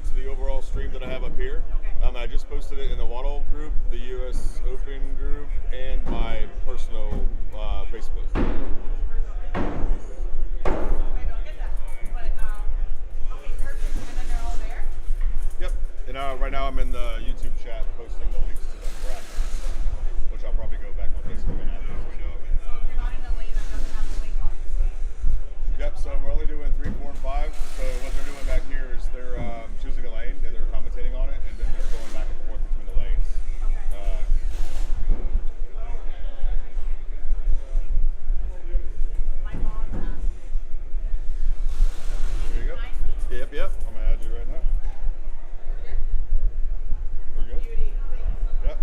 to the overall stream that I have up here. I just posted it in the WATL group, the US Open group, and my personal Facebook. Yep. And right now I'm in the YouTube chat posting the links to the brackets, which I'll probably go back on Facebook and add those as well. Yep, so we're only doing 3, 4, and 5. So what they're doing back here is they're choosing a lane and they're commentating on it, and then they're going back and forth between the lanes. There you go. Yep. I'm gonna add you right now. We're good. Yep.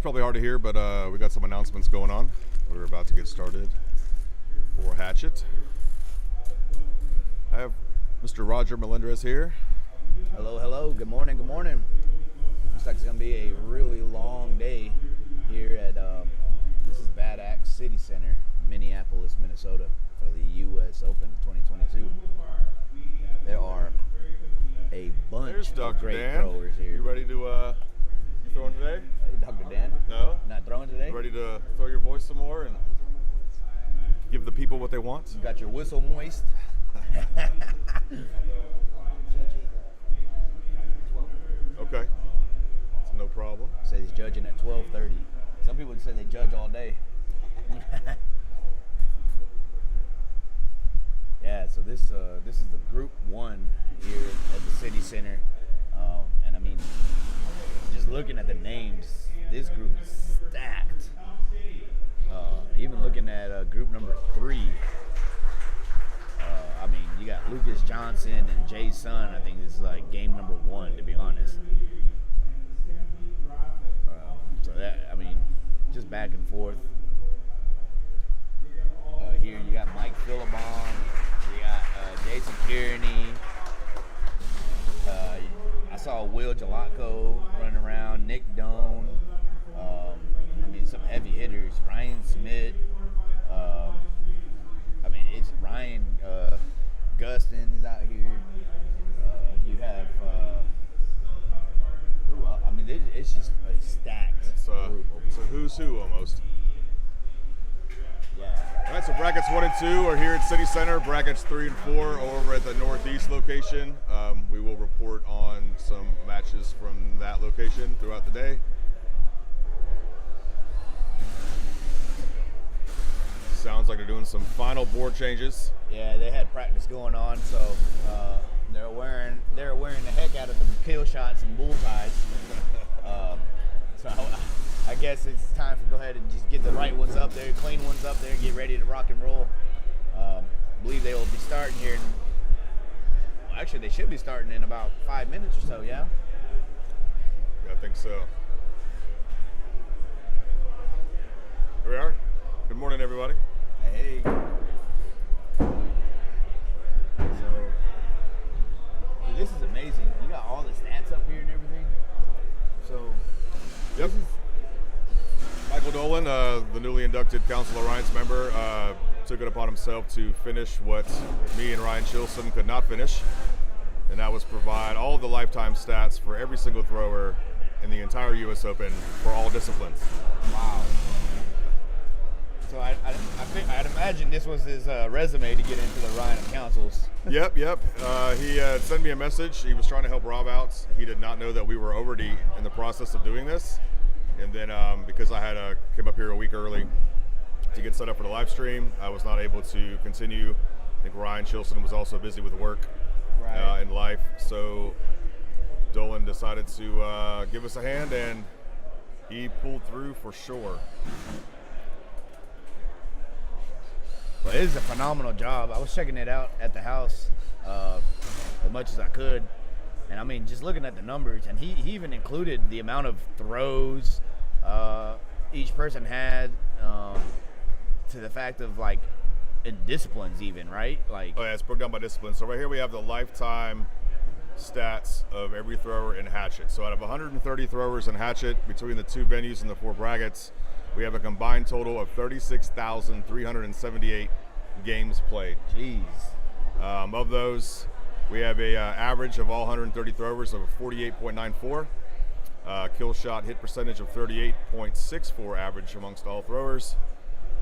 probably hard to hear, but we got some announcements going on. We're about to get started for Hatchet. I have Mr. Roger Melendrez here. Hello, hello. Good morning, good morning. Looks like it's going to be a really long day here at, this is Bad Axe City Center, Minneapolis, Minnesota, for the U.S. Open 2022. There are a bunch of great throwers here. You ready to, you throwing today? Hey, Dr. Dan? No? Not throwing today? You ready to throw your voice some more and give the people what they want? You got your whistle moist? Okay. It's no problem. Say he's judging at 12:30. Some people say they judge all day. Yeah, so this is the Group 1 here at the City Center. And I mean, just looking at the names, this group is stacked. Even looking at group number 3, I mean, you got Lucas Johnson and Jay Sun. I think this is like game number 1, to be honest. So that, I mean, just back and forth. Here you got Mike Philibon, you got Jason Kearney. I saw Will Gelaco running around, Nick Doan. I mean, some heavy hitters. Ryan Smith. I mean, it's Ryan Gustin is out here. You have, I mean, it's just a stacked group. It's a who's who almost. Yeah. All right, so brackets 1 and 2 are here at City Center. Brackets 3 and 4 are over at the Northeast location. We will report on some matches from that location throughout the day. Sounds like they're doing some final board changes. Yeah, they had practice going on, so they're wearing the heck out of them kill shots and bullseyes. So I guess it's time to go ahead and just get the right ones up there, clean ones up there, and get ready to rock and roll. I believe they will be starting here. Well, actually, they should be starting in about 5 minutes or so. Yeah. Yeah, I think so. Here we are. Good morning, everybody. Hey. So, this is amazing. You got all the stats up here and everything. So, yep. Michael Dolan, the newly inducted Council Alliance member, took it upon himself to finish what me and Ryan Chilson could not finish, and that was provide all of the lifetime stats for every single thrower in the entire U.S. Open for all disciplines. Wow. So I'd imagine this was his resume to get into the Ryan of Councils. Yep. He sent me a message. He was trying to help Rob out. He did not know that we were already in the process of doing this. And then because I had came up here a week early to get set up for the live stream, I was not able to continue. I think Ryan Chilson was also busy with work in life. So Dolan decided to give us a hand, and he pulled through for sure. Well, it is a phenomenal job. I was checking it out at the house as much as I could. And I mean, just looking at the numbers, and he even included the amount of throws each person had, to the fact of like in disciplines even, right? Like, oh yeah, it's broken down by discipline. So right here we have the lifetime stats of every thrower in Hatchet. So out of 130 throwers in Hatchet between the 2 venues and the 4 brackets, we have a combined total of 36,378 games played. Jeez. Of those, we have a average of all 130 throwers of 48.94, kill shot hit percentage of 38.64 average amongst all throwers,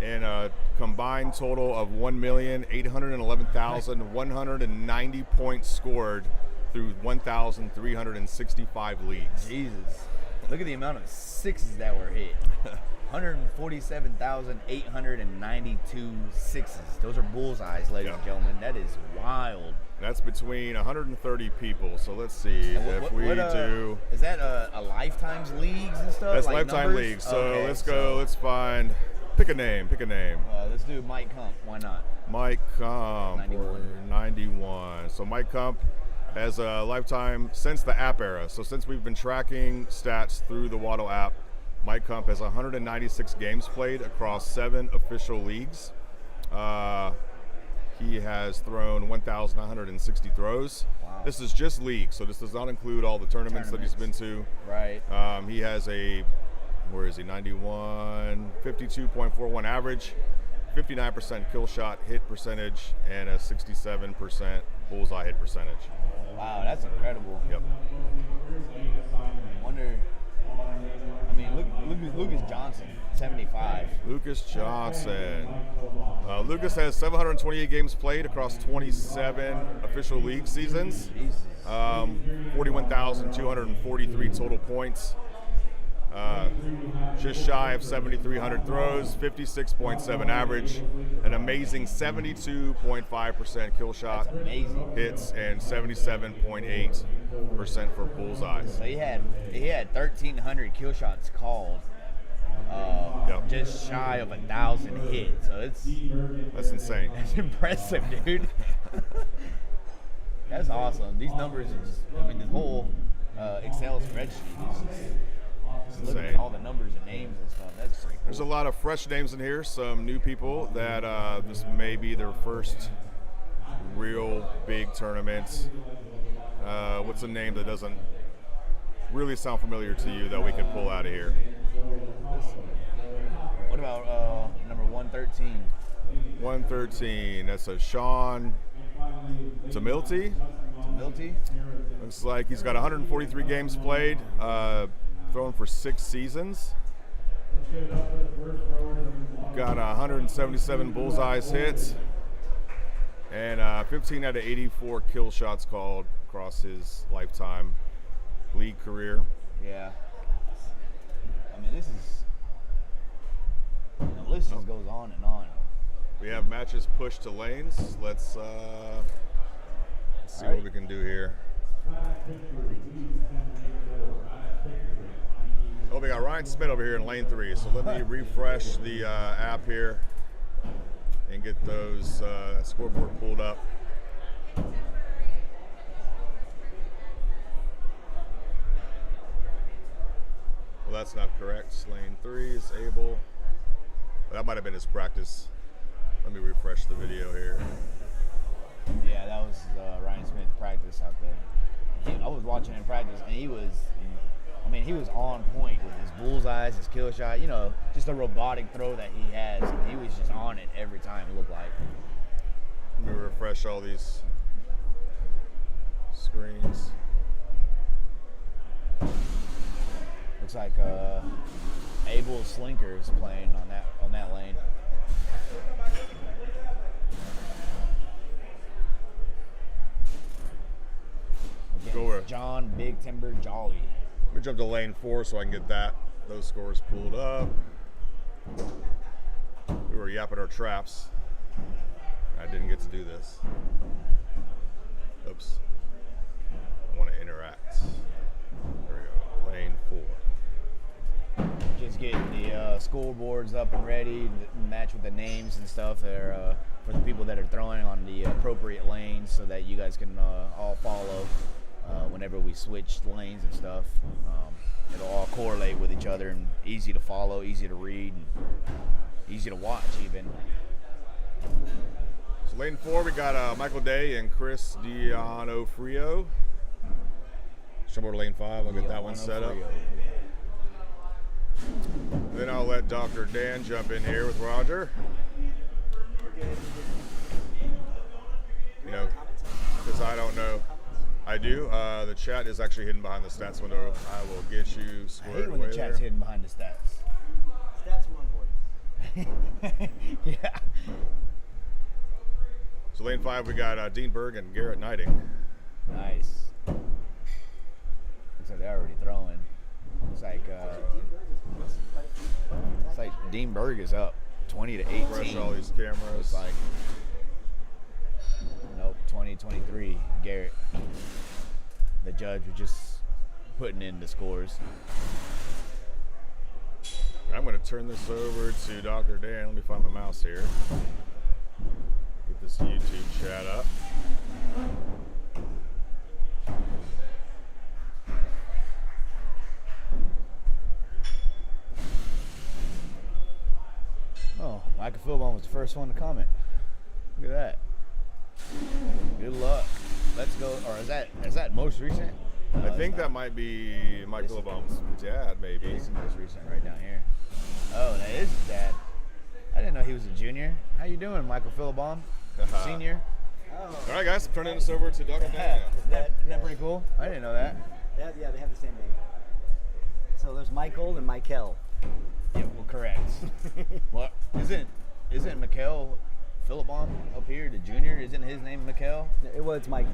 and a combined total of 1,811,190 points scored through 1,365 leagues. Jesus. Look at the amount of sixes that were hit. 147,892 sixes. Those are bullseyes, ladies and gentlemen. That is wild. That's between 130 people. So let's see if we do. Is that a lifetimes leagues and stuff? That's like lifetime numbers? leagues. So okay, let's go. Let's find. Pick a name. Let's do Mike Kump. Why not? Mike Kump. 91. So Mike Kump has a lifetime since the app era. So since we've been tracking stats through the WATL app, Mike Kump has 196 games played across 7 official leagues. He has thrown 1,960 throws. Wow. This is just league, so this does not include all the tournaments that he's been to. Right. He has a, where is he, 91, 52.41 average, 59% kill shot hit percentage, and a 67% bullseye hit percentage. Wow, that's incredible. Yep. Wonder. I mean, look Lucas Johnson, 75. Lucas Johnson. Lucas has 728 games played across 27 official league seasons. Jesus. 41,243 total points. Just shy of 7,300 throws, 56.7 average, an amazing 72.5% kill shot That's amazing. hits, and 77.8% for bullseyes. So he had 1,300 kill shots called. Yep. Just shy of 1,000 hits. So That's insane. that's impressive, dude. That's awesome. These numbers are just, I mean, this whole Excel spreadsheet is just looking at Insane. all the numbers and names and stuff. That's pretty cool. There's a lot of fresh names in here, some new people that this may be their first real big tournament. What's a name that doesn't really sound familiar to you that we could pull out of here? What about number 113? 113, that's a Sean Tamilty. Milty? Looks like he's got 143 games played, thrown for 6 seasons. Got 177 bullseyes hits, and 15 out of 84 kill shots called across his lifetime league career. Yeah. I mean, this is, the list just goes on and on. We have matches pushed to lanes. Let's see what we can do here. Oh, we got Ryan Smith over here in lane 3. So let me refresh the app here and get those scoreboard pulled up. Well, that's not correct. Lane 3 is Abel. That might have been his practice. Let me refresh the video here. Yeah, that was Ryan Smith's practice out there. I was watching him practice, and he was on point with his bullseyes, his kill shot, just a robotic throw that he has. He was just on it every time, it looked like. Let me refresh all these screens. Looks like Abel Slinker is playing on that lane. Go where? John Big Timber Jolly. Let me jump to lane 4 so I can get those scores pulled up. We were yapping our traps. I didn't get to do this. Oops. I want to interact. There we go. Lane 4. Just getting the scoreboards up and ready to match with the names and stuff there, for the people that are throwing on the appropriate lanes so that you guys can all follow whenever we switch lanes and stuff. It'll all correlate with each other and easy to follow, easy to read, and easy to watch even. So lane 4, we got Michael Day and Chris D'Onofrio. Jump over to lane 5. I'll get that one set up. Then I'll let Dr. Dan jump in here with Roger. Because I don't know. I do. The chat is actually hidden behind the stats window. I will get you I squared hate when away the chat's there. hidden behind the stats. Stats more important. Yeah. So lane 5, we got Dean Berg and Garrett Knighting. Nice. Looks like they're already throwing. It's like Dean Berg is up 20 to 18. Refresh all these cameras. It's like, nope, 20-23, Garrett. The judge was just putting in the scores. I'm going to turn this over to Dr. Dan. Let me find my mouse here. Get this YouTube chat up. first one to comment. Look at that. Good luck. Let's go. Or is that most recent? I think that might be Michael Obama's dad, maybe. It's the most recent right down here. Oh, that is his dad. I didn't know he was a junior. How you doing, Michael Philibom? Senior? Oh. All right, guys, I'm turning this over to Dr. Dan. Isn't that pretty cool? I didn't know that. Yeah, they have the same name. So there's Michael and Michael. Yeah, well, correct. What? Isn't Michael Philibom up here, the junior? Isn't his name Michael? It's Michael.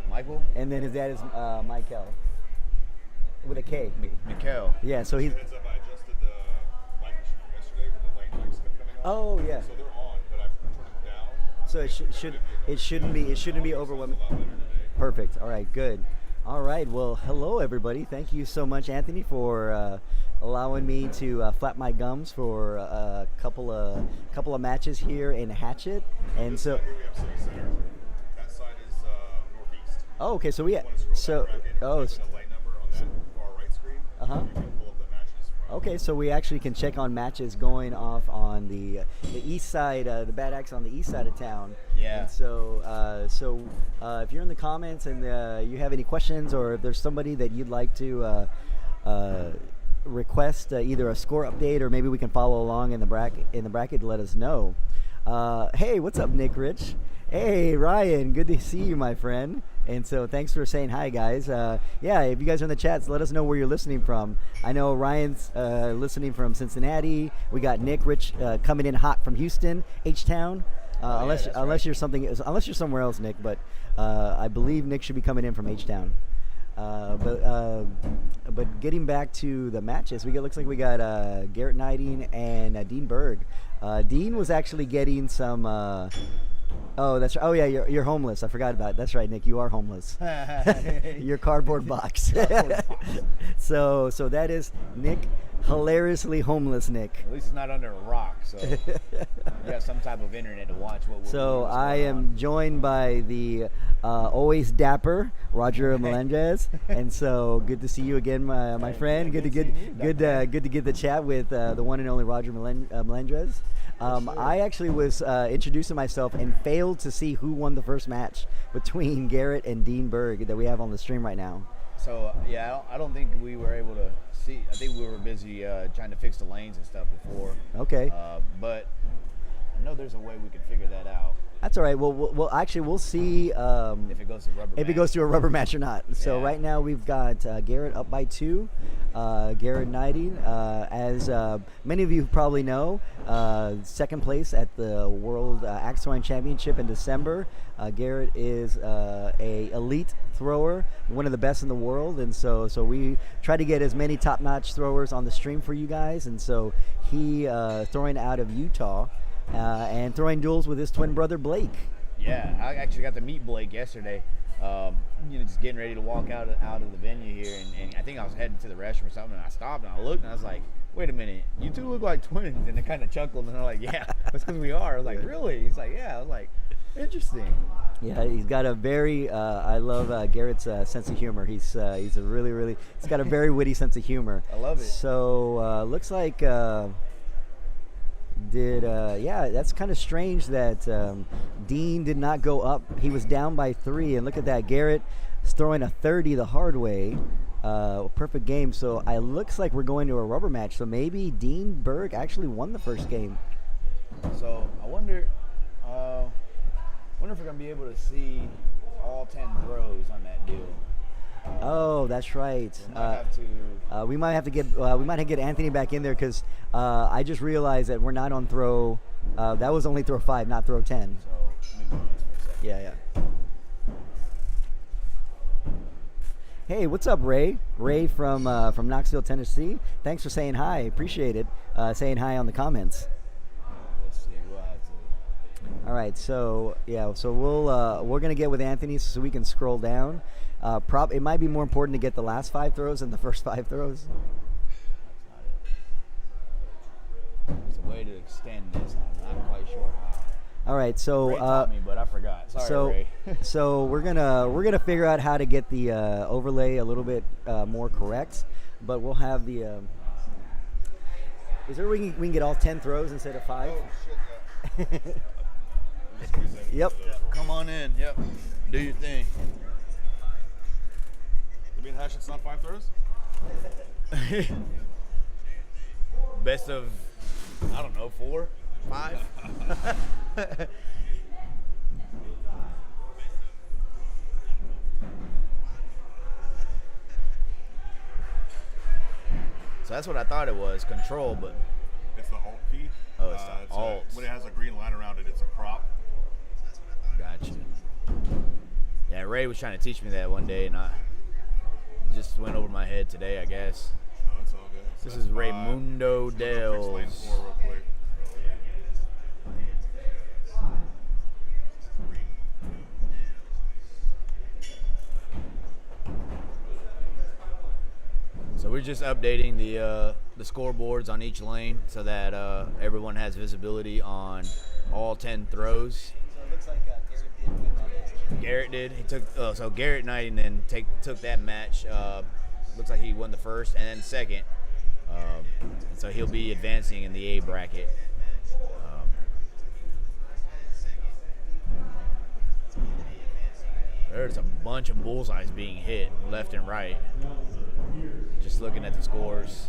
Michael? And then his dad is Michael. With a K. Michael. Yeah, so he's. Heads up, I adjusted the mic from yesterday with the lane mics coming on. Oh, yeah. So they're on, but I've turned it down. So it shouldn't be overwhelming. A lot better today. Perfect. All right, good. All right. Well, hello everybody. Thank you so much, Anthony, for allowing me to flap my gums for a couple of matches here in Hatchet. And This so, side here we have City Center. That side is northeast. oh, okay. So we, You want to scroll so, down back in, oh, type in a lane number on that far right screen. Uh-huh. You can pull up the matches from. okay. So we actually can check on matches going off on the east side, the Bad Axe on the east side of town. Yeah. And so, if you're in the comments and you have any questions, or if there's somebody that you'd like to request either a score update, or maybe we can follow along in the bracket, let us know. Hey, what's up, Nick Rich? Hey, Ryan, good to see you, my friend. And so thanks for saying hi, guys. Yeah, if you guys are in the chats, let us know where you're listening from. I know Ryan's listening from Cincinnati. We got Nick Rich coming in hot from Houston, H-Town. Unless you're somewhere else, Nick. But I believe Nick should be coming in from H-Town. But getting back to the matches, looks like we got Garrett Knighting and Dean Berg. Dean was actually getting some. Oh, that's right. Oh, yeah, you're homeless. I forgot about it. That's right, Nick. You are homeless. Your cardboard box. So that is Nick, hilariously homeless Nick. At least it's not under a rock, so you have some type of internet to watch what we're So what's I going am on. joined by the always dapper Roger Melendez, and so good to see you again, my friend. Good to get the chat with the one and only Roger Melendez. I actually was introducing myself and failed to see who won the first match between Garrett and Dean Berg that we have on the stream right now. So yeah, I don't think we were able to see. I think we were busy trying to fix the lanes and stuff before. Okay. But I know there's a way we can figure that out. That's all right. Well, we'll see If it goes to rubber. if it goes to a rubber match or not. So Yeah. right now we've got Garrett up by 2. Garrett Knighting, as many of you probably know, second place at the World Axe Throwing Championship in December. Garrett is a elite thrower, one of the best in the world, and so we try to get as many top-notch throwers on the stream for you guys. And so he throwing out of Utah. And throwing duels with his twin brother Blake. Yeah, I actually got to meet Blake yesterday. Just getting ready to walk out of the venue here, and I think I was heading to the restroom or something, and I stopped and I looked and I was like, "Wait a minute, you two look like twins." And they kind of chuckled and they're like, "Yeah, that's because we are." I was like, "Really?" He's like, "Yeah." I was like, "Interesting." Yeah, he's got a very. I love Garrett's sense of humor. He's a really. He's got a very witty sense of humor. I love it. So looks like. That's kind of strange that Dean did not go up. He was down by 3, and look at that. Garrett is throwing a 30 the hard way. Perfect game. So it looks like we're going to a rubber match. So maybe Dean Berg actually won the first game. So I wonder if we're gonna be able to see all 10 throws on that deal. Oh, that's right. We might have to. We might get Anthony back in there because I just realized that we're not on throw. That was only throw 5, not throw 10. So let me move this for a second. Yeah. Hey, what's up, Ray? Ray from Knoxville, Tennessee. Thanks for saying hi. Appreciate it. Saying hi on the comments. Let's see. We'll have to. All right. So we're gonna get with Anthony so we can scroll down. It might be more important to get the last 5 throws than the first 5 throws. That's not it. There's a way to extend this. I'm not quite sure how. All right, so Ray taught me, but I forgot. Sorry, Ray. So we're gonna figure out how to get the overlay a little bit more correct, but we'll have the. Is there a way we can get all 10 throws instead of 5? Oh shit! Yep. Come on in. Yep. Do your thing. You mean Hatchet's not 5 throws? Best of, I don't know, 4, 5. So that's what I thought it was, control, but It's the Alt key. Oh, it's the Alt. When it has a green line around it, it's a crop. gotcha. Yeah, Ray was trying to teach me that one day, and I just went over my head today, I guess. No, it's all good. So This that's is Raymundo We'll go fix lane Dels. 4 real quick. So we're just updating the scoreboards on each lane so that everyone has visibility on all 10 throws. So it looks like Garrett did win that. Garrett did. He took so Garrett Knighting then took that match. Looks like he won the first and then second. And so he'll be advancing in the A bracket. There's a bunch of bullseyes being hit left and right. Just looking at the scores.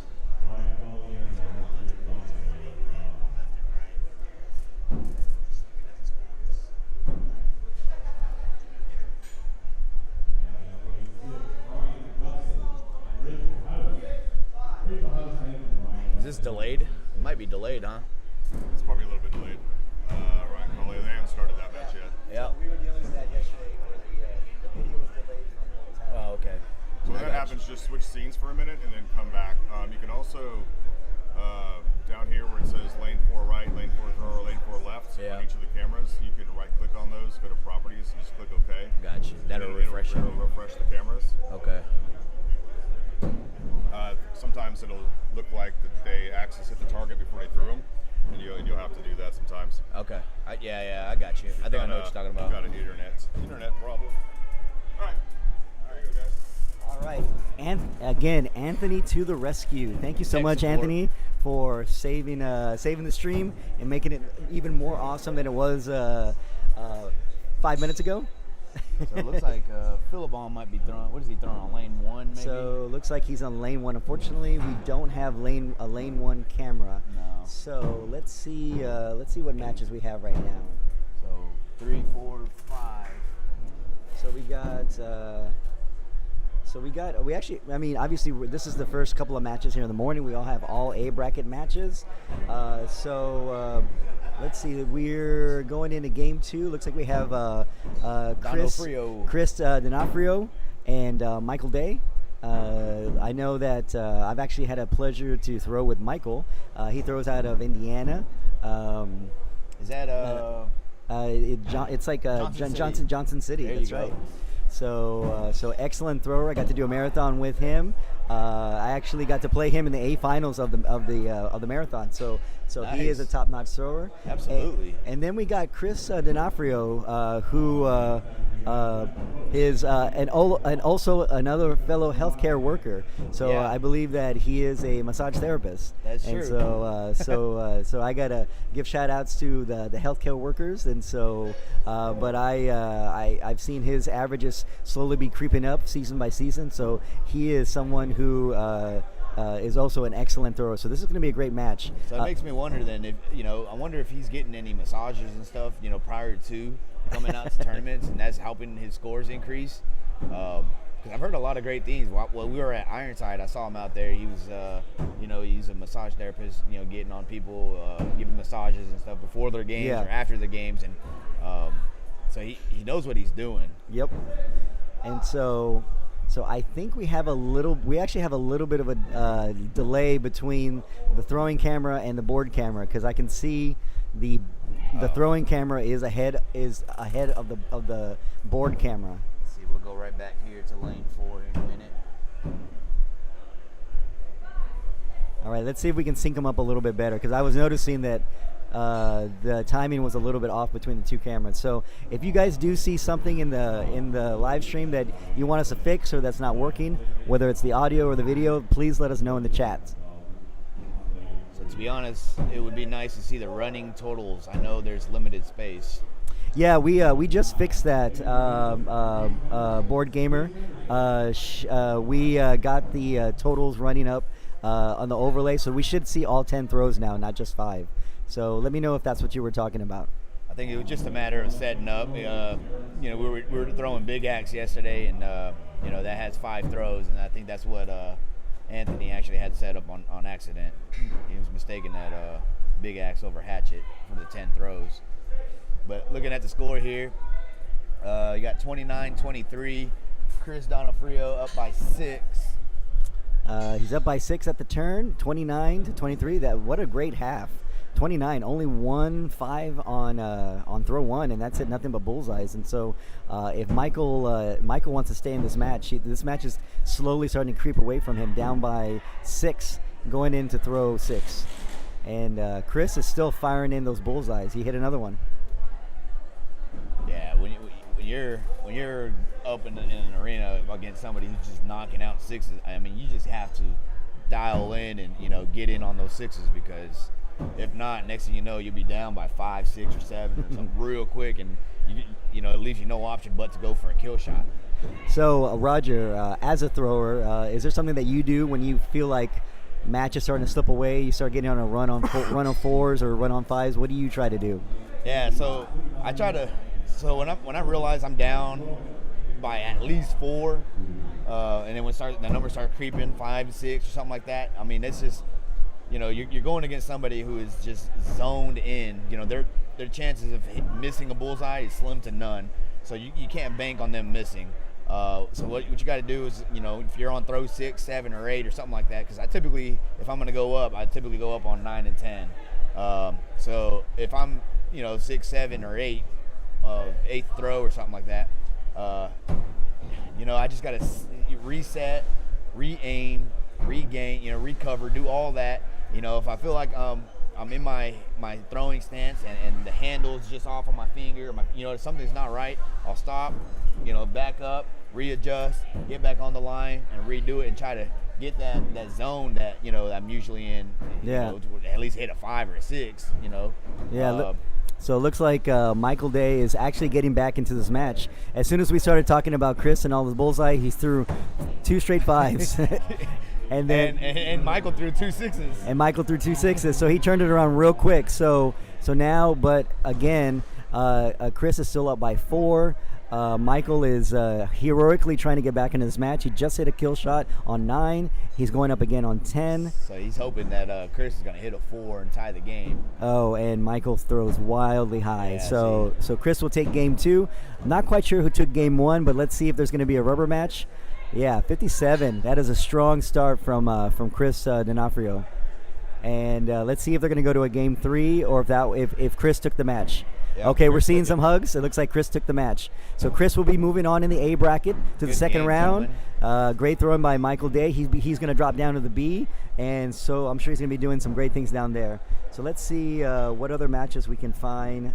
Is this delayed? It might be delayed, huh? It's probably a little bit delayed. Ryan Coley, they haven't started that match yet. Yep. We were dealing with that yesterday where the video was delayed from what was happening. Oh, okay. So when that happens, just switch scenes for a minute and then come back. You can also, down here where it says lane 4 right, lane 4 throw, or lane 4 left, Yeah. on each of the cameras, you can right click on those, go to properties, and just click OK. Gotcha. That'll And refresh it. It'll refresh the cameras. Okay. Sometimes it'll look like that they access hit the target before they threw them, and you'll have to do that sometimes. Okay. Yeah, I got you. I think I know what you're talking about. Got an internet problem. All right. There you go, guys. All right, and again, Anthony to the rescue. Thank you so Tech much, support. Anthony, for saving the stream and making it even more awesome than it was 5 minutes ago. So it looks like Philibon might be throwing. What is he throwing on lane 1? Maybe. So it looks like he's on lane 1. Unfortunately, we don't have a lane 1 camera. No. So let's see what matches we have right now. So 3, 4, 5. So we actually, I mean, obviously this is the first couple of matches here in the morning. We all have all A bracket matches. Let's see, we're going into game 2. Looks like we have Chris D'Onofrio and Michael Day. I know that I've actually had a pleasure to throw with Michael. He throws out of Indiana. Is that It's like Johnson City. There That's you go. right. So excellent thrower. I got to do a marathon with him. I actually got to play him in the A finals of the marathon. So Nice. he is a top-notch thrower. Absolutely. And then we got Chris D'Onofrio, who is and also another fellow healthcare worker. So Yeah. I believe that he is a massage therapist. That's and true. So I gotta give shout outs to the healthcare workers. And so, but I've seen his averages slowly be creeping up season by season. So he is someone who is also an excellent thrower. So this is going to be a great match. So it makes me wonder then if I wonder if he's getting any massages and stuff prior to coming out to tournaments, and that's helping his scores increase. Because I've heard a lot of great things. While we were at Ironside, I saw him out there. He was, he's a massage therapist. Getting on people, giving massages and stuff before their games Yeah. or after the games, and so he knows what he's doing. Yep. And so I think we actually have a little bit of a delay between the throwing camera and the board camera, because I can see the throwing camera is ahead of the board camera. Let's see, we'll go right back here to lane 4 in a minute. All right, let's see if we can sync them up a little bit better, because I was noticing that the timing was a little bit off between the two cameras. So if you guys do see something in the live stream that you want us to fix or that's not working, whether it's the audio or the video, please let us know in the chat. So to be honest, it would be nice to see the running totals. I know there's limited space. Yeah, we just fixed that, Board Gamer. We got the totals running up on the overlay, so we should see all 10 throws now, not just 5. So let me know if that's what you were talking about. I think it was just a matter of setting up. We were throwing big axe yesterday, and that has 5 throws, and I think that's what Anthony actually had set up on accident. He was mistaken that big axe over Hatchet for the 10 throws. But looking at the score here, you got 29-23. Chris Donofrio up by 6. He's up by 6 at the turn, 29-23. What a great half. 29, only 1-5 on throw 1, and that's it, nothing but bullseyes. And so if Michael wants to stay in this match, this match is slowly starting to creep away from him, down by 6 going into throw 6. And Chris is still firing in those bullseyes. He hit another one. Yeah, when you're up in an arena against somebody who's just knocking out 6s, I mean, you just have to dial in and get in on those 6s, because if not, next thing you know, you'll be down by 5, 6, or 7 or something real quick, and it leaves you no option but to go for a kill shot. So Roger, as a thrower, is there something that you do when you feel like matches starting to slip away? You start getting on a run on 4s or run on 5s. What do you try to do? Yeah, so I try to. So when I realize I'm down by at least 4, and then when the numbers start creeping 5 to 6 or something like that, I mean, it's just you're going against somebody who is just zoned in. Their chances of missing a bullseye is slim to none. So you can't bank on them missing. So what you got to do is, if you're on throw 6, 7, or 8 or something like that, because if I'm going to go up, I typically go up on 9 and 10. So if I'm, 6, 7, or 8, 8th throw or something like that, I just got to reset, re-aim, regain, recover, do all that. If I feel like I'm in my throwing stance and the handle's just off on my finger, something's not right, I'll stop, back up, readjust, get back on the line, and redo it, and try to get that zone that I'm usually in. To at least hit a 5 or a 6. Yeah. So it looks like Michael Day is actually getting back into this match. As soon as we started talking about Chris and all his bullseye, he threw 2 straight 5s. And then and Michael threw 2 6s. And Michael threw 2 6s. So he turned it around real quick. So now, but again, Chris is still up by 4. Michael is heroically trying to get back into this match. He just hit a kill shot on 9. He's going up again on 10. So he's hoping that Chris is going to hit a 4 and tie the game. Oh, and Michael throws wildly high. Yeah, so Chris will take game 2. I'm not quite sure who took game 1, but let's see if there's going to be a rubber match. Yeah, 57. That is a strong start from Chris Donofrio. And let's see if they're going to go to a game 3 or if Chris took the match. Yep. Okay, we're seeing some hugs. It looks like Chris took the match. So Chris will be moving on in the A bracket to the second round. Great throwing by Michael Day. He's going to drop down to the B, and so I'm sure he's going to be doing some great things down there. So let's see what other matches we can find.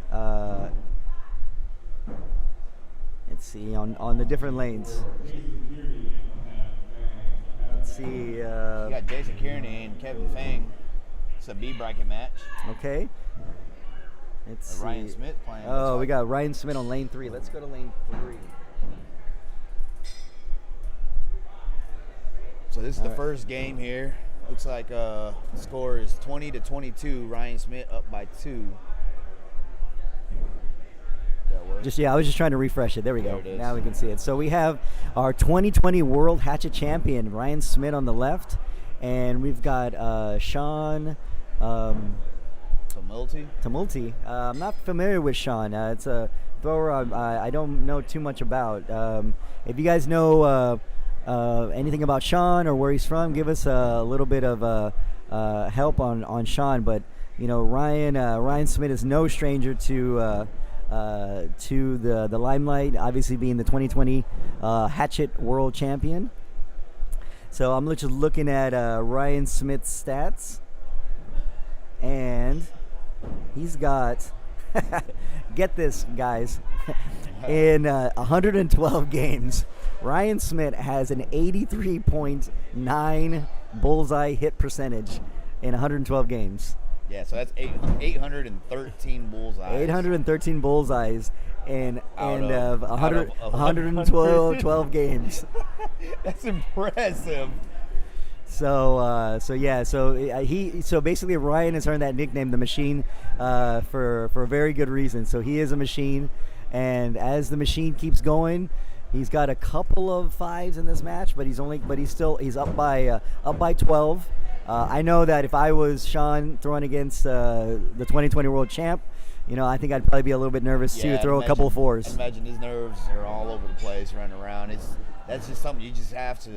Let's see on the different lanes. Let's see. You got Jason Kearney and Kevin Fang. It's a B bracket match. Okay. Let's see. Ryan Smith playing. Oh, we got Ryan Smith on lane 3. Let's go to lane 3. So this is the first game here. Looks like score is 20-22. Ryan Smith up by 2. I was just trying to refresh it. There we go. Now we can see it. So we have our 2020 World Hatchet Champion, Ryan Smith, on the left, and we've got Sean Tumulty. I'm not familiar with Sean. It's a thrower I don't know too much about. If you guys know anything about Sean or where he's from, give us a little bit of help on Sean. But Ryan Smith is no stranger to the limelight, obviously being the 2020 Hatchet World Champion. So I'm just looking at Ryan Smith's stats, and he's got, get this, guys, in 112 games, Ryan Smith has an 83.9 bullseye hit percentage. in 112 games. Yeah, so that's 813 bullseyes. 813 bullseyes in Out of of 112 games. That's impressive. So so basically Ryan has earned that nickname, the Machine, for a very good reason. So he is a machine, and as the machine keeps going, he's got a couple of fives in this match, but he's up by 12. I know that if I was Sean throwing against the 2020 world champ, I think I'd probably be a little bit nervous too. Throw a couple of fours. I imagine his nerves are all over the place, running around. That's just something you just have to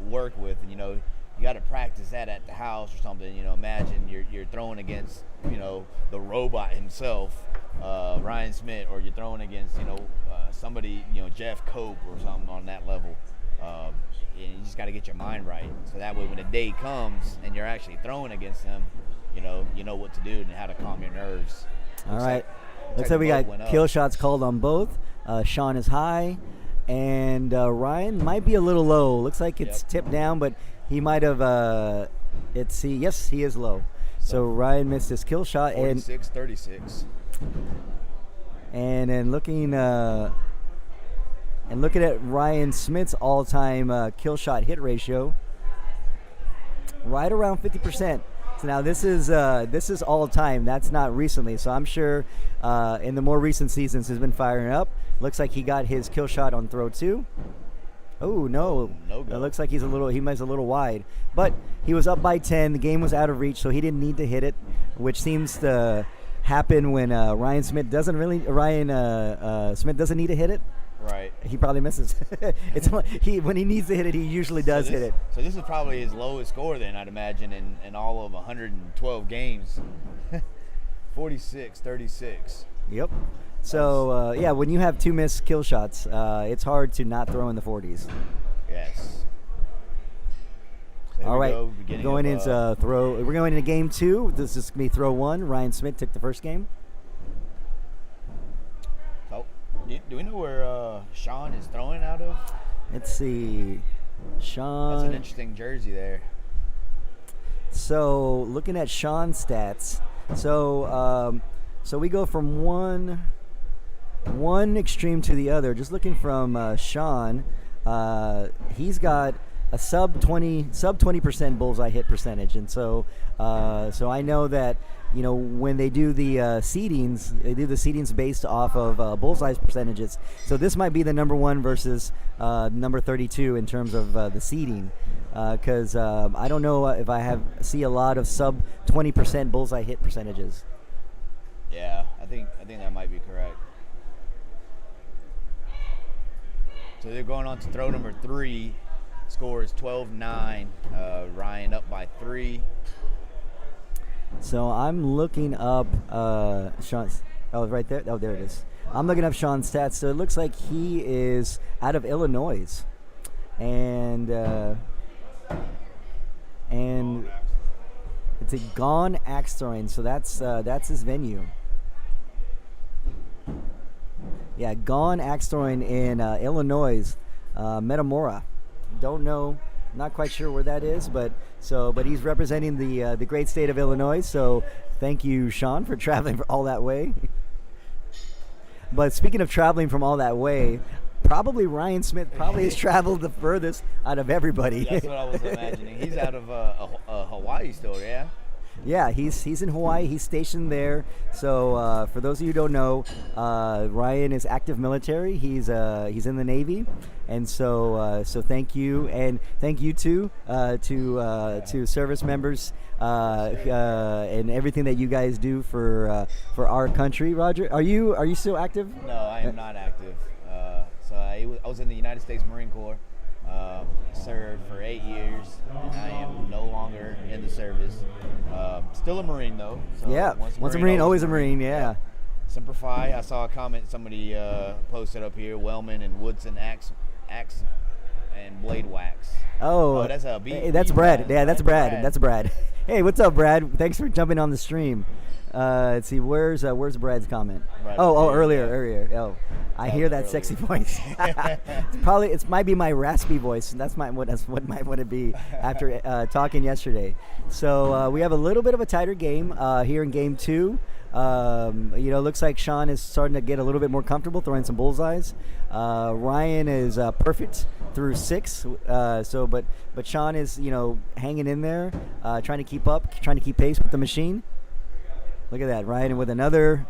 work with, and you got to practice that at the house or something. Imagine you're throwing against the robot himself, Ryan Smith, or you're throwing against somebody Jeff Cope or something on that level. And you just got to get your mind right, so that way when the day comes and you're actually throwing against them, you know what to do and how to calm your nerves. All right. Looks like we got kill shots called on both. Sean is high, and Ryan might be a little low. Looks like it's tipped down, but he might have. Yes, he is low. So Ryan missed his kill shot. 46-36. And then looking at Ryan Smith's all-time kill shot hit ratio, right around 50%. So now this is all time. That's not recently. So I'm sure in the more recent seasons has been firing up. Looks like he got his kill shot on throw 2. Oh no! No go. It looks like he might a little wide, but he was up by 10. The game was out of reach, so he didn't need to hit it, which seems to happen when Ryan Smith doesn't need to hit it. Right. He probably misses. When he needs to hit it, he usually does hit it. So this is probably his lowest score then, I'd imagine, in all of 112 games. 46-36. Yep. So when you have 2 missed kill shots, it's hard to not throw in the 40s. Yes. So all right. Going into throw. We're going into game 2. This is gonna be throw 1. Ryan Smith took the first game. Do we know where Sean is throwing out of? Let's see. Sean. That's an interesting jersey there. So looking at Sean's stats, so we go from one extreme to the other. Just looking from Sean, he's got a sub 20% bullseye hit percentage, and so I know that when they do the seedings based off of bullseye percentages. So this might be the number 1 versus number 32 in terms of the seeding, because I don't know if I see a lot of sub 20% bullseye hit percentages. Yeah, I think that might be correct. So they're going on to throw number 3. Score is 12-9. Ryan up by 3. So I'm looking up Sean's. Oh, right there. Oh, there it is. I'm looking up Sean's stats. So it looks like he is out of Illinois, and it's a Gone Axe Throwing. So that's his venue. Yeah, Gone Axe Throwing in Illinois, Metamora. Don't know. Not quite sure where that is, but he's representing the great state of Illinois. So thank you, Sean, for traveling all that way. But speaking of traveling from all that way, probably Ryan Smith has traveled the furthest out of everybody. That's what I was imagining. He's out of Hawaii still, yeah? Yeah, he's in Hawaii. He's stationed there. So for those of you who don't know, Ryan is active military. He's in the Navy, and so thank you, and thank you too to service members and everything that you guys do for our country. Roger, are you still active? No, I am not active. So I was in the United States Marine Corps. Served for 8 years, and I am no longer in the service. Still a Marine though. So yeah, once a Marine, always a Marine. Yeah. Semper Fi. I saw a comment somebody posted up here: Wellman and Woodson axe and blade wax. Oh, that's a hey, that's Brad. Yeah, that's Brad. That's Brad. Hey, what's up, Brad? Thanks for jumping on the stream. Let's see, where's Brad's comment? Right earlier. Oh, I hear that sexy voice. It might be my raspy voice. That's what might want to be after talking yesterday. So we have a little bit of a tighter game here in game 2. Looks like Sean is starting to get a little bit more comfortable throwing some bullseyes. Ryan is perfect through 6. But Sean is hanging in there, trying to keep up, trying to keep pace with the machine. Look at that, Ryan with another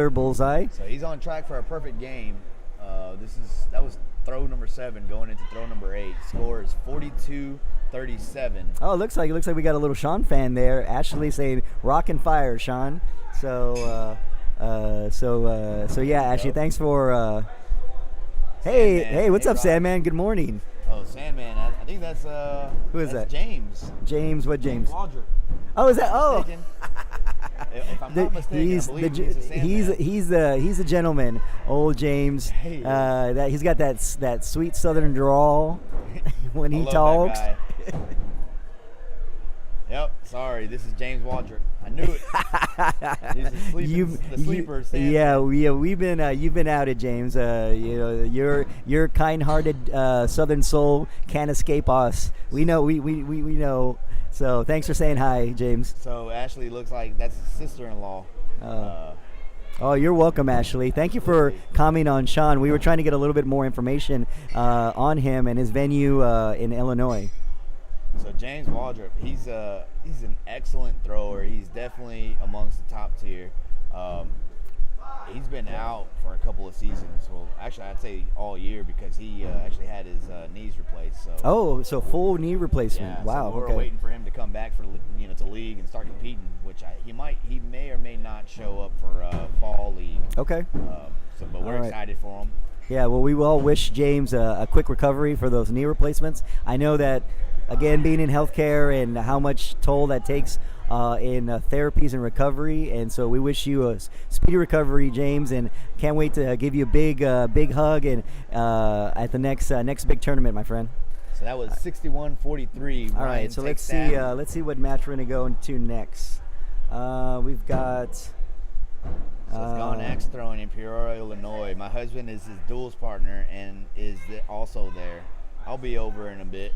bullseye. So he's on track for a perfect game. That was throw number 7 going into throw number 8. Score is 42-37. Oh, it looks like we got a little Sean fan there. Ashley saying "Rock and Fire, Sean." So yeah, Ashley, thanks for. Hey, what's up, Sandman? Good morning. Oh, Sandman, I think that's who is that? James. James, what James? Waldrop. Oh, is that? Oh. If I'm not mistaken, he's the gentleman, old James. Hey. That he's got that sweet Southern drawl when he talks. Yep. Sorry, this is James Waldrop. I knew it. He's the sleeper. Yeah, we've been you've been outed, James. Your kind-hearted Southern soul can't escape us. We know. We know. So thanks for saying hi, James. So Ashley looks like that's his sister-in-law. Oh, you're welcome, Ashley. Thank you for commenting on Sean. We were trying to get a little bit more information on him and his venue in Illinois. So James Waldrop, he's an excellent thrower. He's definitely amongst the top tier. He's been out for a couple of seasons. Well, actually, I'd say all year because he actually had his knees replaced. So so full knee replacement. Yeah, wow. So we're waiting for him to come back to league and start competing, which he may or may not show up for fall league. Okay. But we're excited for him. Yeah. Well, we all wish James a quick recovery for those knee replacements. I know that. Again, being in healthcare and how much toll that takes in therapies and recovery, and so we wish you a speedy recovery, James, and can't wait to give you a big hug and at the next big tournament, my friend. So that was 61-43. All right, so let's see what match we're gonna go into next. We've got. So it's Doan A throwing in Peoria, Illinois. My husband is his duels partner and is also there. I'll be over in a bit.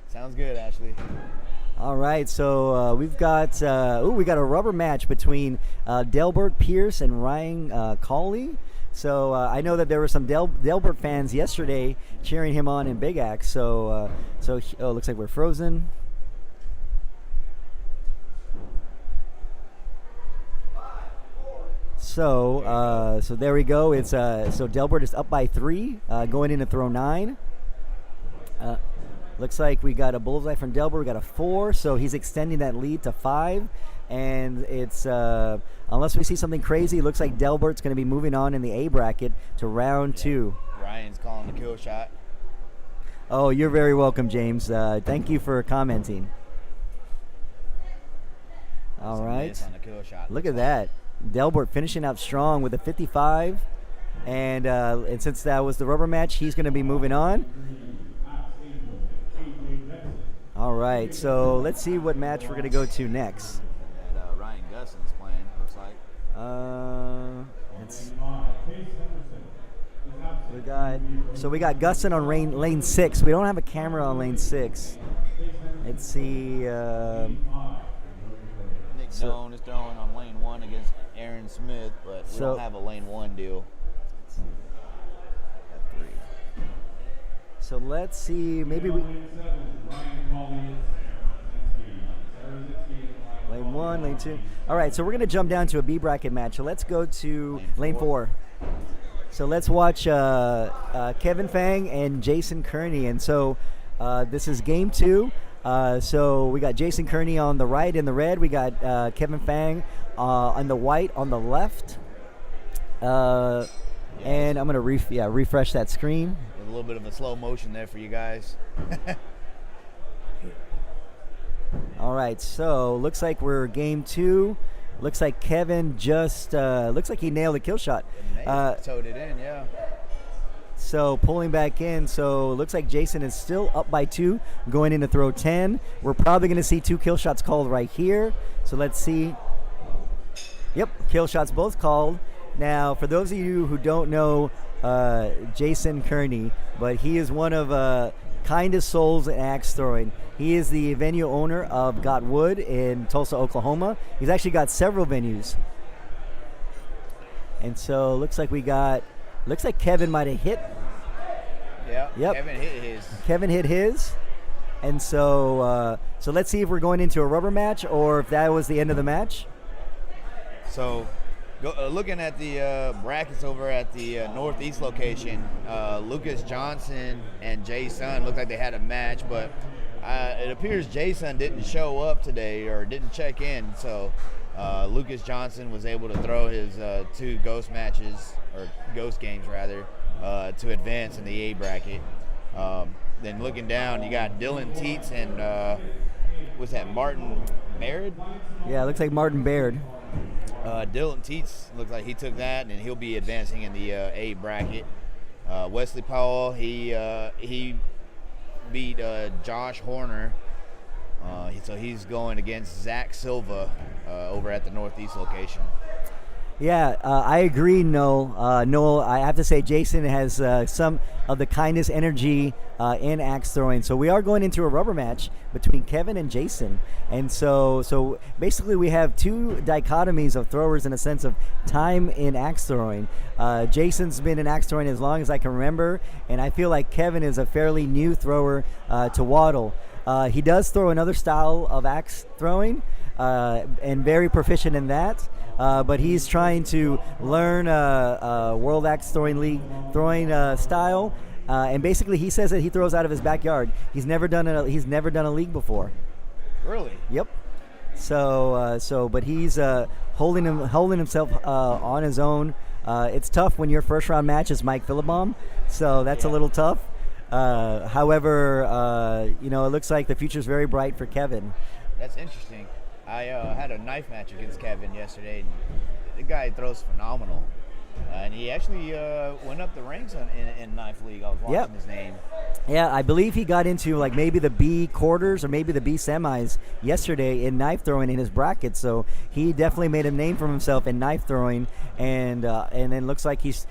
Sounds good, Ashley. All right, so we've got a rubber match between Delbert Pierce and Ryan Cawley. So I know that there were some Delbert fans yesterday cheering him on in Big Axe. So looks like we're frozen. So there we go. It's so Delbert is up by 3, going into throw 9. Looks like we got a bullseye from Delbert. We got a 4, so he's extending that lead to 5. And it's unless we see something crazy, it looks like Delbert's going to be moving on in the A bracket to round 2. Ryan's calling the kill shot. Oh, you're very welcome, James. Thank you for commenting. All right. On the kill shot. Look at that. Delbert finishing out strong with a 55. And since that was the rubber match, he's going to be moving on. All right, so let's see what match we're going to go to next. And Ryan Gustin's playing, looks like. We got Gustin on lane 6. We don't have a camera on lane 6. Let's see. Nick Doan is throwing on lane 1 against Aaron Smith, but we don't have a lane 1 deal. So let's see, maybe we. Lane 1, lane 2. All right, so we're going to jump down to a B bracket match. So let's go to lane 4. So let's watch Kevin Fang and Jason Kearney. And so this is game 2. So we got Jason Kearney on the right in the red. We got Kevin Fang on the white on the left. And I'm going to refresh that screen. A little bit of a slow motion there for you guys. All right, so looks like we're game 2. Looks like Kevin just looks like he nailed a kill shot. Towed it in, yeah. So pulling back in, so looks like Jason is still up by 2, going into throw 10. We're probably going to see 2 kill shots called right here. So let's see. Yep, kill shots both called. Now, for those of you who don't know Jason Kearney, but he is one of kindest souls in axe throwing. He is the venue owner of Got Wood in Tulsa, Oklahoma. He's actually got several venues. And so looks like Kevin might have hit. Yeah. Yep. Kevin hit his. And so let's see if we're going into a rubber match or if that was the end of the match. So looking at the brackets over at the Northeast location, Lucas Johnson and Jay Sun looked like they had a match, but it appears Jay Sun didn't show up today or didn't check in. So Lucas Johnson was able to throw his 2 ghost matches, or ghost games rather, to advance in the A bracket. Then looking down, you got Dylan Teets and was that Martin Baird? Yeah, it looks like Martin Baird. Dylan Teets looks like he took that, and he'll be advancing in the A bracket. Wesley Powell, he beat Josh Horner, so he's going against Zach Silva over at the Northeast location. Yeah, I agree, Noel. Noel, I have to say Jason has some of the kindest energy in axe throwing. So we are going into a rubber match between Kevin and Jason. And so basically we have 2 dichotomies of throwers in a sense of time in axe throwing. Jason's been in axe throwing as long as I can remember, and I feel like Kevin is a fairly new thrower to WATL. He does throw another style of axe throwing, and very proficient in that. But he's trying to learn World Axe Throwing League throwing style, and basically he says that he throws out of his backyard. He's never done a league before. Really? Yep. But he's holding himself on his own. It's tough when your first round match is Mike Philibom, so that's a little tough. However, it looks like the future's very bright for Kevin. That's interesting. I had a knife match against Kevin yesterday, and the guy throws phenomenal. And he actually went up the ranks in Knife League. I was watching his name. Yeah, I believe he got into like maybe the B quarters or maybe the B semis yesterday in knife throwing in his bracket. So he definitely made a name for himself in knife throwing, and then looks like he's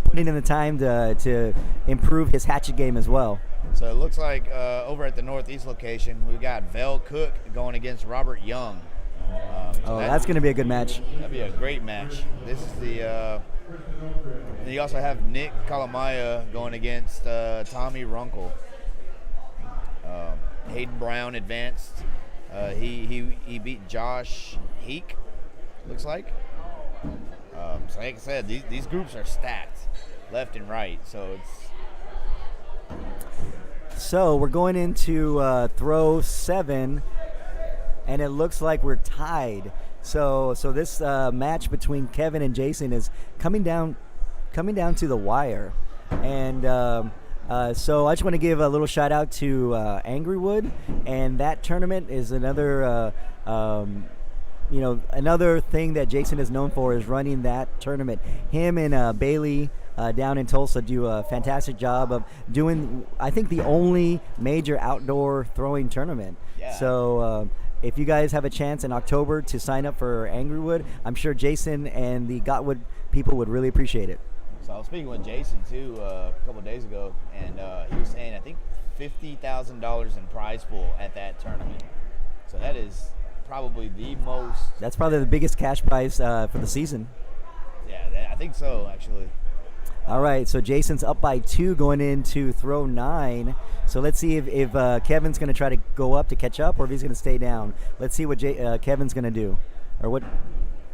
putting in the time to improve his hatchet game as well. So it looks like over at the Northeast location, we got Vel Cook going against Robert Young. That's going to be a good match. That'd be a great match. This is the. You also have Nick Kalamaya going against Tommy Runkle. Hayden Brown advanced. He beat Josh Heek. Looks like. So like I said, these groups are stacked, left and right. So we're going into throw 7, and it looks like we're tied. So this match between Kevin and Jason is coming down to the wire, and so I just want to give a little shout out to Angrywood, and that tournament is another another thing that Jason is known for is running that tournament. Him and Bailey down in Tulsa do a fantastic job of doing, I think, the only major outdoor throwing tournament. Yeah. So if you guys have a chance in October to sign up for Angrywood, I'm sure Jason and the Gotwood people would really appreciate it. So I was speaking with Jason too a couple of days ago, and he was saying I think $50,000 in prize pool at that tournament. So that is probably the most. That's probably the biggest cash prize for the season. Yeah, I think so actually. All right, so Jason's up by 2 going into throw 9. So let's see if Kevin's going to try to go up to catch up, or if he's going to stay down. Let's see what Kevin's going to do, or what.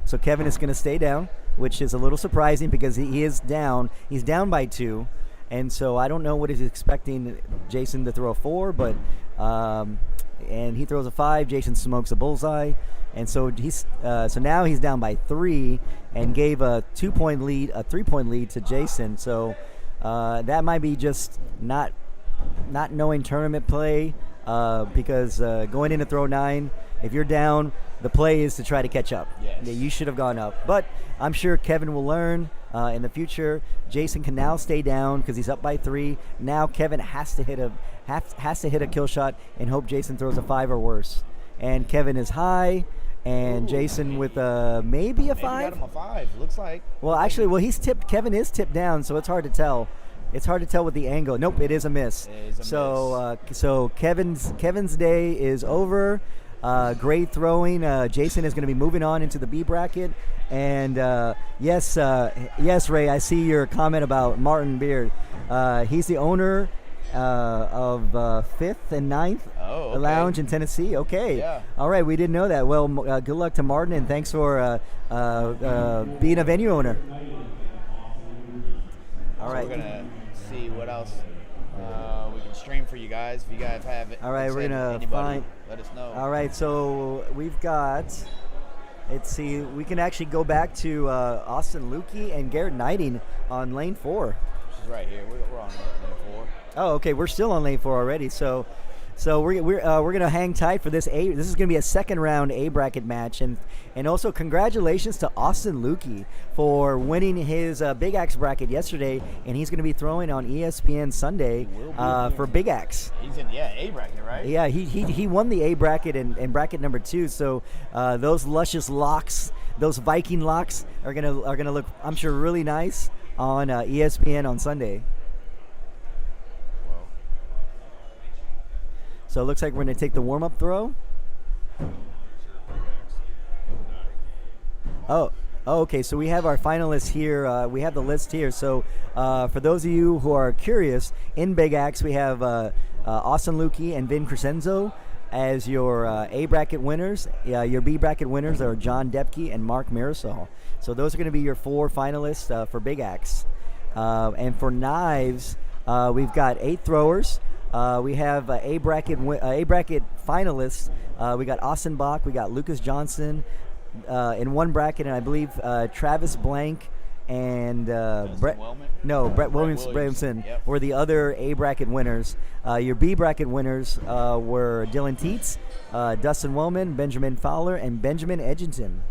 So Kevin is going to stay down, which is a little surprising because he is down. He's down by 2, and so I don't know what he's expecting Jason to throw a 4, but and he throws a 5. Jason smokes a bullseye. And so so now he's down by 3 and gave a 3-point lead to Jason. So that might be just not knowing tournament play, because going into throw 9, if you're down, the play is to try to catch up. Yes. Yeah, you should have gone up. But I'm sure Kevin will learn in the future. Jason can now stay down because he's up by 3. Now Kevin has to hit a kill shot and hope Jason throws a 5 or worse. And Kevin is high, and Jason with maybe a Maybe 5. got him a 5. Looks like. Well, actually, he's tipped. Kevin is tipped down, so it's hard to tell. It's hard to tell with the angle. Nope, it is a miss. It is a miss. So Kevin's day is over. Great throwing. Jason is going to be moving on into the B bracket. And yes, Ray, I see your comment about Martin Beard. He's the owner of 5th and 9th Oh, okay. Lounge in Tennessee. Okay. Yeah. All right, we didn't know that. Well, good luck to Martin, and thanks for being a venue owner. All right. So we're gonna see what else we can stream for you guys. If you guys have it, All right, we're gonna anybody, find. let us know. All right, so we've got. Let's see. We can actually go back to Austin Lukey and Garrett Knighting on lane 4. She's right here. We're on lane 4. Oh, okay. We're still on lane 4 already. So we're gonna hang tight for this A. This is gonna be a second round A bracket match, and also congratulations to Austin Lukey for winning his Big Axe bracket yesterday, and he's gonna be throwing on ESPN Sunday for Big Axe. He's in A bracket, right? Yeah, he won the A bracket and bracket number 2. So those luscious locks, those Viking locks, are gonna look, I'm sure, really nice on ESPN on Sunday. So it looks like we're going to take the warm-up throw. Oh, okay. So we have our finalists here. We have the list here. So for those of you who are curious, in Big Axe we have Austin Lukey and Vin Crescenzo as your A bracket winners. Your B bracket winners are John Depkey and Mark Marisol. So those are going to be your 4 finalists for Big Axe. And for knives, we've got 8 throwers. We have A bracket finalists. We got Austin Bach, we got Lucas Johnson in one bracket, and I believe Travis Blank and Brett Williamson Yep. were the other A bracket winners. Your B bracket winners were Dylan Teets, Dustin Wellman, Benjamin Fowler, and Benjamin Edgington.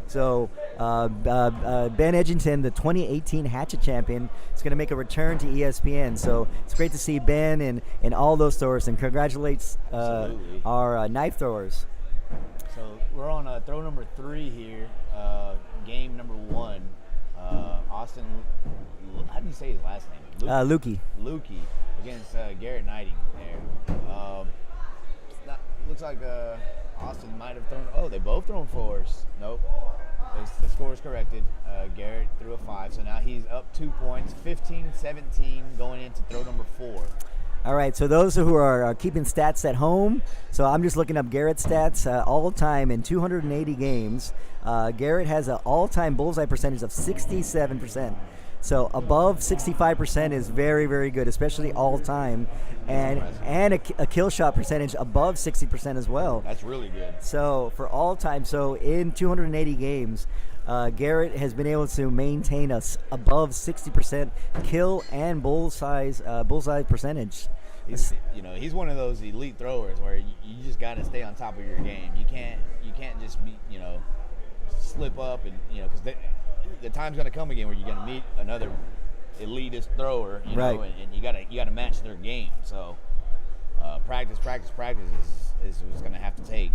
So Ben Edgington, the 2018 Hatchet champion, is going to make a return to ESPN. So it's great to see Ben and all those throwers, and congratulates our knife throwers. So we're on throw number 3 here, game number 1. Austin, how do you say his last name? Lukey. Lukey against Garrett Knighting there. Looks like Austin might have thrown. Oh, they both thrown 4s. Nope. The score is corrected. Garrett threw a 5, so now he's up 2 points, 15-17 going into throw number 4. All right, so those who are keeping stats at home, so I'm just looking up Garrett's stats all time in 280 games. Garrett has an all-time bullseye percentage of 67%. So above 65% is very, very good, especially all time, and a kill shot percentage above 60% as well. That's really good. So for all time, so in 280 games, Garrett has been able to maintain us above 60% kill and bullseye percentage. He's one of those elite throwers where you just got to stay on top of your game. You can't just be slip up and because the time's going to come again where you're going to meet another elitist thrower, right. and you got to match their game. So practice is what's going to have to take.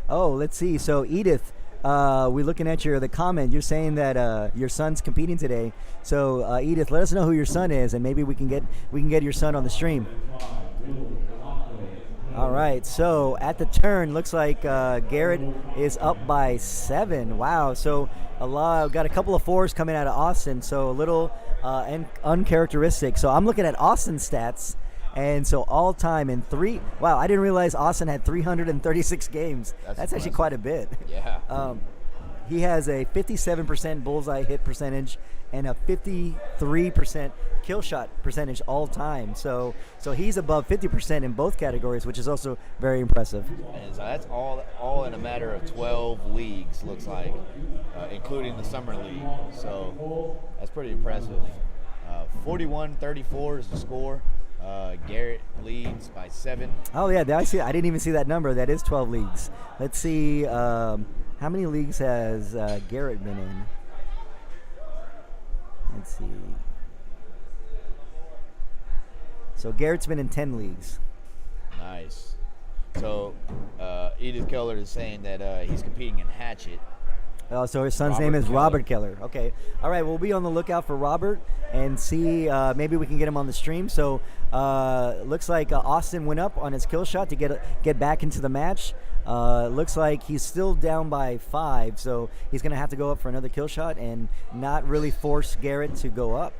Oh, let's see. So Edith, we're looking at the comment. You're saying that your son's competing today. So Edith, let us know who your son is, and maybe we can get your son on the stream. All right, so at the turn, looks like Garrett is up by 7. Wow, so got a couple of 4s coming out of Austin, so a little uncharacteristic. So I'm looking at Austin's stats, and so all time in 3. Wow, I didn't realize Austin had 336 games. That's actually quite a bit. Yeah. He has a 57% bullseye hit percentage and a 53% kill shot percentage all time. So he's above 50% in both categories, which is also very impressive. And so that's all in a matter of 12 leagues, looks like, including the summer league. So that's pretty impressive. 41-34 is the score. Garrett leads by 7. Oh yeah, I see. I didn't even see that number. That is 12 leagues. Let's see. How many leagues has Garrett been in? Let's see. So Garrett's been in 10 leagues. Nice. So Edith Keller is saying that he's competing in Hatchet. So his son's name is Robert Keller. Okay. All right. We'll be on the lookout for Robert and see maybe we can get him on the stream. So looks like Austin went up on his kill shot to get back into the match. Looks like he's still down by 5, so he's going to have to go up for another kill shot and not really force Garrett to go up.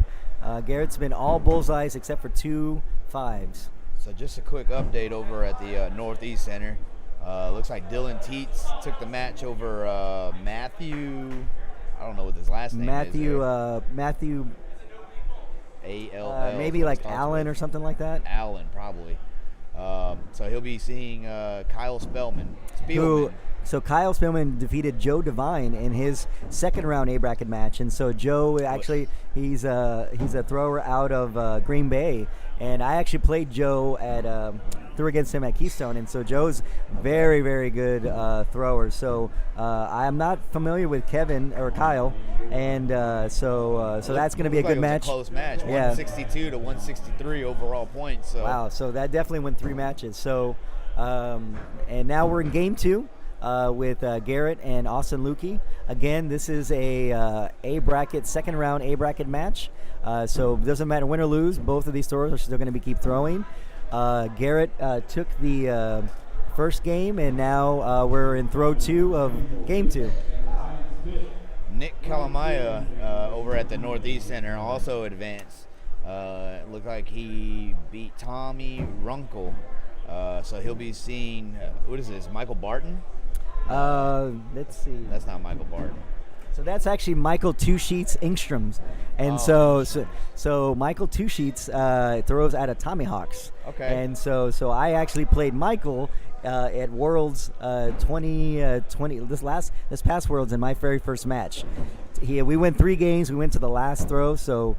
Garrett's been all bullseyes except for 2 5s. So just a quick update over at the Northeast Center. Looks like Dylan Teets took the match over Matthew. I don't know what his last name is. Matthew. A-L-L. Maybe like Allen or something like that. Allen, probably. So he'll be seeing Kyle Spellman. So Kyle Spillman defeated Joe Devine in his second round A bracket match, and so Joe actually he's a thrower out of Green Bay, and I actually played Joe threw against him at Keystone, and so Joe's very, very good thrower. So I am not familiar with Kevin or Kyle, and so that's going to be a good match. It was a close match, 162 to 163 overall points. So. Wow, so that definitely went 3 matches. So and now we're in game 2. With Garrett and Austin Lukey. Again, this is a bracket, second round A bracket match. So it doesn't matter win or lose. Both of these throwers are still going to keep throwing. Garrett took the first game, and now we're in throw 2 of game 2. Nick Kalamaya over at the Northeast Center also advanced. Looked like he beat Tommy Runkle. So he'll be seeing, what is this, Michael Barton? Let's see. That's not Michael Barton. So that's actually Michael Two Sheets Ingstrom's, and so Michael Two Sheets throws out of Tommyhawks. Okay. And so I actually played Michael at Worlds 2020 this past Worlds in my very first match. We went 3 games. We went to the last throw, so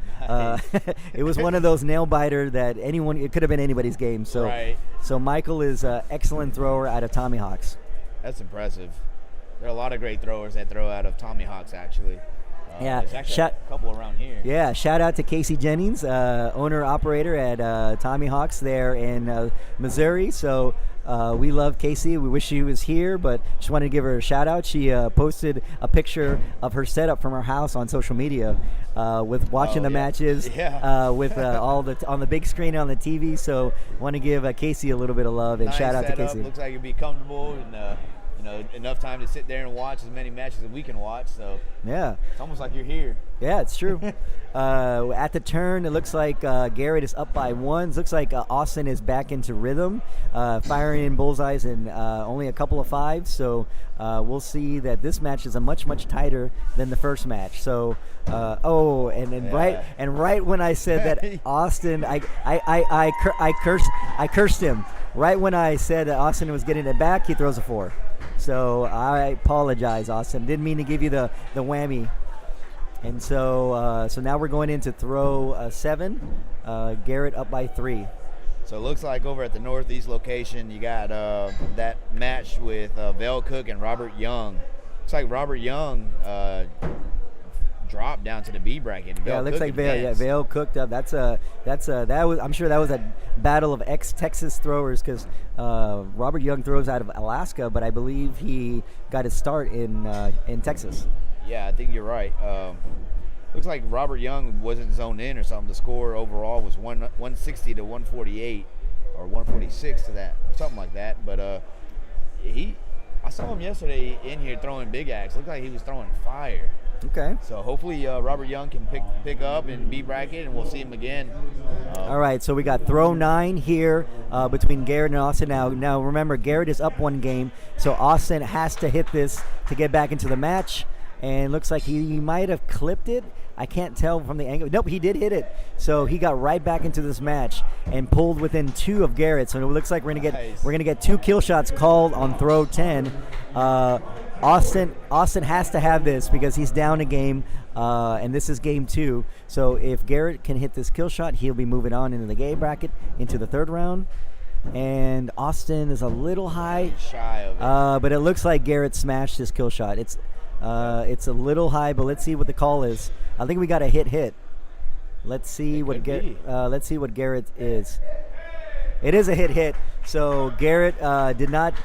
it was one of those nail biter that it could have been anybody's game. So right. So Michael is an excellent thrower out of Tommyhawks. That's impressive. There are a lot of great throwers that throw out of Tommyhawks, actually. Yeah, there's actually a couple around here. Yeah, shout out to Casey Jennings, owner-operator at Tommyhawks there in Missouri. So we love Casey. We wish she was here, but just wanted to give her a shout-out. She posted a picture of her setup from her house on social media with watching the matches with on the big screen on the TV. So want to give Casey a little bit of love and nice shout out to setup. Casey. Looks like you'll be comfortable and enough time to sit there and watch as many matches as we can watch. So yeah, it's almost like you're here. Yeah, it's true. At the turn, it looks like Garrett is up by 1. It looks like Austin is back into rhythm, firing in bullseyes and only a couple of 5s. So we'll see that this match is much tighter than the first match. So right when I said that Austin, I cursed him. Right when I said that Austin was getting it back, he throws a 4. So I apologize, Austin. Didn't mean to give you the whammy. And so now we're going into throw 7. Garrett up by 3. So it looks like over at the Northeast location, you got that match with Vale Cook and Robert Young. Looks like Robert Young dropped down to the B bracket. Yeah, it looks like Vale cooked up. I'm sure that was a battle of ex-Texas throwers because Robert Young throws out of Alaska, but I believe he got his start in Texas. Yeah, I think you're right. Looks like Robert Young wasn't zoned in or something. The score overall was 160 to 148 or 146 to that, something like that. But I saw him yesterday in here throwing big axe. Looked like he was throwing fire. Okay. So hopefully Robert Young can pick up and B bracket, and we'll see him again. All right, so we got throw 9 here between Garrett and Austin. Now remember, Garrett is up 1 game, so Austin has to hit this to get back into the match. And looks like he might have clipped it. I can't tell from the angle. Nope, he did hit it. So he got right back into this match and pulled within 2 of Garrett. So it looks like we're gonna get 2 kill shots called on throw 10. Austin has to have this because he's down a game, and this is game 2. So if Garrett can hit this kill shot, he'll be moving on into the gay bracket into the 3rd round. And Austin is a little high, shy of it. but it looks like Garrett smashed his kill shot. It's a little high, but let's see what the call is. I think we got a hit. Let's see what Garrett is. It is a hit. So Garrett did not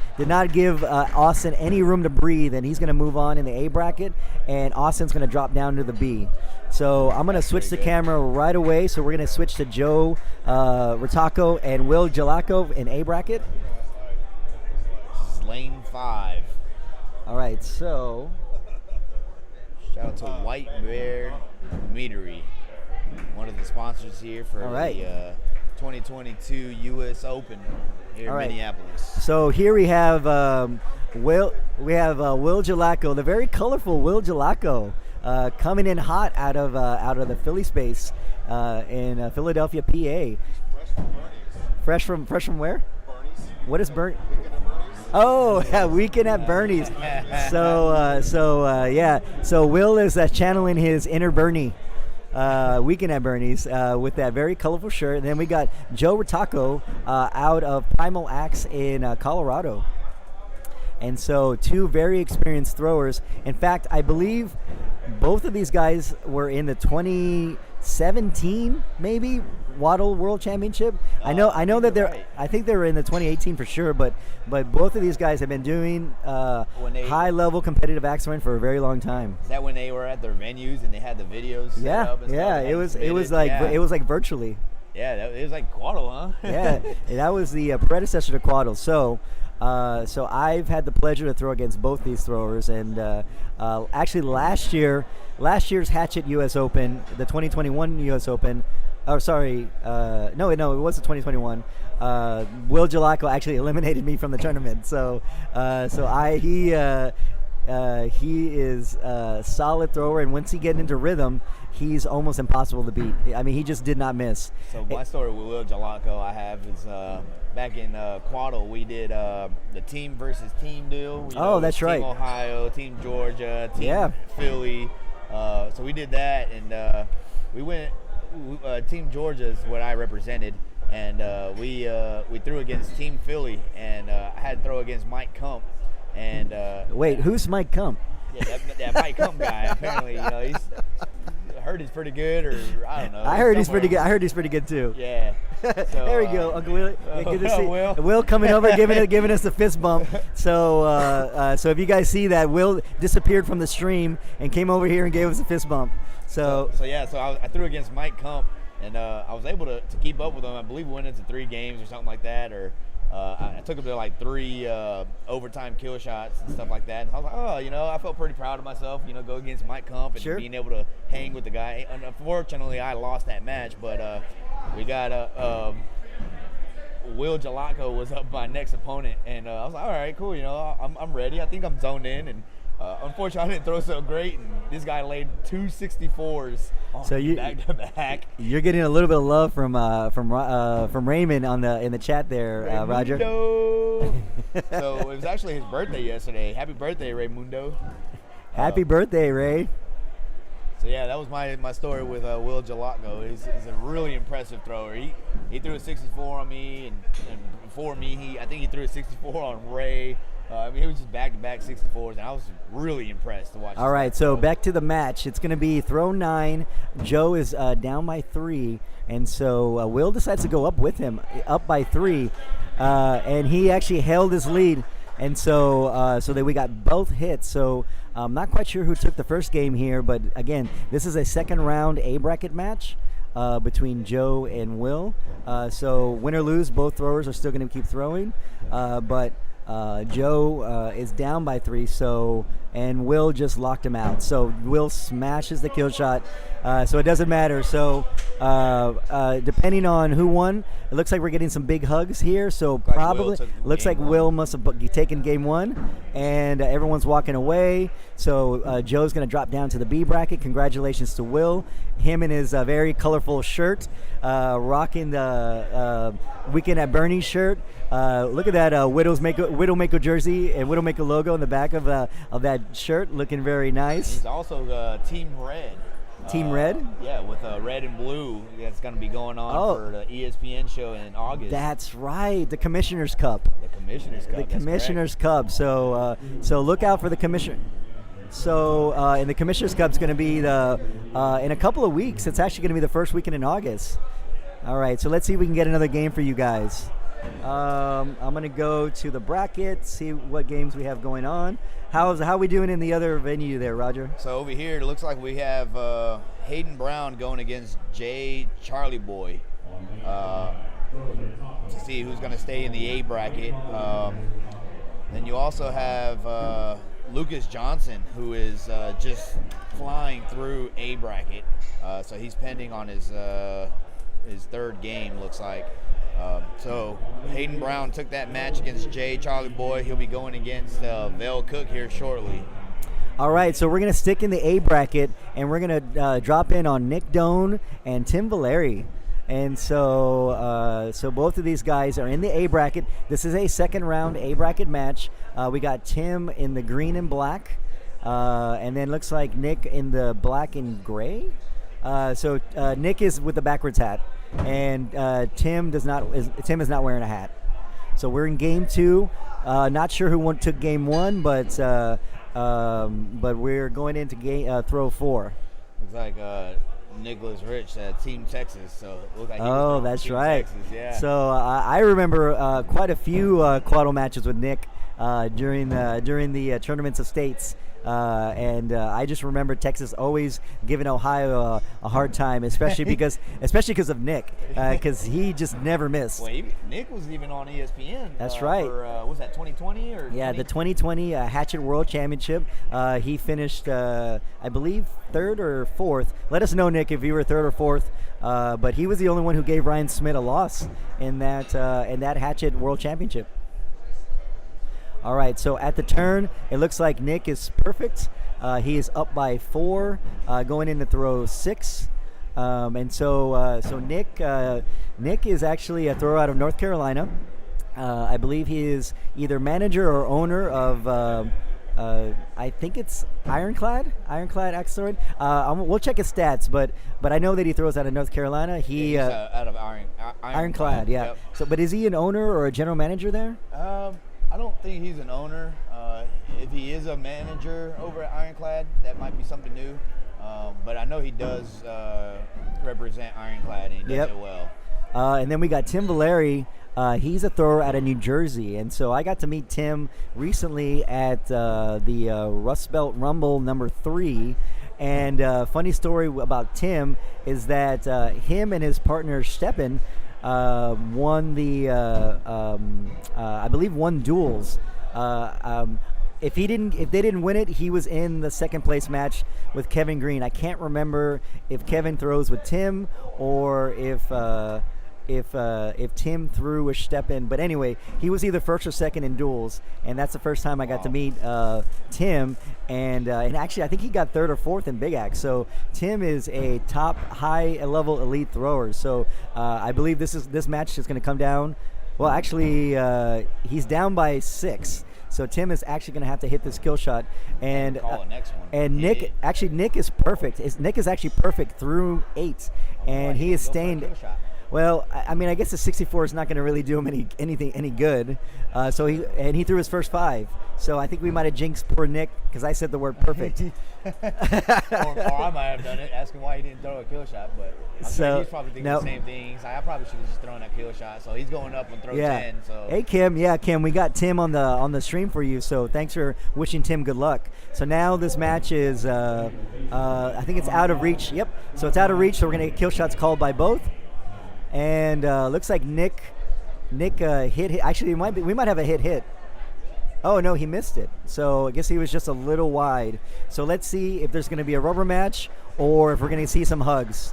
give Austin any room to breathe, and he's going to move on in the A bracket, and Austin's going to drop down to the B. So I'm going to switch the camera right away. So we're going to switch to Joe Ritaco and Will Gelaco in A bracket. This is lane 5. All right, so shout out to White Bear Meadery, one of the sponsors here for the 2022 U.S. Open here in Minneapolis. So here we have Will Gelaco, the very colorful Will Gelaco, coming in hot out of the Philly space in Philadelphia, PA. Fresh from where? Bernie's. What is Bernie? Oh, yeah, Weekend at Bernie's. So Will is channeling his inner Bernie. Weekend at Bernie's with that very colorful shirt. And then we got Joe Ritaco out of Primal Axe in Colorado. And so 2 very experienced throwers. In fact, I believe both of these guys were in the 2017 maybe WATL World Championship. I know that they're right. I think they were in the 2018 for sure, but both of these guys have been doing high level competitive axe throwing for a very long time. Is that when they were at their venues and they had the videos set up and stuff? It was like virtually. Yeah, it was like Quaddle, huh? Yeah, that was the predecessor to Quaddle. So I've had the pleasure to throw against both these throwers, and actually last year's Hatchet U.S. Open, the 2021 U.S. Open. Oh, sorry. No, it was the 2021. Will Gelaco actually eliminated me from the tournament. So he is a solid thrower, and once he gets into rhythm, he's almost impossible to beat. I mean, he just did not miss. So my story with Will Gelaco I have is back in Quaddle, we did the team versus team deal. That's right. Team Ohio, Team Georgia, Team Philly. So we did that, and we went. Team Georgia is what I represented, and we threw against Team Philly, and I had to throw against Mike Kump. And wait, who's Mike Kump? Yeah, that Mike Kump guy. Apparently, I heard he's pretty good, or I don't know. I heard he's pretty good. I heard he's pretty good too. Yeah. So, there we go, Uncle Will. Good to see Will coming over, giving us the fist bump. So if you guys see that, Will disappeared from the stream and came over here and gave us a fist bump. So I threw against Mike Kump, and I was able to keep up with him. I believe we went into 3 games or something like that, or I took him to like 3 overtime kill shots and stuff like that. And I was like, I felt pretty proud of myself, go against Mike Kump and being able to hang with the guy. And unfortunately, I lost that match, but we got Will Gelaco was up my next opponent, and I was like, all right, cool, I'm ready. I think I'm zoned in, and unfortunately, I didn't throw so great, and this guy laid 2 64s back to back. You're getting a little bit of love from Raymond in the chat there, Roger. So it was actually his birthday yesterday. Happy birthday, Raymundo. Happy birthday, Ray. So yeah, that was my story with Will Gelaco. He's a really impressive thrower. He threw a 64 on me, and before me, I think he threw a 64 on Ray. It was just back-to-back 64s, and I was really impressed to watch. All right, so back to the match. It's going to be throw 9. Joe is down by 3, and so Will decides to go up with him, up by 3, and he actually held his lead, and so that we got both hits. So I'm not quite sure who took the first game here, but again, this is a second round A bracket match between Joe and Will. So win or lose, both throwers are still going to keep throwing, but Joe is down by 3, and Will just locked him out. So Will smashes the kill shot, so it doesn't matter. So depending on who won, it looks like we're getting some big hugs here. So probably looks like Will must have taken game 1, and everyone's walking away. So Joe's going to drop down to the B bracket. Congratulations to Will. Him in his very colorful shirt, rocking the Weekend at Bernie's shirt. Look at that Widowmaker jersey and Widowmaker logo in the back of that shirt, looking very nice. He's also Team Red. Team Red? Yeah, with red and blue. That's going to be going on for the ESPN show in August. That's right, the Commissioner's Cup. The Commissioner's Cup. The Commissioner's Cup. So look out for the Commissioner. So and the Commissioner's Cup is going to be in a couple of weeks. It's actually going to be the first weekend in August. All right, so let's see if we can get another game for you guys. I'm going to go to the bracket, see what games we have going on. How are we doing in the other venue there, Roger? So over here, it looks like we have Hayden Brown going against Jay Charlie Boy to see who's going to stay in the A bracket. Then you also have Lucas Johnson, who is just flying through A bracket. So he's pending on his third game, looks like. So Hayden Brown took that match against Jay Charlie Boy. He'll be going against Vel Cook here shortly. All right, so we're going to stick in the A bracket, and we're going to drop in on Nick Doan and Tim Valeri. And so both of these guys are in the A bracket. This is a second round A bracket match. We got Tim in the green and black, and then looks like Nick in the black and gray. So Nick is with the backwards hat, and Tim is not wearing a hat. So we're in game 2. Not sure who took game 1, but we're going into throw 4. Looks like Nicholas Rich, Team Texas. So it looks like that's Team right. Texas, yeah. So I remember quite a few quadro matches with Nick during the tournaments of states. And I just remember Texas always giving Ohio a hard time, especially because of Nick, because he just never missed. Well, Nick was even on ESPN. That's right. For, was that 2020 or? Yeah, the 2020 Hatchet World Championship. He finished, I believe, 3rd or 4th. Let us know, Nick, if you were 3rd or 4th. But he was the only one who gave Ryan Smith a loss in that Hatchet World Championship. All right, so at the turn, it looks like Nick is perfect. He is up by 4, going into throw 6. And so Nick is actually a thrower out of North Carolina. I believe he is either manager or owner of, I think it's Ironclad Asteroid. We'll check his stats, but I know that he throws out of North Carolina. He's out of Ironclad, yeah. Yep. So, but is he an owner or a general manager there? I don't think he's an owner. If he is a manager over at Ironclad, that might be something new. But I know he does represent Ironclad, and he does it well. And then we got Tim Valeri. He's a thrower out of New Jersey. And so I got to meet Tim recently at the Rust Belt Rumble number 3. And funny story about Tim is that him and his partner Steppen won I believe won duels. If they didn't win it, he was in the second place match with Kevin Green. I can't remember if Kevin throws with Tim or if Tim threw with Steppen. But anyway, he was either first or second in duels, and that's the first time I got to meet Tim. And actually, I think he got 3rd or 4th in Big Axe. So Tim is a top high-level elite thrower. So I believe this match is going to come down. Well, actually, he's down by 6. So Tim is actually going to have to hit this kill shot, and next one. And Nick is perfect. Nick is actually perfect through 8, and he is staying. Well, I mean, I guess the 64 is not going to really do him any good. So he threw his first 5. So I think we might have jinxed poor Nick because I said the word perfect. or I might have done it, asking why he didn't throw a kill shot. But I'm sure he's probably thinking the same things. I probably should have just thrown that kill shot. So he's going up on throw 10. So hey Kim, we got Tim on the stream for you. So thanks for wishing Tim good luck. So now this match is I think it's out of reach. Yep. So it's out of reach. So we're gonna get kill shots called by both. And looks like Nick hit. Actually, we might have a hit. Oh no, he missed it. So I guess he was just a little wide. So let's see if there's going to be a rubber match or if we're going to see some hugs.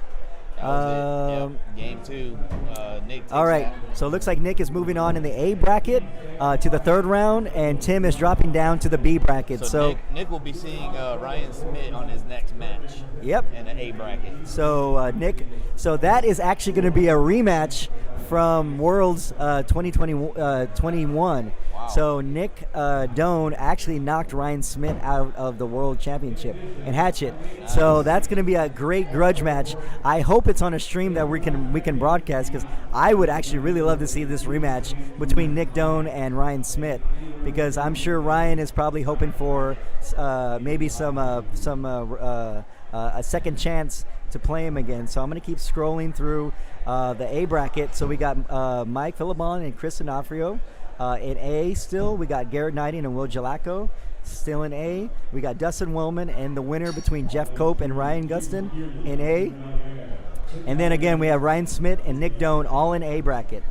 That was it. Yep. Game 2. Nick takes all right. that. So it looks like Nick is moving on in the A bracket to the 3rd round, and Tim is dropping down to the B bracket. So Nick will be seeing Ryan Smith on his next match. Yep. In the A bracket. So so that is actually going to be a rematch from Worlds 2021. Wow. So Nick Doan actually knocked Ryan Smith out of the World Championship in Hatchet. Nice. So that's going to be a great grudge match. I hope it's on a stream that we can broadcast, because I would actually really love to see this rematch between Nick Doan and Ryan Smith, because I'm sure Ryan is probably hoping for maybe some a second chance to play him again. So I'm going to keep scrolling through the A bracket. So we got Mike Philibon and Chris D'Onofrio. In A still, we got Garrett Knighting and Will Gelaco. Still in A. We got Dustin Wellman and the winner between Jeff Cope and Ryan Gustin in A. And then again, we have Ryan Smith and Nick Doan all in A bracket.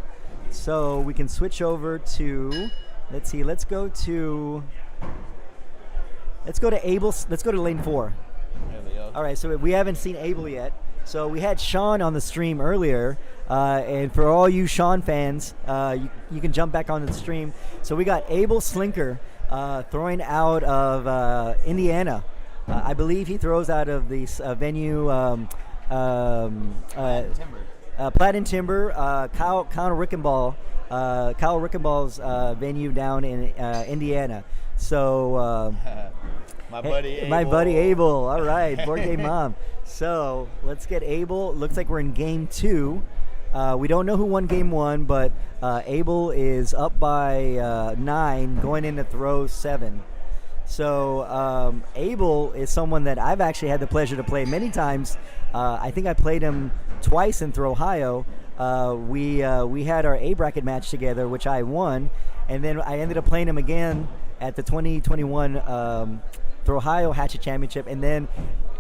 So we can switch over to, let's see, let's go to Abel. Let's go to lane 4. There we go. All right, so we haven't seen Abel yet. So we had Sean on the stream earlier, and for all you Sean fans, you can jump back on the stream. So we got Abel Slinker throwing out of Indiana. I believe he throws out of the venue Platt and Timber. Kyle Rickenball's venue down in Indiana. So my buddy Abel. My buddy Abel. All right, board game mom. So let's get Abel. Looks like we're in game 2. We don't know who won game 1, but Abel is up by 9, going into throw 7. So Abel is someone that I've actually had the pleasure to play many times. I think I played him twice in Throw Ohio. We had our A bracket match together, which I won, and then I ended up playing him again at the 2021 Throw Ohio Hatchet Championship, and then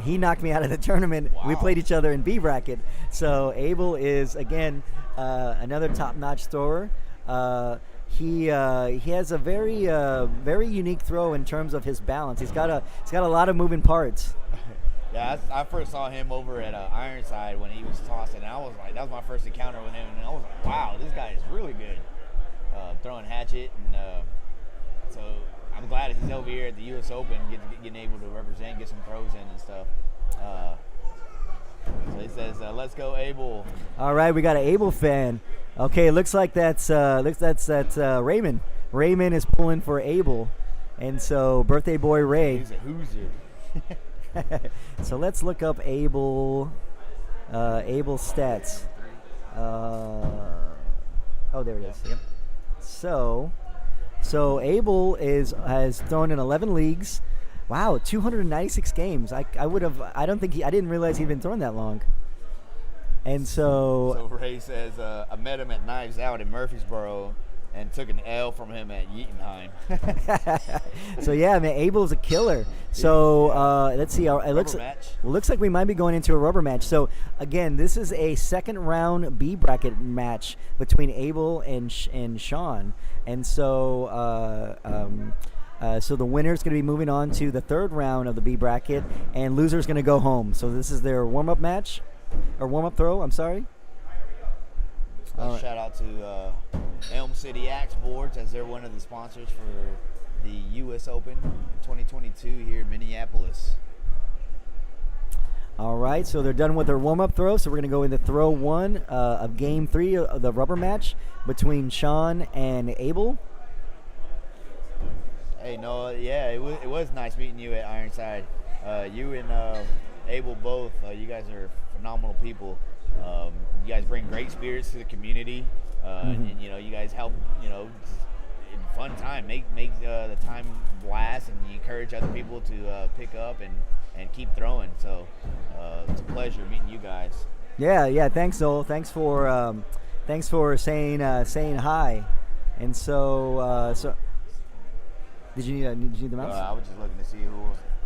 he knocked me out of the tournament. Wow. We played each other in B bracket. So Abel is again another top-notch thrower. He has a very unique throw in terms of his balance. He's got a lot of moving parts. Yeah, I first saw him over at Ironside when he was tossing, and I was like, that was my first encounter with him, and I was like, wow, this guy is really good throwing Hatchet, and so I'm glad he's over here at the U.S. Open, getting able to represent, get some throws in and stuff. So he says, "Let's go, Abel." All right, we got an Abel fan. Okay, looks like that's Raymond. Raymond is pulling for Abel, and so birthday boy Ray. He's a hooser. So let's look up Abel stats. Oh, there it is. Yep. So Abel has thrown in 11 leagues. Wow, 296 games. I didn't realize he'd been throwing that long. And So Ray says, I met him at Knives Out in Murfreesboro and took an L from him at Yeatonheim. So yeah, man, Abel's a killer. So let's see. It looks like we might be going into a rubber match. So again, this is a second round B bracket match between Abel and Sean. And so so the winner's going to be moving on to the third round of the B bracket, and loser's going to go home. So this is their warm-up match, or warm-up throw. I'm sorry. Shout out to Elm City Axe Boards, as they're one of the sponsors for the U.S. Open 2022 here in Minneapolis. All right, so they're done with their warm-up throw, so we're going to go into throw 1 of Game 3 of the rubber match between Sean and Abel. Hey, Noah, yeah, it was nice meeting you at Ironside. You and Abel both, you guys are phenomenal people. You guys bring great spirits to the community, and you guys help, in fun time, make the time blast, and you encourage other people to pick up and keep throwing. So it's a pleasure meeting you guys. Yeah. Thanks, Noel. Thanks for saying hi. And so did you need the mouse? I was just looking to see who.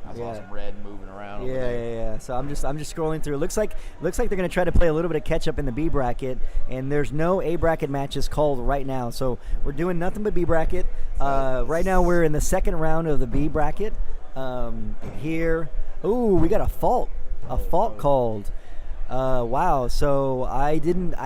I saw some red moving around. Over there. Yeah. So I'm just scrolling through. It looks like they're going to try to play a little bit of catch up in the B bracket, and there's no A bracket matches called right now. So we're doing nothing but B bracket. Right now we're in the second round of the B bracket. Here, we got a fault called. Wow. So I didn't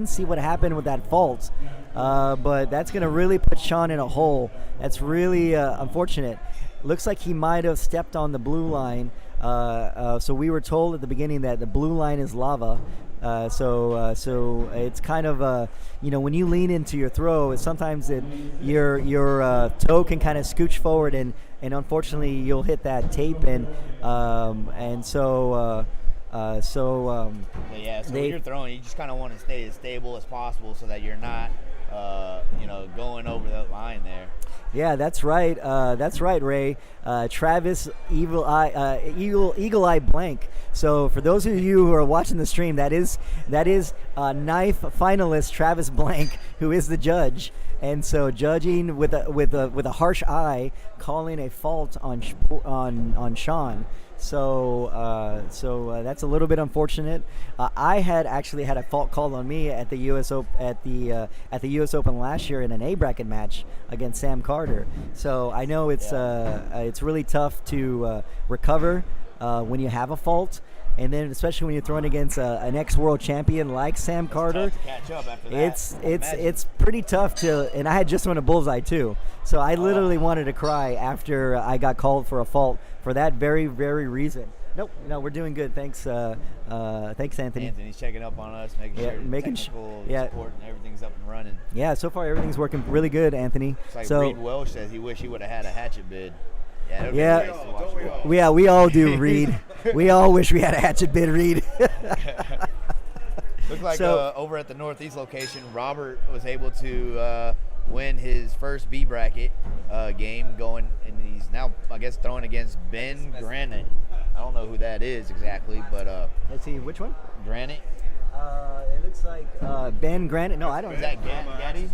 see what happened with that fault. But that's going to really put Sean in a hole. That's really unfortunate. Looks like he might have stepped on the blue line. So we were told at the beginning that the blue line is lava. So it's kind of when you lean into your throw, sometimes your toe can kind of scooch forward, and unfortunately you'll hit that tape, so when you're throwing, you just kind of want to stay as stable as possible so that you're not going over that line there. Yeah, that's right. That's right, Ray. Travis Eagle Eye Blank. So for those of you who are watching the stream, that is knife finalist Travis Blank, who is the judge. And so judging with a harsh eye, calling a fault on Sean. So that's a little bit unfortunate. I had actually had a fault called on me at the U.S. at the U.S. Open last year in an A bracket match against Sam Carter. So I know it's really tough to recover when you have a fault. And then, especially when you're throwing against an ex-world champion like Sam Carter, tough to catch up after that. It's pretty tough to. And I had just won a bullseye too, so I literally wanted to cry after I got called for a fault for that very, very reason. Nope, no, we're doing good. Thanks, thanks, Anthony. Anthony's checking up on us, making sure technical support and everything's up and running. Yeah, so far everything's working really good, Anthony. It's like so, Reed Welsh says he wish he would have had a hatchet bid. Yeah, we all do, Reed. We all wish we had a hatchet bid, Reed. Looks like over at the Northeast location, Robert was able to win his first B bracket game going, and he's now, I guess, throwing against Ben Granite. I don't know who that is exactly, but let's see, which one? Granite. It looks like Ben Granite. No, I don't. Is that Gaddy?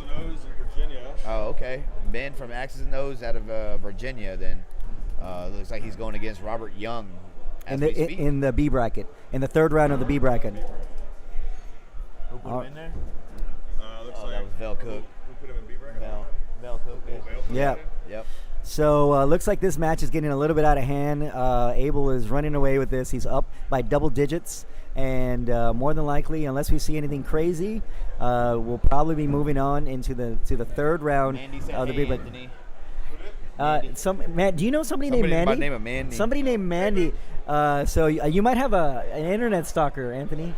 Oh, okay. Ben from Axis and Nose out of Virginia. Then looks like he's going against Robert Young. In the B bracket, in the third round of the B bracket. Who put him in there? Looks like that was Vel Cook. Who put him in B bracket? Vel Cook. Yeah. Yep. So looks like this match is getting a little bit out of hand. Abel is running away with this. He's up by double digits, and more than likely, unless we see anything crazy, we'll probably be moving on into the third round of the B bracket. Do you know somebody named Mandy? By the name of Mandy. Somebody named Mandy. So you might have an internet stalker, Anthony.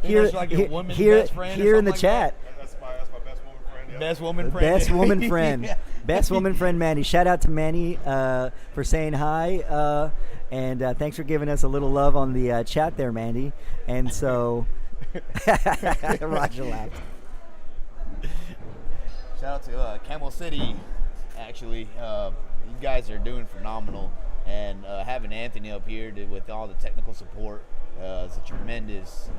here in the chat. That's my best woman friend. Yeah. Best woman friend. Best woman friend. Best woman friend, Mandy. Shout out to Mandy for saying hi. And thanks for giving us a little love on the chat there, Mandy. And so, Roger laughed. Shout out to Camel City. Actually, you guys are doing phenomenal, and having Anthony up here with all the technical support is a tremendous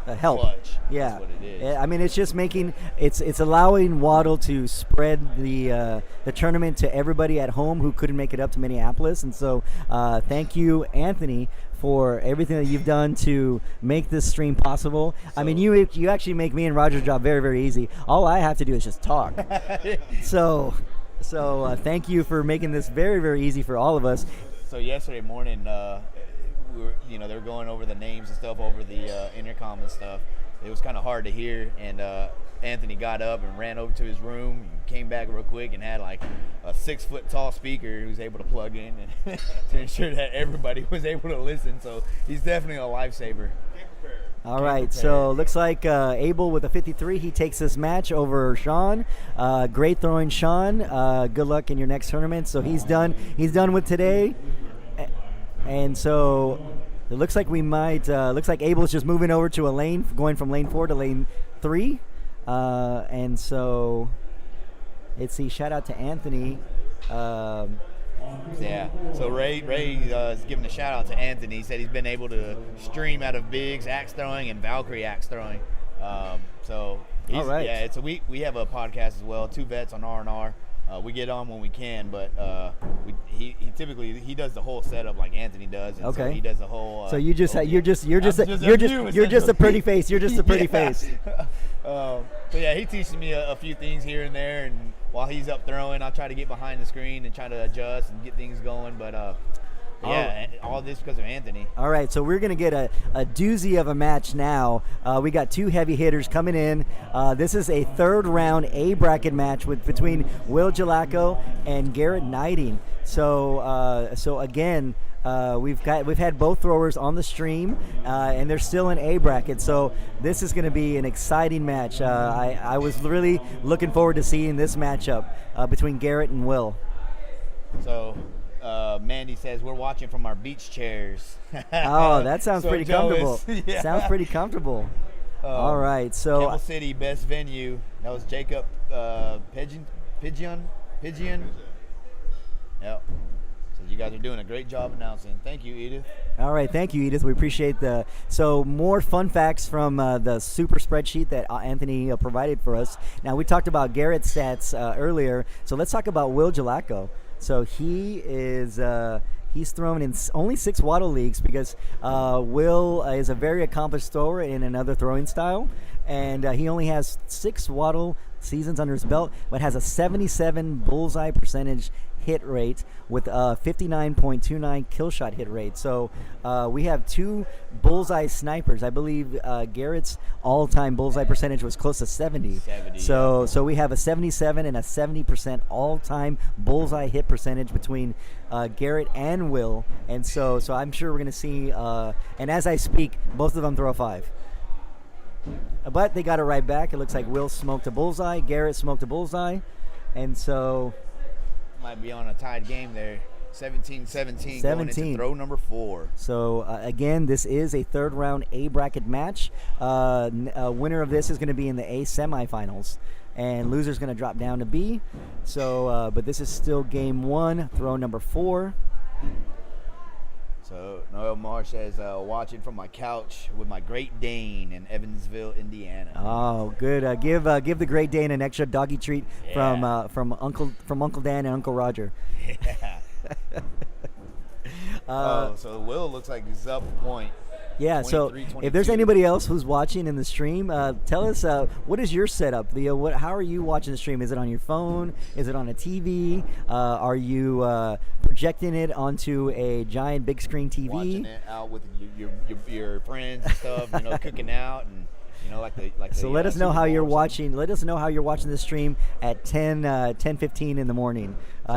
help. Clutch. Yeah, that's what it is. I mean, it's just making it's allowing WATL to spread the tournament to everybody at home who couldn't make it up to Minneapolis, and so thank you, Anthony, for everything that you've done to make this stream possible. So, I mean, you actually make me and Roger's job very, very easy. All I have to do is just talk. So thank you for making this very, very easy for all of us. So yesterday morning, we were, they were going over the names and stuff over the intercom and stuff. It was kind of hard to hear, and Anthony got up and ran over to his room, came back real quick, and had like a 6-foot-tall speaker he was able to plug in and to ensure that everybody was able to listen. So he's definitely a lifesaver. All right, so looks like Abel with a 53. He takes this match over Sean. Great throwing, Sean. Good luck in your next tournament. So he's done. He's done with today, and so it looks like we might. Looks like Abel's just moving over to a lane, going from lane 4 to lane 3, and so let's see. Shout out to Anthony. Yeah, so Ray is giving a shout out to Anthony. He said he's been able to stream out of Biggs axe throwing and Valkyrie axe throwing. So all right. Yeah, we have a podcast as well. 2 vets on R&R. We get on when we can, but he typically does the whole setup like Anthony does. And okay. So he does the whole. So you're just a pretty face. You're just a pretty face. So yeah, he teaches me a few things here and there, and while he's up throwing, I'll try to get behind the screen and try to adjust and get things going. But all this because of Anthony. All right, so we're going to get a doozy of a match now. We got 2 heavy hitters coming in. This is a third round A bracket match between Will Gelaco and Garrett Knighting. So again, we've had both throwers on the stream, and they're still in A bracket. So this is going to be an exciting match. I was really looking forward to seeing this matchup between Garrett and Will. So Mandy says we're watching from our beach chairs. Oh, that sounds pretty comfortable. Yeah. Sounds pretty comfortable. All right, so Campbell City, best venue. That was Jacob Pigeon. Yep. So you guys are doing a great job announcing. Thank you, Edith. all right, thank you, Edith. We appreciate the. So more fun facts from the super spreadsheet that Anthony provided for us. Now we talked about Garrett's stats earlier, so let's talk about Will Gelaco. So he is. He's thrown in only 6 WATL leagues because Will is a very accomplished thrower in another throwing style, and he only has 6 WATL seasons under his belt, but has a 77 bullseye percentage hit rate with a 59.29 kill shot hit rate. So we have 2 bullseye snipers. I believe Garrett's all-time bullseye percentage was close to 70. So we have a 77 and a 70% all-time bullseye hit percentage between Garrett and Will. And so I'm sure we're going to see, and as I speak, both of them throw a 5. But they got it right back. It looks like Will smoked a bullseye, Garrett smoked a bullseye, and so might be on a tied game there. 17-17 going into throw number 4. So again, this is a 3rd round A bracket match. Winner of this is going to be in the A semifinals, and loser's going to drop down to B. So, but this is still game 1, throw number 4. So Noel Marsh says, watching from my couch with my Great Dane in Evansville, Indiana. Oh, good. Give the Great Dane an extra doggy treat from Uncle Dan and Uncle Roger. Yeah. So Will looks like he's up a point. Yeah, so if there's anybody else who's watching in the stream, tell us what is your setup? How are you watching the stream? Is it on your phone? Is it on a TV? Are you projecting it onto a giant big screen TV? Watching it out with your friends and stuff, cooking out and So let us know how you're watching. Let us know how you're watching the stream at 10:15 in the morning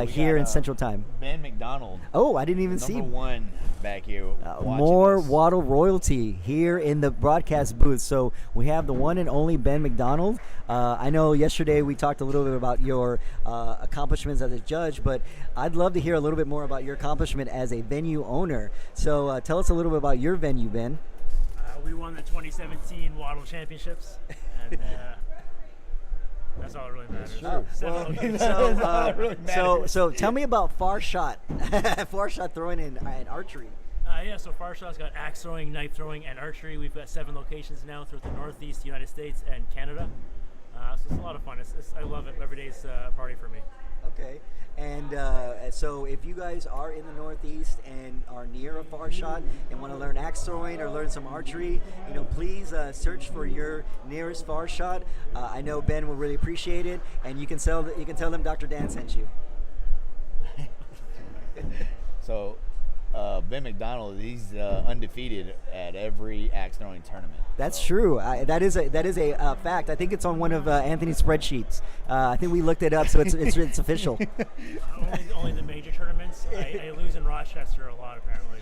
here in Central Time. Ben McDonald. Oh, I didn't even see. Number 1 back here. More WATL royalty here in the broadcast booth. So we have the one and only Ben McDonald. I know yesterday we talked a little bit about your accomplishments as a judge, but I'd love to hear a little bit more about your accomplishment as a venue owner. So tell us a little bit about your venue, Ben. We won the 2017 WATL Championships, and that's all that really matters. So tell me about far shot throwing and archery. So far shot's got axe throwing, knife throwing, and archery. We've got 7 locations now throughout the Northeast, United States, and Canada. So it's a lot of fun. I love it. Every day's a party for me. Okay. And so if you guys are in the Northeast and are near a far shot and want to learn axe throwing or learn some archery, please search for your nearest far shot. I know Ben will really appreciate it, and you can tell them Dr. Dan sent you. So Ben McDonald, he's undefeated at every axe throwing tournament. That's true. That is a fact. I think it's on one of Anthony's spreadsheets. I think we looked it up, so it's official. Only the major tournaments. I lose in Rochester a lot, apparently.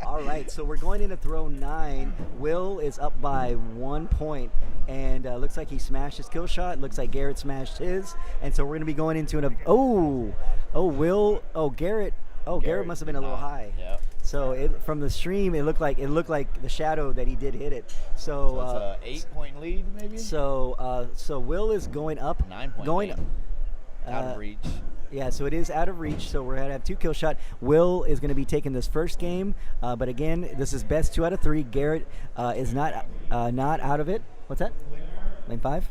All right, so we're going into throw 9. Will is up by 1 point, and looks like he smashed his kill shot. Looks like Garrett smashed his, and so we're going to be going into Garrett must have been a little high. Yep. So from the stream, it looked like the shadow that he did hit it. So it's a 8-point lead, maybe. So Will is going up. 9-point lead. Out of reach. Yeah, so it is out of reach. So we're gonna have 2 kill shot. Will is gonna be taking this first game, but again, this is best 2 out of 3. Garrett is not out of it. What's that? Lane 5.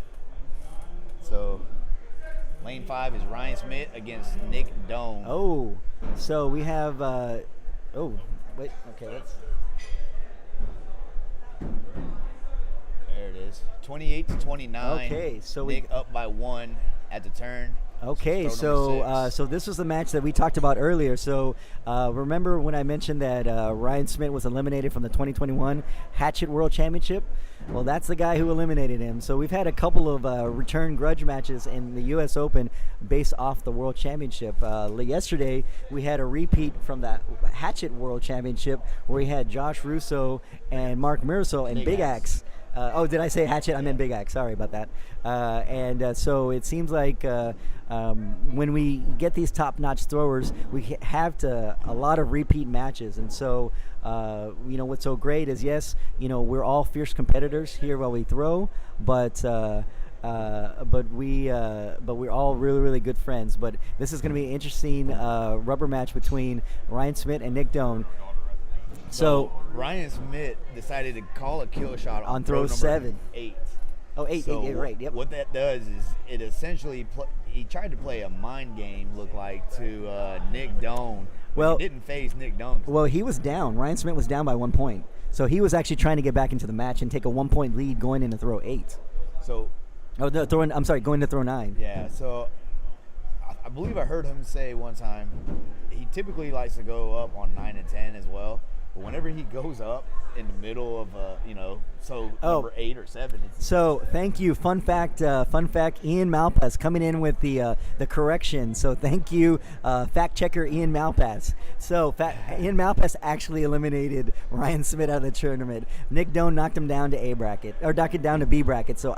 So lane 5 is Ryan Smith against Nick Doan. Oh, so we have. Let's. There it is. 28-29. Okay, so Nick up by 1 at the turn. Okay, so this was the match that we talked about earlier. So remember when I mentioned that Ryan Smith was eliminated from the 2021 Hatchet World Championship? Well, that's the guy who eliminated him. So we've had a couple of return grudge matches in the U.S. Open based off the World Championship. Yesterday, we had a repeat from that Hatchet World Championship where we had Josh Russo and Mark Marisol and Big Axe Did I say Hatchet? I meant Big Axe. Sorry about that. So it seems like when we get these top-notch throwers, we have a lot of repeat matches. And so, what's so great is, yes, we're all fierce competitors here while we throw, but we're all really, really good friends. But this is going to be an interesting rubber match between Ryan Smith and Nick Doan. So Ryan Smith decided to call a kill shot on throw number 7. 8. Oh, 8, So 8, right. Yep. What that does is it essentially he tried to play a mind game, look like, to Nick Doan. Well, he didn't phase Nick Doan. Well, he was down. Ryan Smith was down by 1 point. So he was actually trying to get back into the match and take a 1-point lead going into throw 8. So, going to throw 9. Yeah, so I believe I heard him say one time he typically likes to go up on 9 and 10 as well. But whenever he goes up in the middle of, number 8 or 7. So thank you. Fun fact, Ian Malpass coming in with the correction. So thank you, fact checker Ian Malpass. So Ian Malpass actually eliminated Ryan Smith out of the tournament. Nick Doan knocked him down to A bracket, or knocked it down to B bracket. So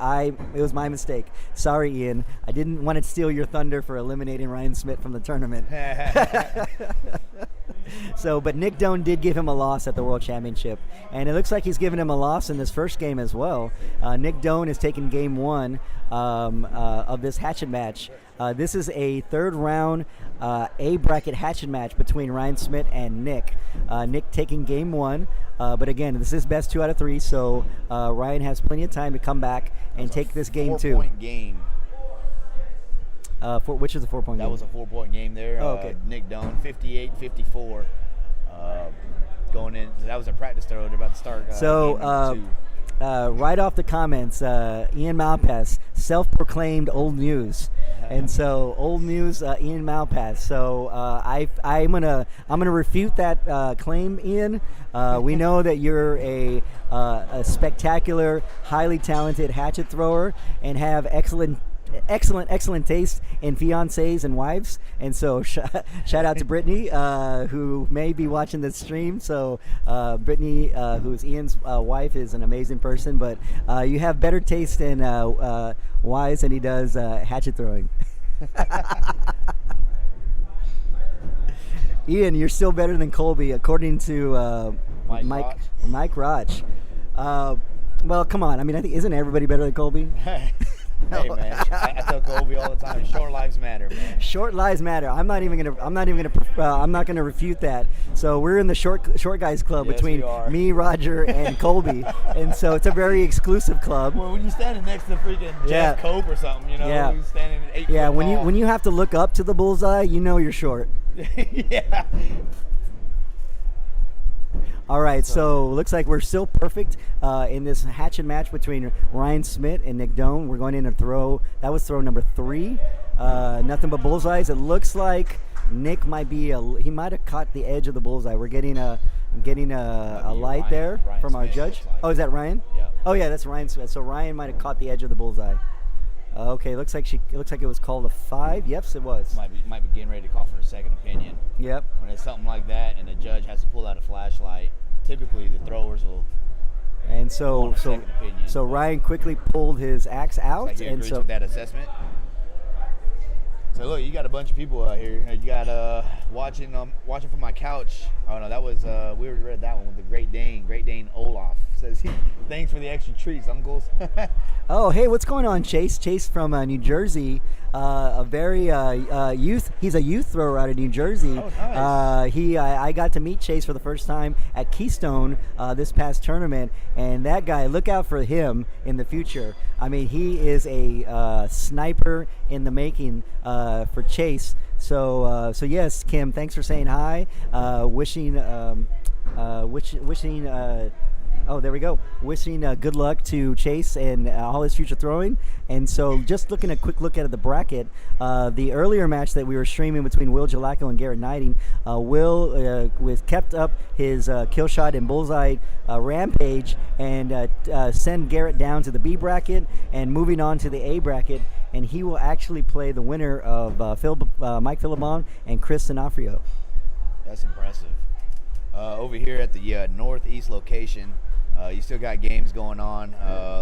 it was my mistake. Sorry, Ian. I didn't want to steal your thunder for eliminating Ryan Smith from the tournament. But Nick Doan did give him a loss at the World Championship, and it looks like he's given him a loss in this first game as well. Nick Doan is taking game 1 of this Hatchet match. This is a third round A bracket Hatchet match between Ryan Smith and Nick. Nick taking game 1, but again, this is best 2 out of 3, so Ryan has plenty of time to come back and take this game 2. 4-point game. Which is a 4-point game? That was a 4-point game there. Oh, okay. Nick Doan, 58-54. Going in, that was a practice throw. They're about to start. Right off the comments, Ian Malpass, self-proclaimed old news, and so old news, Ian Malpass. So I'm gonna refute that claim, Ian. We know that you're a spectacular, highly talented hatchet thrower and have excellent taste in fiancés and wives, and so shout out to Brittany, who may be watching this stream. So Brittany, who's Ian's wife, is an amazing person, but you have better taste in wives than he does hatchet throwing. Ian, you're still better than Colby, according to Mike Roch. Well, come on. I mean, I think, isn't everybody better than Colby? Hey man, I tell Colby all the time, short lives matter, man. Short lives matter. I'm not gonna refute that. So we're in the short guys club, yes, between me, Roger, and Colby, and so it's a very exclusive club. Well, when you're standing next to freaking Jeff Cope or something, who's standing at 8 Yeah, foot when tall. you have to look up to the bullseye, you're short. Yeah. All right, so looks like we're still perfect in this hatchet match between Ryan Smith and Nick Doan. We're going in a throw. That was throw number 3. Nothing but bullseyes. It looks like Nick might have caught the edge of the bullseye. We're getting a light Ryan, there Ryan from our Smith, judge. looks like. Oh, is that Ryan? Yeah. Oh yeah, that's Ryan Smith. So Ryan might have caught the edge of the bullseye. Okay, looks like it was called a 5. Yes, it was. Might be getting ready to call for a second opinion. Yep. When it's something like that and the judge has to pull out a flashlight, typically the throwers will. And so Ryan quickly pulled his axe out, Like he and agrees so with that assessment. So look, you got a bunch of people out here. You got watching from my couch. Oh no, that was we already read that one with the Great Dane Olaf. Says thanks for the extra treats, uncles. Oh, hey, what's going on, Chase? Chase from New Jersey, a very he's a youth thrower out of New Jersey. Oh, nice. I got to meet Chase for the first time at Keystone this past tournament, and that guy, look out for him in the future. I mean, he is a sniper in the making for Chase. So yes, Kim, thanks for saying hi. Wishing. Oh, there we go. Wishing good luck to Chase and all his future throwing. And so just looking a quick look at the bracket, the earlier match that we were streaming between Will Gelaco and Garrett Knighting, Will kept up his kill shot and bullseye rampage and send Garrett down to the B bracket and moving on to the A bracket. And he will actually play the winner of Mike Philibon and Chris Sinafrio. That's impressive. Over here at the Northeast location, You still got games going on.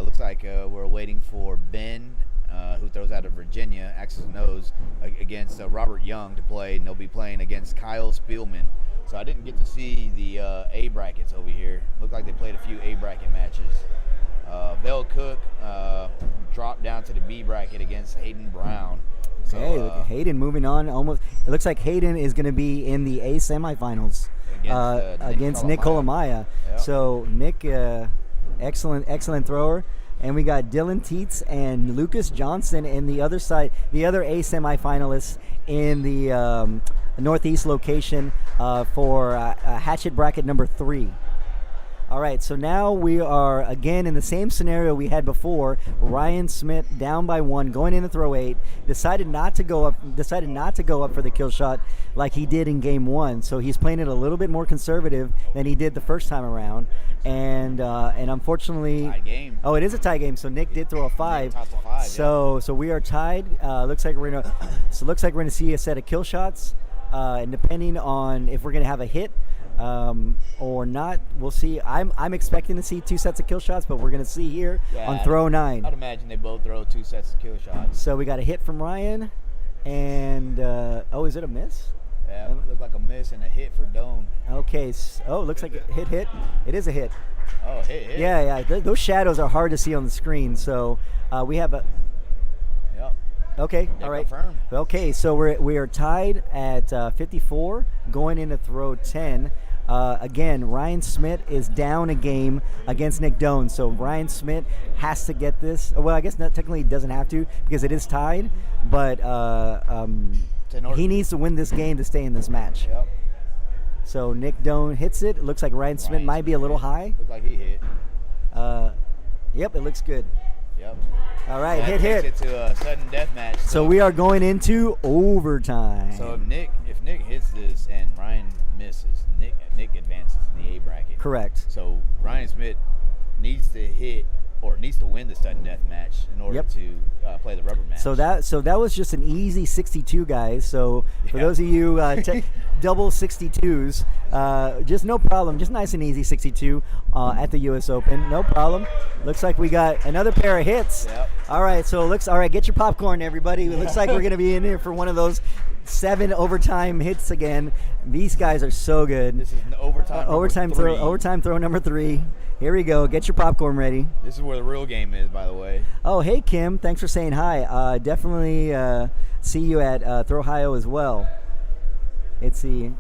Looks like we're waiting for Ben, who throws out of Virginia, X's and O's, against Robert Young to play, and they'll be playing against Kyle Spielman. So I didn't get to see the A brackets over here. Looked like they played a few A bracket matches. Bell Cook dropped down to the B bracket against Hayden Brown. So, hey, look at Hayden moving on. Almost, it looks like Hayden is going to be in the A semifinals against Nick Colomaya. Yep. So Nick, excellent thrower. And we got Dylan Teets and Lucas Johnson in the other side, the other A semifinalists in the Northeast location for Hatchet bracket number 3. All right, so now we are again in the same scenario we had before. Ryan Smith down by 1, going in to throw 8. Decided not to go up for the kill shot like he did in game 1. So he's playing it a little bit more conservative than he did the first time around. And unfortunately, tie game. Oh, it is a tie game. So Nick did throw a 5. Nick tossed a 5, So we are tied. Looks like we're gonna see a set of kill shots, and depending on if we're gonna have a hit. Or not, we'll see. I'm expecting to see 2 sets of kill shots, but we're going to see here on throw 9. I'd imagine they both throw 2 sets of kill shots. So we got a hit from Ryan, and is it a miss? Yeah, it looked like a miss and a hit for Doan. Okay, it looks like a hit. It is a hit. Oh, hit. Yeah. Those shadows are hard to see on the screen, so we have a. Yep. Okay, Yeah, all right. confirmed. Okay, so we are tied at 54, going into throw 10. Again, Ryan Smith is down a game against Nick Doan, so Ryan Smith has to get this. Well, I guess not technically he doesn't have to because it is tied, but he needs to win this game to stay in this match. Yep. So Nick Doan hits it. It looks like Ryan Smith might be a little high. Looked like he hit. Yep, it looks good. Yep. All right, That hit. takes it to a sudden death match. So we are going into overtime. So if Nick hits this and Ryan misses, Nick advances in the A bracket. Correct. So Ryan Smith needs to win the sudden death match in order to play the rubber match. So that was just an easy 62, guys. So for those of you double 62s, just no problem, just nice and easy 62 at the U.S. Open, no problem. Looks like we got another pair of hits. Yep. All right, so all right. Get your popcorn, everybody. It looks like we're gonna be in here for one of those 7 overtime hits again. These guys are so good. This is an overtime throw number 3. Here we go. Get your popcorn ready. This is where the real game is, by the way. Oh, hey, Kim. Thanks for saying hi. Definitely see you at Throw Ohio as well. So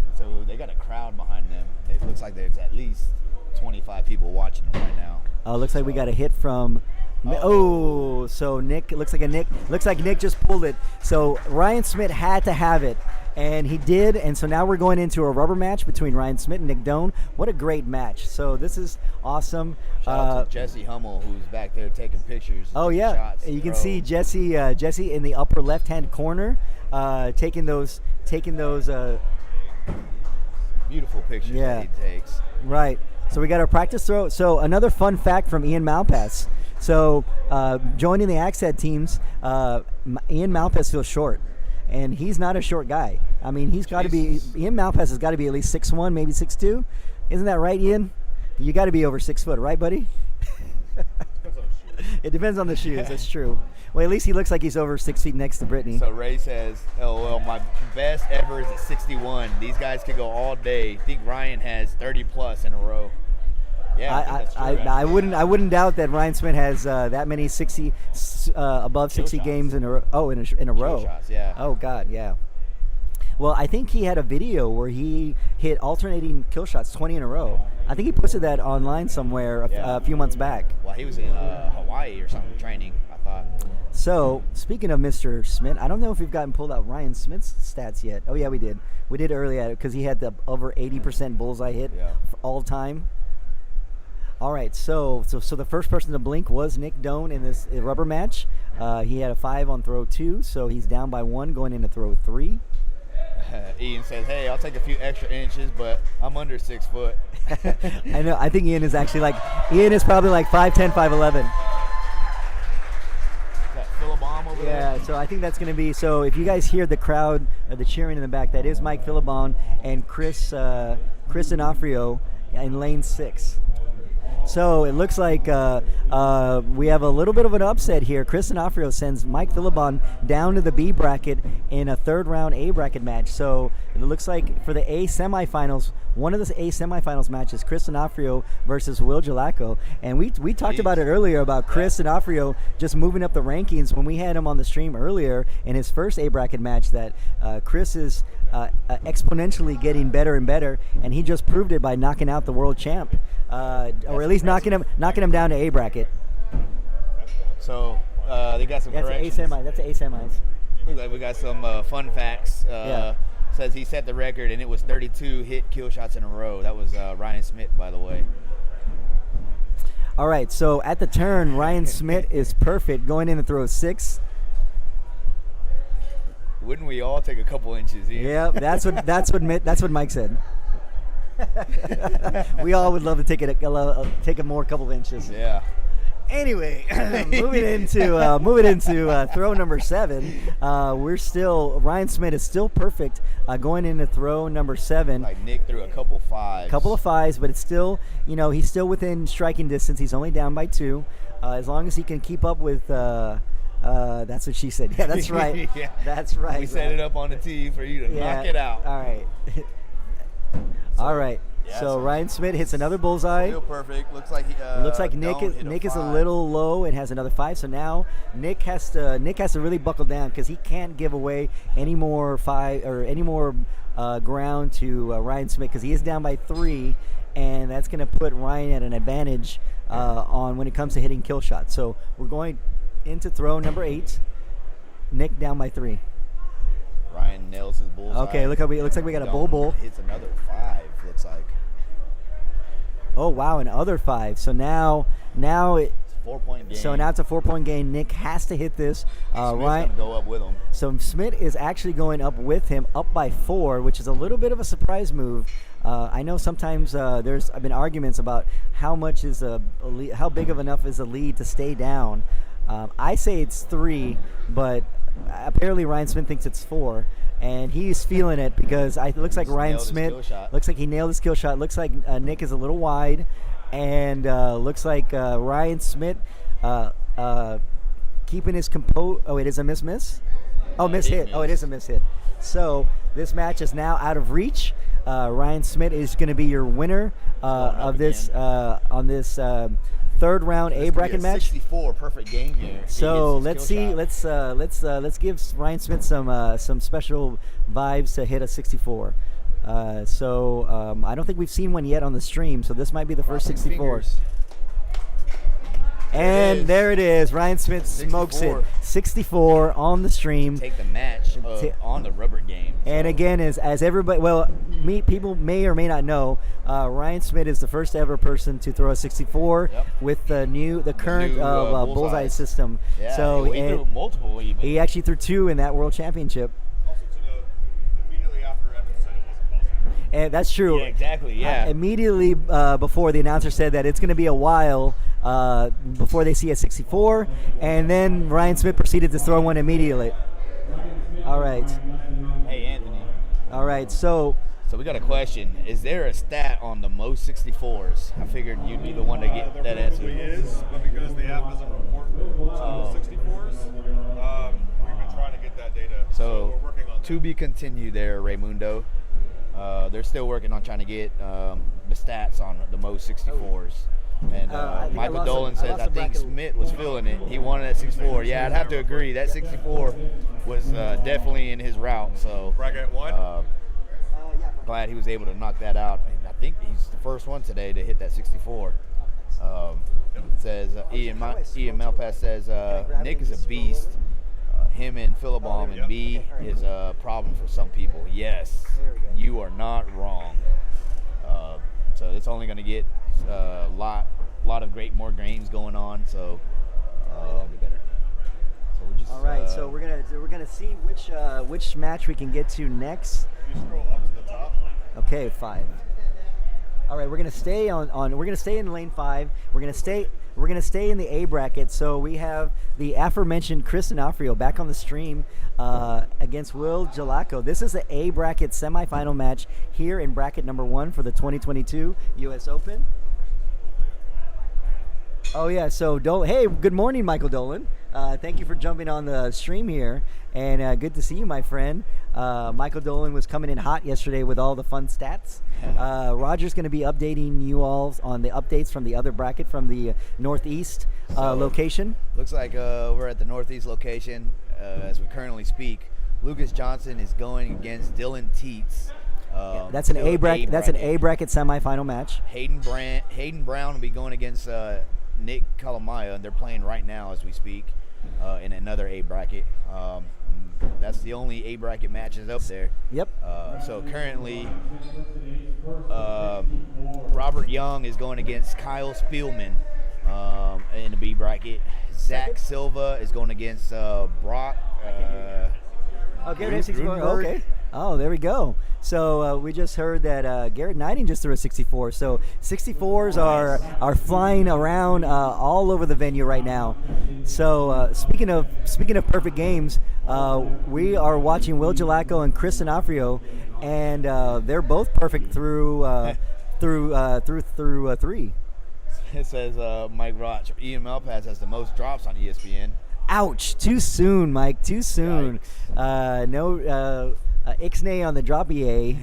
they got a crowd behind them. It looks like there's at least 25 people watching them right now. Looks like we got a hit from. So Nick. Looks like Nick just pulled it. So Ryan Smith had to have it. And he did, and so now we're going into a rubber match between Ryan Smith and Nick Doan. What a great match. So this is awesome. Shout out to Jesse Hummel, who's back there taking pictures. Oh, yeah. Shots You can see Jesse in the upper left-hand corner taking those beautiful pictures that he takes. Right. So we got our practice throw. So another fun fact from Ian Malpass. So joining the Axe-Head teams, Ian Malpass feels short. And he's not a short guy. I mean, Ian Malpass has got to be at least 6'1", maybe 6'2". Isn't that right, Ian? You got to be over 6 foot, right, buddy? It depends on the shoes. That's true. Well, at least he looks like he's over 6 feet next to Brittany. So Ray says, "LOL, my best ever is at 61. These guys could go all day. Think Ryan has 30 plus in a row." Yeah, I wouldn't doubt that Ryan Smith has that many 60 above 60 shots. games in a row. Oh, in a row. Shots, yeah. Oh God, yeah. Well, I think he had a video where he hit alternating kill shots 20 in a row. I think he posted that online somewhere a few months back. Well, he was in Hawaii or something training, I thought. So, speaking of Mr. Smith, I don't know if we've gotten pulled out Ryan Smith's stats yet. Oh yeah, we did. We did earlier because he had the over 80% bullseye hit for all time. All right, so the first person to blink was Nick Doan in this rubber match. He had a 5 on throw 2, so he's down by 1 going into throw 3. Ian says, "Hey, I'll take a few extra inches, but I'm under 6 foot." I know. I think Ian is probably like 5'10", 5'11". That Philibom over there? Yeah, so I think that's going to be. So if you guys hear the crowd, the cheering in the back, that is Mike Philibon and Chris Onofrio in lane 6. So it looks like we have a little bit of an upset here. Chris D'Onofrio sends Mike Philibon down to the B bracket in a third-round A bracket match. So it looks like for the A semifinals, one of the A semifinals matches, Chris D'Onofrio versus Will Gelaco. And we talked about it earlier about Chris D'Onofrio just moving up the rankings when we had him on the stream earlier in his first A bracket match, that Chris is exponentially getting better and better, and he just proved it by knocking out the world champ. Or at least knocking him down to A bracket. So they got some corrections. That's an A semis. Looks like we got some fun facts. Says he set the record, and it was 32 hit kill shots in a row. That was Ryan Smith, by the way. All right, so at the turn, Ryan Smith is perfect, going in to throw 6. Wouldn't we all take a couple inches? Yeah, that's what Mike said. We all would love to take a more couple of inches. Yeah. Anyway, moving into throw number 7. Ryan Smith is still perfect going into throw number 7. Like Nick threw a couple fives. But it's still, he's still within striking distance. He's only down by 2. As long as he can keep up with. That's what she said. Yeah, that's right. Yeah. That's right. We set it up on the tee for you to knock it out. All right. All right. Yeah, so Ryan Smith hits another bullseye. Still perfect. Looks like Nick is a little low and has another 5. So now Nick has to really buckle down, because he can't give away any more ground to Ryan Smith, because he is down by 3, and that's going to put Ryan at an advantage on when it comes to hitting kill shots. So we're going into throw number 8. Nick down by 3. Ryan nails his bullseye. Okay, looks like we got a bull. Hits another 5. Looks like. Oh wow, another 5. So now it's 4-point game. So now it's a 4-point game. Nick has to hit this. Smith's gonna go up with him. So Smith is actually going up with him, up by 4, which is a little bit of a surprise move. I know sometimes there's been arguments about how much is how big of enough is a lead to stay down. I say it's 3, but apparently Ryan Smith thinks it's 4. And he's feeling it, because it looks like Ryan Smith looks like he nailed his kill shot. Looks like Nick is a little wide, and looks like Ryan Smith keeping his composure. Oh, it is a miss. Oh, miss hit. Oh, it is a miss hit. So this match is now out of reach. Ryan Smith is going to be your winner of this on this third round A bracket match. 64 perfect game here. So let's see. Let's give Ryan Smith some special vibes to hit a 64. So I don't think we've seen one yet on the stream. So this might be the first 64. And there it is. Ryan Smith smokes it. 64 on the stream. Take the match on the rubber game. And again, as everybody, people may or may not know, Ryan Smith is the first ever person to throw a 64 with the current bullseye system. Yeah, so he threw multiple even. He actually threw 2 in that world championship. Also to note, immediately after Evans said it wasn't possible. And that's true. Yeah, exactly. Yeah. Immediately before, the announcer said that it's going to be a while before they see a 64, and then Ryan Smith proceeded to throw one immediately. All right. Hey, Anthony. All right, so we got a question. Is there a stat on the most 64s? I figured you'd be the one to get that answer. There probably is, but because the app doesn't report total 64s, we've been trying to get that data. So we're working on that. To be continued there, Raymundo. They're still working on trying to get the stats on the most 64s. And Michael Dolan says, I think Smith was feeling it. He wanted that 64. Yeah, I'd have to agree. That 64 was definitely in his route. So bracket 1. Glad he was able to knock that out. And I think he's the first one today to hit that 64. Says Ian Malpass says Nick is a beast. Him and Philibon and B is a problem for some people. Yes, you are not wrong. So it's only going to get a lot of more games going on. So, so we're just, all right. So we're gonna see which match we can get to next. You scroll up to the top. Okay, 5. All right, we're gonna stay we're gonna stay in lane 5. We're gonna stay in the A bracket. So we have the aforementioned Chris D'Onofrio back on the stream against Will Gelaco. This is the A bracket semifinal match here in bracket number 1 for the 2022 U.S. Open. Oh yeah, so hey, good morning, Michael Dolan. Thank you for jumping on the stream here, and good to see you, my friend. Michael Dolan was coming in hot yesterday with all the fun stats. Roger's going to be updating you all on the updates from the other bracket from the Northeast location. Looks like we're at the Northeast location as we currently speak. Lucas Johnson is going against Dylan Teets. That's an A bracket. That's an A bracket semifinal match. Hayden Brown will be going against Nick Kalamaya, and they're playing right now as we speak in another A bracket. That's the only A bracket matches up there. Yep. So currently, Robert Young is going against Kyle Spielman in the B bracket. Zach Silva is going against Brock. Okay. Oh, there we go. So we just heard that Garrett Knighting just threw a 64. So 64s are flying around all over the venue right now. So speaking of perfect games, we are watching Will Gelaco and Chris D'Onofrio, and they're both perfect through three. It says Mike Roch, Ian Malpass has the most drops on ESPN. Ouch! Too soon, Mike. Too soon. No. Ixnay on the droppy A.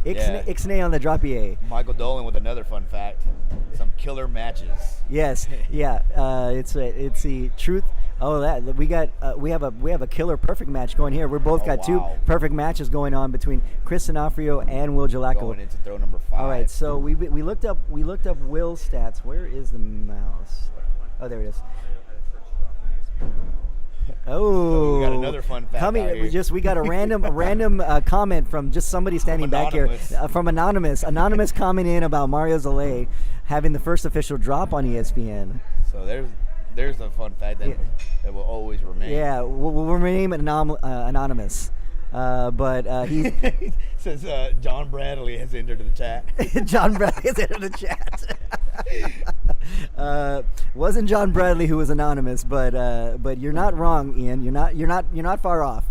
Ixnay on the droppy A. Michael Dolan with another fun fact: some killer matches. Yes, yeah. It's the truth. Oh, that we have a killer perfect match going here. We're both got two perfect matches going on between Chris D'Onofrio and Will Gelaco. Going into throw number 5. All right, so we looked up Will's stats. Where is the mouse? Oh, there it is. Oh, so we got another fun fact. We got a random comment from just somebody standing back here from anonymous comment in about Mario Zale having the first official drop on ESPN. So there's a fun fact that will always remain. Yeah, we'll remain anonymous. But he says John Bradley has entered the chat. John Bradley has entered the chat. Wasn't John Bradley who was anonymous, but you're not wrong, Ian. You're not far off.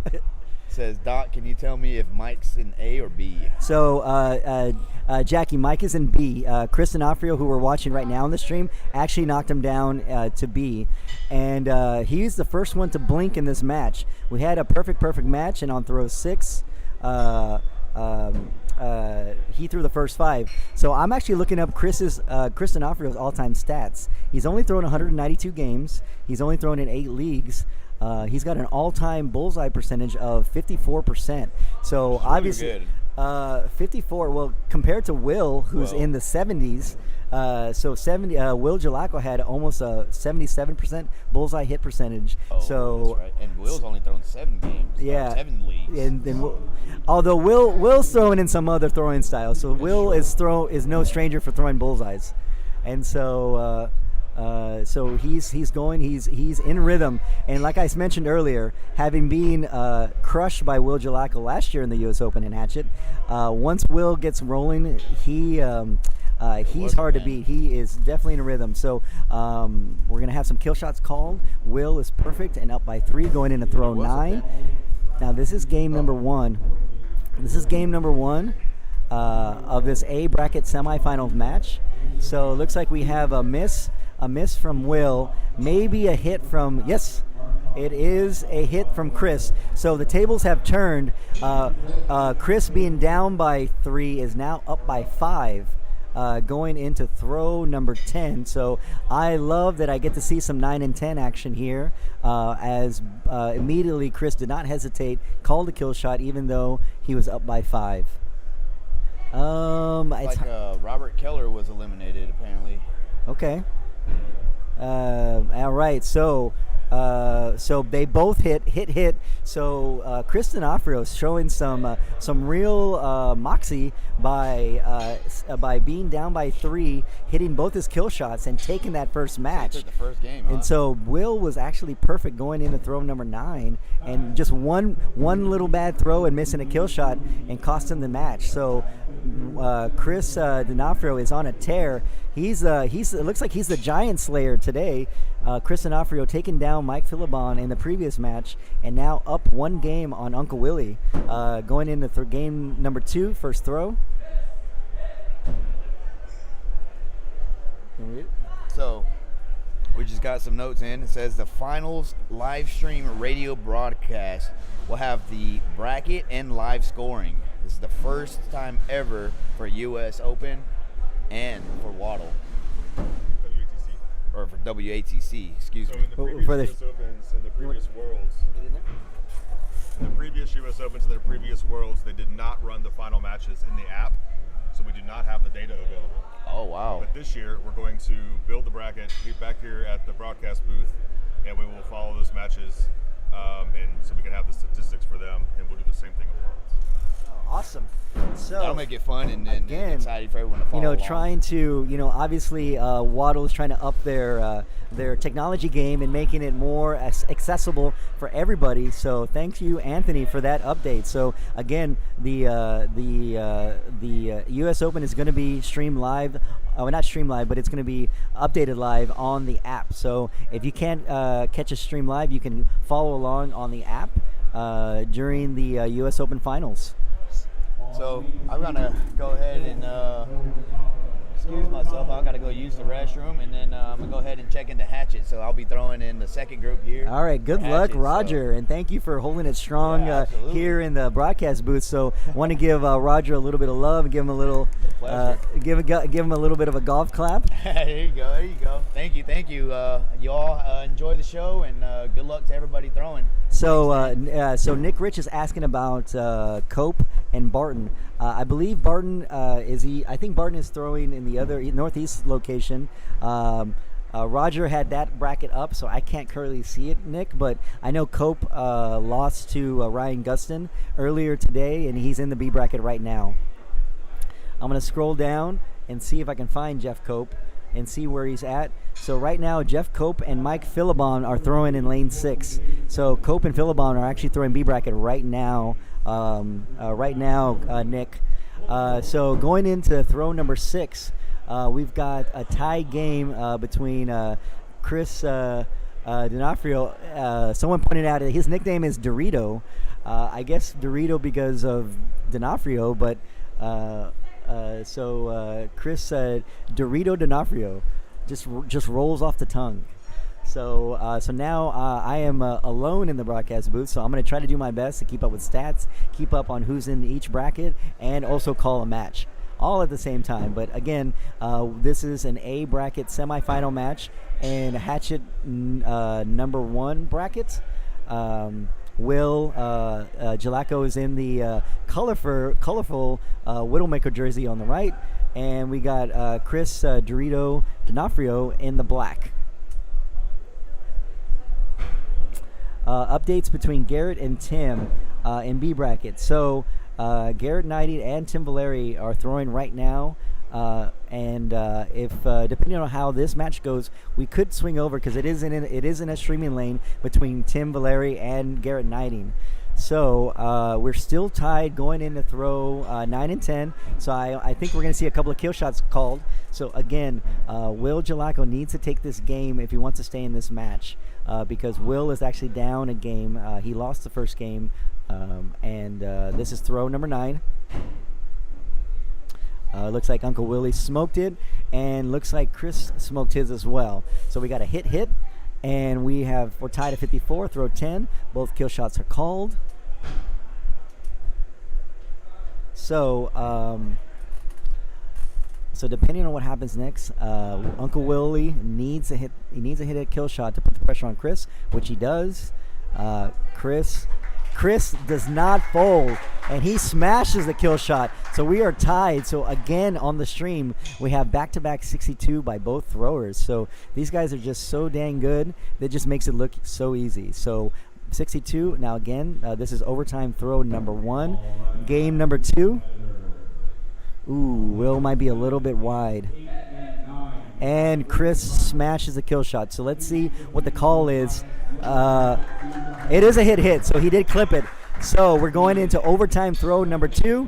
Says Doc, can you tell me if Mike's in A or B? So Jackie, Mike is in B. Chris D'Onofrio, who we're watching right now on the stream, actually knocked him down to B, and he's the first one to blink in this match. We had a perfect match, and on throw 6, he threw the first 5. So I'm actually looking up Chris D'Onofrio's all-time stats. He's only thrown 192 games. He's only thrown in 8 leagues. He's got an all-time bullseye percentage of 54%. So really obviously, 54. Well, compared to Will, who's in the 70s. So 70. Will Gelaco had almost a 77% bullseye hit percentage. Oh, so that's right. And Will's only thrown 7 games. Yeah, 7 leagues. And although Will's throwing in some other throwing styles, so Will is no stranger for throwing bullseyes, and so. So he's in rhythm, and like I mentioned earlier, having been crushed by Will Gelaco last year in the U.S. Open in Hatchet, once Will gets rolling, he's hard to beat. He is definitely in rhythm. So we're gonna have some kill shots called. Will is perfect and up by 3 going into throw 9. Now this is game number 1. This is game number 1 of this A bracket semifinals match. So it looks like we have a miss from Will, maybe a hit from, yes, it is a hit from Chris. So the tables have turned. Chris being down by 3 is now up by 5, going into throw number 10. So I love that I get to see some 9 and 10 action here, as immediately Chris did not hesitate, called a kill shot even though he was up by 5. Robert Keller was eliminated apparently. Okay. All right. So they both hit. So Chris D'Onofrio is showing some real moxie by being down by 3, hitting both his kill shots and taking that first match. Took the first game, and so Will was actually perfect going into throw number 9, and just one little bad throw and missing a kill shot and cost him the match. So Chris D'Onofrio is on a tear. It looks like he's the giant slayer today. Chris D'Onofrio taking down Mike Philibon in the previous match, and now up 1 game on Uncle Willie, going into game number 2, first throw. So we just got some notes in. It says the finals live stream radio broadcast will have the bracket and live scoring. This is the first time ever for U.S. Open and for WATL. Or for WATC, excuse So me. in the previous for the- US Opens and the previous Worlds, in the previous US Opens and the previous Worlds, they did not run the final matches in the app, so we do not have the data available. Oh, wow. But this year, we're going to build the bracket, be back here at the broadcast booth, and we will follow those matches, and so we can have the statistics for them, and we'll do the same thing at Worlds. Awesome. So That'll make it fun and again, exciting for everyone to follow along. trying to, obviously WATL is trying to up their technology game and making it more accessible for everybody. So thank you, Anthony, for that update. So again, the U.S. Open is going to be streamed live. Not streamed live, but it's going to be updated live on the app. So if you can't catch a stream live, you can follow along on the app during the U.S. Open finals. So I'm gonna go ahead and excuse myself. I gotta go use the restroom, and then I'm gonna go ahead and check into Hatchet. So I'll be throwing in the second group here. All right, good for luck, Hatchet, Roger, and thank you for holding it strong Yeah, absolutely. here in the broadcast booth. So, want to give Roger a little bit of love, and give him a little, pleasure. give him a little bit of a golf clap. there you go. There you go. Thank you. Thank you. You all enjoy the show, and good luck to everybody throwing. So, so Nick Rich is asking about Cope and Barton. I believe Barton I think Barton is throwing in the other northeast location. Roger had that bracket up, so I can't currently see it, Nick. But I know Cope lost to Ryan Gustin earlier today, and he's in the B bracket right now. I'm gonna scroll down and see if I can find Jeff Cope and see where he's at. So right now, Jeff Cope and Mike Philibon are throwing in lane 6. So Cope and Philibon are actually throwing B bracket right now. Nick. So going into throw number 6, we've got a tie game between Chris D'Onofrio. Someone pointed out that his nickname is Dorito. I guess Dorito because of D'Onofrio, but Chris Dorito D'Onofrio just rolls off the tongue. So now I am alone in the broadcast booth, so I'm going to try to do my best to keep up with stats, keep up on who's in each bracket, and also call a match, all at the same time. But again, this is an A bracket semifinal match and Hatchet number 1 bracket. Gelaco is in the colorful Widowmaker jersey on the right, and we got Chris Dorito D'Onofrio in the black. Updates between Garrett and Tim in B bracket. So Garrett Knighting and Tim Valeri are throwing right now. And if depending on how this match goes, we could swing over because it is in a streaming lane between Tim Valeri and Garrett Knighting. So we're still tied going into throw 9 and 10. So I think we're going to see a couple of kill shots called. So again, Will Gelaco needs to take this game if he wants to stay in this match because Will is actually down a game. He lost the first game, and this is throw number 9. Looks like Uncle Willie smoked it, and looks like Chris smoked his as well. So we got a hit, and we're tied at 54. Throw 10. Both kill shots are called. So depending on what happens next, Uncle Willie needs a hit. He needs a hit kill shot to put the pressure on Chris, which he does. Chris does not fold, and he smashes the kill shot. So we are tied. So again, on the stream, we have back-to-back 62 by both throwers. So these guys are just so dang good. That just makes it look so easy. So 62. Now again, this is overtime throw number 1. Game number 2. Ooh, Will might be a little bit wide. And Chris smashes the kill shot. So let's see what the call is. It is a hit, so he did clip it. So we're going into overtime throw number 2.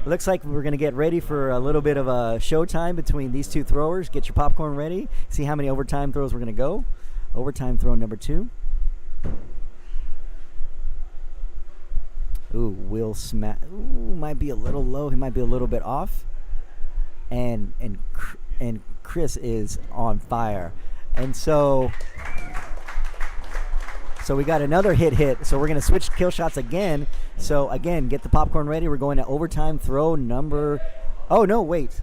Looks like we're going to get ready for a little bit of a showtime between these two throwers. Get your popcorn ready. See how many overtime throws we're going to go. Overtime throw number 2. Ooh, Will smash. Ooh, might be a little low. He might be a little bit off. And and Chris is on fire. And so we got another hit. So we're going to switch kill shots again. So again, get the popcorn ready. We're going to overtime throw number. Oh no, wait.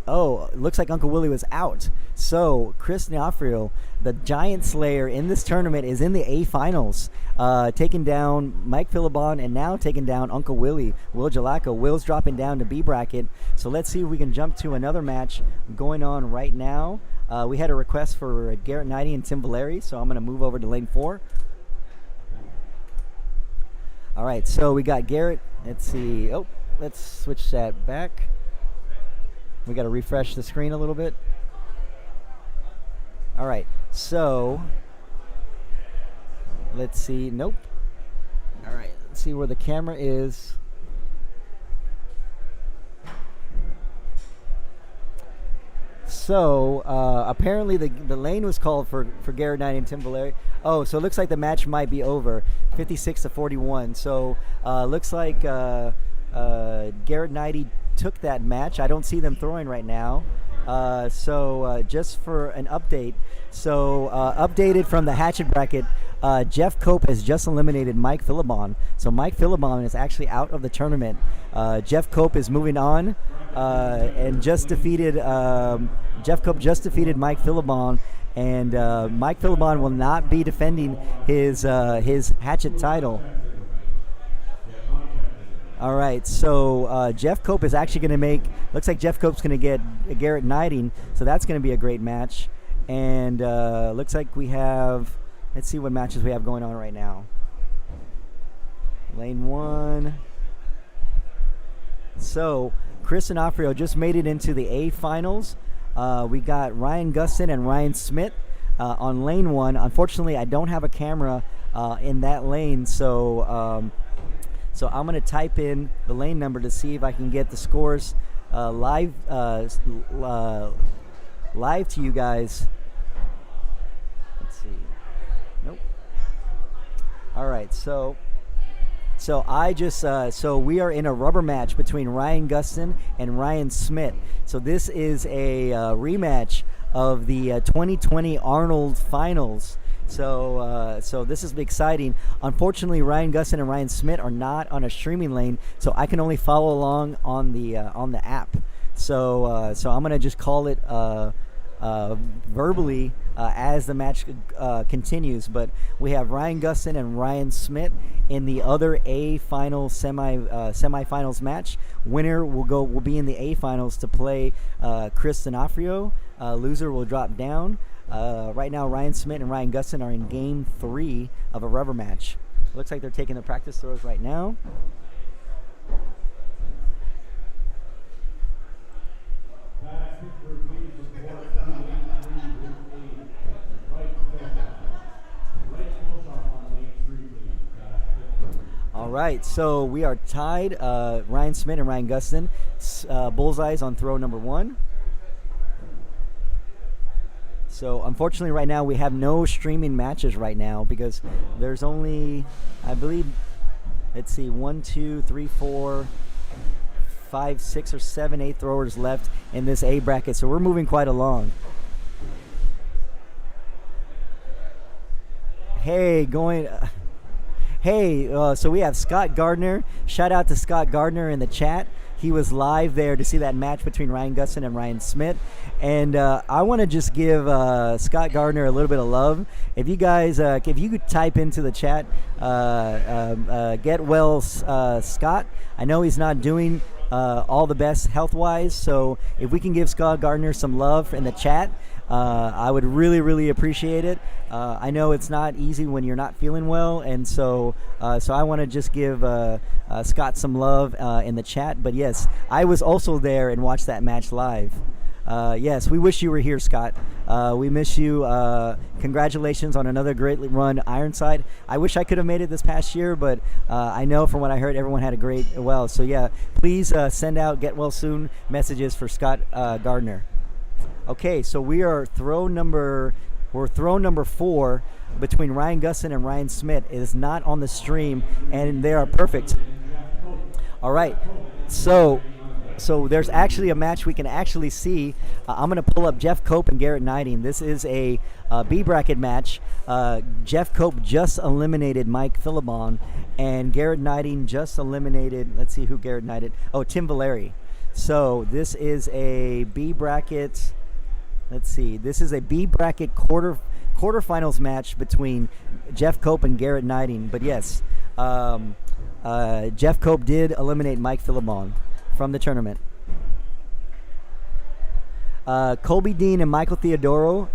Oh, it looks like Uncle Willie was out. So Chris Neofrio, the Giant Slayer in this tournament, is in the A finals, taking down Mike Philibon and now taking down Uncle Willie, Will Gelaco. Will's dropping down to B bracket. So let's see if we can jump to another match going on right now. We had a request for Garrett Knighting and Tim Valeri, so I'm going to move over to lane 4. All right, so we got Garrett. Let's see. Oh, let's switch that back. We got to refresh the screen a little bit. All right, so let's see. Nope. All right, let's see where the camera is. So apparently the lane was called for Garrett Knighting and Tim Valeri. Oh, so it looks like the match might be over, 56-41. So looks like Garrett Knighting took that match. I don't see them throwing right now. So just for an update, so updated from the Hatchet bracket, Jeff Cope has just eliminated Mike Philibon. So Mike Philibon is actually out of the tournament. Jeff Cope is moving on and just defeated, Jeff Cope just defeated Mike Philibon. And Mike Philibon will not be defending his Hatchet title. All right, so Jeff Cope is actually going to make, looks like Jeff Cope's going to get Garrett Knighting, so that's going to be a great match. And looks like we have, let's see what matches we have going on right now. Lane 1. So Chris Onofrio just made it into the A finals. We got Ryan Gustin and Ryan Smith on lane 1. Unfortunately, I don't have a camera in that lane, so I'm going to type in the lane number to see if I can get the scores live to you guys. Let's see. Nope. All right, so I just so we are in a rubber match between Ryan Gustin and Ryan Smith. So this is a rematch of the 2020 Arnold Finals. So this is exciting. Unfortunately, Ryan Gustin and Ryan Smith are not on a streaming lane, so I can only follow along on the app. So I'm gonna just call it verbally as the match continues. But we have Ryan Gustin and Ryan Smith in the other A final semifinals match. Winner will be in the A finals to play Chris Onofrio. Loser will drop down. Right now, Ryan Smith and Ryan Gustin are in game 3 of a rubber match. Looks like they're taking the practice throws right now. All right, so we are tied. Ryan Smith and Ryan Gustin, bullseyes on throw number 1. So unfortunately right now we have no streaming matches right now because there's only, I believe, let's see, 1, 2, 3, 4, 5, 6 or 7, 8 throwers left in this A bracket. So we're moving quite along. Hey, so we have Scott Gardner. Shout out to Scott Gardner in the chat. He was live there to see that match between Ryan Gustin and Ryan Smith. And I want to just give Scott Gardner a little bit of love. If you guys, if you could type into the chat, get well, Scott. I know he's not doing all the best health-wise, so if we can give Scott Gardner some love in the chat, I would really, really appreciate it. I know it's not easy when you're not feeling well, and so I want to just give Scott some love in the chat. But yes, I was also there and watched that match live. Yes, we wish you were here, Scott. We miss you. Congratulations on another great run, Ironside. I wish I could have made it this past year, but I know from what I heard, everyone had a great well. So yeah, please send out get well soon messages for Scott Gardner. Okay, so we are throw number 4 between Ryan Gustin and Ryan Smith. It is not on the stream, and they are perfect. All right, so So there's actually a match we can actually see. I'm going to pull up Jeff Cope and Garrett Knighting. This is a B bracket match. Jeff Cope just eliminated Mike Philibon, and Garrett Knighting just eliminated, let's see who Garrett Knighted. Oh, Tim Valeri. So this is a B bracket. Let's see. This is a B bracket quarterfinals match between Jeff Cope and Garrett Knighting. But yes, Jeff Cope did eliminate Mike Philibon from the tournament. Colby Dean and Michael Theodoro.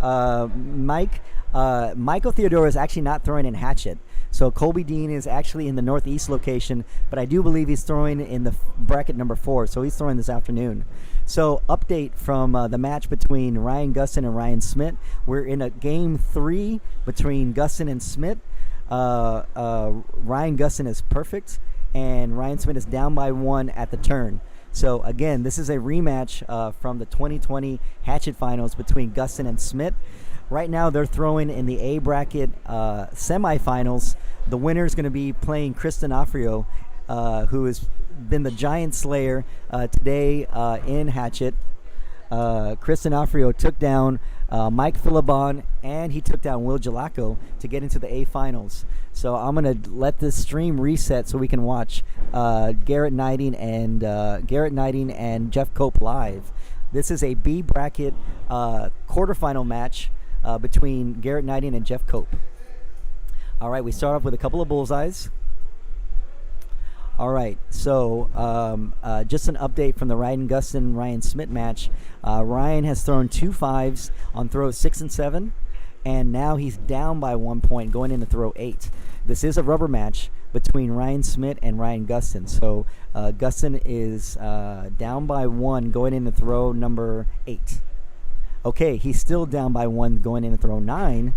Michael Theodoro is actually not throwing in Hatchet. So Colby Dean is actually in the Northeast location, but I do believe he's throwing in the bracket number 4, so he's throwing this afternoon. So update from the match between Ryan Gustin and Ryan Smith. We're in a game 3 between Gustin and Smith. Ryan Gustin is perfect, and Ryan Smith is down by 1 at the turn. So again, this is a rematch from the 2020 Hatchet Finals between Gustin and Smith. Right now, they're throwing in the A bracket semifinals. The winner is going to be playing Chris D'Onofrio, who has been the Giant Slayer today in Hatchet. Chris D'Onofrio took down Mike Philibon, and he took down Will Gelaco to get into the A finals. So I'm going to let this stream reset so we can watch Garrett Knighting and Jeff Cope live. This is a B bracket quarterfinal match between Garrett Knighting and Jeff Cope. All right, we start off with a couple of bullseyes. All right, so just an update from the Ryan Gustin Ryan Smith match. Ryan has thrown 2 5s on throws 6 and 7, and now he's down by 1 point going into throw 8. This is a rubber match between Ryan Smith and Ryan Gustin. So Gustin is down by 1 going into throw number 8. Okay, he's still down by 1 going into throw 9.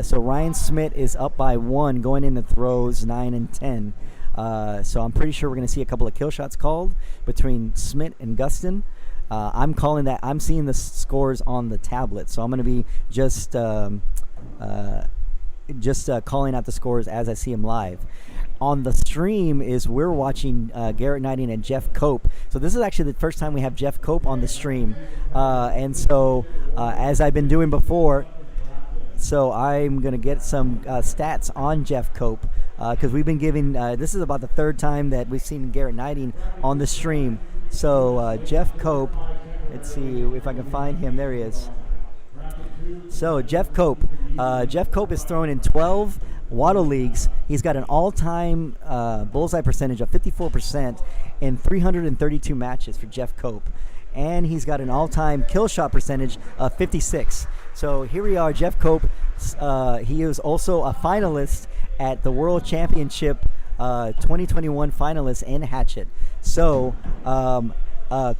So Ryan Smith is up by 1 going into throws 9 and 10. So I'm pretty sure we're going to see a couple of kill shots called between Smith and Gustin. I'm calling that. I'm seeing the scores on the tablet, so I'm going to be just calling out the scores as I see them live. On the stream is we're watching Garrett Knighting and Jeff Cope. So this is actually the first time we have Jeff Cope on the stream. And so as I've been doing before, so I'm going to get some stats on Jeff Cope because we've been giving, this is about the 3rd time that we've seen Garrett Knighting on the stream. So Jeff Cope, let's see if I can find him. There he is. So Jeff Cope is thrown in 12 WATL leagues. He's got an all-time bullseye percentage of 54% in 332 matches for Jeff Cope. And he's got an all-time kill shot percentage of 56. So here we are, Jeff Cope. He is also a finalist at the World Championship 2021 finalist in Hatchet. So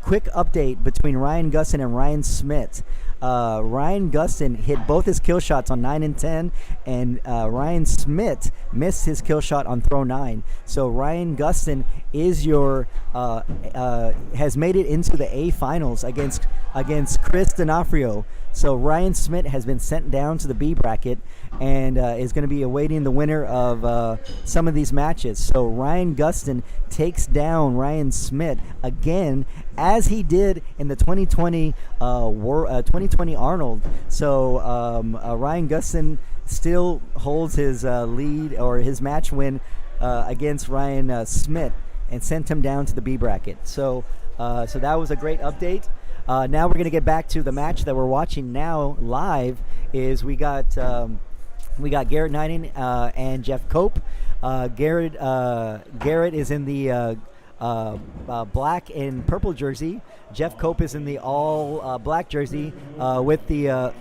quick update between Ryan Gustin and Ryan Smith. Ryan Gustin hit both his kill shots on 9 and 10, and Ryan Smith missed his kill shot on throw 9. So Ryan Gustin is has made it into the A finals against Chris D'Onofrio. So Ryan Smith has been sent down to the B bracket and is going to be awaiting the winner of some of these matches. So Ryan Gustin takes down Ryan Smith again, as he did in the 2020 Arnold. So Ryan Gustin still holds his lead or his match win against Ryan Smith and sent him down to the B bracket. So that was a great update. Now we're going to get back to the match that we're watching now live. Is we got Garrett Knighting and Jeff Cope. Garrett is in the black and purple jersey. Jeff Cope is in the all black jersey with the.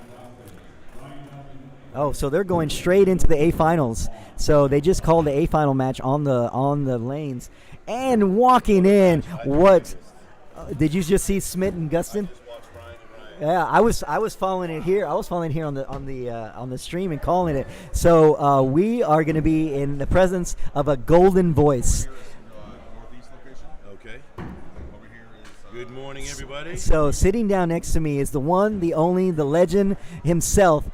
So they're going straight into the A finals. So they just called the A final match on the lanes and walking in. What? Did you just see Smith and Gustin? Yeah, I was following it here. I was following here on the stream and calling it. So we are going to be in the presence of a golden voice. Okay. Good morning, everybody. So sitting down next to me is the one, the only, the legend himself,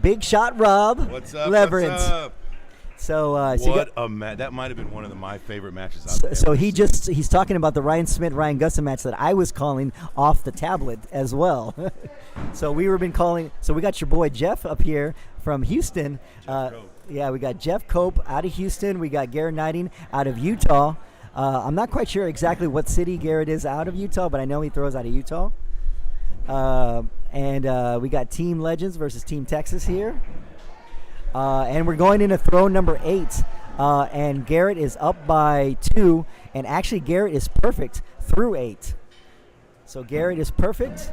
Big Shot Rob. What's up? Leverance. What's up? So, What a match! That might have been one of my favorite matches I've so ever seen. he's talking about the Ryan Gustin match that I was calling off the tablet as well. So we got your boy Jeff up here from Houston. Yeah, we got Jeff Cope out of Houston. We got Garrett Knighting out of Utah. I'm not quite sure exactly what city Garrett is out of Utah, but I know he throws out of Utah. And we got Team Legends versus Team Texas here. And we're going into throw number 8. And Garrett is up by 2. And actually, Garrett is perfect through 8. So Garrett is perfect.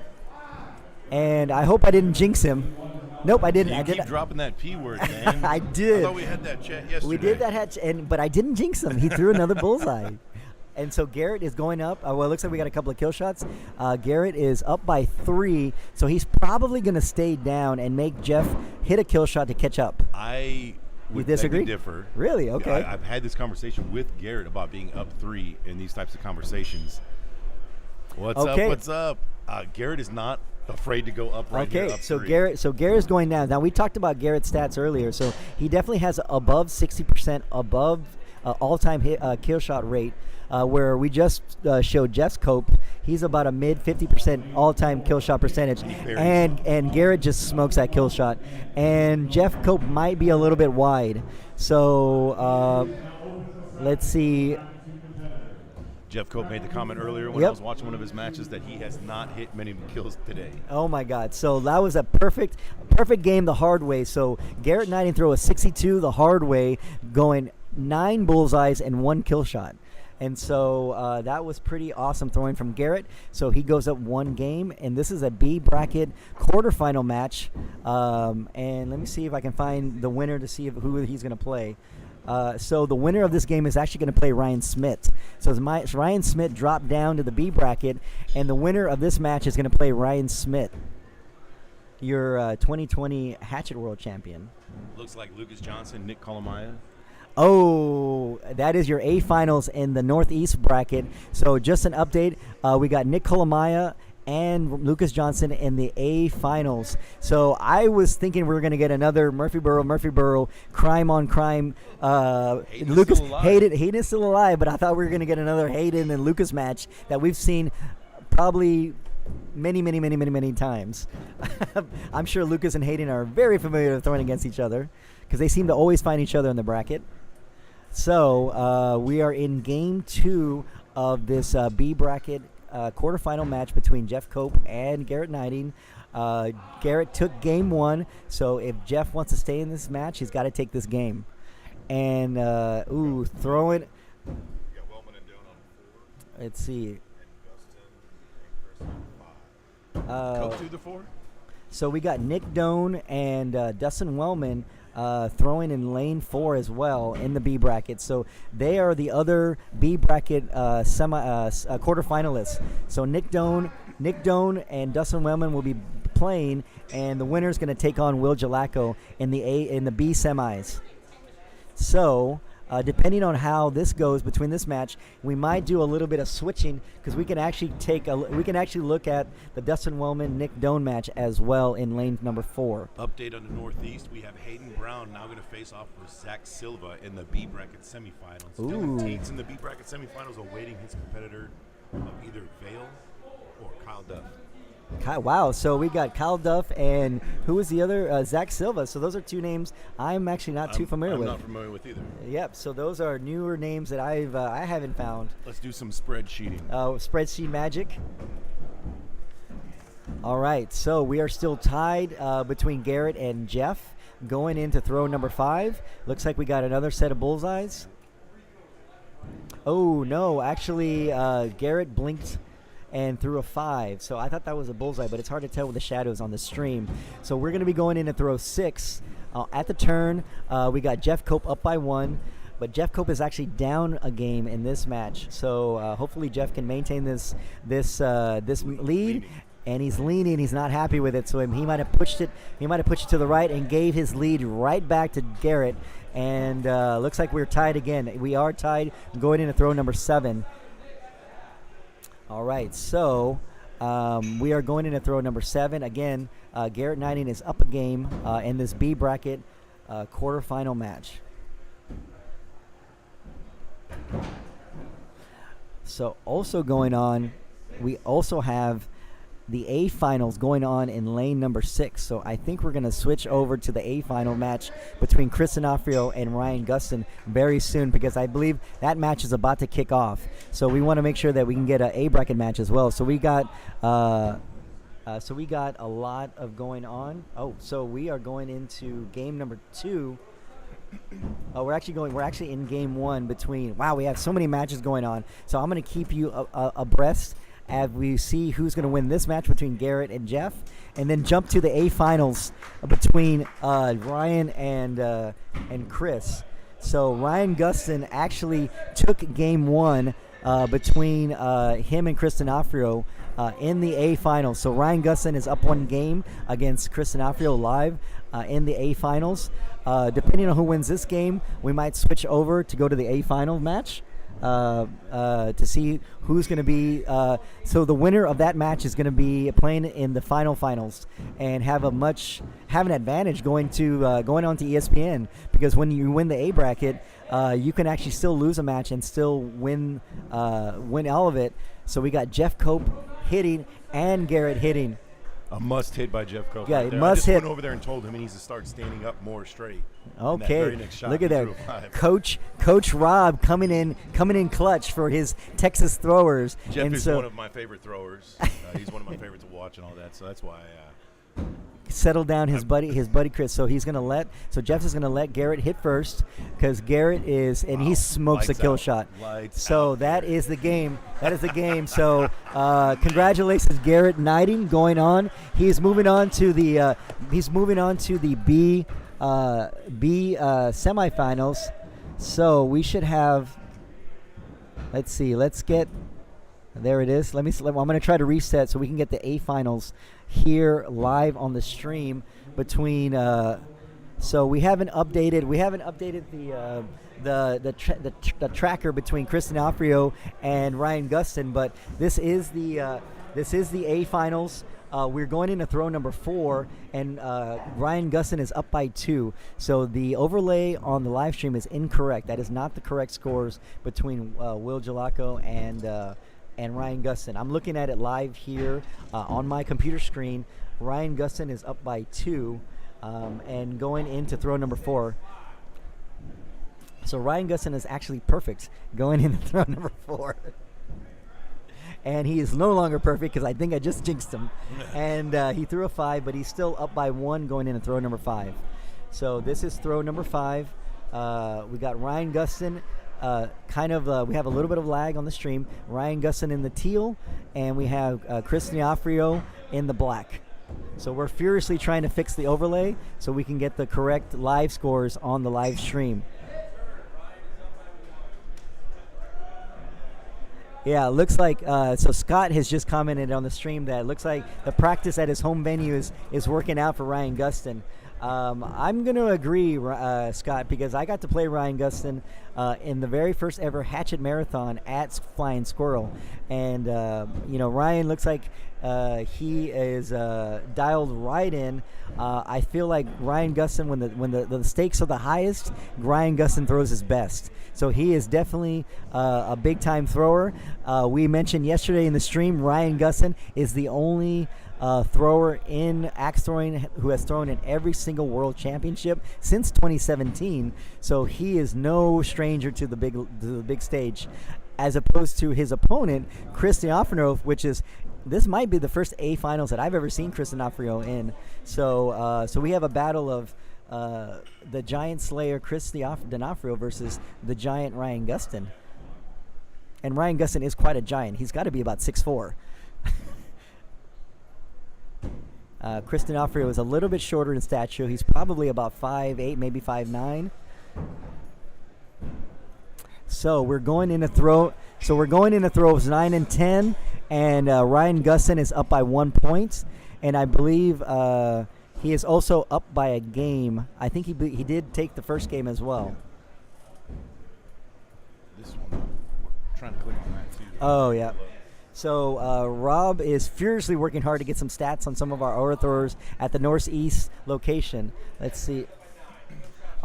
And I hope I didn't jinx him. Nope, I didn't. You I keep did. dropping that P word, man. I did. I thought we had that chat yesterday. We did that, but I didn't jinx him. He threw another bullseye. And so Garrett is going up. Well, it looks like we got a couple of kill shots. Garrett is up by 3, so he's probably going to stay down and make Jeff hit a kill shot to catch up. I would disagree? beg to differ. Really? Okay. I've had this conversation with Garrett about being up 3 in these types of conversations. What's Okay. up? What's up? Garrett is not afraid to go up right here. Okay, Up so 3. Garrett's going down. Now we talked about Garrett's stats earlier, so he definitely has above 60% above all-time kill shot rate. Where we just showed Jeff's Cope, he's about a mid 50% all-time kill shot percentage, and Garrett just smokes that kill shot, and Jeff Cope might be a little bit wide. So let's see. Jeff Cope made the comment earlier when I was watching one of his matches that he has not hit many kills today. Oh my God! So that was a perfect game the hard way. So Garrett Knighting throw a 62 the hard way, going 9 bullseyes and 1 kill shot. And so that was pretty awesome throwing from Garrett. So he goes up 1 game, and this is a B bracket quarterfinal match. And let me see if I can find the winner to see who he's going to play. So the winner of this game is actually going to play Ryan Smith. So Ryan Smith dropped down to the B bracket, and the winner of this match is going to play Ryan Smith, your 2020 Hatchet World Champion. Looks like Lucas Johnson, Nick Colomaya. Oh, that is your A finals in the Northeast bracket. So just an update, we got Nick Colomaya and Lucas Johnson in the A finals. So I was thinking we were going to get another Murphyboro crime on crime. Lucas Hayden is still alive, but I thought we were going to get another Hayden and Lucas match that we've seen probably many times. I'm sure Lucas and Hayden are very familiar with throwing against each other because they seem to always find each other in the bracket. So we are in game 2 of this B bracket quarterfinal match between Jeff Cope and Garrett Knighting. Garrett took game 1, so if Jeff wants to stay in this match, he's got to take this game. And throwing. Yeah, Wellman and Doan on 4. Let's see. And Gustin and Chris on 5. Cope to the 4? So we got Nick Doan and Dustin Wellman throwing in lane 4 as well in the B bracket. So they are the other B bracket quarterfinalists. So Nick Doan and Dustin Wellman will be playing, and the winner is going to take on Will Gelaco in the B semis. So depending on how this goes between this match, we might do a little bit of switching because we can actually look at the Dustin Wellman Nick Doan match as well in lane number 4. Update on the Northeast, we have Hayden Brown now going to face off with Zach Silva in the B bracket semifinals. Dylan Teagues in the B bracket semifinals awaiting his competitor of either Vale or Kyle Duff. Wow, so we got Kyle Duff and who was the other? Zach Silva. So those are 2 names I'm actually not too familiar with. I'm not familiar with either. Yep, so those are newer names that I haven't found. Let's do some spreadsheeting. Spreadsheet magic. All right, so we are still tied between Garrett and Jeff going into throw number 5. Looks like we got another set of bullseyes. Oh, no, actually Garrett blinked and threw a 5. So I thought that was a bullseye, but it's hard to tell with the shadows on the stream. So we're going to be going in to throw 6. At the turn, we got Jeff Cope up by 1, but Jeff Cope is actually down a game in this match. So hopefully Jeff can maintain this lead. And he's leaning. He's not happy with it, so he might have pushed it. He might have pushed it to the right and gave his lead right back to Garrett. And looks like we're tied again. We are tied going into throw number 7. All right, so we are going into throw number 7. Again, Garrett Knighting is up a game in this B bracket quarterfinal match. So also going on, we also have the A finals going on in lane number 6. So I think we're going to switch over to the A final match between Chris D'Onofrio and Ryan Gustin very soon, because I believe that match is about to kick off. So we want to make sure that we can get an A bracket match as well. So we got a lot of going on. Oh, so we are going into game number 2. We're actually in game 1 between. Wow, we have so many matches going on. So I'm going to keep you abreast as we see who's going to win this match between Garrett and Jeff, and then jump to the A finals between Ryan and Chris. So Ryan Gustin actually took game 1 between him and Chris D'Onofrio in the A finals. So Ryan Gustin is up 1 game against Chris D'Onofrio live in the A finals. Depending on who wins this game, we might switch over to go to the A final match. To see who's going to be. So the winner of that match is going to be playing in the finals and have an advantage going on to ESPN, because when you win the A bracket, you can actually still lose a match and still win all of it. So we got Jeff Cope hitting and Garrett hitting. A must hit by Jeff Cope. Yeah, right there. must I just hit. went over there and told him he needs to start standing up more straight. Okay, Very next shot, look at he that, threw a 5. Coach Rob coming in clutch for his Texas throwers. Jeff and is so one of my favorite throwers. He's one of my favorites to watch and all that. So that's why. settled down his buddy Chris. So Jeff is gonna let Garrett hit first, because Garrett he smokes Lights a kill out. shot. Lights So out. that is the game. So congratulations, Garrett Knighting, going on. He's moving on to the B semifinals. So we should have. Let's see. There it is. I'm going to try to reset so we can get the A finals here live on the stream between. So we haven't updated. The tracker between Chris D'Onofrio and Ryan Gustin, but this is the A finals. We're going into throw number 4, and Ryan Gustin is up by 2. So the overlay on the live stream is incorrect. That is not the correct scores between Will Gelaco and Ryan Gustin. I'm looking at it live here on my computer screen. Ryan Gustin is up by 2, and going into throw number 4. So Ryan Gustin is actually perfect going into throw number 4. And he is no longer perfect, because I think I just jinxed him. And he threw a 5, but he's still up by 1 going into throw number 5. So this is throw number 5. We got Ryan Gustin. We have a little bit of lag on the stream. Ryan Gustin in the teal, and we have Chris D'Onofrio in the black. So we're furiously trying to fix the overlay so we can get the correct live scores on the live stream. Yeah, it looks like, so Scott has just commented on the stream that it looks like the practice at his home venue is working out for Ryan Gustin. I'm going to agree, Scott, because I got to play Ryan Gustin in the very first ever Hatchet Marathon at Flying Squirrel. And, Ryan looks like he is dialed right in. I feel like Ryan Gustin, when the stakes are the highest, Ryan Gustin throws his best. So he is definitely a big-time thrower. We mentioned yesterday in the stream, Ryan Gustin is the only thrower in axe throwing who has thrown in every single world championship since 2017. So he is no stranger to the big stage, as opposed to his opponent, Chris D'Onofrio, this might be the first A finals that I've ever seen Chris D'Onofrio in. So we have a battle of the giant slayer Chris D'Onofrio versus the giant Ryan Gustin. And Ryan Gustin is quite a giant. He's got to be about 6'4". Chris D'Onofrio is a little bit shorter in stature. He's probably about 5'8", maybe 5'9". So we're going into throws 9 and 10, and Ryan Gustin is up by 1 point, and I believe he is also up by a game. I think he did take the first game as well. This one, we're trying to click on that too. Oh yeah. So Rob is furiously working hard to get some stats on some of our aura throwers at the Northeast location. Let's see.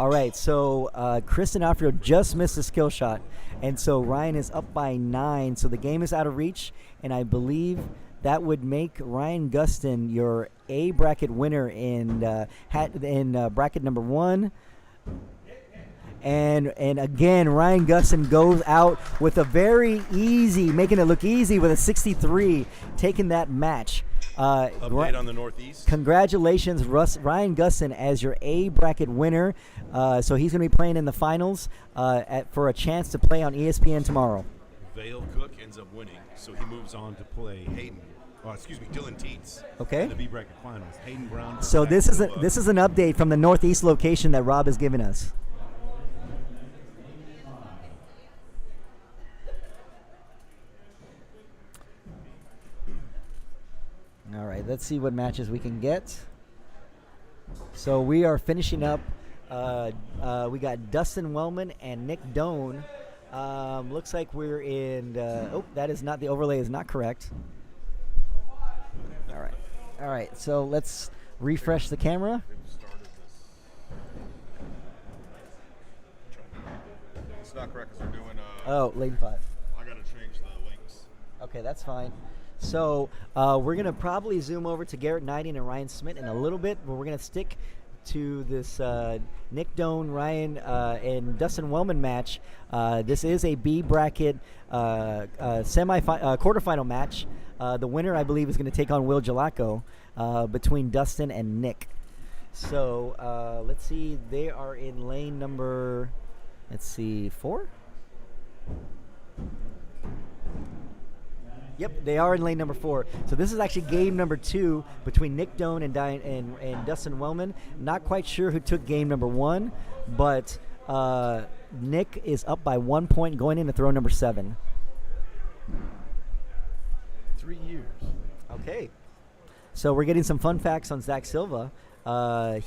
All right, so Chris D'Onofrio just missed a skill shot, and so Ryan is up by 9. So the game is out of reach, and I believe that would make Ryan Gustin your A bracket winner in bracket number 1. And again, Ryan Gustin goes out with a very easy, making it look easy with a 63, taking that match. Update on the Northeast. Congratulations, Ryan Gustin, as your A bracket winner. So he's going to be playing in the finals for a chance to play on ESPN tomorrow. Vale Cook ends up winning, so he moves on to play Dylan Teets. Okay. In the B bracket finals. Hayden Brown. So this is an update from the Northeast location that Rob has given us. All right, let's see what matches we can get. So we are finishing up. We got Dustin Wellman and Nick Doan. Looks like we're in. That is not, the overlay is not correct. All right. So let's refresh the camera. It's not correct because they're doing. Lane 5. I got to change the links. Okay, that's fine. So we're going to probably zoom over to Garrett Knighting and Ryan Smith in a little bit, but we're going to stick to this Nick Doan, Ryan, and Dustin Wellman match. This is a B bracket quarterfinal match. The winner, I believe, is going to take on Gelaco between Dustin and Nick. So let's see. They are in lane number, 4? Yep, they are in lane number 4. So this is actually game number 2 between Nick Doan and Dustin Wellman. Not quite sure who took game number 1, but Nick is up by 1 point going into throw number 7. 3 years. Okay. So we're getting some fun facts on Zach Silva.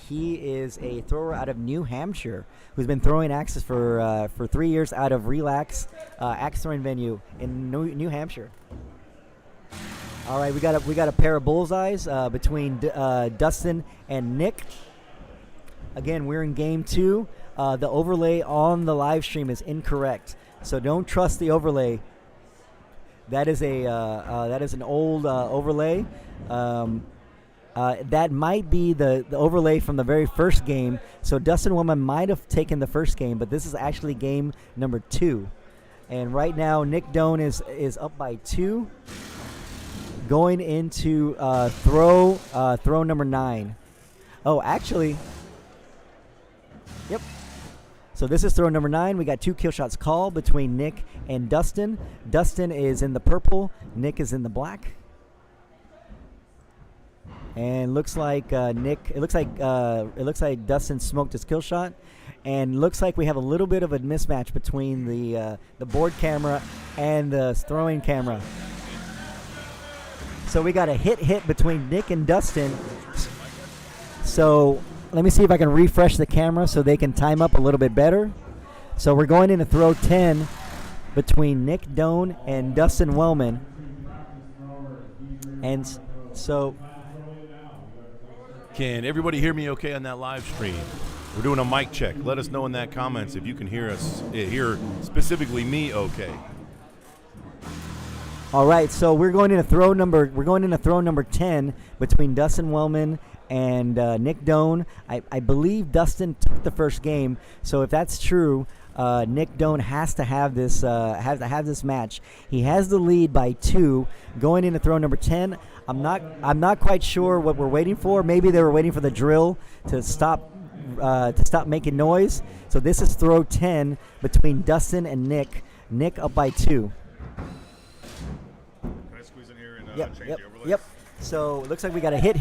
He is a thrower out of New Hampshire who's been throwing axes for 3 years out of Relax Axe Throwing Venue in New Hampshire. All right, we got a pair of bullseyes between Dustin and Nick. Again, we're in game 2. The overlay on the live stream is incorrect, so don't trust the overlay. That is an old overlay. That might be the overlay from the very first game. So Dustin Wellman might have taken the first game, but this is actually game number 2. And right now, Nick Doan is up by 2. Going into throw number 9. Oh, actually, yep. So this is throw number 9. We got 2 kill shots called between Nick and Dustin. Dustin is in the purple. Nick is in the black. And looks like it looks like Dustin smoked his kill shot, and looks like we have a little bit of a mismatch between the board camera and the throwing camera. So we got a hit between Nick and Dustin. So let me see if I can refresh the camera so they can time up a little bit better. So we're going into throw 10 between Nick Doan and Dustin Wellman. And so, can everybody hear me okay on that live stream? We're doing a mic check. Let us know in that comments if you can hear us, hear specifically me okay. All right, so we're going into throw number 10 between Dustin Wellman and Nick Doan. I believe Dustin took the first game, so if that's true, Nick Doan has to have this match. He has the lead by 2 going into throw number 10. I'm not quite sure what we're waiting for. Maybe they were waiting for the drill to stop making noise. So this is throw 10 between Dustin and Nick. Nick up by 2. Can I squeeze in here and change the overlays? Yep. So it looks like we got a hit.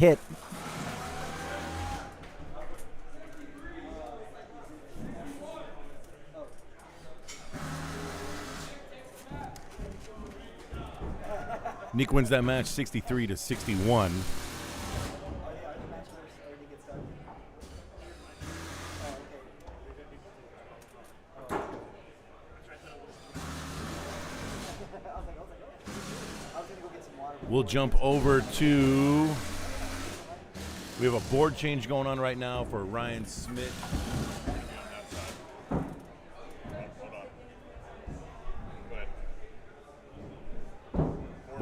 Nick wins that match 63-61. We'll jump over to, we have a board change going on right now for Ryan Smith.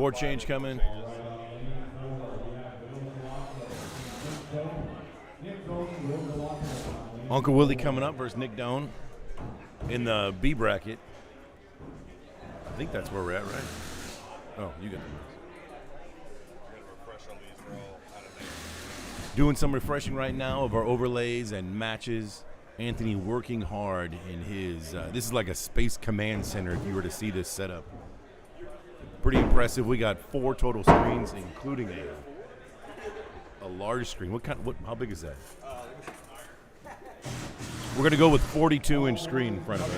Board change coming. Uncle Willie coming up versus Nick Doan in the B bracket. I think that's where we're at, right? Oh, you got the doing some refreshing right now of our overlays and matches. Anthony working hard in his, this is like a Space Command Center if you were to see this setup. Pretty impressive. We got 4 total screens, including a large screen. How big is that? We're going to go with 42-inch screen in front of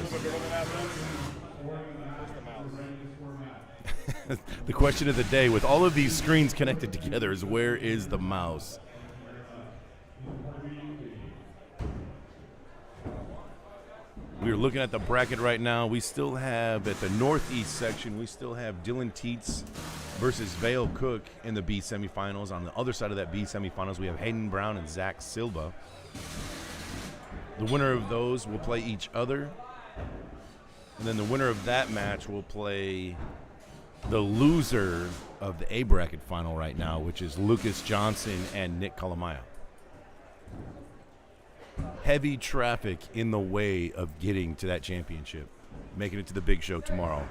us. The question of the day, with all of these screens connected together, is where is the mouse? We're looking at the bracket right now. We still have, at the northeast section, we still have Dylan Teets versus Vale Cook in the B semifinals. On the other side of that B semifinals, we have Hayden Brown and Zach Silva. The winner of those will play each other. And then the winner of that match will play the loser of the A bracket final right now, which is Lucas Johnson and Nick Kalamaya. Heavy traffic in the way of getting to that championship, making it to the big show tomorrow.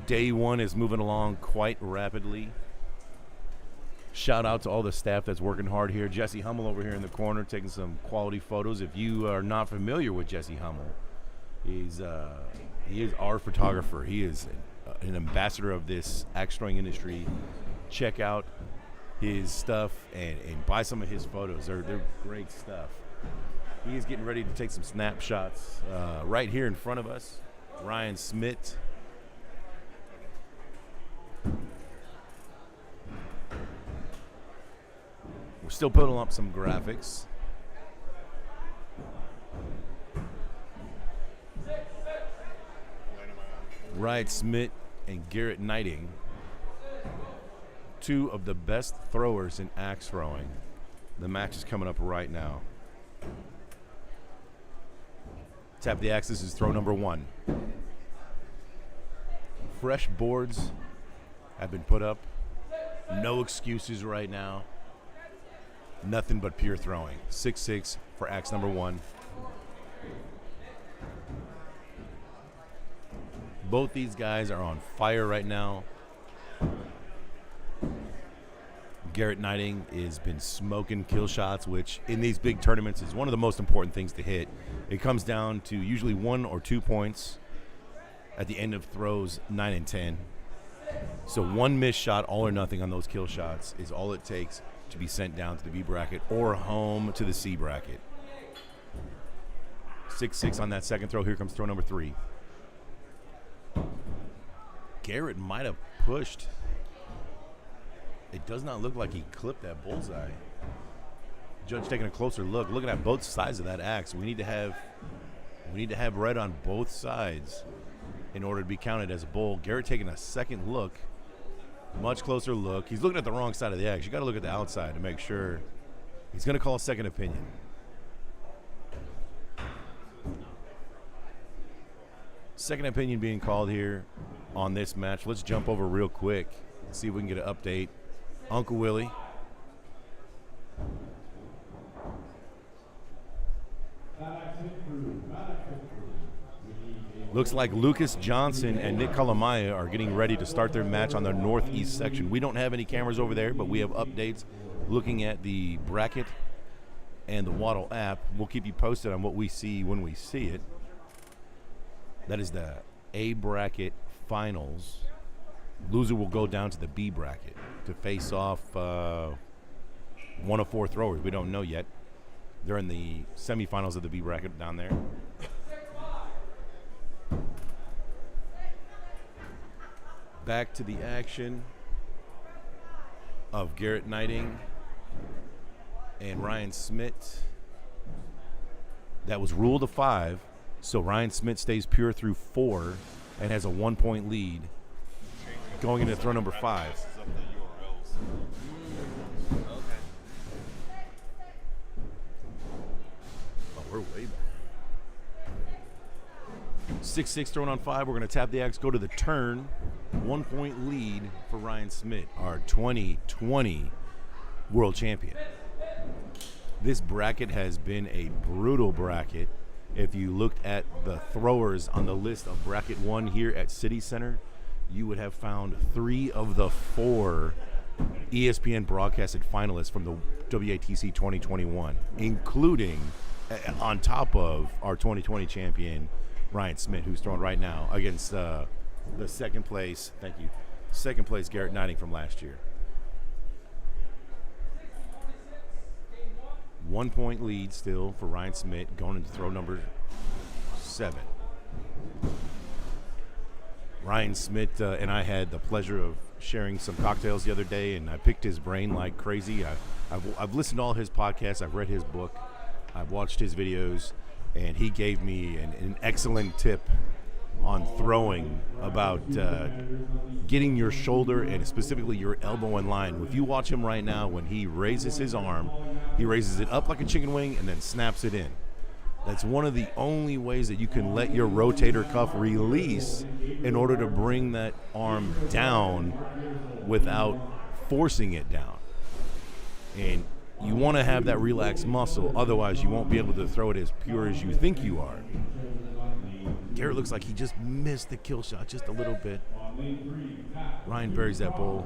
Day 1 is moving along quite rapidly. Shout out to all the staff that's working hard here. Jesse Hummel over here in the corner taking some quality photos. If you are not familiar with Jesse Hummel, he is our photographer. He is an ambassador of this axe throwing industry. Check out his stuff and buy some of his photos. They're great stuff. He is getting ready to take some snapshots right here in front of us. Ryan Smith. We're still putting up some graphics. Ryan Smith and Garrett Knighting, 2 of the best throwers in axe throwing. The match is coming up right now. Tap the axis is throw number 1. Fresh boards have been put up. No excuses right now. Nothing but pure throwing. 6-6 for axe number 1. Both these guys are on fire right now. Garrett Knighting has been smoking kill shots, which in these big tournaments is one of the most important things to hit. It comes down to usually 1 or 2 points at the end of throws 9 and 10. So 1 missed shot, all or nothing on those kill shots is all it takes to be sent down to the B bracket or home to the C bracket. 6-6 on that second throw. Here comes throw number 3. Garrett might have pushed. It does not look like he clipped that bullseye. Judge taking a closer look, looking at both sides of that axe. We need to have red on both sides in order to be counted as a bull. Garrett taking a second look, much closer look. He's looking at the wrong side of the axe. You got to look at the outside to make sure. He's going to call a second opinion. Second opinion being called here on this match. Let's jump over real quick and see if we can get an update. Uncle Willie. Looks like Lucas Johnson and Nick Kalamaya are getting ready to start their match on the northeast section. We don't have any cameras over there, but we have updates looking at the bracket and the WATL app. We'll keep you posted on what we see when we see it. That is the A bracket finals. Loser will go down to the B bracket to face off 1 of 4 throwers. We don't know yet. They're in the semifinals of the B bracket down there. Back to the action of Garrett Knighting and Ryan Smith. That was ruled a 5, so Ryan Smith stays pure through 4 and has a 1-point lead going into throw number 5. Oh, we're way back. 6-6 thrown on 5. We're going to tap the axe, go to the turn. 1 point lead for Ryan Smith, our 2020 world champion. This bracket has been a brutal bracket. If you looked at the throwers on the list of bracket 1 here at City Center, you would have found 3 of the 4 ESPN broadcasted finalists from the WATC 2021, including on top of our 2020 champion, Ryan Smith, who's throwing right now against the second place Garrett Knighting from last year. 1 point lead still for Ryan Smith going into throw number 7. Ryan Smith and I had the pleasure of sharing some cocktails the other day, and I picked his brain like crazy. I've listened to all his podcasts. I've read his book. I've watched his videos, and he gave me an excellent tip on throwing about getting your shoulder and specifically your elbow in line. If you watch him right now, when he raises his arm, he raises it up like a chicken wing and then snaps it in. That's one of the only ways that you can let your rotator cuff release in order to bring that arm down without forcing it down. And you want to have that relaxed muscle, otherwise you won't be able to throw it as pure as you think you are. Garrett looks like he just missed the kill shot just a little bit. Ryan buries that bowl.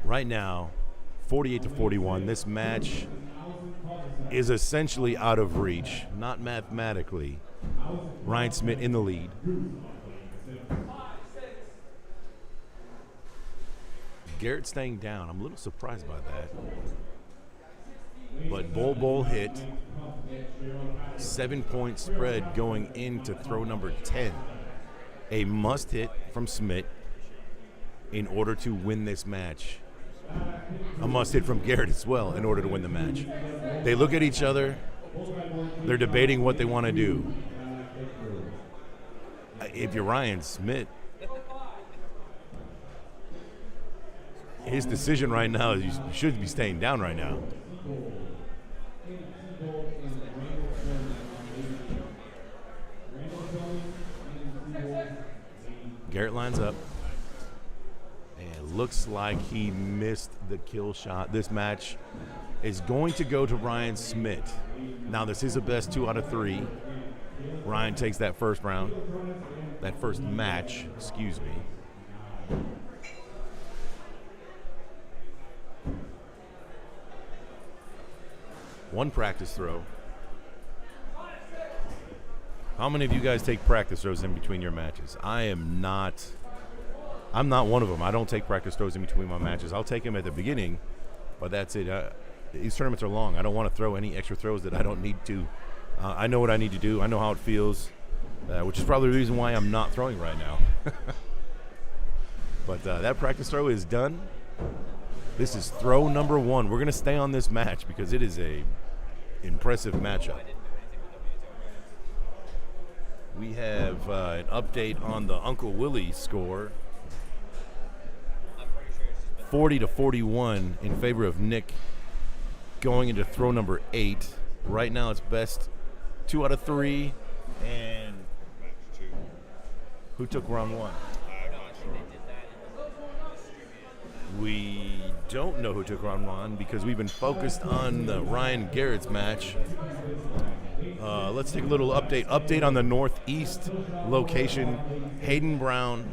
Right now, 48-41. This match is essentially out of reach, not mathematically. Ryan Smith in the lead. Garrett staying down. I'm a little surprised by that. But bowl hit. 7-point spread going into throw number 10. A must hit from Smith in order to win this match. A must hit from Garrett as well in order to win the match. They look at each other. They're debating what they want to do. If you're Ryan Smith, his decision right now is you should be staying down right now. Garrett lines up. And looks like he missed the kill shot. This match is going to go to Ryan Smith. Now, this is a best 2 out of 3. Ryan takes that first round. That first match, excuse me. One practice throw. How many of you guys take practice throws in between your matches? I'm not one of them. I don't take practice throws in between my matches. I'll take them at the beginning, but that's it. These tournaments are long. I don't want to throw any extra throws that I don't need to. I know what I need to do. I know how it feels, which is probably the reason why I'm not throwing right now. But that practice throw is done. This is throw number 1. We're going to stay on this match because it is a impressive matchup. We have an update on the Uncle Willie score. 40-41 in favor of Nick going into throw number 8. Right now it's best 2 out of 3. And who took round 1? We don't know who took round 1 because we've been focused on the Ryan Garrett's match. Let's take a little update on the Northeast location. Hayden Brown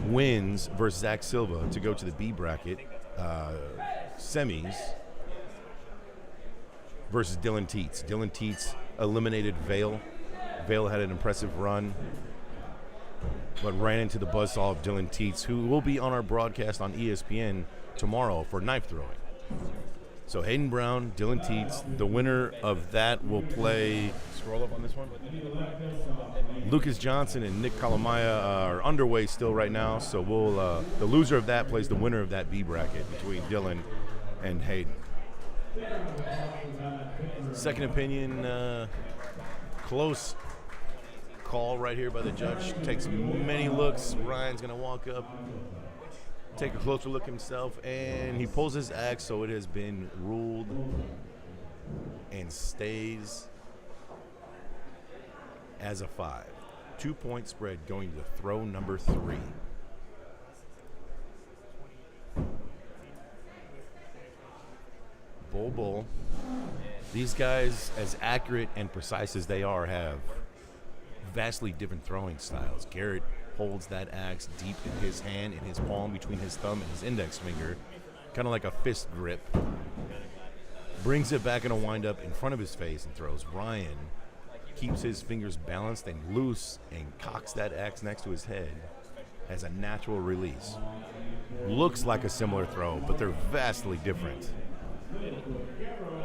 wins versus Zach Silva to go to the B bracket semis versus Dylan Teets. Dylan Teets eliminated Vail. Vail had an impressive run, but ran into the buzzsaw of Dylan Teets, who will be on our broadcast on ESPN tomorrow for knife throwing. So Hayden Brown, Dylan Teets, the winner of that will play. Scroll up on this one. Lucas Johnson and Nick Kalamaya are underway still right now. So we'll the loser of that plays the winner of that B bracket between Dylan and Hayden. Second opinion, close call right here by the judge. Takes many looks. Ryan's gonna walk up. take a closer look himself, and he pulls his axe, so it has been ruled and stays as a 5. 2-point spread going to throw number 3. Bull. These guys, as accurate and precise as they are, have vastly different throwing styles. Garrett holds that axe deep in his hand, in his palm, between his thumb and his index finger, kind of like a fist grip. Brings it back in a windup in front of his face and throws. Ryan keeps his fingers balanced and loose and cocks that axe next to his head as a natural release. Looks like a similar throw, but they're vastly different.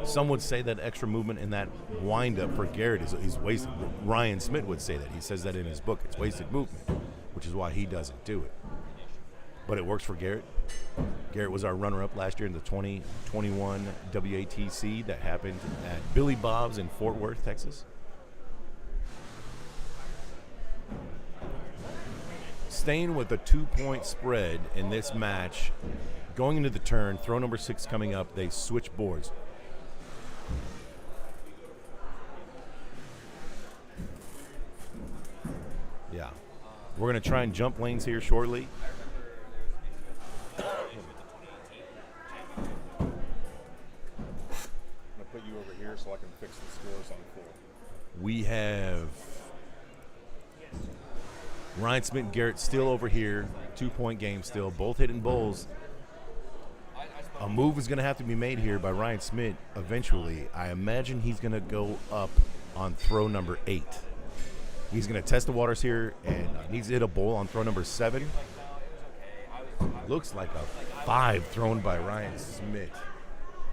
Some would say that extra movement in that windup for Garrett is wasted. Ryan Smith would say that. He says that in his book. It's wasted movement, which is why he doesn't do it. But it works for Garrett. Garrett was our runner-up last year in the 2021 WATC that happened at Billy Bob's in Fort Worth, Texas. Staying with a 2-point spread in this match, going into the turn, throw number 6 coming up, they switch boards. Yeah. We're going to try and jump lanes here shortly. I'm going to put you over here so I can fix the scores on the floor. We have Ryan Smith and Garrett still over here. 2-point game still. Both hitting bowls. A move is going to have to be made here by Ryan Smith eventually. I imagine he's going to go up on throw number 8. He's going to test the waters here and needs to hit a bowl on throw number 7. Looks like a 5 thrown by Ryan Smith.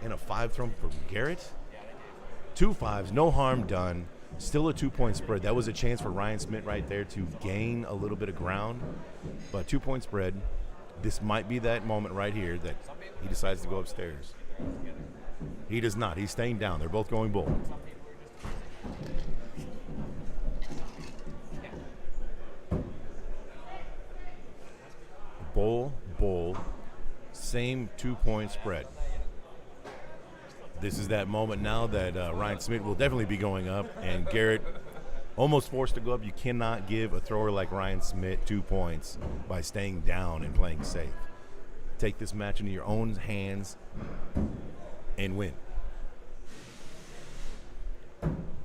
And a 5 thrown from Garrett. 2 5s, no harm done. Still a 2-point spread. That was a chance for Ryan Smith right there to gain a little bit of ground. But 2-point spread. This might be that moment right here that he decides to go upstairs. He does not. He's staying down. They're both going bull. Bull. Same 2-point spread. This is that moment now that Ryan Smith will definitely be going up, and Garrett almost forced to go up. You cannot give a thrower like Ryan Smith 2 points by staying down and playing safe. Take this match into your own hands and win.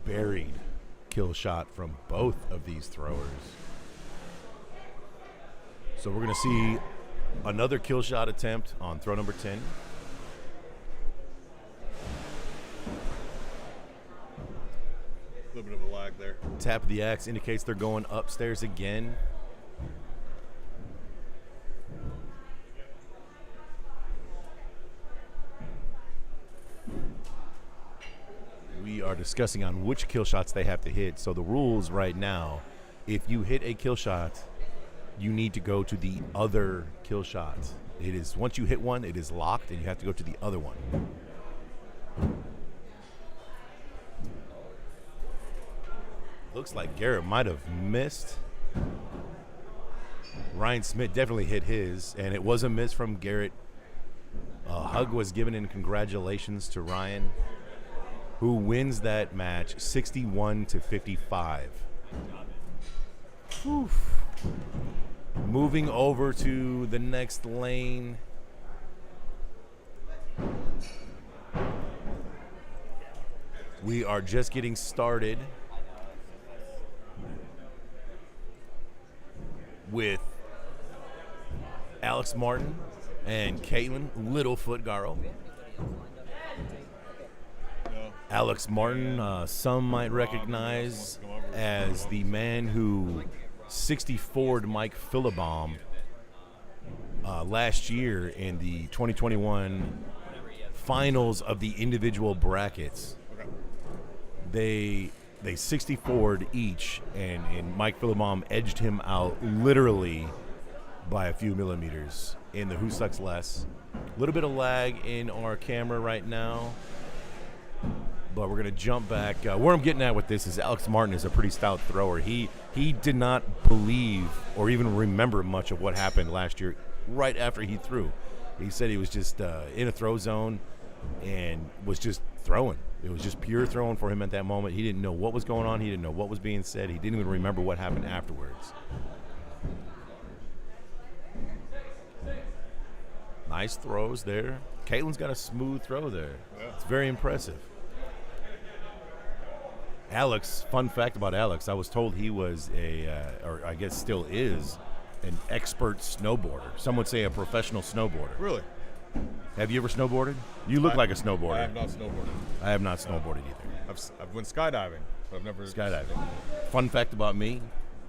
Buried kill shot from both of these throwers. So we're going to see another kill shot attempt on throw number 10. A little bit of a lag there. Tap of the axe indicates they're going upstairs again. We are discussing on which kill shots they have to hit. So the rules right now, if you hit a kill shot, you need to go to the other kill shot. It is, once you hit one, it is locked and you have to go to the other one. Looks like Garrett might have missed. Ryan Smith definitely hit his, and it was a miss from Garrett. A hug was given in congratulations to Ryan, who wins that match 61-55. Oof. Moving over to the next lane. We are just getting started with Alex Martin and Caitlin Littlefoot Garrow. Alex Martin, some might recognize as the man who 64'd Mike Philibom last year in the 2021 finals of the individual brackets. They 64'd each, and Mike Philibom edged him out literally by a few millimeters in the Who Sucks Less. A little bit of lag in our camera right now, but we're going to jump back. Where I'm getting at with this is Alex Martin is a pretty stout thrower. He did not believe or even remember much of what happened last year right after he threw. He said he was just in a throw zone and was just throwing. It was just pure throwing for him at that moment. He didn't know what was going on. He didn't know what was being said. He didn't even remember what happened afterwards. Nice throws there. Caitlin's got a smooth throw there. Yeah. It's very impressive. Alex, fun fact about Alex, I was told he was or I guess still is, an expert snowboarder. Some would say a professional snowboarder. Really? Have you ever snowboarded? You look like a snowboarder. I have not snowboarded. I have not snowboarded either. I've went skydiving, but I've never Skydiving. Fun fact about me,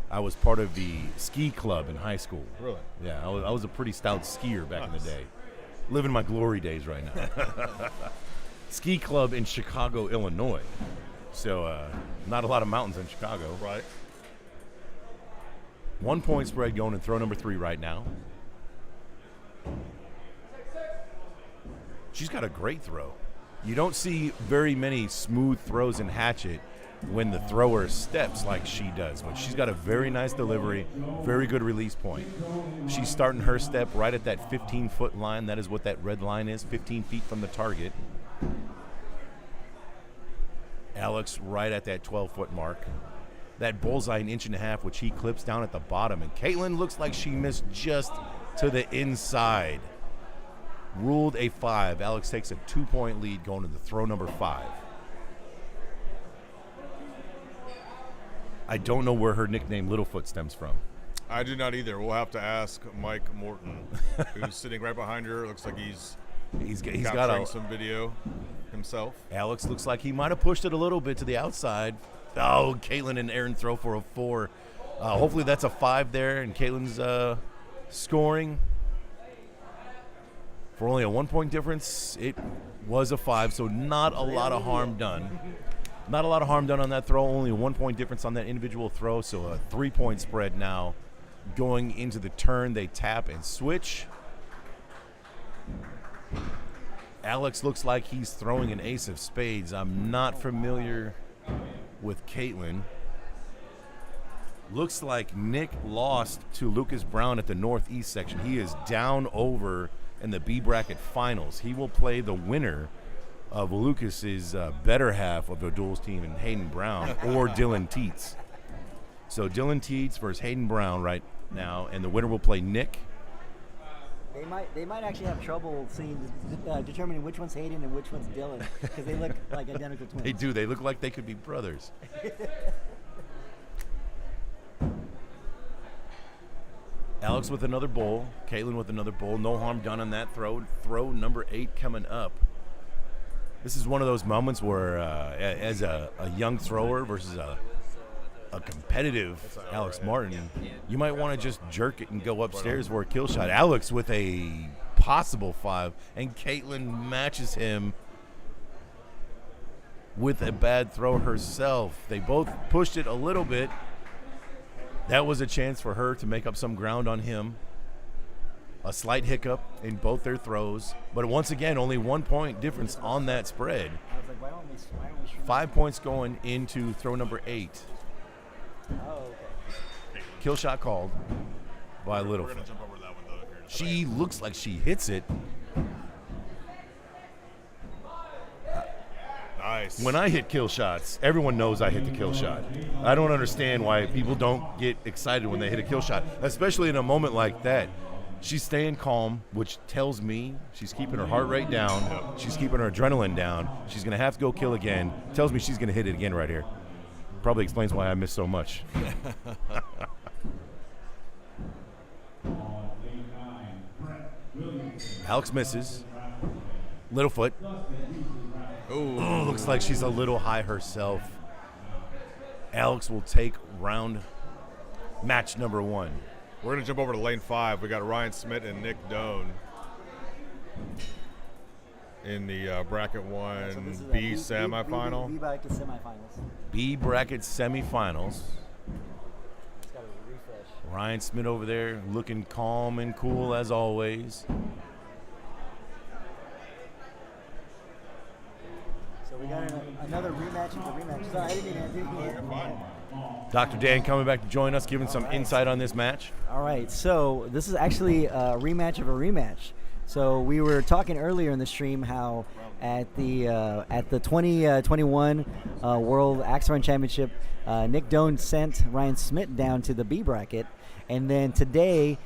I was part of the ski club in high school. Really? Yeah, I was a pretty stout skier back in the Nice. day. Living my glory days right now. Ski club in Chicago, Illinois. So not a lot of mountains in Chicago. Right. 1 point spread going in throw number 3 right now. She's got a great throw. You don't see very many smooth throws in Hatchet when the thrower steps like she does, but she's got a very nice delivery, very good release point. She's starting her step right at that 15-foot line. That is what that red line is, 15 feet from the target. Alex right at that 12-foot mark. That bullseye an inch and a half, which he clips down at the bottom. And Caitlin looks like she missed just to the inside. Ruled a 5. Alex takes a 2-point lead going to the throw number 5. I don't know where her nickname Littlefoot stems from. I do not either. We'll have to ask Mike Morton, who's sitting right behind her. It looks like he's He's got capturing a. some video himself. Alex looks like he might have pushed it a little bit to the outside. Oh, Caitlin and Aaron throw for a 4. Hopefully that's a 5 there, and Caitlin's scoring. For only a 1-point difference, it was a 5, so not a lot of harm done. Not a lot of harm done on that throw, only a 1-point difference on that individual throw, so a 3-point spread now. Going into the turn, they tap and switch. Alex looks like he's throwing an ace of spades. I'm not familiar with Caitlin. Looks like Nick lost to Lucas Brown at the northeast section. He is down over in the B bracket finals. He will play the winner of Lucas's better half of the duels team in Hayden Brown or Dylan Teets. So Dylan Teets versus Hayden Brown right now, and the winner will play Nick. They might actually have trouble determining which one's Hayden and which one's Dylan because they look like identical twins. They do. They look like they could be brothers. Alex with another bowl. Caitlin with another bowl. No harm done on that throw. Throw number 8 coming up. This is one of those moments where, as a young thrower versus a competitive Alex Martin, you might want to just jerk it and go upstairs for a kill shot. Alex with a possible 5, and Caitlin matches him with a bad throw herself. They both pushed it a little bit. That was a chance for her to make up some ground on him. A slight hiccup in both their throws, but once again, only 1-point difference on that spread. I was like, why don't we 5 points going into throw number 8. Oh, okay. Kill shot called by We're Littlefoot. going to jump over that one, though. Here. She looks like she hits it. Nice. When I hit kill shots, everyone knows I hit the kill shot. I don't understand why people don't get excited when they hit a kill shot, especially in a moment like that. She's staying calm, which tells me she's keeping her heart rate down. She's keeping her adrenaline down. She's going to have to go kill again. Tells me she's going to hit it again right here. Probably explains why I missed so much. Alex misses. Littlefoot. Oh, looks like she's a little high herself. Alex will take match number 1. We're going to jump over to lane 5. We got Ryan Smith and Nick Doan in the bracket 1 So this is a B semifinal. B bracket semifinals. B bracket semifinals. It's got a refresh. Ryan Smith over there looking calm and cool as always. So we got another rematch of the rematch. Sorry, I didn't mean to. Dr. Dan coming back to join us, giving some insight on this match. All right, so this is actually a rematch of a rematch. So we were talking earlier in the stream how at the 2021 World Axe Throwing Championship, Nick Doan sent Ryan Smith down to the B bracket, and then today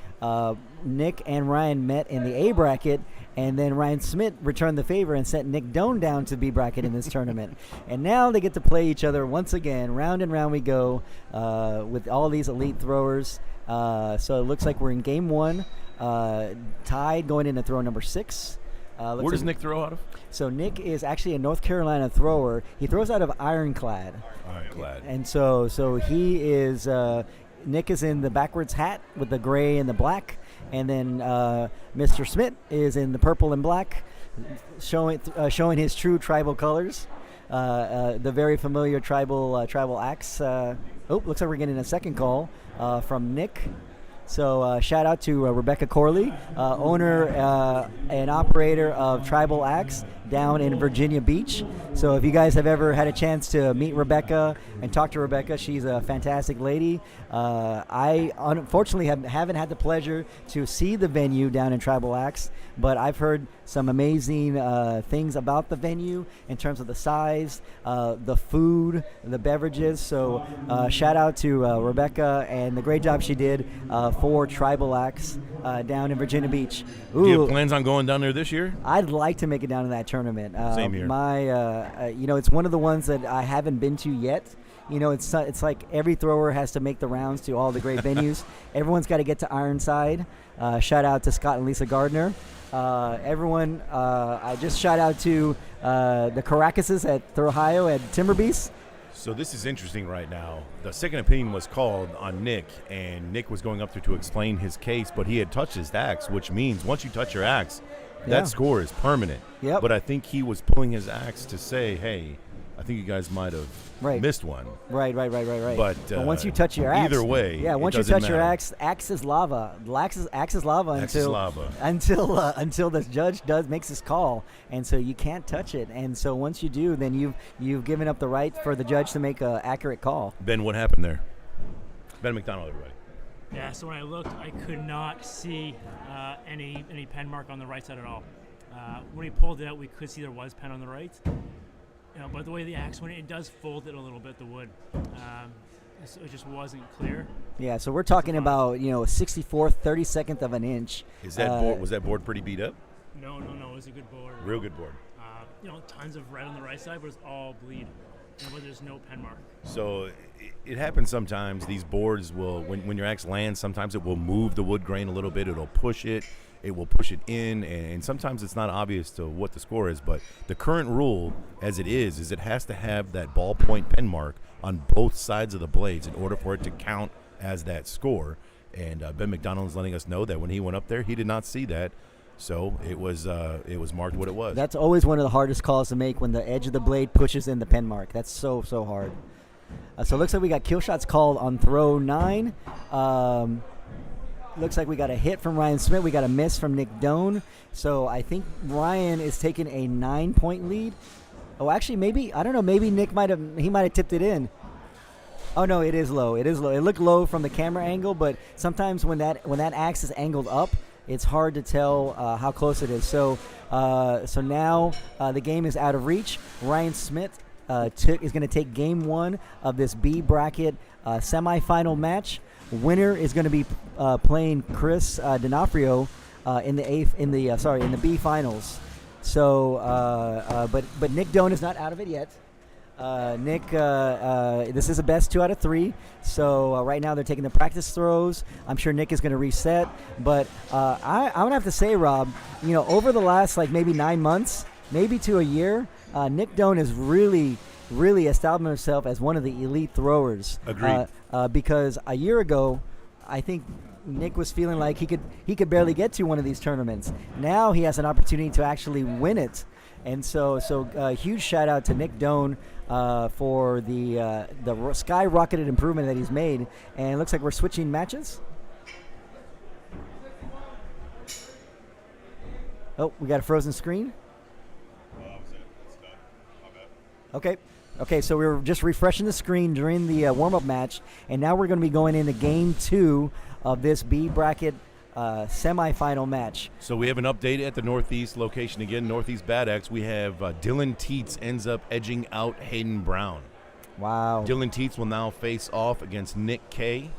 Nick and Ryan met in the A bracket, and then Ryan Smith returned the favor and sent Nick Doan down to B bracket in this tournament. And now they get to play each other once again. Round and round we go with all these elite throwers. So it looks like we're in game one, tied going into throw number 6. Where does Nick throw out of? So Nick is actually a North Carolina thrower. He throws out of Ironclad. Ironclad. And so he is Nick is in the backwards hat with the gray and the black, and then Mr. Smith is in the purple and black, showing his true tribal colors, the very familiar tribal axe. Looks like we're getting a second call from Nick. So shout out to Rebecca Corley, owner and operator of Tribal Axe down in Virginia Beach. So if you guys have ever had a chance to meet Rebecca and talk to Rebecca, she's a fantastic lady. I unfortunately haven't had the pleasure to see the venue down in Tribal Axe, but I've heard some amazing things about the venue in terms of the size, the food, the beverages. So shout out to Rebecca and the great job she did for Tribal Axe down in Virginia Beach. Ooh, Do you have plans on going down there this year? I'd like to make it down to that tournament. Same here. It's one of the ones that I haven't been to yet. It's like every thrower has to make the rounds to all the great venues. Everyone's got to get to Ironside. Shout out to Scott and Lisa Gardner. Everyone, I just shout out to the Caracases at Ohio at Timber Beast. So this is interesting right now. The second opinion was called on Nick, and Nick was going up there to explain his case, but he had touched his axe, which means once you touch your axe, that score is permanent. Yep. But I think he was pulling his axe to say, hey, I think you guys might have missed one. Right. But once you touch your axe, either way, once you touch your axe, axe is lava. Axe is lava until the judge makes his call, and so you can't touch it. And so once you do, then you've given up the right for the judge to make an accurate call. Ben, what happened there? Ben McDonald, everybody. Yeah, so when I looked, I could not see any pen mark on the right side at all. When he pulled it out, we could see there was pen on the right. But the way the axe went, it does fold it a little bit, the wood. So it just wasn't clear. Yeah, so we're talking about 64th, 32nd of an inch. Was that board pretty beat up? No, it was a good board. Real good board. Tons of red on the right side, but it's all bleed. But there's no pen mark. So it happens sometimes. These boards will, when your axe lands, sometimes it will move the wood grain a little bit. It'll push it. It will push it in, and sometimes it's not obvious to what the score is. But the current rule, as it is it has to have that ballpoint pen mark on both sides of the blades in order for it to count as that score. And Ben McDonald is letting us know that when he went up there, he did not see that. So it was marked what it was. That's always one of the hardest calls to make, when the edge of the blade pushes in the pen mark. That's so hard. So it looks like we got kill shots called on throw 9. Looks like we got a hit from Ryan Smith. We got a miss from Nick Doan. So I think Ryan is taking a 9-point lead. Oh, actually, maybe Nick might have tipped it in. Oh no, it is low. It looked low from the camera angle, but sometimes when that axe is angled up, it's hard to tell how close it is. So now the game is out of reach. Ryan Smith is going to take game 1 of this B bracket semifinal match. Winner is going to be playing Chris D'Onofrio in the B finals. So, but Nick Doan is not out of it yet. Nick, this is a best 2 out of 3. So right now they're taking the practice throws. I'm sure Nick is going to reset. But I'm going to have to say, Rob, over the last maybe 9 months, maybe to a year, Nick Doan has really established himself as one of the elite throwers. Agreed. Because a year ago, I think Nick was feeling like he could barely get to one of these tournaments. Now he has an opportunity to actually win it. And so huge shout out to Nick Doan for the skyrocketed improvement that he's made. And it looks like we're switching matches. Oh, we got a frozen screen. It's done. My bad. Okay. Okay, so we were just refreshing the screen during the warm-up match, and now we're going to be going into Game 2 of this B bracket semifinal match. So we have an update at the Northeast location again, Northeast Bad Axe. We have Dylan Teets ends up edging out Hayden Brown. Wow. Dylan Teets will now face off against Nick K.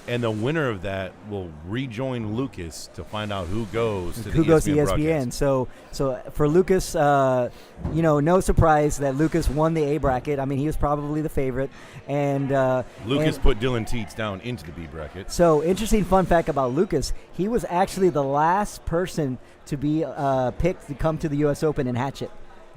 And the winner of that will rejoin Lucas to find out who goes to the ESPN broadcast. So for Lucas, no surprise that Lucas won the A bracket. I mean, he was probably the favorite. And Lucas put Dylan Teets down into the B bracket. So interesting fun fact about Lucas, he was actually the last person to be picked to come to the U.S. Open in Hatchet.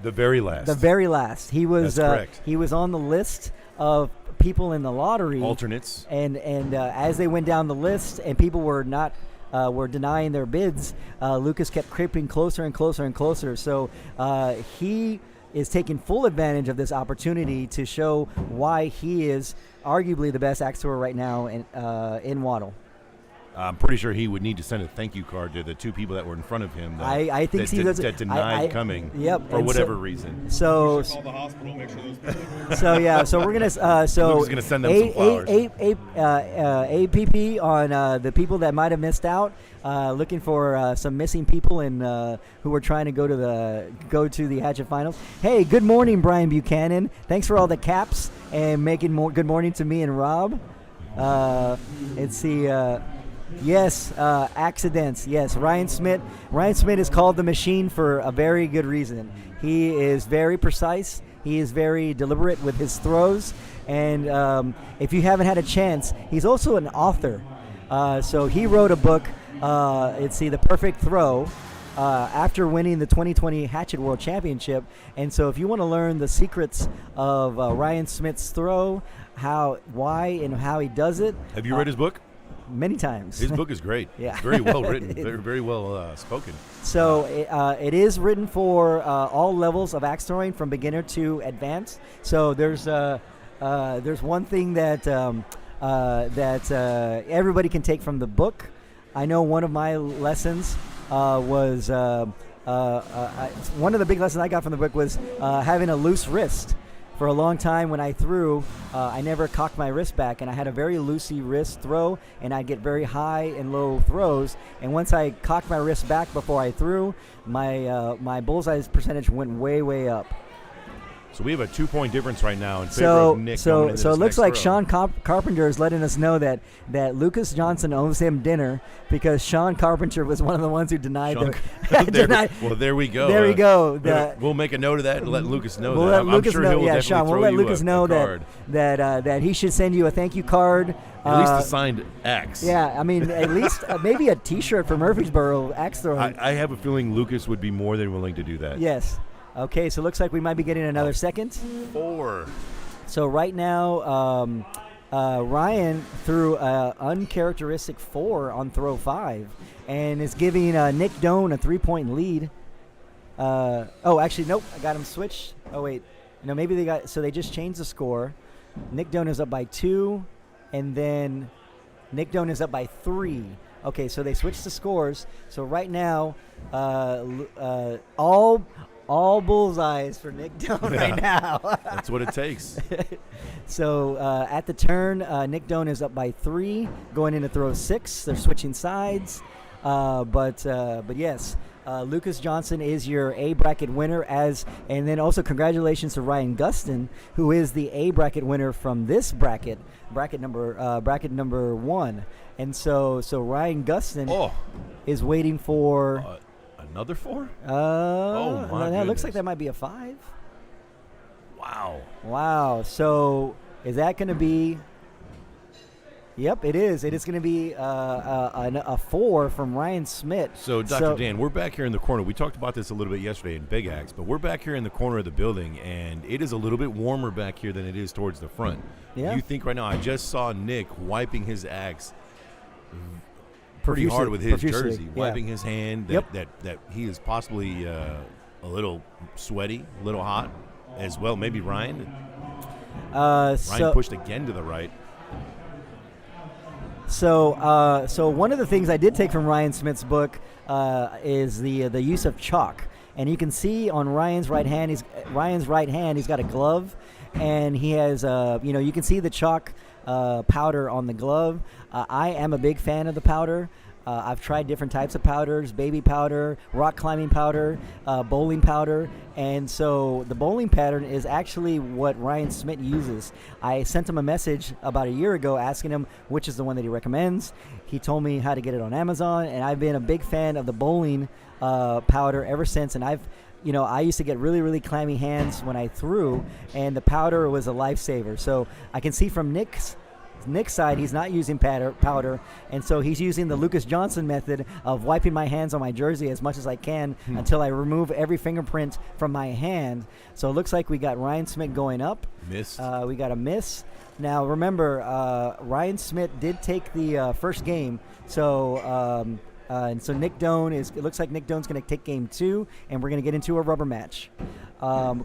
The very last. The very last. He was That's correct. He was on the list of people in the lottery, alternates, and as they went down the list and people were not were denying their bids, Lucas kept creeping closer and closer and closer. So he is taking full advantage of this opportunity to show why he is arguably the best axe thrower right now in WATL. I'm pretty sure he would need to send a thank you card to the two people that were in front of him that denied coming for whatever reason. So call the hospital, make sure those so we're gonna Lucas is gonna send them some flowers. APP on the people that might have missed out. Looking for some missing people and who were trying to go to the Hatchet finals. Hey, good morning, Brian Buchanan. Thanks for all the caps and making good morning to me and Rob. Let's see. Yes, accidents. Yes, Ryan Smith. Ryan Smith is called the machine for a very good reason. He is very precise. He is very deliberate with his throws. And if you haven't had a chance, he's also an author. So he wrote a book, The Perfect Throw, after winning the 2020 Hatchet World Championship. And so if you want to learn the secrets of Ryan Smith's throw, why and how he does it. Have you read his book? Many times. His book is great. Yeah. It's very well written, very well spoken. So it is written for all levels of axe throwing, from beginner to advanced. So there's one thing that everybody can take from the book. I know one of my lessons was one of the big lessons I got from the book was having a loose wrist. For a long time when I threw, I never cocked my wrist back, and I had a very loosey wrist throw, and I'd get very high and low throws. And once I cocked my wrist back before I threw, my bullseye percentage went way, way up. So we have a 2-point difference right now in favor of Nick. So it looks like Sean Carpenter is letting us know that Lucas Johnson owes him dinner because Sean Carpenter was one of the ones who denied the. Well, there we go. There we go. We'll make a note of that and let Lucas know we'll that. Let Lucas sure know. He'll Yeah, Sean. We'll let Lucas know that he should send you a thank you card. At least a signed axe. Yeah, I mean, at least maybe a T-shirt for Murfreesboro axe throwing. I have a feeling Lucas would be more than willing to do that. Yes. Okay, so it looks like we might be getting another second. 4. So right now, Ryan threw an uncharacteristic 4 on throw 5 and is giving Nick Doan a 3-point lead. Actually, nope, I got him switched. Oh, wait. No, maybe they just changed the score. Nick Doan is up by 2, and then Nick Doan is up by 3. Okay, so they switched the scores. So right now, all bullseyes for Nick Doan right now. That's what it takes. So at the turn, Nick Doan is up by 3, going into throw 6. They're switching sides. But yes, Lucas Johnson is your A bracket winner, and then also congratulations to Ryan Gustin, who is the A bracket winner from this bracket number 1. And so Ryan Gustin is waiting for another 4? Oh my that goodness. looks like that might be a 5. Wow. So is that going to be? Yep, it is. It is going to be a 4 from Ryan Smith. So, Dr. Dan, we're back here in the corner. We talked about this a little bit yesterday in Big Axe, but we're back here in the corner of the building, and it is a little bit warmer back here than it is towards the front. Yeah. You think right now, I just saw Nick wiping his axe pretty hard with his jersey, wiping his hand, that he is possibly a little sweaty, a little hot as well. Maybe Ryan. Ryan pushed again to the right. So one of the things I did take from Ryan Smith's book is the use of chalk. And you can see on Ryan's right hand, he's got a glove, and he has, you can see the chalk powder on the glove. I am a big fan of the powder. I've tried different types of powders, baby powder, rock climbing powder, bowling powder. And so the bowling pattern is actually what Ryan Smith uses. I sent him a message about a year ago asking him which is the one that he recommends. He told me how to get it on Amazon, and I've been a big fan of the bowling powder ever since. And I used to get really, really clammy hands when I threw, and the powder was a lifesaver. So I can see from Nick's side, he's not using powder, and so he's using the Lucas Johnson method of wiping my hands on my jersey as much as I can until I remove every fingerprint from my hand. So it looks like we got Ryan Smith going up. Miss. We got a miss. Now remember, Ryan Smith did take the first game, so and so Nick Doan it looks like Nick Doan's going to take game 2, and we're going to get into a rubber match.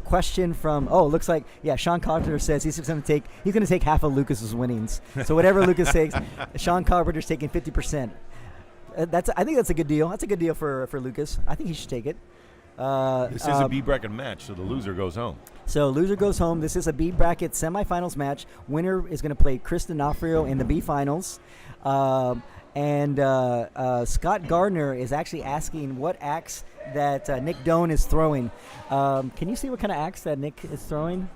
Question from looks like Sean Carpenter says he's going to take half of Lucas's winnings. So whatever Lucas takes, Sean Carpenter's taking 50%. I think that's a good deal. That's a good deal for Lucas. I think he should take it. This is a B bracket match, so the loser goes home. So loser goes home. This is a B bracket semifinals match. Winner is going to play Chris D'Onofrio in the B finals. And Scott Gardner is actually asking what axe that Nick Doan is throwing. Can you see what kind of axe that Nick is throwing,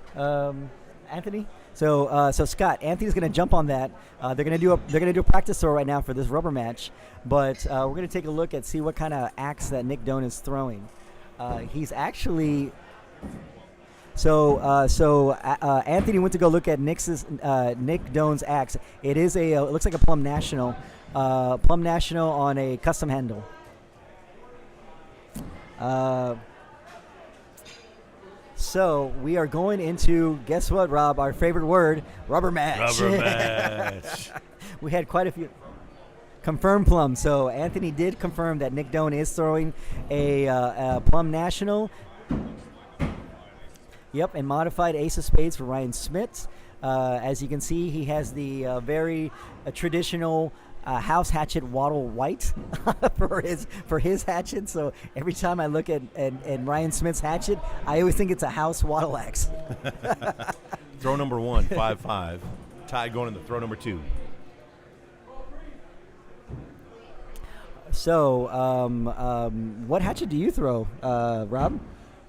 Anthony? So Scott, Anthony's going to jump on that. They're going to do a practice throw right now for this rubber match, but we're going to take a look at see what kind of axe that Nick Doan is throwing. He's actually. So Anthony went to go look at Nick Doan's axe. It is it looks like a Plum National on a custom handle. So we are going into, guess what, Rob? Our favorite word, rubber match. Rubber match. We had quite a few. Confirmed Plum. So Anthony did confirm that Nick Doan is throwing a Plum National. Yep, and modified Ace of Spades for Ryan Smith. As you can see, he has the very traditional house hatchet wattle white for his hatchet. So every time I look at Ryan Smith's hatchet, I always think it's a house wattle axe. Throw number 1, 5-5. Tie going into throw number 2. So, what hatchet do you throw, Rob?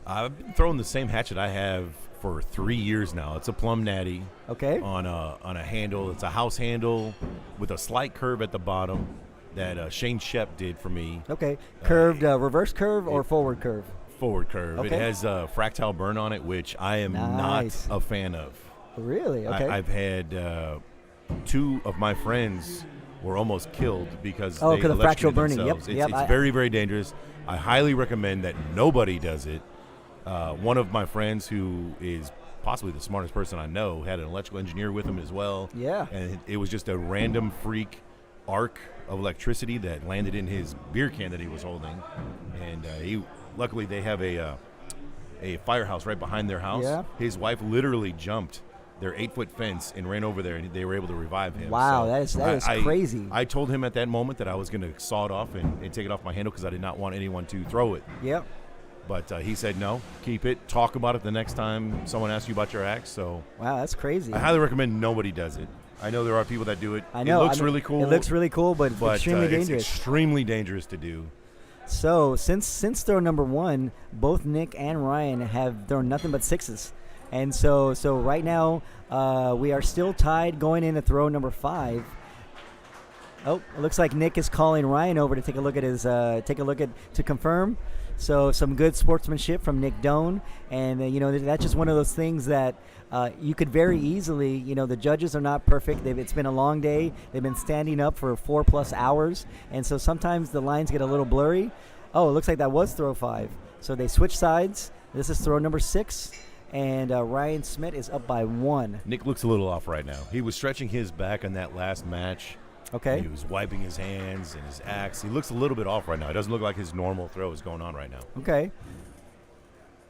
I've been throwing the same hatchet I have for 3 years now. It's a Plum Natty. Okay. On a handle. It's a house handle with a slight curve at the bottom that Shane Shep did for me. Okay. Curved, reverse curve or forward curve? Forward curve. Okay. It has a fractile burn on it, which I am Nice. not a fan of. Really? Okay. I've had 2 of my friends were almost killed because they because of fractal electrocuted burning. themselves. Yep. It's very, very dangerous. I highly recommend that nobody does it. One of my friends, who is possibly the smartest person I know, had an electrical engineer with him as well. Yeah. And it was just a random freak arc of electricity that landed in his beer can that he was holding. And luckily they have a firehouse right behind their house. Yeah. His wife literally jumped their 8-foot fence and ran over there, and they were able to revive him. Wow, So that is crazy. I told him at that moment that I was going to saw it off and take it off my handle because I did not want anyone to throw it. Yep. But he said, no, keep it. Talk about it the next time someone asks you about your axe. So Wow, that's crazy. I highly recommend nobody does it. I know there are people that do it. I know. It looks really cool. It looks really cool, but extremely dangerous. It's extremely dangerous to do. So since throw number 1, both Nick and Ryan have thrown nothing but 6s. And so right now we are still tied going into throw number 5. Oh, it looks like Nick is calling Ryan over to take a look at to confirm. So some good sportsmanship from Nick Doan, and that's just one of those things that you could very easily. The judges are not perfect. It's been a long day. They've been standing up for 4+ hours, and so sometimes the lines get a little blurry. Oh, it looks like that was throw 5. So they switch sides. This is throw number 6. And Ryan Smith is up by 1. Nick looks a little off right now. He was stretching his back on that last match. Okay. He was wiping his hands and his axe. He looks a little bit off right now. It doesn't look like his normal throw is going on right now. Okay.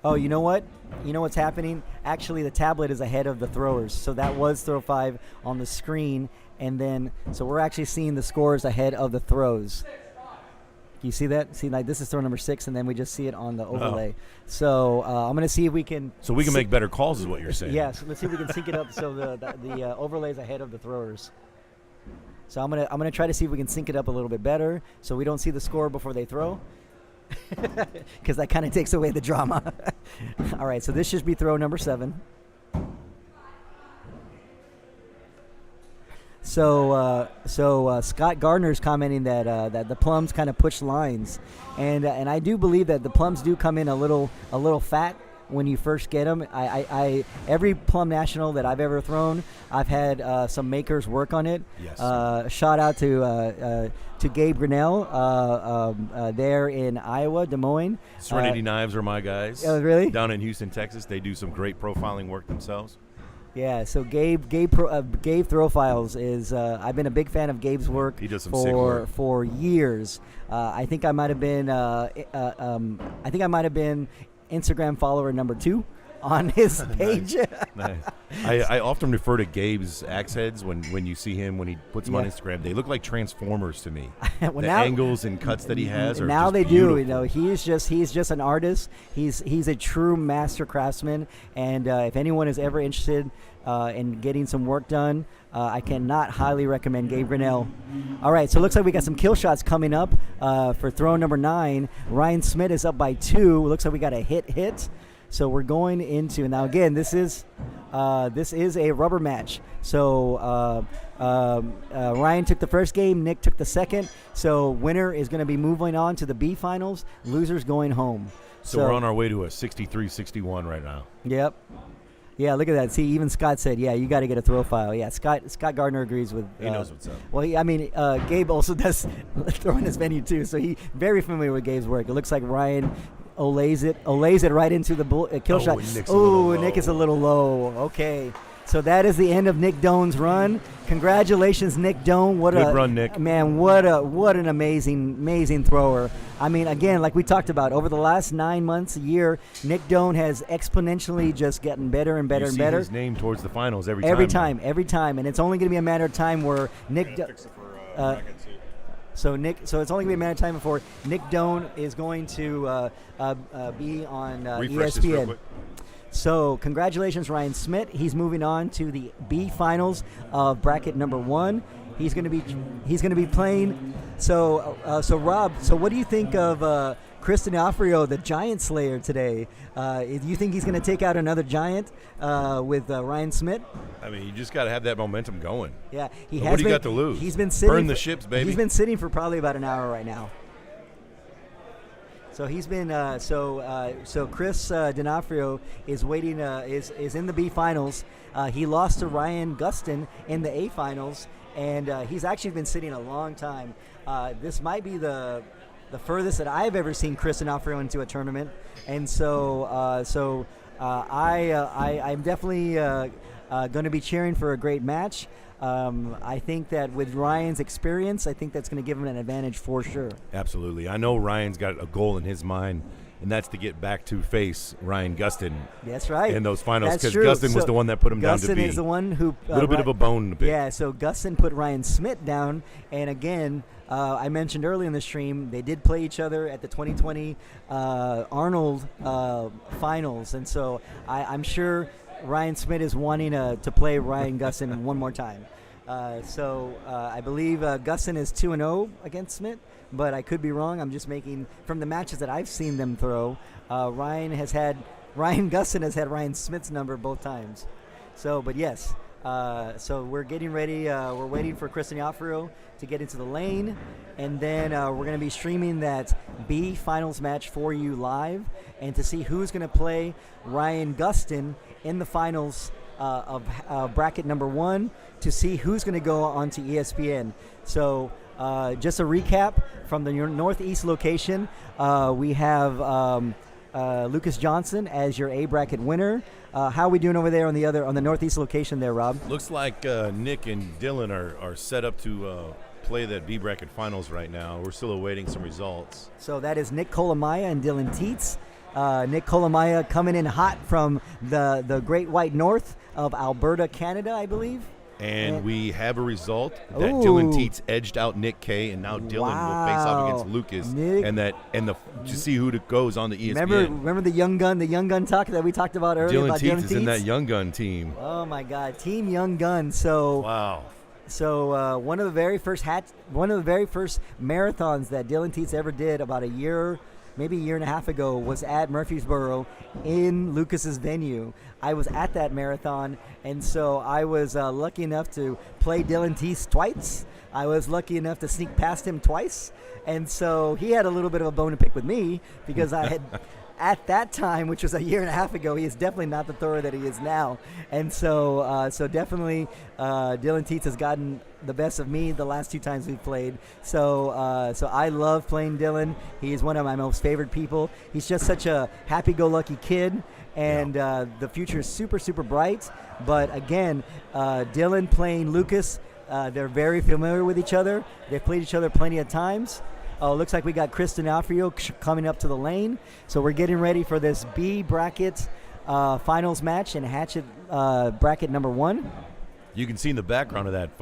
Oh, you know what? You know what's happening? Actually, the tablet is ahead of the throwers. So that was throw 5 on the screen. And then, so we're actually seeing the scores ahead of the throws. You see that? See, like this is throw number 6, and then we just see it on the overlay. So I'm going to see if we can. So we can make better calls, is what you're saying. Yes. Let's see if we can sync it up so the overlay's ahead of the throwers. So I'm gonna try to see if we can sync it up a little bit better, so we don't see the score before they throw, because that kind of takes away the drama. All right. So this should be throw number 7. So Scott Gardner's commenting that the plums kind of push lines, and I do believe that the plums do come in a little fat when you first get them. I every plum national that I've ever thrown, I've had some makers work on it. Yes. Shout out to Gabe Grinnell there in Iowa, Des Moines. Serenity Knives are my guys. Oh, really? Down in Houston, Texas, they do some great profiling work themselves. Yeah, so Gabe Throw Files is I've been a big fan of Gabe's work. He does some sick work for years. I think I might have been Instagram follower number 2 on his page. Nice. I often refer to Gabe's axe heads when you see him when he puts them on Instagram. They look like Transformers to me. Well, the now, angles and cuts that he has are now just they beautiful. do. You know, he's just an artist. He's a true master craftsman. And if anyone is ever interested in getting some work done, I cannot highly recommend Gabe Grinnell. All right, so it looks like we got some kill shots coming up for throw number 9. Ryan Smith is up by 2. Looks like we got a hit. So we're going into now. Again, this is a rubber match. So Ryan took the first game, Nick took the second. So winner is going to be moving on to the B finals. Losers going home. So we're on our way to a 63-61 right now. Yep. Yeah, look at that. See, even Scott said, "Yeah, you got to get a throw file." Yeah, Scott Gardner agrees with. He knows what's up. Well, Gabe also does throw in his venue too, so he very familiar with Gabe's work. It looks like Ryan olays it right into the kill shot. Oh, Nick is a little low. Okay. So that is the end of Nick Doan's run. Congratulations, Nick Doan. Good run, Nick. Man, what an amazing thrower. I mean, again, like we talked about, over the last 9 months, a year, Nick Doan has exponentially just gotten better and better you and see better. His name towards the finals every time. Every time. And it's only going to be a matter of time where Nick So it's only going to be a matter of time before Nick Doan is going to be on Refresh this real ESPN. quick. So congratulations, Ryan Smith. He's moving on to the B finals of bracket number 1. He's going to be playing. So Rob, so what do you think of Chris D'Onofrio, the Giant Slayer today? Do you think he's going to take out another Giant with Ryan Smith? I mean, you just got to have that momentum going. Yeah, What do you got to lose? He's been sitting. Burn the ships, baby. He's been sitting for probably about an hour right now. So he's been so Chris D'Onofrio is waiting is in the B finals. He lost to Ryan Gustin in the A finals, and he's actually been sitting a long time. This might be the furthest that I've ever seen Chris D'Onofrio into a tournament, and I'm definitely going to be cheering for a great match. I think that with Ryan's experience, I think that's going to give him an advantage for sure. Absolutely. I know Ryan's got a goal in his mind, and that's to get back to face Ryan Gustin. That's right. In those finals, That's because true. Gustin was the one that put him down to Gustin B. is the one who a little bit of a bone to pick. Yeah, so Gustin put Ryan Smith down, and again, I mentioned earlier in the stream, they did play each other at the 2020 Arnold finals, and so I'm sure Ryan Smith is wanting to play Ryan Gustin one more time. I believe Gustin is 2-0 against Smith, but I could be wrong. I'm just making, from the matches that I've seen them throw, Ryan Gustin has had Ryan Smith's number both times. So, but yes, so we're getting ready. We're waiting for Chris D'Onofrio to get into the lane, and then we're going to be streaming that B finals match for you live, and to see who's going to play Ryan Gustin in the finals of bracket number 1, to see who's going to go on to ESPN. So just a recap from the Northeast location, we have Lucas Johnson as your A bracket winner. How are we doing over there on the Northeast location there, Rob? Looks like Nick and Dylan are set up to play that B bracket finals right now. We're still awaiting some results. So that is Nick Kolomaya and Dylan Teets. Nick Kolomaya coming in hot from the Great White North of Alberta, Canada, I believe. And we have a result that Ooh. Dylan Teets edged out Nick K, and now Dylan will face off against Lucas. Nick. And to see who goes on the ESPN. Remember the young gun talk that we talked about earlier Dylan about Teets Dylan is in Teets? that young gun team. Oh my God, Team Young Gun. So Wow. So one of the very first marathons that Dylan Teets ever did about maybe a year and a half ago was at Murfreesboro in Lucas's venue. I was at that marathon, and so I was lucky enough to play Dylan Teets twice. I was lucky enough to sneak past him twice, and so he had a little bit of a bone to pick with me because I had at that time, which was a year and a half ago, he is definitely not the thrower that he is now. And so definitely Dylan Teets has gotten the best of me the last 2 times we've played. So I love playing Dylan. He is one of my most favorite people. He's just such a happy-go-lucky kid, and the future is super, super bright. But again, Dylan playing Lucas, they're very familiar with each other. They've played each other plenty of times. Looks like we got Chris D'Onofrio coming up to the lane. So we're getting ready for this B bracket finals match in Hatchet bracket number 1. You can see in the background of that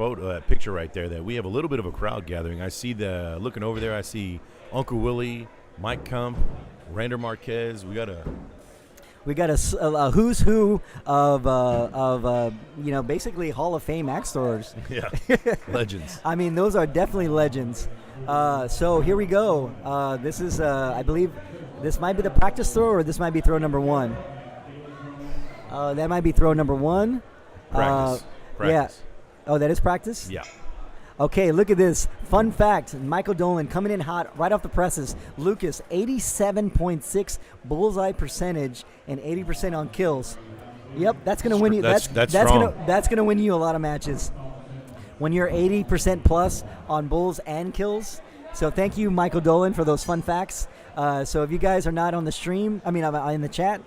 picture right there, that we have a little bit of a crowd gathering. I see looking over there, I see Uncle Willie, Mike Kump, Rander Marquez. We got a who's who of basically Hall of Fame axe throwers. Yeah, legends. I mean, those are definitely legends. So here we go. This is, I believe, this might be the practice throw, or this might be throw number 1. That might be throw number 1. Practice. Yeah. Oh, that is practice? Yeah. Okay, look at this. Fun fact, Michael Dolan coming in hot right off the presses. Lucas, 87.6 bullseye percentage and 80% on kills. Yep, that's going to win you. That's strong. That's going to win you a lot of matches when you're 80% plus on bulls and kills. So thank you, Michael Dolan, for those fun facts. So if you guys are not on the stream, in the chat,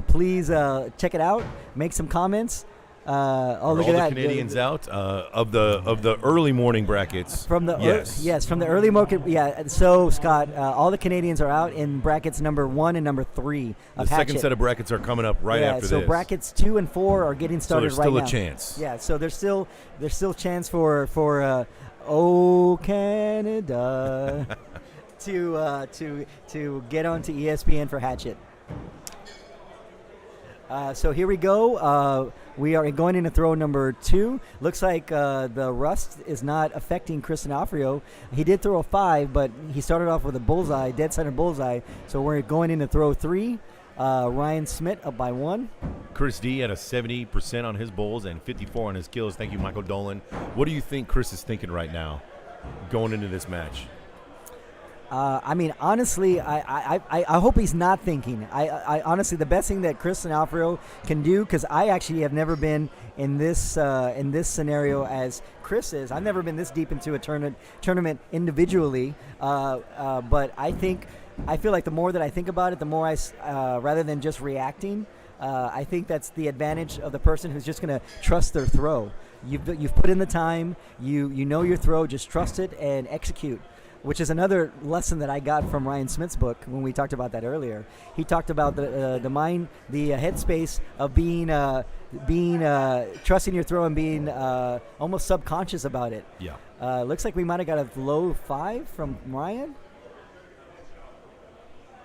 please check it out. Make some comments. Look at all that. the Canadians out of the early morning brackets. From the yes, from the early market. Yeah. So Scott, all the Canadians are out in brackets number 1 and number 3. The second set of brackets are coming up right after so this. brackets 2 and 4 are getting started so right now. there's still a chance. Yeah. So there's still chance for Canada to get onto ESPN for Hatchet. So here we go. We are going into throw number 2. Looks like the rust is not affecting Chris D'Onofrio. He did throw a 5, but he started off with a bullseye, dead center bullseye. So we're going into throw 3. Ryan Smith up by 1. Chris D at a 70% on his bowls and 54 on his kills. Thank you, Michael Dolan. What do you think Chris is thinking right now going into this match? Honestly, I hope he's not thinking. I honestly, the best thing that Chris D'Onofrio can do, because I actually have never been in this scenario as Chris is. I've never been this deep into a tournament individually. But I feel like the more that I think about it, the more rather than just reacting, I think that's the advantage of the person who's just going to trust their throw. You've put in the time. You know your throw. Just trust it and execute. Which is another lesson that I got from Ryan Smith's book when we talked about that earlier. He talked about the mind, the headspace of being trusting your throw and being almost subconscious about it. Yeah. Looks like we might have got a low 5 from Ryan.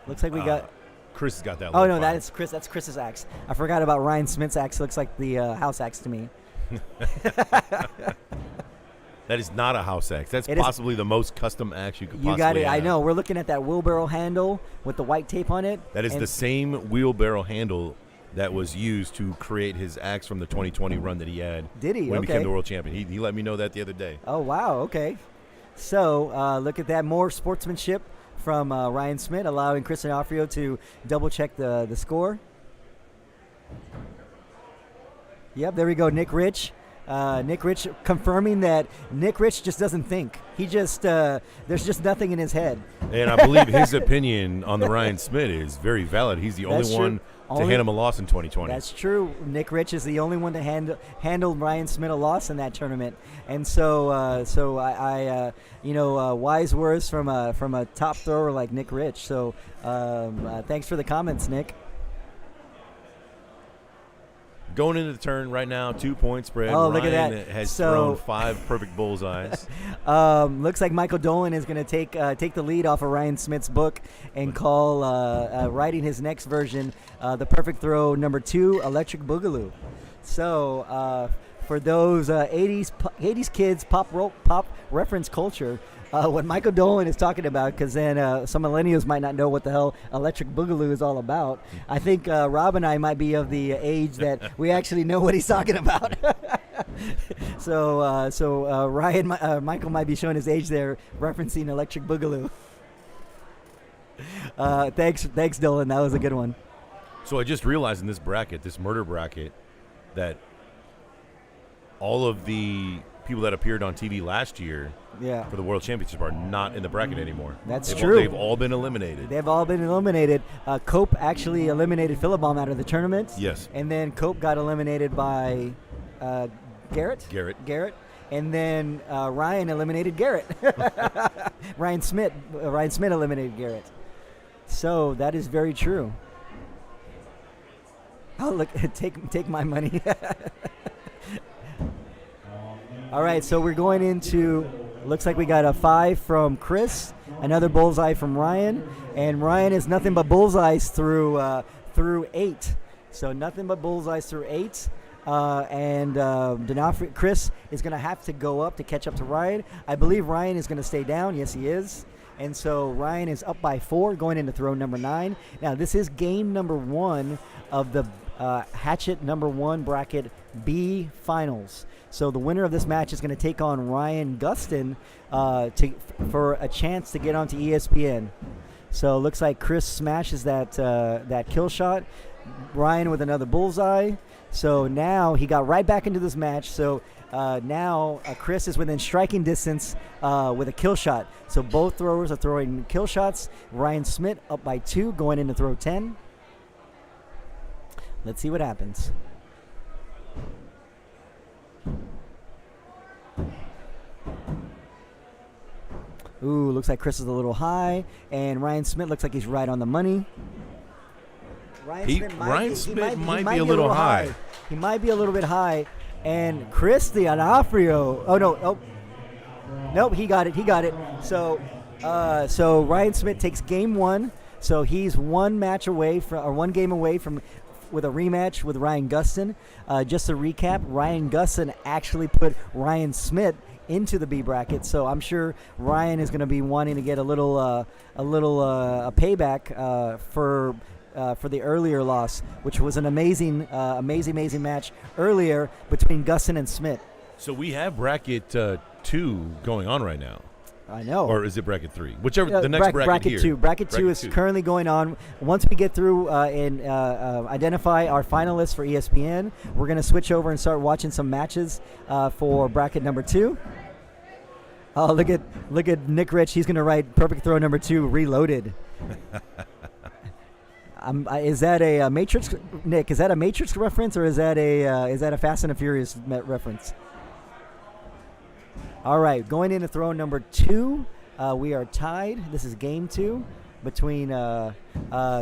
Looks like we got. Chris has got that. Oh low no, 5. that is Chris. That's Chris's axe. I forgot about Ryan Smith's axe. Looks like the house axe to me. That is not a house axe. That's possibly the most custom axe you could possibly You got it. have. I know. We're looking at that wheelbarrow handle with the white tape on it. That is the same wheelbarrow handle that was used to create his axe from the 2020 run that he had. Did he? When he Okay. became the world champion. He let me know that the other day. Oh, wow. Okay. So look at that. More sportsmanship from Ryan Smith, allowing Chris D'Onofrio to double-check the score. Yep, there we go. Nick Rich confirming that Nick Rich just doesn't think. He just there's just nothing in his head. And I believe his opinion on the Ryan Smith is very valid. He's the only one to hand him a loss in 2020. That's true. Nick Rich is the only one to handle Ryan Smith a loss in that tournament. And so I wise words from a top thrower like Nick Rich. So thanks for the comments, Nick. Going into the turn right now, 2-point spread. Oh, Ryan look at that. has So- thrown 5 perfect bullseyes. Looks like Michael Dolan is going to take the lead off of Ryan Smith's book and call writing his next version, the perfect throw number 2, Electric Boogaloo. So for those 80s kids, pop reference culture, what Michael Dolan is talking about, because then some millennials might not know what the hell Electric Boogaloo is all about. I think Rob and I might be of the age that we actually know what he's talking about. So Michael might be showing his age there, referencing Electric Boogaloo. Thanks, Dolan. That was a good one. So I just realized in this bracket, this murder bracket, that all of the people that appeared on TV last year for the World Championship are not in the bracket anymore. That's true. They've all been eliminated. They've all been eliminated. Cope actually eliminated Philibom out of the tournament. Yes. And then Cope got eliminated by Garrett. And then Ryan eliminated Garrett. Ryan Smith eliminated Garrett. So that is very true. Oh, look, take my money. All right, so we're going into, looks like we got a 5 from Chris, another bullseye from Ryan, and Ryan is nothing but bullseyes through 8. So nothing but bullseyes through 8. Chris is going to have to go up to catch up to Ryan. I believe Ryan is going to stay down. Yes, he is. And so Ryan is up by 4 going into throw number 9. Now, this is game number 1 of the Hatchet number 1 bracket B finals. So the winner of this match is going to take on Ryan Gustin for a chance to get onto ESPN. So it looks like Chris smashes that kill shot. Ryan with another bullseye. So now he got right back into this match. So now Chris is within striking distance with a kill shot. So both throwers are throwing kill shots. Ryan Smith up by 2 going into throw 10. Let's see what happens. Ooh, looks like Chris is a little high, and Ryan Smith looks like he's right on the money. Ryan Smith might be a little high. He might be a little bit high, and Chris D'Onofrio. Oh no! Oh, nope. He got it. So Ryan Smith takes game 1. So he's one game away from with a rematch with Ryan Gustin. Just to recap, Ryan Gustin actually put Ryan Smith into the B bracket, so I'm sure Ryan is going to be wanting to get a little payback for the earlier loss, which was an amazing match earlier between Gustin and Smith. So we have bracket 2 going on right now. I know. Or is it bracket 3? Whichever the next bracket here. 2. Bracket 2 is currently going on. Once we get through and identify our finalists for ESPN, we're going to switch over and start watching some matches for bracket number 2. Oh, look at Nick Rich. He's going to write perfect throw number 2, reloaded. Is that a Matrix, Nick? Is that a Matrix reference, or is that a Fast and the Furious reference? All right, going into throw number 2, we are tied. This is game 2 between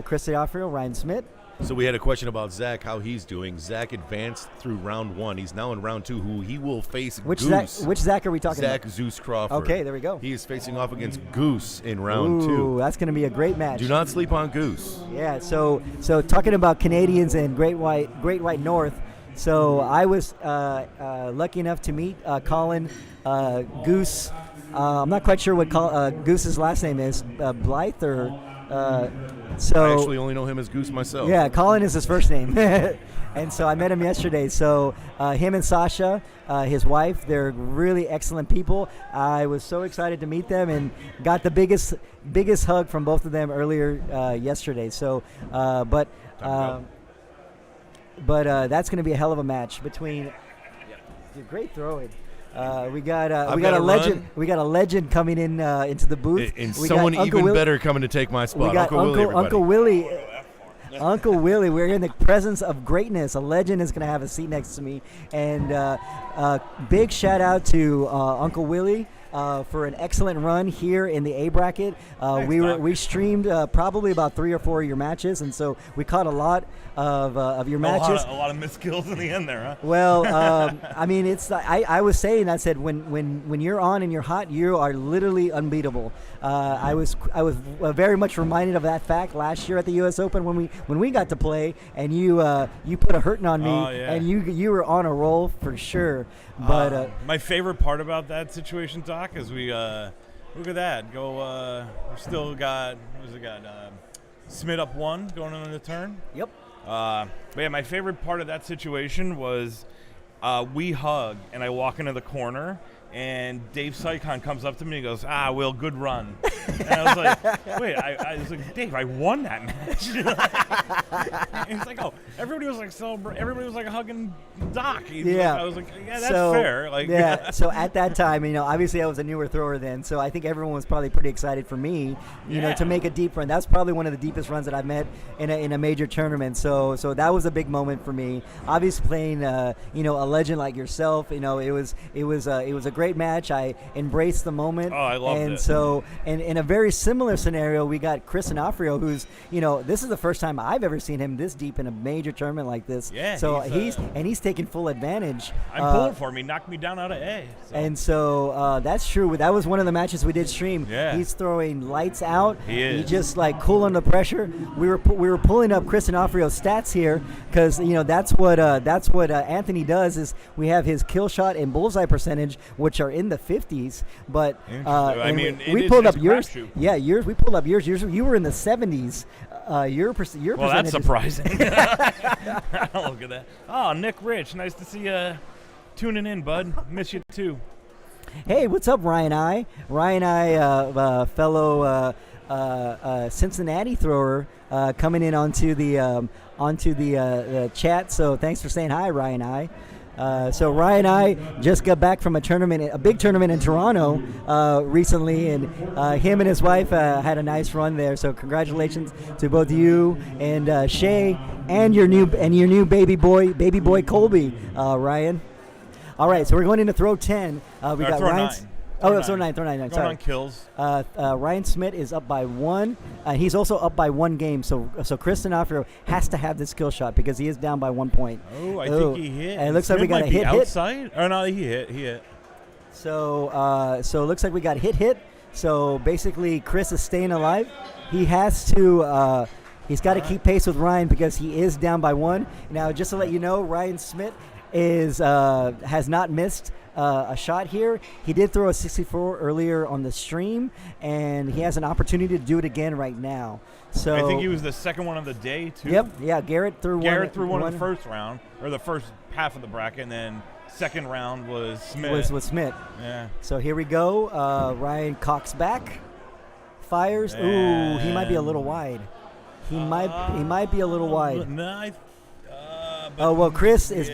Chris D'Onofrio, Ryan Smith. So we had a question about Zach, how he's doing. Zach advanced through round 1. He's now in round 2, who he will face Goose. Which Zach are we talking about? Zach Zeus Crawford. Okay, there we go. He is facing off against Goose in round 2. Ooh, that's going to be a great match. Do not sleep on Goose. Yeah, so talking about Canadians and Great White North, so I was lucky enough to meet Colin Goose. I'm not quite sure what Goose's last name is, Blythe or... I actually only know him as Goose myself. Yeah, Colin is his first name. And so I met him yesterday. So him and Sasha, his wife, they're really excellent people. I was so excited to meet them and got the biggest hug from both of them earlier yesterday. So, but that's going to be a hell of a match between. Great throwing. We got a legend. Run. We got a legend coming in into the booth, and someone even better coming to take my spot. We got Uncle Willie. Uncle Willie, we're in the presence of greatness. A legend is going to have a seat next to me, and big shout out to Uncle Willie. for an excellent run here in the A bracket. Thanks, we Doc. streamed probably about 3 or 4 of your matches, and so we caught a lot of your matches. A lot of missed kills in the end there, huh? Well, I mean, it's I was saying, I said when you're on and you're hot, you are literally unbeatable. I was very much reminded of that fact last year at the U.S. Open when we got to play, and you put a hurting on me, Oh, yeah. and you were on a roll for sure. But My favorite part about that situation, Doc, is we look at that. We still got Smith up 1 going into the turn. yep. But yeah, my favorite part of that situation was we hug, and I walk into the corner, and Dave Sycon comes up to me and goes, Will, good run. And I was like, wait, I was like, Dave, I won that match. And he's like, oh, everybody was like celebrating, everybody was like hugging Doc. I was like, yeah, that's fair. Like, yeah, so at that time, obviously I was a newer thrower then, so I think everyone was probably pretty excited for me, to make a deep run. That's probably one of the deepest runs that I've met in a major tournament. So that was a big moment for me. Obviously playing, a legend like yourself, it was a great match. I embraced the moment. Oh, I loved and it. So, and in a very similar scenario, we got Chris Onofrio, who's, this is the first time I've ever seen him this deep in a major tournament like this. Yeah, So he's taking full advantage. I'm pulling for him. He knocked me down out of A. So. And so that's true. That was one of the matches we did stream. Yeah. He's throwing lights out. He is. He's just like cool under pressure. We were pulling up Chris Onofrio's stats here because that's what Anthony does is we have his kill shot and bullseye percentage, which are in the 50s. But I mean, we pulled it's up a yours. crapshoot. Yeah, yours. We pulled up yours. You were in the 70s. Your percentage. Well, that's surprising. Look at that. Oh, Nick Rich. Nice to see you tuning in, bud. Miss you too. Hey, what's up, Ryan I? Ryan I, fellow Cincinnati thrower, coming in onto the chat. So thanks for saying hi, Ryan I. So Ryan and I just got back from a big tournament in Toronto recently, and him and his wife had a nice run there. So congratulations to both you and Shay and your new baby boy Colby, Ryan. All right, so we're going into throw 10. We got throw Ryan's. 9. Throw 9. Going Sorry. on kills. Ryan Smith is up by 1. He's also up by 1 game. So Chris Onofrio has to have this kill shot because he is down by 1 point. Oh, I think he hit. And it looks like we got a Smith might be hit. outside. Oh no, he hit. So it looks like we got hit. So basically, Chris is staying alive. He has to. He's got to keep pace with Ryan because he is down by 1. Now, just to let you know, Ryan Smith has not missed a shot here. He did throw a 64 earlier on the stream, and he has an opportunity to do it again right now. So I think he was the second one of the day too. Yep. Yeah. Garrett threw one in the first round, or the first half of the bracket, and then second round was Smith. Was Smith. Yeah. So here we go. Ryan cocks back, fires. Ooh, he might be a little wide. He might be a little wide. No, Oh well, Chris is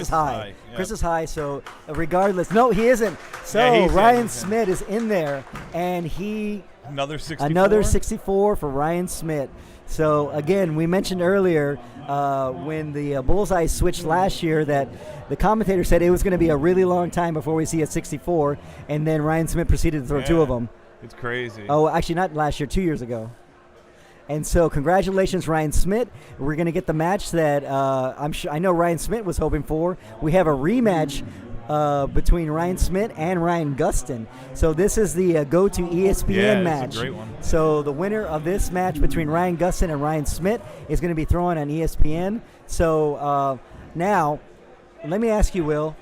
high. Yeah. Chris is high. So regardless, no, he isn't. So Yeah, Ryan Smith is in there, and another 64. Another 64 for Ryan Smith. So again, we mentioned earlier when the bullseye switched last year that the commentator said it was going to be a really long time before we see a 64, and then Ryan Smith proceeded to throw 2 of them. It's crazy. Oh, actually, not last year, 2 years ago. And so, congratulations, Ryan Smith. We're going to get the match that I know Ryan Smith was hoping for. We have a rematch between Ryan Smith and Ryan Gustin. So this is the go to ESPN match. It's a great one. So the winner of this match between Ryan Gustin and Ryan Smith is going to be thrown on ESPN. So now, let me ask you, Will.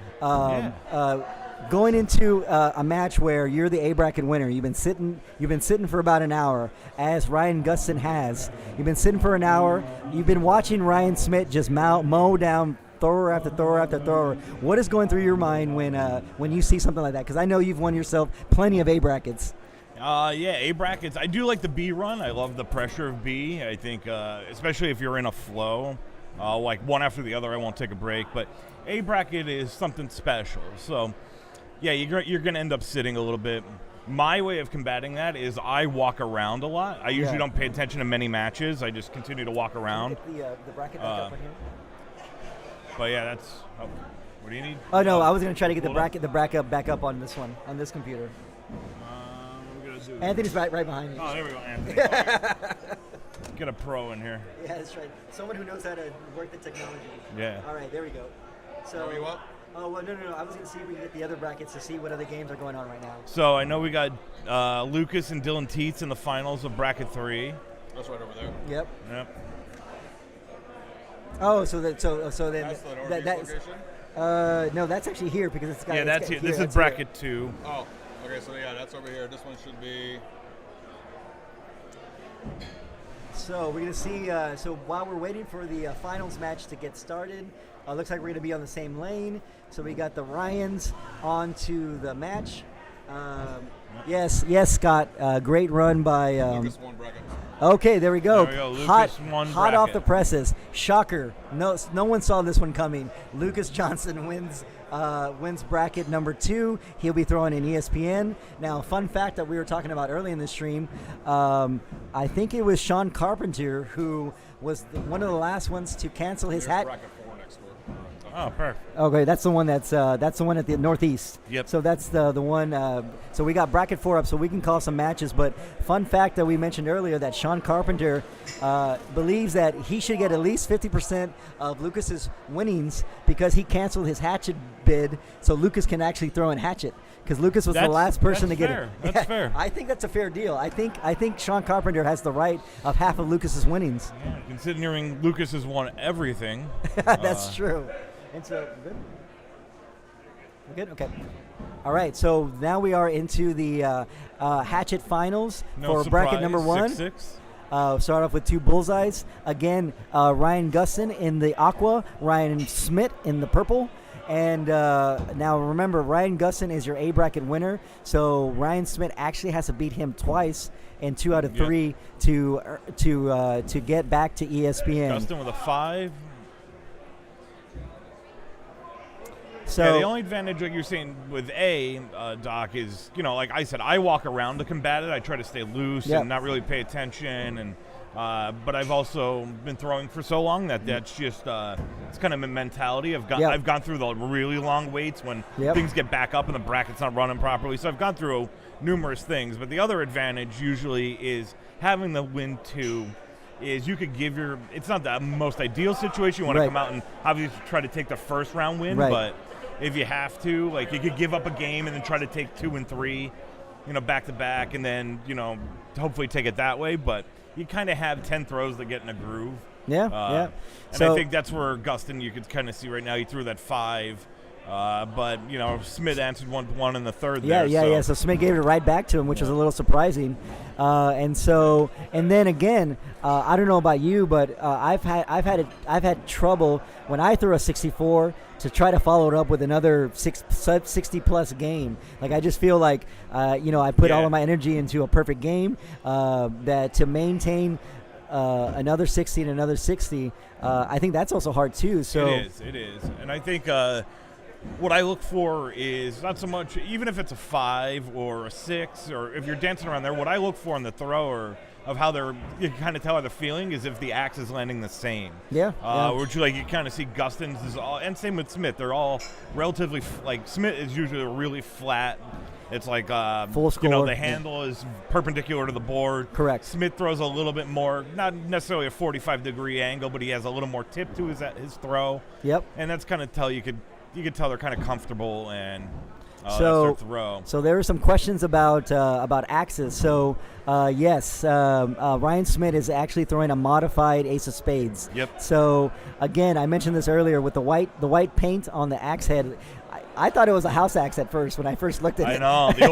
Going into a match where you're the A bracket winner, you've been sitting for about an hour, as Ryan Gustin has. You've been sitting for an hour. You've been watching Ryan Smith just mow down thrower after thrower after thrower. What is going through your mind when you see something like that? Because I know you've won yourself plenty of A brackets. A brackets. I do like the B run. I love the pressure of B. I think, especially if you're in a flow, like one after the other, I won't take a break. But A bracket is something special. So. Yeah, you're going to end up sitting a little bit. My way of combating that is I walk around a lot. I usually don't pay attention to many matches. I just continue to walk around. The bracket back up right here. But yeah, that's. Oh, what do you need? Oh no, I was going to try to get the bracket back up on this computer. I'm gonna do. Anthony's right behind you. Oh, there we go, Anthony. Get a pro in here. Yeah, that's right. Someone who knows how to work the technology. Yeah. All right, there we go. So. Are you up? Oh well, no. I was gonna see if we can get the other brackets to see what other games are going on right now. So I know we got Lucas and Dylan Teets in the finals of bracket 3. That's right over there. Yep. Yep. Oh, so then That's the northeast location? no, that's actually here because it's got. Yeah, it's that's got here. This is that's bracket 2. Oh, okay, so yeah, that's over here. This one should be. So we're gonna see. So while we're waiting for the finals match to get started, looks like we're gonna be on the same lane. So we got the Ryans onto the match. Yes, Scott. Great run by. Lucas won bracket. Okay, there we go. There we go. Lucas won hot off bracket. the presses. Shocker. No one saw this one coming. Lucas Johnson wins bracket number 2. He'll be throwing in ESPN. Now, fun fact that we were talking about early in the stream, I think it was Sean Carpenter who was one of the last ones to cancel his hat. Bracket 4 next door. Oh, perfect. Okay, that's the one that's the one at the northeast. Yep. So that's the one. So we got bracket 4 up, so we can call some matches. But fun fact that we mentioned earlier that Sean Carpenter believes that he should get at least 50% of Lucas's winnings because he canceled his Hatchet bid, so Lucas can actually throw in Hatchet. Because Lucas was the last person to get fair. it. That's fair. I think that's a fair deal. I think Sean Carpenter has the right of half of Lucas's winnings. Yeah, considering Lucas has won everything. That's true. And so, good? We're good? Okay. All right, so now we are into the Hatchet finals for bracket number 1. 6-6. Start off with 2 bullseyes. Again, Ryan Gustin in the aqua, Ryan Smith in the purple. And now remember, Ryan Gustin is your A bracket winner. So Ryan Smith actually has to beat him twice in 2 out of 3 to get back to ESPN. Gustin with a 5. So yeah, the only advantage, like you're saying, with A, Doc, is, like I said, I walk around to combat it. I try to stay loose and not really pay attention. And but I've also been throwing for so long that's just it's kind of a mentality. I've gone through the really long waits when things get back up and the bracket's not running properly. So I've gone through numerous things. But the other advantage usually is having the win 2. Is you could give it's not the most ideal situation. You want to come out and obviously try to take the first round win, but if you have to, like, you could give up a game and then try to take 2 and 3, back to back, and then, hopefully take it that way. But you kind of have 10 throws that get in a groove. Yeah. And I think that's where Gustin, you could kind of see right now, he threw that 5. But, Smith answered 1 in the third there. So Smith gave it right back to him, which was a little surprising. And then again, I don't know about you, but I've had trouble when I throw a 64 to try to follow it up with another 60-plus game. Like, I just feel like, I put all of my energy into a perfect game, that to maintain another 60 and another 60, I think that's also hard too. So It is. And I think what I look for is not so much, even if it's a 5 or a 6, or if you're dancing around there, what I look for in the thrower of how you can kind of tell how they're feeling is if the axe is landing the same. Which you kind of see Gustin's and same with Smith. They're all relatively, Smith is usually really flat. It's like, full score. The handle is perpendicular to the board. Correct. Smith throws a little bit more, not necessarily a 45-degree angle, but he has a little more tip to his throw. Yep. And that's kind of you could tell they're kind of comfortable and throw. So there are some questions about axes. So yes, Ryan Smith is actually throwing a modified Ace of Spades. Yep. So again, I mentioned this earlier with the white paint on the axe head. I thought it was a house axe at first when I first looked at it. I know the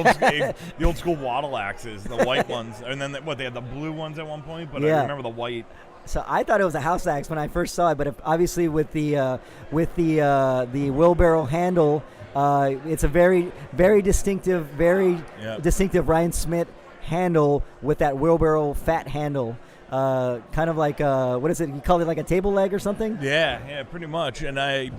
old school WATL axes, the white ones, and then they had the blue ones at one point. But I remember the white. So I thought it was a house axe when I first saw it, but obviously with the wheelbarrow handle, it's a very, very distinctive, distinctive Ryan Smith handle with that wheelbarrow fat handle. Kind of like what is it? You call it like a table leg or something? Yeah, pretty much. And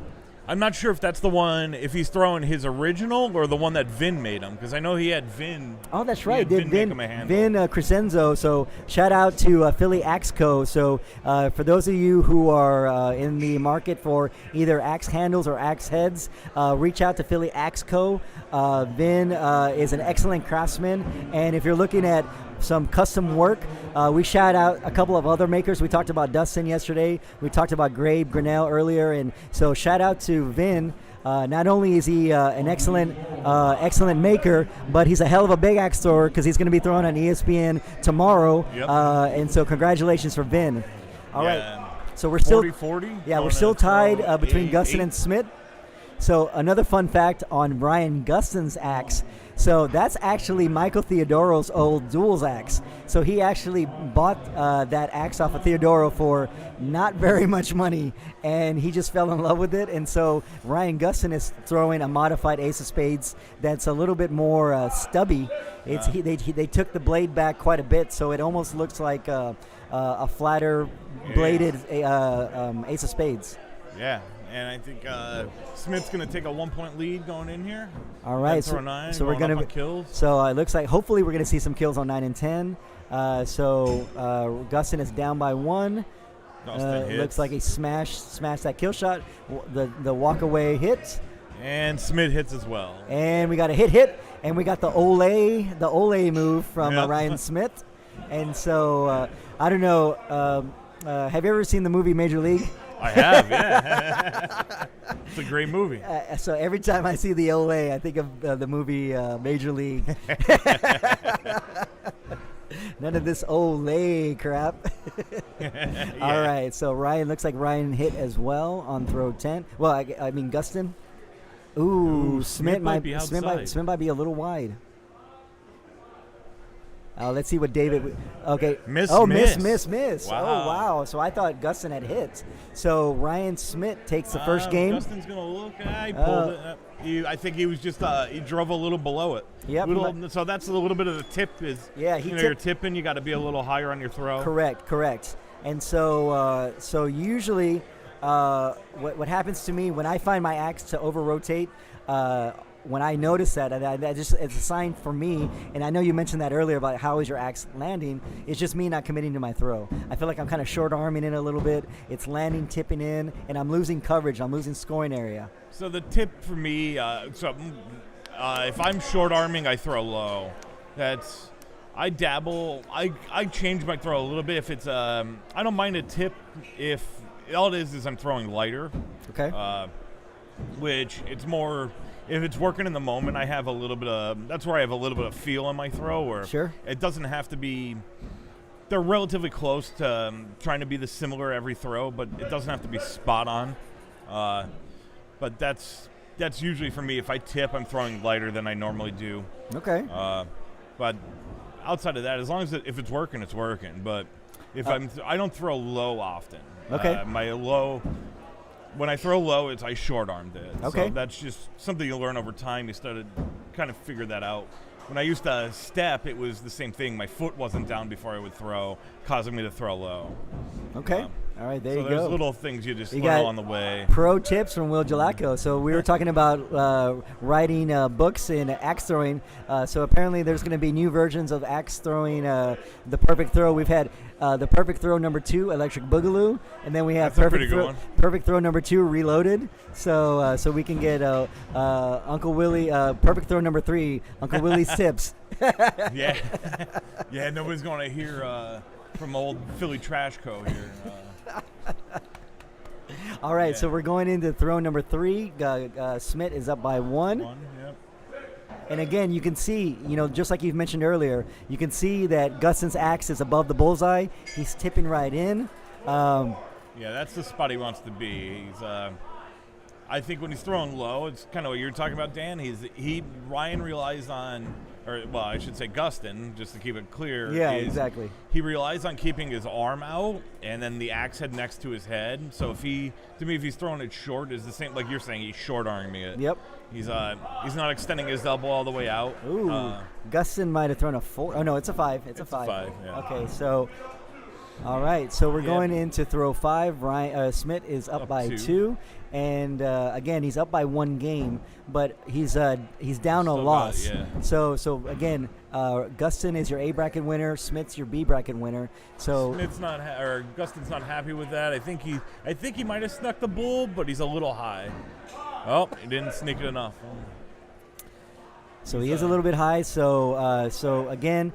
I'm not sure if that's the one, if he's throwing his original or the one that Vin made him, because I know he had Vin. Oh, that's he right. had Vin make him a handle. Vin Crescenzo. So shout out to Philly Axe Co. So for those of you who are in the market for either axe handles or axe heads, reach out to Philly Axe Co. Vin is an excellent craftsman, and if you're looking at some custom work, we shout out a couple of other makers. We talked about Dustin yesterday. We talked about Grabe Grinnell earlier, and so shout out to Vin. Not only is he an excellent maker, but he's a hell of a big axe thrower because he's going to be throwing on ESPN tomorrow. Yep. And so congratulations for Vin. All right. Yeah. So we're still 40-40? Yeah, Oh, we're still no, tied throw between Gustin eight. and Smith. So another fun fact on Ryan Gustin's axe. So that's actually Michael Theodoro's old duels axe. So he actually bought that axe off of Theodoro for not very much money, and he just fell in love with it. And so Ryan Gustin is throwing a modified Ace of Spades that's a little bit more stubby. They took the blade back quite a bit, so it almost looks like a flatter bladed Ace of Spades. Yeah, and I think Smith's going to take a 1-point lead going in here. All right, so 9, so we're going gonna up on kills. So it looks like hopefully we're gonna see some kills on 9 and 10. So Gustin is down by 1. Gustin Looks hits. like he smashed that kill shot. The walk away hit, And Smith hits as well. and we got a hit, and we got the Ole move from Yep. Ryan Smith. And so I don't know. Have you ever seen the movie Major League? I have, yeah. It's a great movie. So every time I see the Ole, I think of the movie Major League. None of this Ole crap. All right, so Ryan looks like Ryan hit as well on throw 10. Well, I mean Gustin. Ooh, Smith might be outside. Smith might be a little wide. Let's see what David. Okay. Miss. Miss. Wow. Oh, wow. So I thought Gustin had hit. So Ryan Smith takes the first game. Gustin's going to look. He pulled it. I think he was just, he drove a little below it. Yep. So that's a little bit of the tip is, Yeah, he you're tipped- tipping, you got to be a little higher on your throw. Correct. And so, usually, what happens to me when I find my axe to over rotate, when I notice that, it's a sign for me. And I know you mentioned that earlier about how is your axe landing. It's just me not committing to my throw. I feel like I'm kind of short arming it a little bit. It's landing, tipping in, and I'm losing coverage. I'm losing scoring area. So the tip for me, if I'm short arming, I throw low. I dabble. I change my throw a little bit. If it's I don't mind a tip if all it is I'm throwing lighter. Okay. Which it's more. If it's working in the moment, I have a little bit of. That's where I have a little bit of feel in my throw. Where Sure. It doesn't have to be. They're relatively close to trying to be the similar every throw, but it doesn't have to be spot on. But that's usually for me. If I tip, I'm throwing lighter than I normally do. Okay. But outside of that, as long as if it's working, it's working. But if I don't throw low often. Okay. My low. When I throw low, I short armed it. Okay. So that's just something you learn over time. You started kind of figure that out. When I used to step, it was the same thing. My foot wasn't down before I would throw, causing me to throw low. Okay. All right, there So you there's go. little things you just You learn got along the way. Pro tips from Will Gelaco. So we were talking about writing books in axe throwing. So apparently there's going to be new versions of axe throwing. The perfect throw. We've had the perfect throw number 2, Electric Boogaloo, and then we have That's a pretty good one. perfect throw number 2, Reloaded. So we can get Uncle Willie perfect throw number 3, Uncle Willie's tips. Yeah. Yeah, nobody's going to hear from old Philly Trash Co. here. All right, Yeah. so we're going into throw number 3. Smith is up by 1. Yep. And again, you can see, just like you've mentioned earlier, you can see that Gustin's axe is above the bullseye. He's tipping right in. Yeah, that's the spot he wants to be. He's, I think when he's throwing low, it's kind of what you're talking about, Dan. Ryan relies on, I should say Gustin, just to keep it clear. Yeah, exactly. He relies on keeping his arm out and then the axe head next to his head. So if he's throwing it short, is the same like you're saying. He's short arming it. Yep. He's not extending his elbow all the way out. Ooh, Gustin might have thrown a 4. Oh no, it's a 5. It's a 5. a 5, yeah. Okay, so All right, so we're Yeah. going into throw 5. Ryan Smith is up by 2, and again he's up by 1 game, but he's down a Still got it, loss. yeah. So again, Gustin is your A bracket winner. Smith's your B bracket winner. So Smith's not or Gustin's not happy with that. I think he might have snuck the bull, but he's a little high. Oh, he didn't sneak it enough. he is a little bit high. So again,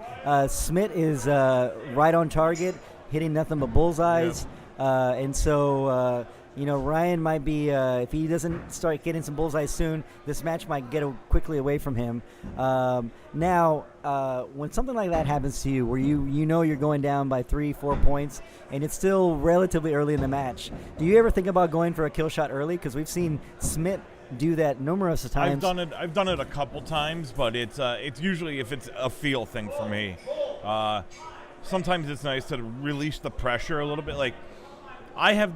Smith is right on target, hitting nothing but bullseyes, and so. Ryan might be, if he doesn't start getting some bullseyes soon, this match might get quickly away from him. Now, when something like that happens to you, where you're going down by 3-4 points, and it's still relatively early in the match, do you ever think about going for a kill shot early? Because we've seen Smith do that numerous times. I've done it a couple times, but it's usually if it's a feel thing for me. Sometimes it's nice to release the pressure a little bit. Like I have.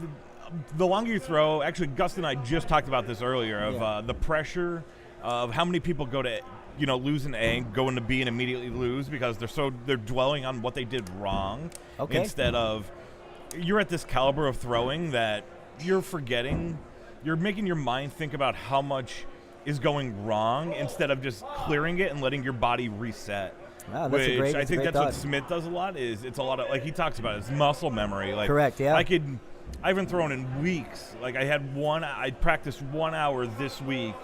The longer you throw, actually, Gustin and I just talked about this earlier, of the pressure of how many people go to, lose an A, go into B and immediately lose because they're dwelling on what they did wrong instead of you're at this caliber of throwing that you're making your mind think about how much is going wrong instead of just clearing it and letting your body reset. Wow, that's which I think that's thought. what Smith does a lot. It's a lot of, like he talks about, it's muscle memory. Like Correct, yeah. I haven't thrown in weeks. Like I practiced 1 hour this week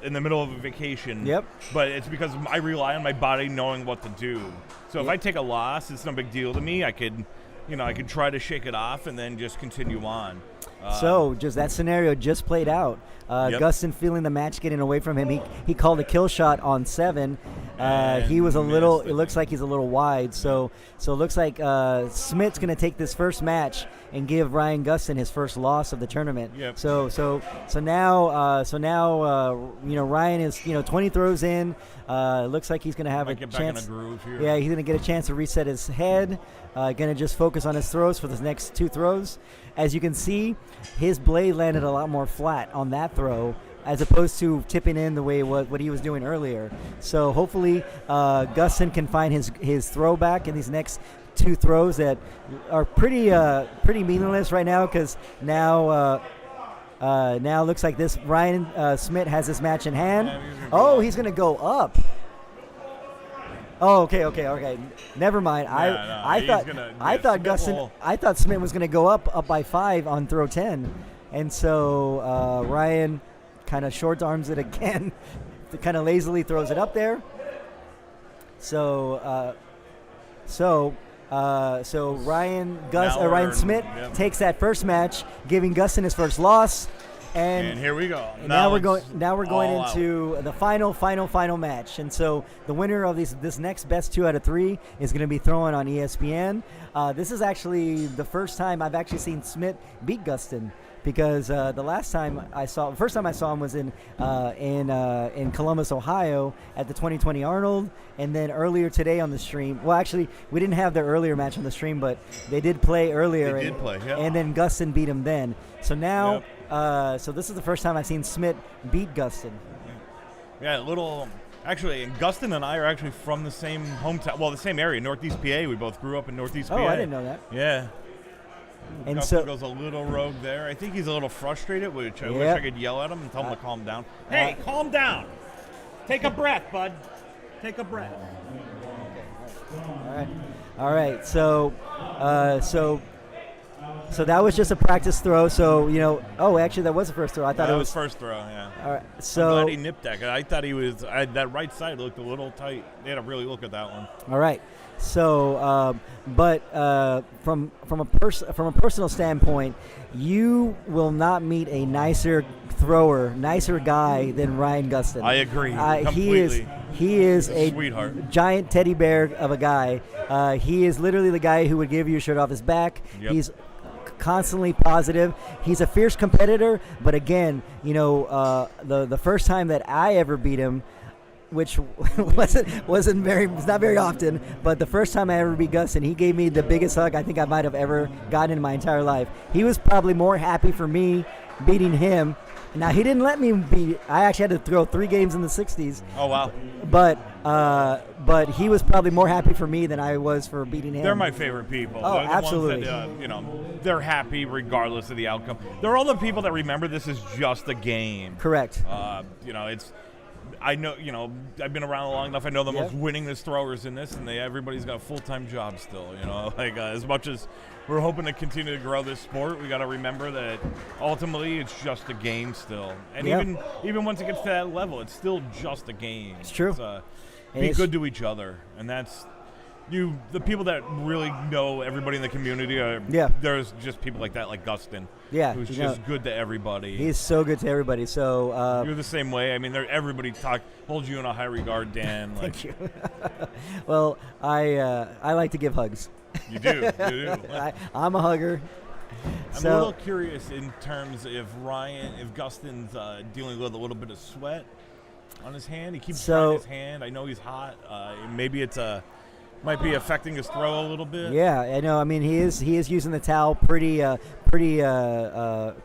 in the middle of a vacation. Yep. But it's because I rely on my body knowing what to do. So if I take a loss, it's no big deal to me. I could try to shake it off and then just continue on. So just that scenario just played out. Gustin feeling the match getting away from him. He called a kill shot on 7. He was a little. It looks like he's a little wide. So it looks like Smith's going to take this first match and give Ryan Gustin his first loss of the tournament. Yep. So now Ryan is 20 throws in. Looks like he's going to have Might a get chance. back in a groove here. Yeah, he's going to get a chance to reset his head. Going to just focus on his throws for the next 2 throws. As you can see, his blade landed a lot more flat on that throw as opposed to tipping in the way what he was doing earlier. So hopefully Gustin can find his throw back in these next 2 throws that are pretty meaningless right now because now looks like this Ryan Smith has this match in hand. He's going to go up. Oh, okay. Never mind. I thought Smith was going to go up by 5 on throw 10, and so Ryan kind of short arms it again, kind of lazily throws it up there. So Ryan Smith takes that first match, giving Gustin his first loss. And here we go. Now we're going into the final match. And so the winner of this next best 2 out of 3 is going to be throwing on ESPN. This is actually the first time I've actually seen Smith beat Gustin because the first time I saw him was in Columbus, Ohio at the 2020 Arnold, and then earlier today on the stream. Well, actually, we didn't have their earlier match on the stream, but they did play earlier. And then Gustin beat him then. So now. Yep. So this is the first time I've seen Smith beat Gustin. Yeah, actually, Gustin and I are actually from the same hometown, the same area, Northeast PA. We both grew up in Northeast PA. Oh, I didn't know that. Yeah. And Gustin goes a little rogue there. I think he's a little frustrated, which I wish I could yell at him and tell him to calm down. Hey, calm down. Take a breath, bud. Take a breath. All right. So that was just a practice throw. So actually that was the first throw. I thought it was first throw. Yeah. All right. So I'm glad he nipped that. I thought that right side looked a little tight. They had to really look at that one. All right. So, from a personal standpoint, you will not meet a nicer guy than Ryan Gustin. I agree completely. He is a sweetheart, giant teddy bear of a guy. He is literally the guy who would give you a shirt off his back. Yep. He's constantly positive. He's a fierce competitor, but again, the first time that I ever beat him, which wasn't not very often, but the first time I ever beat Gustin, he gave me the biggest hug I think I might have ever gotten in my entire life. He was probably more happy for me beating him. Now, he didn't let me beat. I actually had to throw 3 games in the 60s. Oh, wow. But But he was probably more happy for me than I was for beating him. They're my favorite people. Oh, They're the absolutely. Ones that, they're happy regardless of the outcome. They're all the people that remember this is just a game. Correct. It's. I know, I've been around long enough. I know the Yep. most winningest throwers in this, and everybody's got a full-time job still. As much as we're hoping to continue to grow this sport, we got to remember that ultimately it's just a game still. And Yeah. even once it gets to that level, it's still just a game. It's true. Be good to each other, and that's the people that really know everybody in the community. There's just people like that, like Gustin. Yeah, who's just good to everybody. He's so good to everybody. So you're the same way. I mean, everybody holds you in a high regard, Dan. Thank you. Well, I like to give hugs. You do. You do. I'm a hugger. I'm a little curious in terms if Gustin's dealing with a little bit of sweat on his hand. He keeps trying his hand. I know he's hot. Maybe might be affecting his throw a little bit. Yeah, I know. I mean, he is using the towel pretty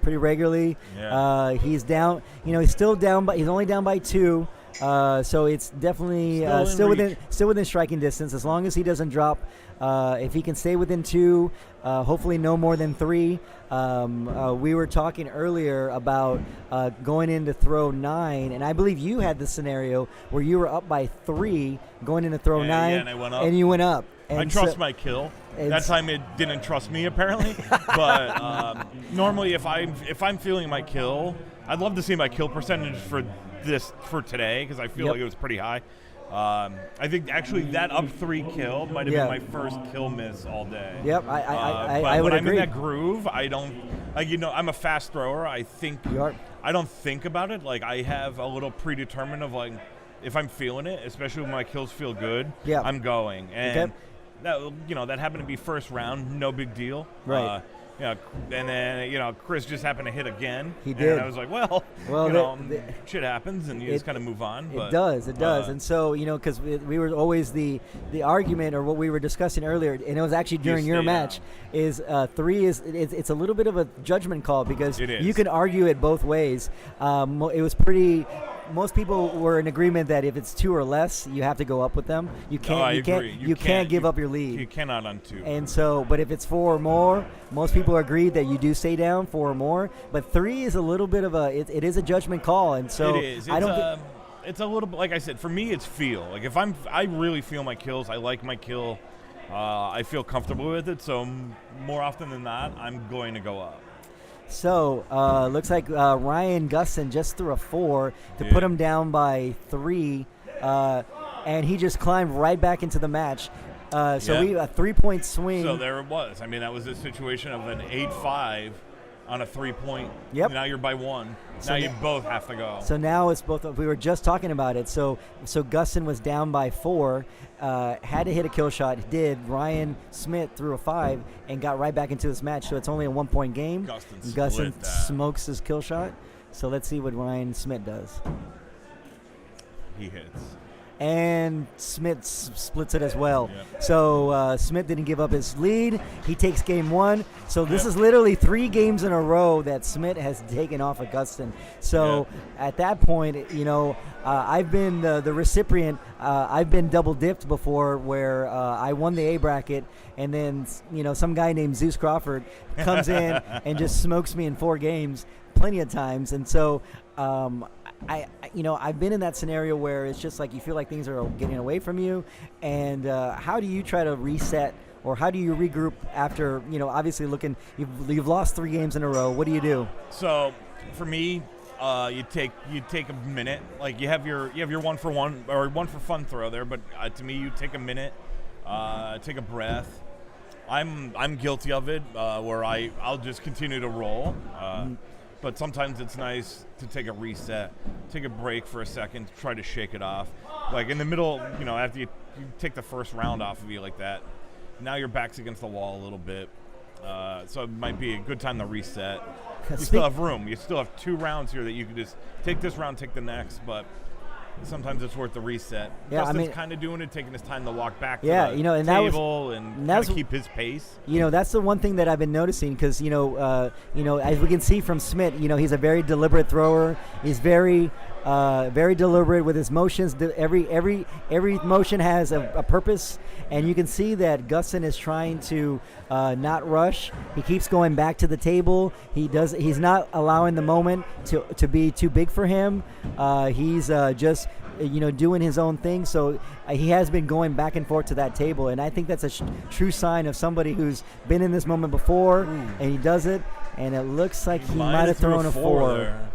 regularly. Yeah. He's down. He's still down, but he's only down by 2. So it's definitely still within striking distance. As long as he doesn't drop, if he can stay within 2, hopefully no more than 3. We were talking earlier about going in to throw 9, and I believe you had the scenario where you were up by 3 going in to throw 9, and I went up. and you went up. And I trust my kill. That time it didn't trust me apparently, but normally if I'm feeling my kill, I'd love to see my kill percentage for today because I feel like it was pretty high. I think actually that up 3 kill might have been my first kill miss all day. Yep, I would when agree. I'm in that groove, I don't I'm a fast thrower. I don't think about it. Like I have a little predetermined of like if I'm feeling it, especially when my kills feel good, I'm going. And that happened to be first round, no big deal. Right. And then Chris just happened to hit again. He did. And I was like, shit happens, and you just kind of move on. It does. And so because we were always the argument or what we were discussing earlier, and it was actually during your match, is 3 it's a little bit of a judgment call because you can argue it both ways. It was pretty. Most people were in agreement that if it's 2 or less, you have to go up with them. You can't. You can't give up your lead. You cannot on 2. And so, but if it's 4 or more, most people agreed that you do stay down 4 or more. But 3 is a little bit of it is a judgment call, and so it is. It's a little bit like I said. For me, it's feel. Like if I really feel my kills. I like my kill. I feel comfortable with it. So more often than not, I'm going to go up. So, looks like Ryan Gustin just threw a 4 to put him down by 3, and he just climbed right back into the match. We a 3-point swing. So there it was. I mean, that was a situation of an 8-5 on a 3-point. Yep. Now you're by 1. Now you both have to go. So now it's both. We were just talking about it. So Gustin was down by 4, had to hit a kill shot. Did. Ryan Smith threw a 5 and got right back into this match. So it's only a 1-point game. Gustin smokes his kill shot. So let's see what Ryan Smith does. He hits. And Smith splits it as well. Yep. So Smith didn't give up his lead. He takes game 1. So this is literally 3 games in a row that Smith has taken off of Gustin. So at that point, I've been the recipient. I've been double dipped before where I won the A bracket, and then some guy named Zeus Crawford comes in and just smokes me in 4 games plenty of times. And so I've been in that scenario where it's just like you feel like things are getting away from you, and how do you try to reset, or how do you regroup after obviously you've lost 3 games in a row? What do you do? So for me, you take a minute. Like you have your 1 for 1 or 1 for fun throw there, but to me you take a minute, take a breath. I'm guilty of it where I'll just continue to roll. But sometimes it's nice to take a reset, take a break for a second, try to shake it off. Like in the middle, after you take the first round off of you like that, now your back's against the wall a little bit. So it might be a good time to reset. You still have room. You still have 2 rounds here that you can just take this round, take the next. But sometimes it's worth the reset. Yeah, I Gustin's mean- kind of doing it, taking his time to walk back to Yeah, the you know, and that was- table and that kind was- of keep his pace. You know, that's the one thing that I've been noticing because, as we can see from Smith, he's a very deliberate thrower. He's very deliberate with his motions. Every motion has a purpose, and you can see that Gustin is trying to not rush. He keeps going back to the table. He's not allowing the moment to be too big for him. He's just doing his own thing. So he has been going back and forth to that table, and I think that's a true sign of somebody who's been in this moment before, and he does it. And it looks like he might have thrown a 4. there.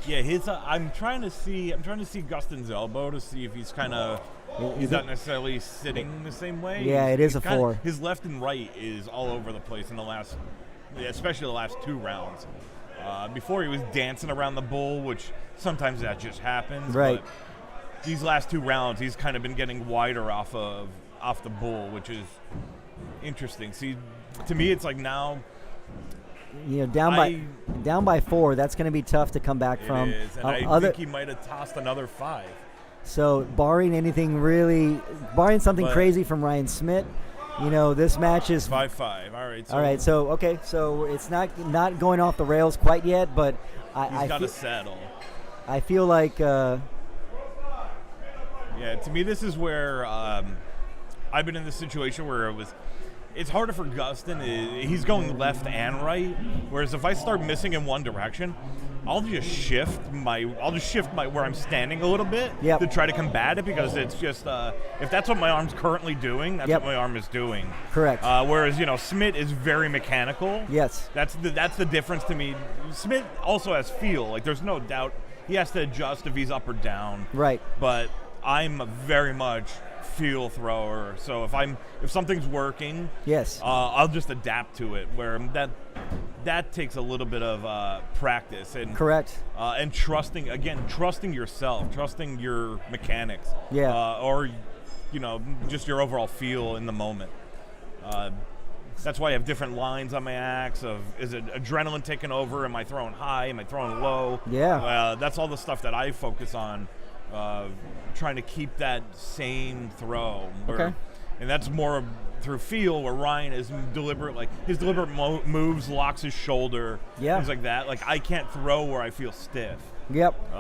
Yeah, I'm trying to see Gustin's elbow to see if he's kind of. He's not necessarily sitting the same way. Yeah, it is a 4. His left and right is all over the place in especially the last 2 rounds. Before he was dancing around the bull, which sometimes that just happens. Right. But these last 2 rounds, he's kind of been getting wider off the bull, which is interesting. See, to me, it's like now. Down by 4. That's going to be tough to come back from. It is, and I think he might have tossed another 5. So barring something crazy from Ryan Smith, this match is 5-5. All right. So it's not going off the rails quite yet, but he's got to settle. I feel like. Yeah, to me, this is where I've been in this situation where it's harder for Gustin. He's going left and right, whereas if I start missing in one direction, I'll just shift where I'm standing a little bit to try to combat it, because it's just if that's what my arm's currently doing, that's what my arm is doing. Correct. Whereas Smith is very mechanical. Yes. That's the difference to me. Smith also has feel. Like, there's no doubt he has to adjust if he's up or down. Right. But I'm very much feel thrower. So if something's working, yes, I'll just adapt to it. Where that takes a little bit of practice and correct, and trusting yourself, trusting your mechanics, or just your overall feel in the moment. That's why I have different lines on my axe of, is it adrenaline taking over? Am I throwing high? Am I throwing low? Yeah. That's all the stuff that I focus on, trying to keep that same throw. Okay. And that's more through feel, where Ryan is deliberate, like his deliberate moves, locks his shoulder, things like that. Like, I can't throw where I feel stiff. Yep.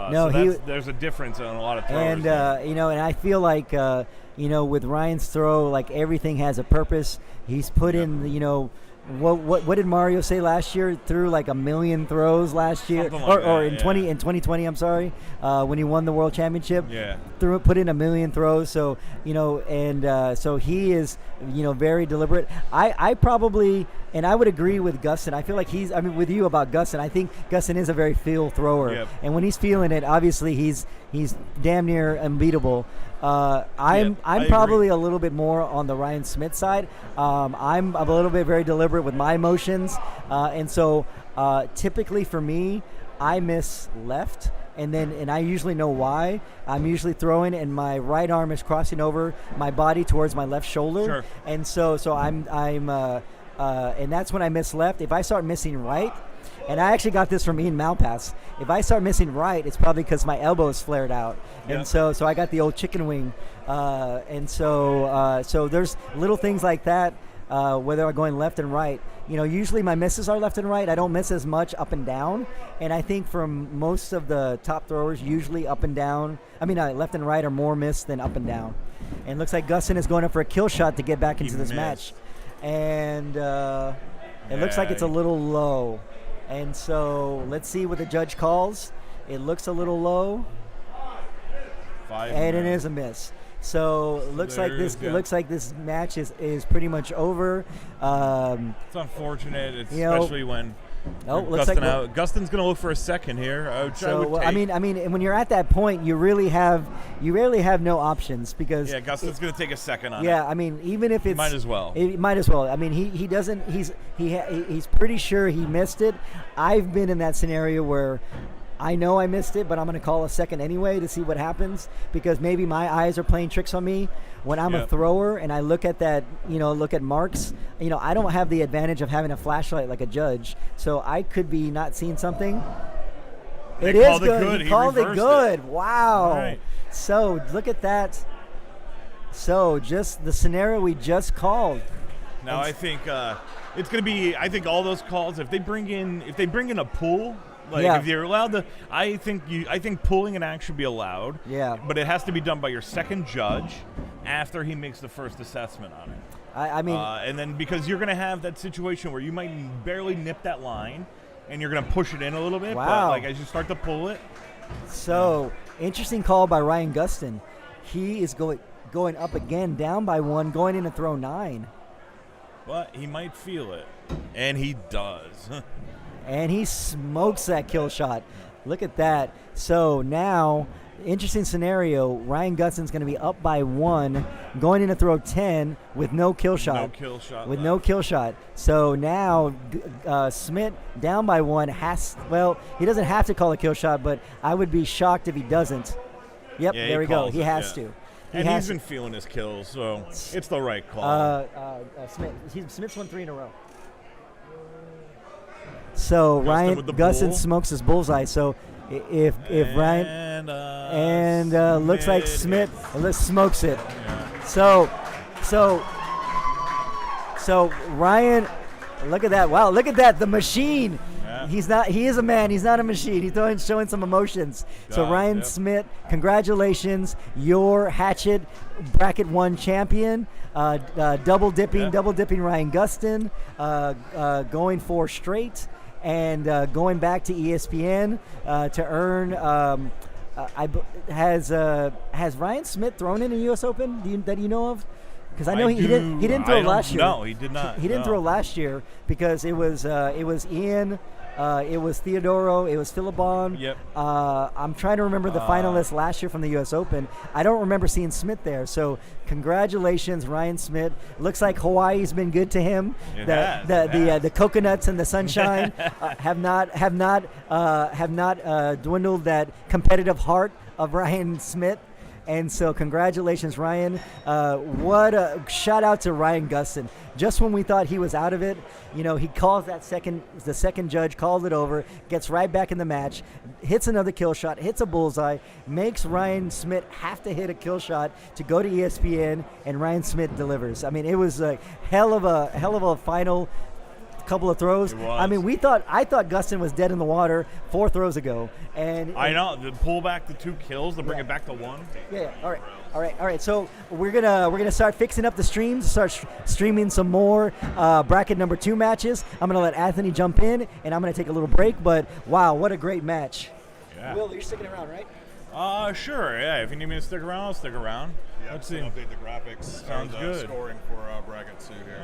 There's a difference in a lot of throwers. And and I feel like with Ryan's throw, like, everything has a purpose. He's put in what did Mario say last year? Threw like 1 million throws last year, in 2020. I'm sorry, when he won the world championship. Yeah. Put in 1 million throws. So so he is very deliberate. I probably, and I would agree with Gustin. I feel like with you about Gustin. I think Gustin is a very feel thrower, yep. And when he's feeling it, obviously he's damn near unbeatable. I'm probably a little bit more on the Ryan Smith side. I'm a little bit very deliberate with my motions, and so typically for me, I miss left, and I usually know why. I'm usually throwing, and my right arm is crossing over my body towards my left shoulder, sure. And so I'm and that's when I miss left. If I start missing right. And I actually got this from Ian Malpass. If I start missing right, it's probably because my elbow is flared out. Yeah. And so I got the old chicken wing. And so there's little things like that, whether I'm going left and right. Usually my misses are left and right. I don't miss as much up and down. And I think from most of the top throwers, usually up and down. Left and right are more missed than up and down. And it looks like Gustin is going up for a kill shot to get back into this match. And it looks like it's a little low. And so let's see what the judge calls. It looks a little low, 5, and it is a miss. So it looks like this match is pretty much over. It's unfortunate, especially when Gustin's going to look for a second here. When you're at that point, you really have no options, because Gustin's going to take a second on it. Yeah, even if it's might as well. It might as well. He doesn't. He's pretty sure he missed it. I've been in that scenario where I know I missed it, but I'm going to call a second anyway to see what happens, because maybe my eyes are playing tricks on me when I'm a thrower and I look at that, look at marks. I don't have the advantage of having a flashlight like a judge, so I could be not seeing something. It is good. He called it good. Wow. Right. So look at that. So just the scenario we just called. Now I think it's going to be. I think all those calls, if they bring in a pool, like Yeah. if you're allowed to, I think pulling an axe should be allowed. Yeah. But it has to be done by your second judge after he makes the first assessment on it. I mean, And then because you're going to have that situation where you might barely nip that line, and you're going to push it in a little bit. Wow. But like as you start to pull it, so interesting call by Ryan Gustin. He is going up again, down by 1, going in to throw 9. but he might feel it, and he does. And he smokes that kill shot. Look at that. So now, interesting scenario. Ryan Gustin's going to be up by 1, going in to throw 10 with no kill shot. No kill shot. With left. no kill shot. So now Smith down by 1 he doesn't have to call a kill shot, but I would be shocked if he doesn't. Yep, Yeah, there we go. calls He it, has yeah. to. And has he's been feeling his kills, so it's the right call. Smith's won 3 in a row. So Ryan with the Gustin bull. smokes his bullseye. So if Ryan and looks like Smith smokes it. Yeah. So Ryan, look at that! Wow, look at that! The machine. Yeah. He is a man. He's not a machine. He's showing some emotions. So Yeah, Ryan yep. Smith, congratulations! Your Hatchet Bracket 1 champion. Double dipping Ryan Gustin, going 4 straight, and going back to ESPN to earn. Has Ryan Smith thrown in a U.S. Open that you know of? Because I know he didn't throw last year. No, he did not. He didn't throw last year because it was Ian, it was Theodoro, it was Philibon. Yep. I'm trying to remember the finalists last year from the U.S. Open. I don't remember seeing Smith there. So congratulations, Ryan Smith. Looks like Hawaii's been good to him. It has. The coconuts and the sunshine have not dwindled that competitive heart of Ryan Smith. And so congratulations, Ryan. What a shout out to Ryan Gustin. Just when we thought he was out of it, he calls the second judge calls it over, gets right back in the match, hits another kill shot, hits a bullseye, makes Ryan Smith have to hit a kill shot to go to ESPN, and Ryan Smith delivers. I mean, it was a hell of a final couple of throws. It was. I mean, I thought Gustin was dead in the water 4 throws ago, and I know the pull back to 2 kills to bring it back to 1. Yeah. All right. So we're gonna start fixing up the streams. Start streaming some more bracket number 2 matches. I'm gonna let Anthony jump in, and I'm gonna take a little break. But wow, what a great match! Yeah. Will, you're sticking around, right? Sure. Yeah. If you need me to stick around, I'll stick around. Yeah, Let's we'll see. update the graphics. Sounds or the good. Scoring for bracket 2 here.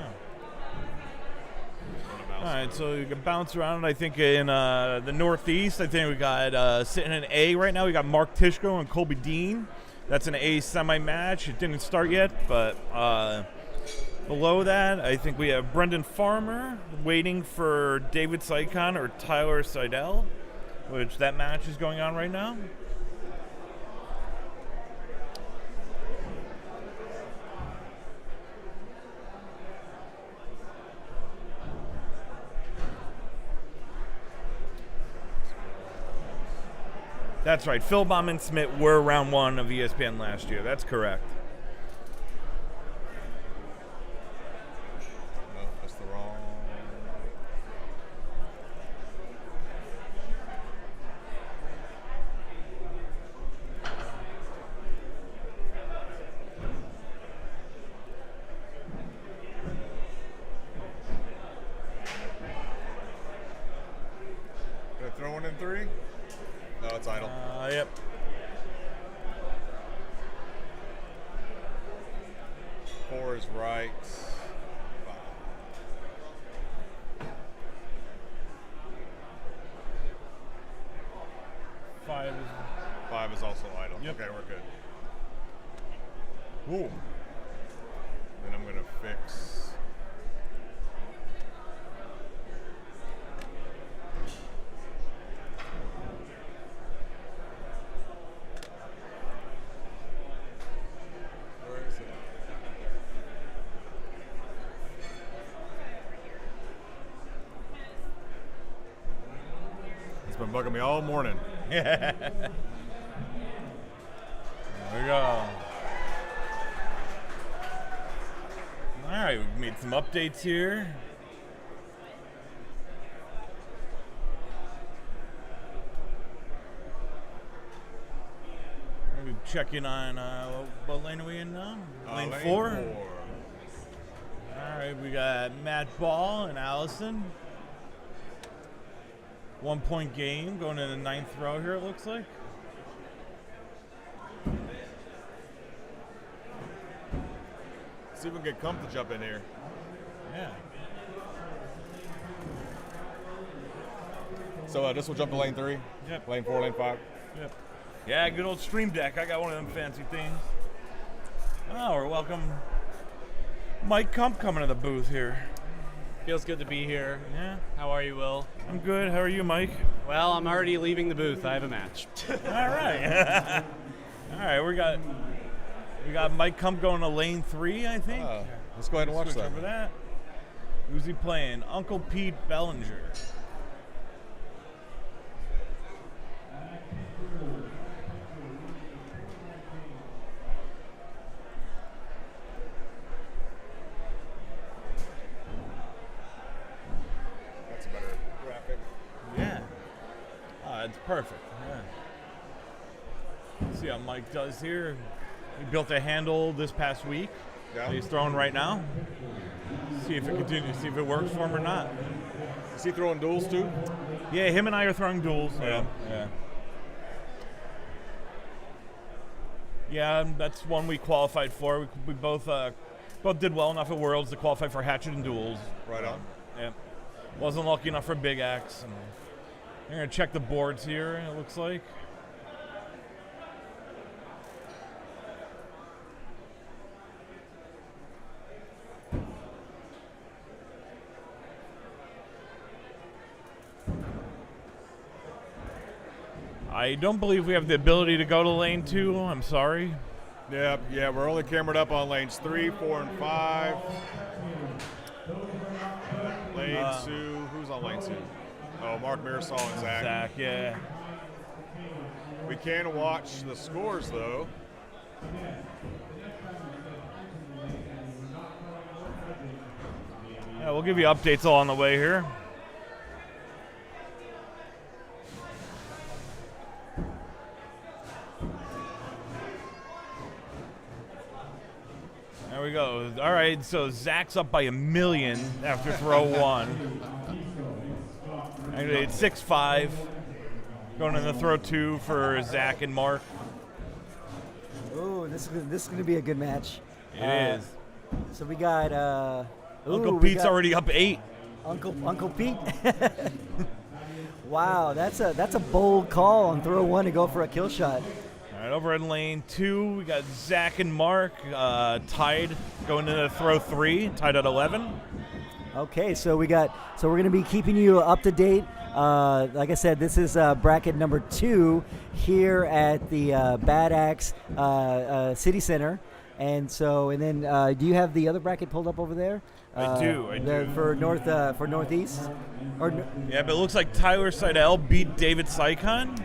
All right, so you can bounce around. I think in the Northeast, I think we got sitting in A right now. We got Mark Tishko and Colby Dean. That's an A semi-match. It didn't start yet, but below that, I think we have Brendan Farmer waiting for David Sycon or Tyler Seidel, which that match is going on right now. That's right. Phil Baum and Smith were round 1 of ESPN last year. That's correct. No, that's the wrong. Did I throw one in 3? No, it's idle. Yep. Four is right. 5 is. 5 is also idle. Yep. Okay, we're good. Ooh. Then I'm gonna fix. Where is it? It's been bugging me all morning. we go. All right, we've made some updates here. Maybe check in on what lane are we in now? Lane 4. All right, we got Matt Ball and Allison. 1 point game going in the 9th row here, it looks like. See if we can get Kump to jump in here. Yeah. So this will jump to lane 3? Yep. Lane 4, lane 5? Yep. Yeah, good old Stream Deck. I got one of them fancy things. Oh, we're welcome Mike Kump coming to the booth here. Feels good to be here. Yeah. How are you, Will? I'm good. How are you, Mike? Well, I'm already leaving the booth. I have a match. All right. All right, we got Mike Kump going to lane 3, I think. Let's go ahead and watch Switch that. over that. Who's he playing? Uncle Pete Bellinger. That's a better graphic. Yeah. It's perfect. Yeah. See how Mike does here. He built a handle this past week that he's throwing right now. See if it continues, see if it works for him or not. Is he throwing duels too? Yeah, him and I are throwing duels. Yeah. Yeah, that's one we qualified for. We both did well enough at Worlds to qualify for Hatchet and duels. Right on. Yeah. Wasn't lucky enough for Big Axe. And I'm going to check the boards here, it looks like. I don't believe we have the ability to go to lane 2. I'm sorry. Yeah, we're only cameraed up on lanes 3, 4, and 5. Lane 2, who's on lane 2? Oh, Mark, Marisol, and Zach. Zach, yeah. We can watch the scores, though. Yeah, we'll give you updates all on the way here. There we go. All right, so Zach's up by 1 million after throw 1. Actually, it's 6-5. Going into throw 2 for Zach and Mark. Ooh, this is going to be a good match. It is. So we got Uncle Pete's already up 8. Uncle Pete. Wow, that's a bold call on throw 1 to go for a kill shot. All right, over in lane 2, we got Zach and Mark tied going into throw 3, tied at 11. Okay, so we're going to be keeping you up to date. Like I said, this is bracket number 2 here at the Bad Axe City Center. And then do you have the other bracket pulled up over there? I do. For Northeast? Yeah, but it looks like Tyler Seidel beat David Sycon.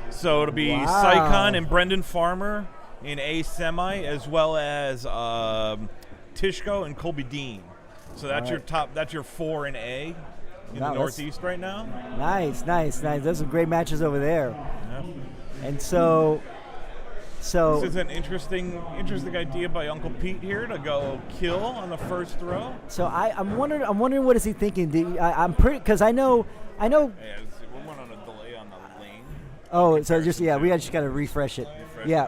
So it'll be Sycon and Brendan Farmer in A semi, as well as Tishko and Colby Dean. So that's your top. That's your 4 in A in the Northeast right now. Nice. Those are great matches over there. Yeah. And so this is an interesting idea by Uncle Pete here to go kill on the first throw. So I'm wondering what is he thinking? I'm pretty because I know. Yeah, we're on a delay on the lane. Oh, so we just got to refresh it. Yeah,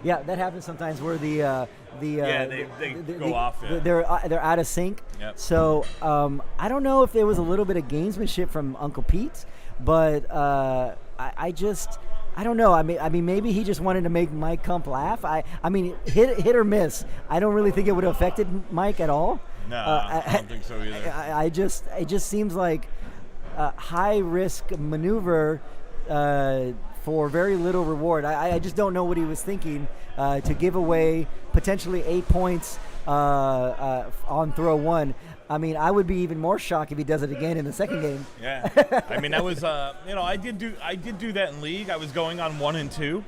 that happens sometimes where they go off. Yeah. They're out of sync. Yep. So I don't know if there was a little bit of gamesmanship from Uncle Pete, but I don't know. I mean, maybe he just wanted to make Mike Kump laugh. I mean, hit or miss. I don't really think it would have affected Mike at all. No, I don't think so either. It just seems like a high risk maneuver for very little reward. I just don't know what he was thinking to give away potentially 8 points on throw 1. I mean, I would be even more shocked if he does it again in the second game. Yeah, I mean, that was I did do that in league. I was going on 1 and 2.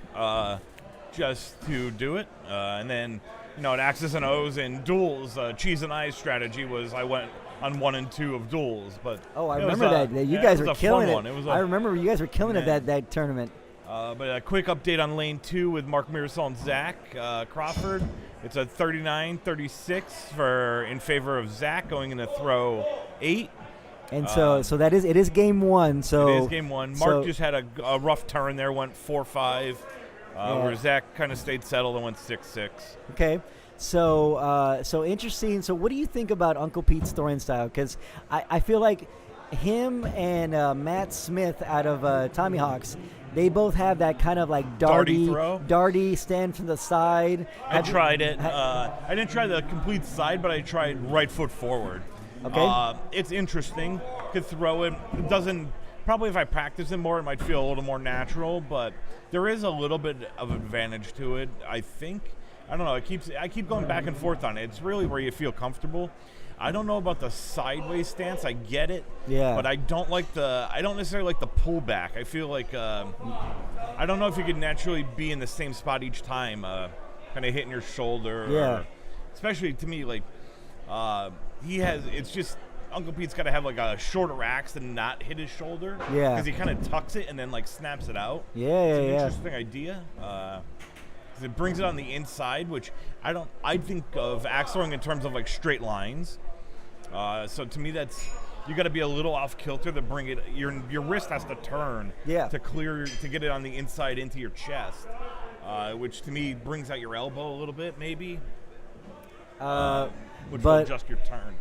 just to do it. And then, at Axis and O's and duels, Cheese and I's strategy was I went on 1 and 2 of duels. But I remember that. You guys were killing it. I remember you guys were killing it that tournament. But a quick update on lane 2 with Mark Marisol and Zach Crawford. It's a 39-36 in favor of Zach going into throw 8. And so it is game 1. So it is game 1. Mark just had a rough turn there, went 4-5, where Zach kind of stayed settled and went 6-6. Okay. So interesting. So what do you think about Uncle Pete's throwing style? Because I feel like him and Matt Smith out of Tommy Hawks, they both have that kind of like darty stand from the side. I tried it. I didn't try the complete side, but I tried right foot forward. Okay. It's interesting. Could throw it. It doesn't. Probably if I practice it more, it might feel a little more natural. But there is a little bit of advantage to it, I think. I don't know. I keep going back and forth on it. It's really where you feel comfortable. I don't know about the sideways stance. I get it. Yeah. But I don't necessarily like the pullback. I feel like I don't know if you can naturally be in the same spot each time, kind of hitting your shoulder. Yeah. Especially to me, like it's just Uncle Pete's got to have like a shorter axe and not hit his shoulder. Yeah. Because he kind of tucks it and then like snaps it out. Yeah. It's an interesting idea. It brings it on the inside, which I think of axe throwing in terms of like straight lines. So to me, you got to be a little off kilter to bring it. Your wrist has to turn to get it on the inside into your chest, which to me brings out your elbow a little bit, maybe. Which will adjust your turn.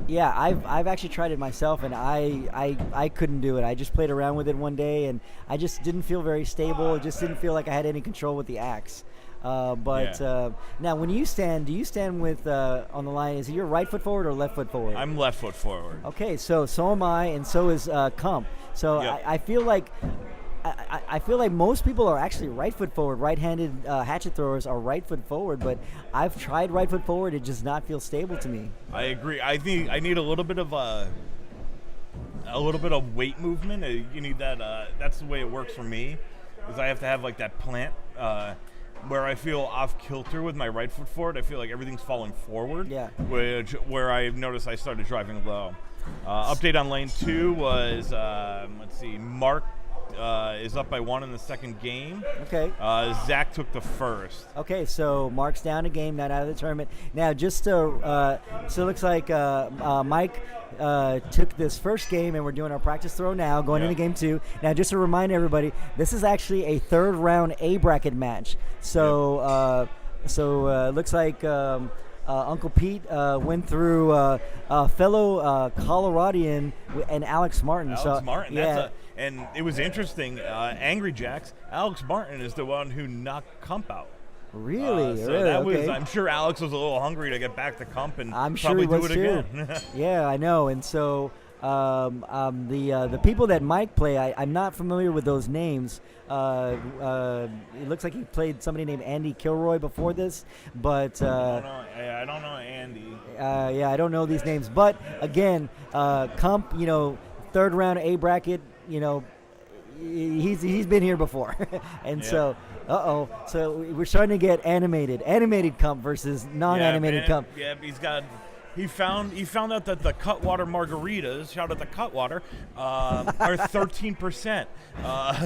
Yeah, I've actually tried it myself, and I couldn't do it. I just played around with it one day, and I just didn't feel very stable. It just didn't feel like I had any control with the axe. Now, when you stand, do you stand with on the line? Is it your right foot forward or left foot forward? I'm left foot forward. Okay, so am I, and so is Kump. So yep. I feel like most people are actually right foot forward. Right-handed hatchet throwers are right foot forward, but I've tried right foot forward. It does not feel stable to me. I agree. I think I need a little bit of weight movement. You need that. That's the way it works for me. Is I have to have like that plant where I feel off kilter with my right foot forward. I feel like everything's falling forward. Yeah. Where I noticed I started driving low. Update on lane 2 was Mark is up by 1 in the second game. Okay. Zach took the first. Okay, so Mark's down a game, not out of the tournament. Now, just so it looks like Mike took this first game, and we're doing our practice throw now, going into game 2. Now, just to remind everybody, this is actually a third round A bracket match. So, it looks like Uncle Pete went through fellow Coloradian and Alex Martin. Martin, and it was interesting. Angry Jacks, Alex Martin is the one who knocked Kump out. Really? That was. Okay. I'm sure Alex was a little hungry to get back to Kump and I'm sure probably he was do it again. Yeah, I know. And so the people that Mike play, I'm not familiar with those names. It looks like he played somebody named Andy Kilroy before this, but I don't know Andy. I don't know these names. But again, Kump, third round A bracket, he's been here before, and so we're starting to get animated Kump versus non-animated Kump. Yeah, he found out that the Cutwater margaritas, shout out to Cutwater, are 13%.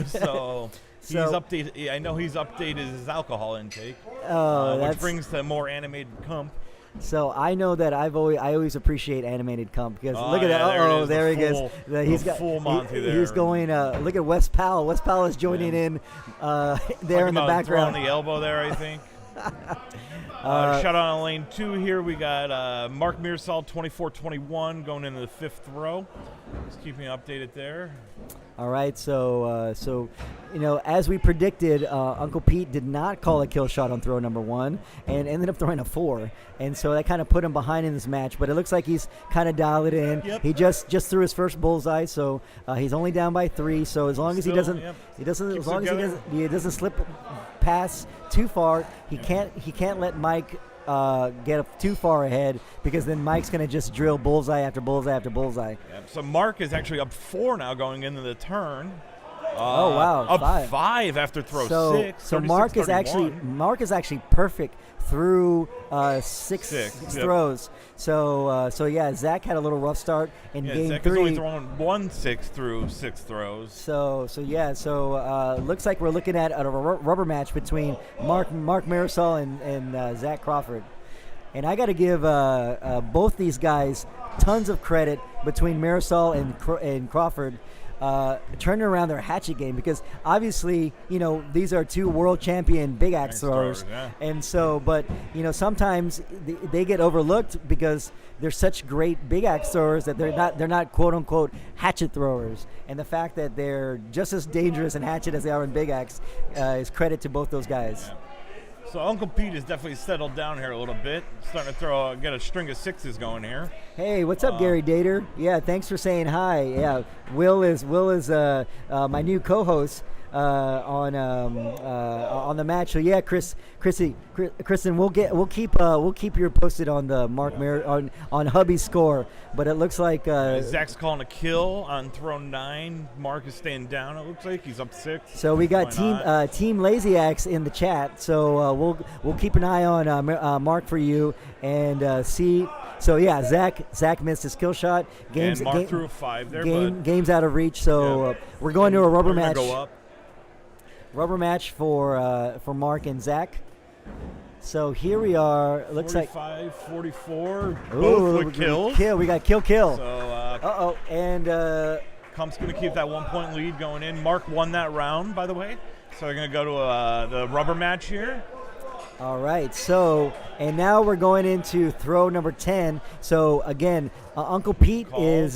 So he's updated. I know he's updated his alcohol intake, which brings to more animated Kump. So I know that I always appreciate animated Kump because look at that. There he goes. He's got full Monty there. He's going. Look at Wes Powell. Wes Powell is joining in there in the background. Throwing the elbow there, I think. Shout out on lane 2 here. We got Mark Marisol 24-21 going into the 5th row. Just keep me updated there. All right, so as we predicted, Uncle Pete did not call a kill shot on throw number 1 and ended up throwing a 4, and so that kind of put him behind in this match. But it looks like he's kind of dialed it in. Yep. He just threw his first bullseye, so he's only down by 3. So as long as he doesn't doesn't slip past too far, he can't let Mike get too far ahead, because then Mike's going to just drill bullseye after bullseye after bullseye. Yeah, so Mark is actually up 4 now going into the turn. Oh, wow, Up five. 5 after throw So 6. so Mark is 36-31. actually perfect through six Yep. throws. So yeah, Zach had a little rough start in Yeah, game Zach is 3. only throwing 1-6 through 6 throws. So looks like we're looking at a rubber match between Mark Marisol and Zach Crawford. And I got to give both these guys tons of credit between Marisol and Crawford. Turning around their hatchet game, because obviously, these are 2 world champion big axe throwers. Yeah. And so, but, sometimes they get overlooked because they're such great big axe throwers that they're not quote unquote hatchet throwers. And the fact that they're just as dangerous in hatchet as they are in big axe is credit to both those guys. Yeah. So Uncle Pete has definitely settled down here a little bit. Starting to get a string of 6s going here. Hey, what's up, Gary Dater? Yeah, thanks for saying hi. Yeah, Will is my new co-host on the match. So yeah, Kristen, we'll keep you posted on the on hubby's score. But it looks like Zach's calling a kill on throw 9. Mark is staying down. It looks like he's up 6. So we got Team Lazy Axe in the chat. So we'll keep an eye on Mark for you and see. So yeah, Zach missed his kill shot. And Mark threw a 5 there. Game's out of reach. So we're going to a rubber match. Go up. Rubber match for Mark and Zach. So here we are. It looks 45, 44. Ooh, Both with kills. We got kill. So and Kump's going to keep that 1-point lead going in. Mark won that round, by the way. So they're going to go to the rubber match here. all right. So and now we're going into throw number 10. So again, Uncle Pete is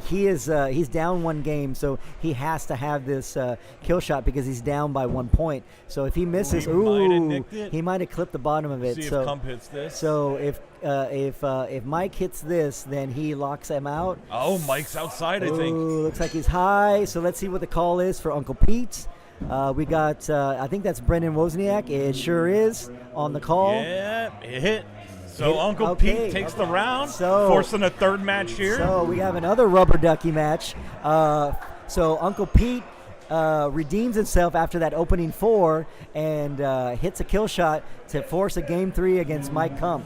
he's down 1 game, so he has to have this kill shot because he's down by 1 point. So if he misses, he might have clipped the bottom of it. See so if Kump hits this. So if Mike hits this, then he locks him out. Oh, Mike's outside, I think. Ooh, looks like he's high. So let's see what the call is for Uncle Pete. We got, I think that's Brendan Wozniak. It sure is on the call. Yeah, it hit. So Uncle Pete takes the round, forcing a 3rd match here. So we have another rubber ducky match. So Uncle Pete redeems himself after that opening 4 and hits a kill shot to force a game 3 against Mike Kump.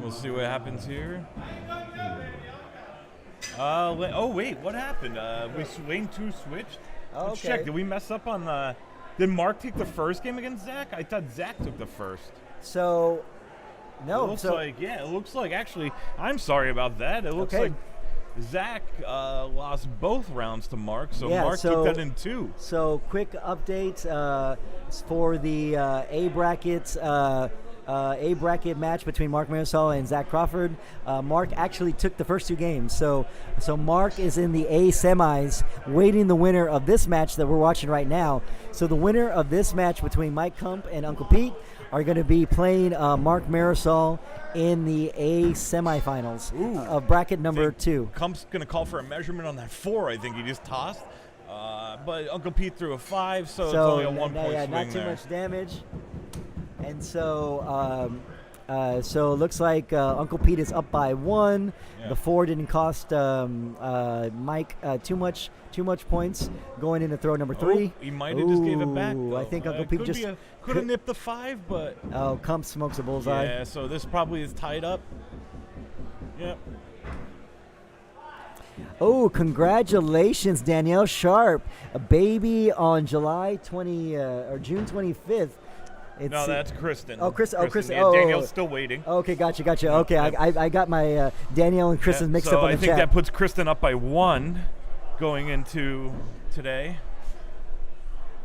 We'll see what happens here. Oh, wait, what happened? We swing 2 switched? Let's check. Did we mess up on did Mark take the first game against Zach? I thought Zach took the first. So, no. It looks like actually, I'm sorry about that. It looks like Zach lost both rounds to Mark, so Mark took that in 2. So, quick update for the A bracket match between Mark Marisol and Zach Crawford. Mark actually took the first 2 games. So Mark is in the A semis, waiting the winner of this match that we're watching right now. So the winner of this match between Mike Kump and Uncle Pete are going to be playing Mark Marisol in the A semifinals of bracket number 2. Kump's going to call for a measurement on that 4. I think he just tossed. But Uncle Pete threw a 5, so it's only a 1-point swing not too there. much damage. And so it looks like Uncle Pete is up by 1. Yeah. The 4 didn't cost Mike too much points going into throw number 3. He might have just gave it back, though. I think Uncle Pete just could have nipped the 5, but Kump smokes a bullseye. yeah. So this probably is tied up. Yep. Oh, congratulations, Danielle Sharp, a baby on July 20 or June 25th. No, that's Kristen. Oh, Kristen. Yeah, Danielle's still waiting. Okay, gotcha. Okay, I got my Danielle and Kristen mixed up on the chat. So I think that puts Kristen up by 1 going into today.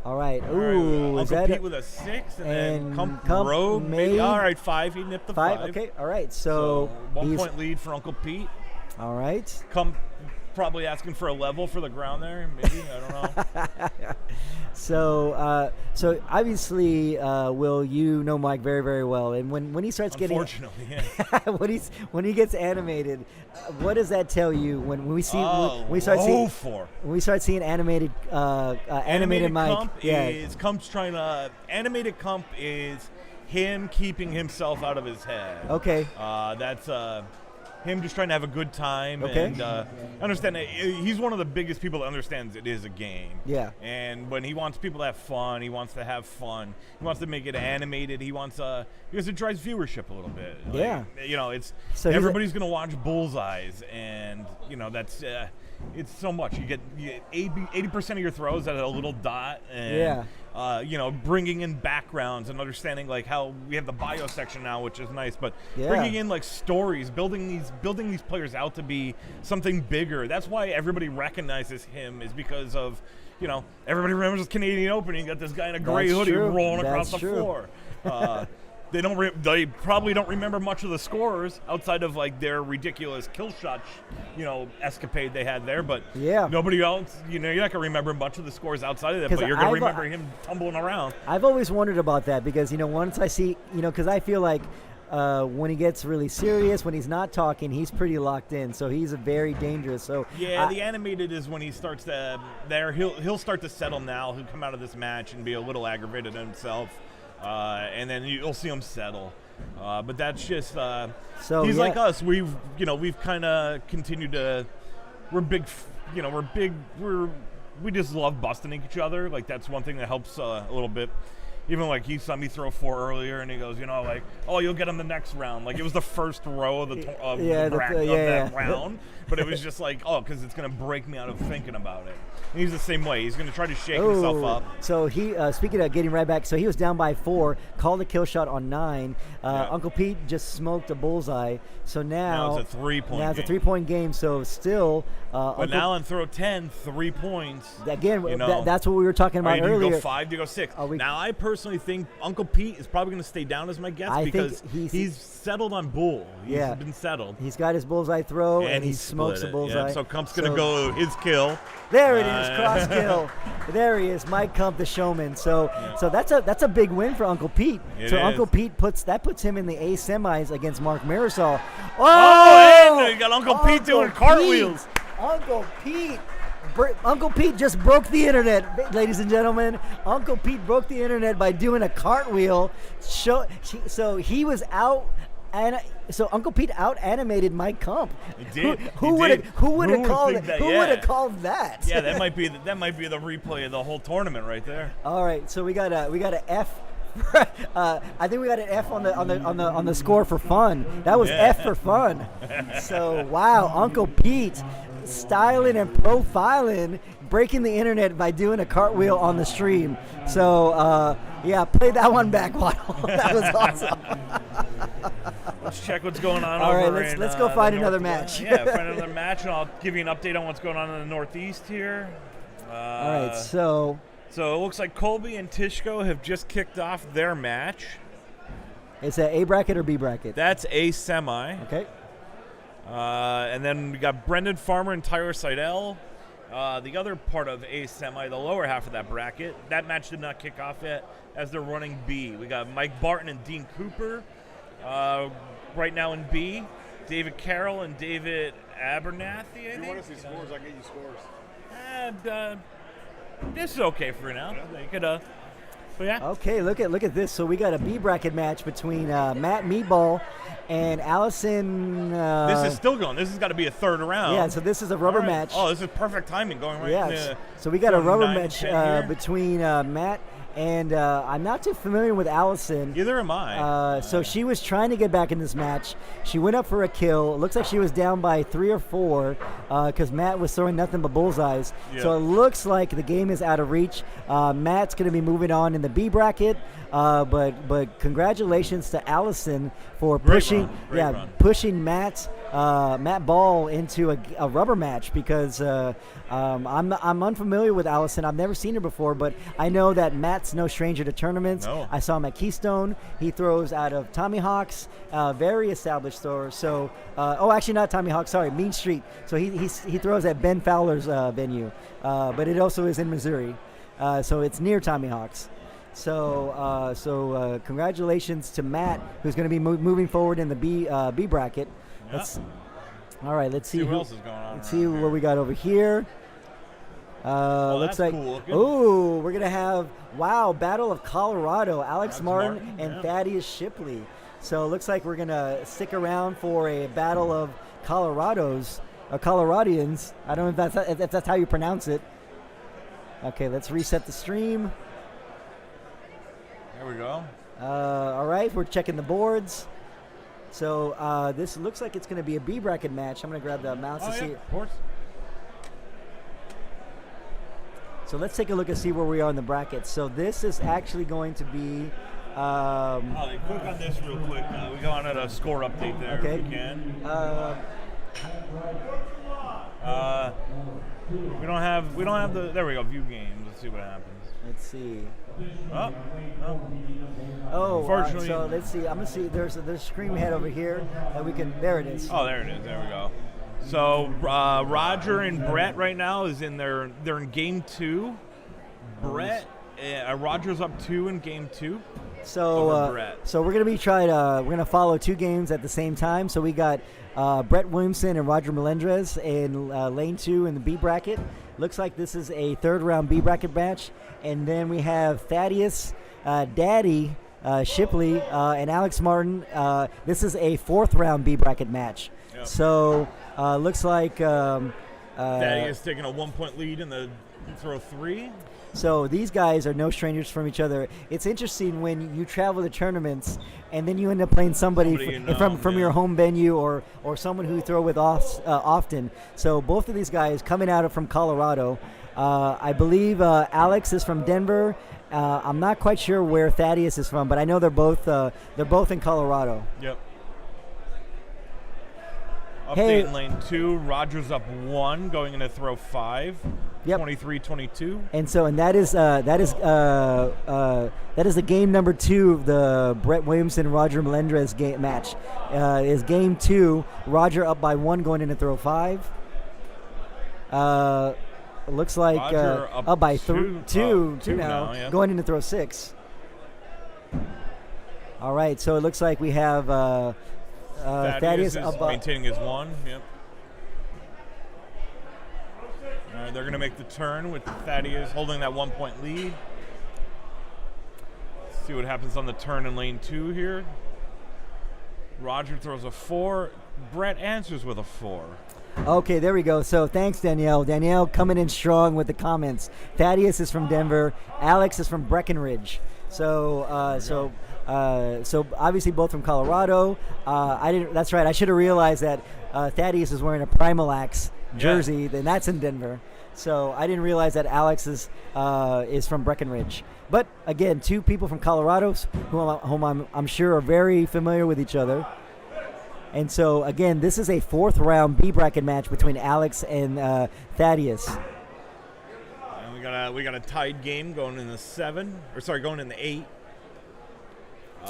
All right. Ooh, Uncle Pete with a 6, and then Kump Rogue maybe. All right, 5. He nipped the 5. Okay. All right. So 1-point lead for Uncle Pete. All right. Kump probably asking for a level for the ground there. Maybe I don't know. So obviously, Will, you know Mike very, very well, and when he starts getting, unfortunately, yeah. when he gets animated, what does that tell you when we see when we start seeing animated Mike? Kump Kump's trying to animated Kump is him keeping himself out of his head. Okay. That's him just trying to have a good time. Okay. And understand that he's one of the biggest people that understands it is a game. Yeah. And when he wants people to have fun, he wants to have fun. He wants to make it animated. He wants because it drives viewership a little bit. Like, Yeah. It's So everybody's going to watch Bullseyes, and that's it's so much. You get 80% of your throws at a little dot, and bringing in backgrounds and understanding like how we have the bio section now, which is nice, but bringing in like stories, building these players out to be something bigger. That's why everybody recognizes him, is because of everybody remembers the Canadian Open. You got this guy in a gray hoodie rolling across the floor. They probably don't remember much of the scores outside of like their ridiculous kill shot, escapade they had there. But nobody else, you're not gonna remember much of the scores outside of that. But you're gonna remember him tumbling around. I've always wondered about that because once I see, because I feel like when he gets really serious, when he's not talking, he's pretty locked in. So he's a very dangerous. So the animated is when he starts to he'll start to settle now. He'll come out of this match and be a little aggravated himself. And then you'll see him settle, but that's just he's like us. We've kind of continued to. We just love busting each other. Like that's one thing that helps a little bit. Even like he saw me throw 4 earlier, and he goes, you'll get him the next round. Like it was the first row of that round, but it was just like, because it's gonna break me out of thinking about it. And he's the same way. He's gonna try to shake himself up. So he, speaking of getting right back, so he was down by 4, called a kill shot on 9. Uncle Pete just smoked a bullseye. So now it's a 3-point. Now it's a 3-point game. So still, but now on throw 10, 3 points. Again, that's what we were talking about earlier. Do you go 5? Do you go 6? Now I personally think Uncle Pete is probably going to stay down as my guess because he's settled on bull. He's been settled. He's got his bullseye throw and he smokes a bullseye. Yeah, so Kump's going to go his kill. There it is, cross kill. There he is, Mike Kump, the showman. So that's a big win for Uncle Pete. Uncle Pete puts him in the A semis against Mark Marisol. And you got Uncle Pete doing cartwheels. Uncle Pete just broke the internet, ladies and gentlemen. Uncle Pete broke the internet by doing a cartwheel. So he was out. So Uncle Pete out animated Mike Kump. He did. Who would have called that? Yeah, that might be the replay of the whole tournament right there. All right, so we got a F. I think we got an F on the score for fun. That was F for fun. So wow, Uncle Pete styling and profiling, breaking the internet by doing a cartwheel on the stream. So play that one back, Waddle. That was awesome. Let's check what's going on. All over right, let's go find another match. Find another match, and I'll give you an update on what's going on in the Northeast here. All right, so it looks like Colby and Tishko have just kicked off their match. Is that A bracket or B bracket? That's A semi. Okay. And then we got Brendan Farmer and Tyler Seidel. The other part of A semi, the lower half of that bracket, that match did not kick off yet as they're running B. We got Mike Barton and Dean Cooper right now in B. David Carroll and David Abernathy, I think. If you want to see scores, I'll get you scores. And this is okay for now. They could, but yeah. Okay, look at this. So we got a B bracket match between Matt Meatball and Allison. This is still going. This has got to be a third round. Yeah, so this is a rubber match. Oh, this is perfect timing going right. Yes. So we got a rubber match between Matt and I'm not too familiar with Allison. Neither am I. So she was trying to get back in this match. She went up for a kill. It looks like she was down by 3 or 4 because Matt was throwing nothing but bullseyes. Yeah. So it looks like the game is out of reach. Matt's going to be moving on in the B bracket. But congratulations to Allison for pushing Matt Ball into a rubber match because I'm unfamiliar with Allison. I've never seen her before, but I know that Matt's no stranger to tournaments. No. I saw him at Keystone. He throws out of Tommy Hawk's, very established thrower. So, actually not Tommy Hawk, sorry, Mean Street. So he throws at Ben Fowler's venue, but it also is in Missouri. So it's near Tommy Hawk's. So congratulations to Matt, who's going to be moving forward in the B bracket. Yeah. All right, let's see what else is going on. Let's see what we got over here. Looks like cool. We're gonna have Battle of Colorado, Alex Martin and Thaddeus Shipley. So it looks like we're gonna stick around for a battle of Coloradians. I don't know if that's how you pronounce it. Okay, let's reset the stream. There we go. All right, we're checking the boards. So this looks like it's going to be a B bracket match. I'm going to grab the mouse to see. Of course. So let's take a look and see where we are in the brackets. So this is actually going to be. Click on this real quick. We go on at a score update there Okay. if we can. We don't have the. There we go. View games. Let's see what happens. Let's see. Oh. Unfortunately. So let's see. I'm gonna see. There's a screen we had over here that we can. There it is. Oh, there it is. There we go. So Roger and Brett right now is in they're in game 2. Brett, Roger's up 2 in game 2. So we're gonna be we're gonna follow 2 games at the same time. So we got Brett Williamson and Roger Melendrez in lane 2 in the B bracket. Looks like this is a 3rd round B bracket match, and then we have Thaddeus, Daddy Shipley, and Alex Martin. This is a 4th round B bracket match. Yep. So looks like Thaddeus taking a 1-point lead in the throw 3. So these guys are no strangers from each other. It's interesting when you travel to tournaments and then you end up playing somebody from your home venue or someone who you throw with often. So both of these guys coming out from Colorado. I believe Alex is from Denver. I'm not quite sure where Thaddeus is from, but I know they're both in Colorado. Yep. Update Hey. in lane 2. Rogers up 1 going into throw 5. Yep. 23-22. And that is the game number 2 of the Brett Williamson Roger Melendrez game match. Is game 2. Roger up by 1 going into throw 5. Looks like Roger up by two now, yeah. going into throw 6. All right, so it looks like we have Thaddeus is up maintaining his 1. Yep. All right, they're going to make the turn with Thaddeus holding that 1-point lead. Let's see what happens on the turn in lane 2 here. Roger throws a 4. Brett answers with a 4. Okay, there we go. So thanks, Danielle. Danielle coming in strong with the comments. Thaddeus is from Denver. Alex is from Breckenridge. So obviously both from Colorado. That's right. I should have realized that Thaddeus is wearing a Primalax jersey, and that's in Denver. So I didn't realize that Alex is from Breckenridge. But again, 2 people from Colorado whom I'm sure are very familiar with each other. And so again, this is a 4th round B bracket match between Alex and Thaddeus. And we got a tied game going in the 8.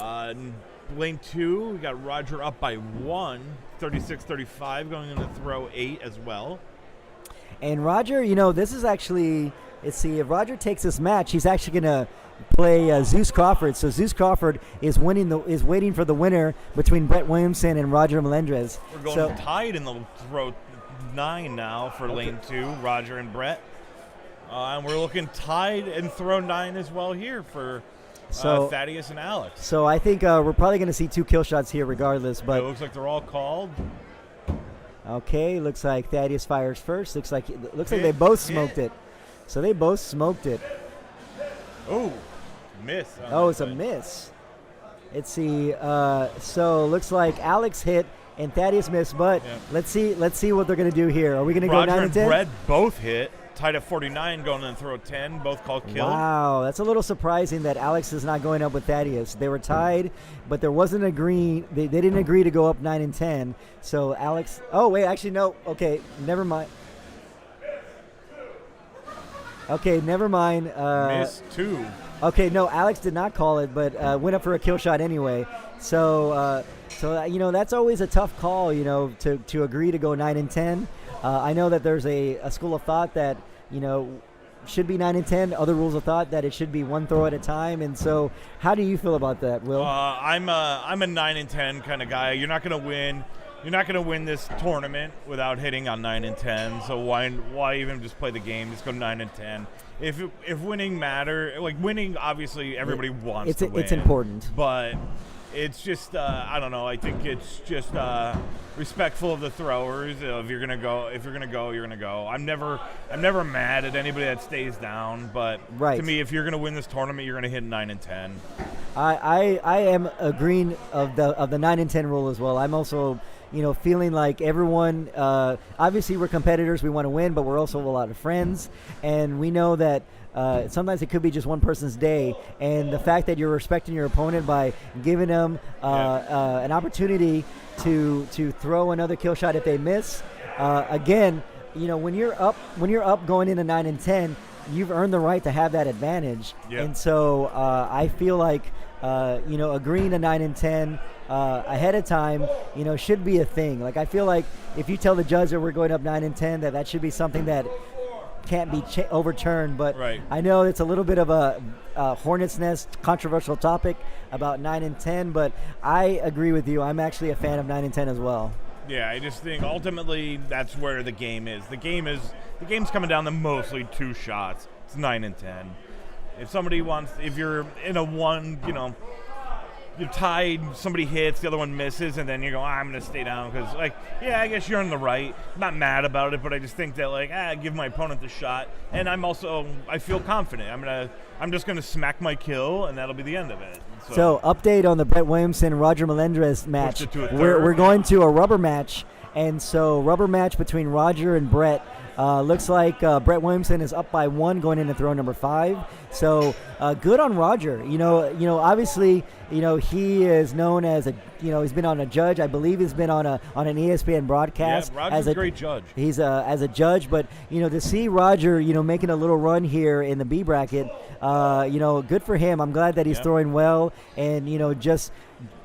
In lane 2, we got Roger up by 1, 36-35, going into throw 8 as well. And Roger, this is actually, let's see, if Roger takes this match, he's actually going to play Zeus Crawford. So Zeus Crawford is waiting for the winner between Brett Williamson and Roger Melendrez. We're going tied in the throw 9 now for lane 2, Roger and Brett. And we're looking tied in throw 9 as well here for Thaddeus and Alex. So I think we're probably going to see 2 kill shots here regardless. But it looks like they're all called. Okay, looks like Thaddeus fires first. Looks like they both smoked it. So they both smoked it. Oh, miss. It's a miss. Let's see. So looks like Alex hit and Thaddeus missed. But let's see what they're going to do here. Are we going to go 9 and 10? Roger and Brett both hit. Tied at 49, going in throw 10. Both called kill. Wow, that's a little surprising that Alex is not going up with Thaddeus. They were tied, but there wasn't agreeing. They didn't agree to go up 9 and 10. So Alex. Oh wait, actually no. Okay, never mind. Okay, never mind. Missed 2. Okay, no, Alex did not call it, but went up for a kill shot anyway. So that's always a tough call, to agree to go 9 and 10. I know that there's a school of thought that, should be 9 and 10. Other rules of thought that it should be 1 throw at a time. And so, how do you feel about that, Will? I'm a 9 and 10 kind of guy. You're not going to win. You're not going to win this tournament without hitting on 9 and 10. So why even just play the game? Just go 9 and 10. If winning matter, like winning, obviously everybody wants to win. It's important. But It's just I don't know. I think it's just respectful of the throwers. If you're gonna go, you're gonna go. I'm never mad at anybody that stays down. But to me, if you're gonna win this tournament, you're gonna hit 9 and 10. I am agreeing of the 9 and 10 rule as well. I'm also feeling like everyone. Obviously, we're competitors. We want to win, but we're also a lot of friends, and we know that. Sometimes it could be just one person's day, and the fact that you're respecting your opponent by giving them an opportunity to throw another kill shot if they miss. Again, when you're up going into 9 and 10, you've earned the right to have that advantage. Yep. And so I feel like agreeing to 9 and 10 ahead of time, should be a thing. Like I feel like if you tell the judge that we're going up 9 and 10, that should be something that can't be overturned, but I know it's a little bit of a hornet's nest controversial topic about 9 and 10, but I agree with you. I'm actually a fan of 9 and 10 as well. Yeah, I just think ultimately that's where the game is. The game's coming down to mostly 2 shots. It's 9 and 10. If you're in a one, you're tied, somebody hits, the other one misses, and then you go, I'm going to stay down because, I guess you're in the right. I'm not mad about it, but I just think that, give my opponent the shot. And I feel confident. I'm just going to smack my kill, and that'll be the end of it. So update on the Brett Williamson-Roger Melendrez match. We're going to a rubber match, and so rubber match between Roger and Brett. Looks like Brett Williamson is up by 1 going into throw number 5. So good on Roger. Obviously, he is known as he's been on a judge. I believe he's been on an ESPN broadcast. Yeah, Roger's a great judge. He's as a judge, but to see Roger, making a little run here in the B bracket, good for him. I'm glad that he's throwing well and just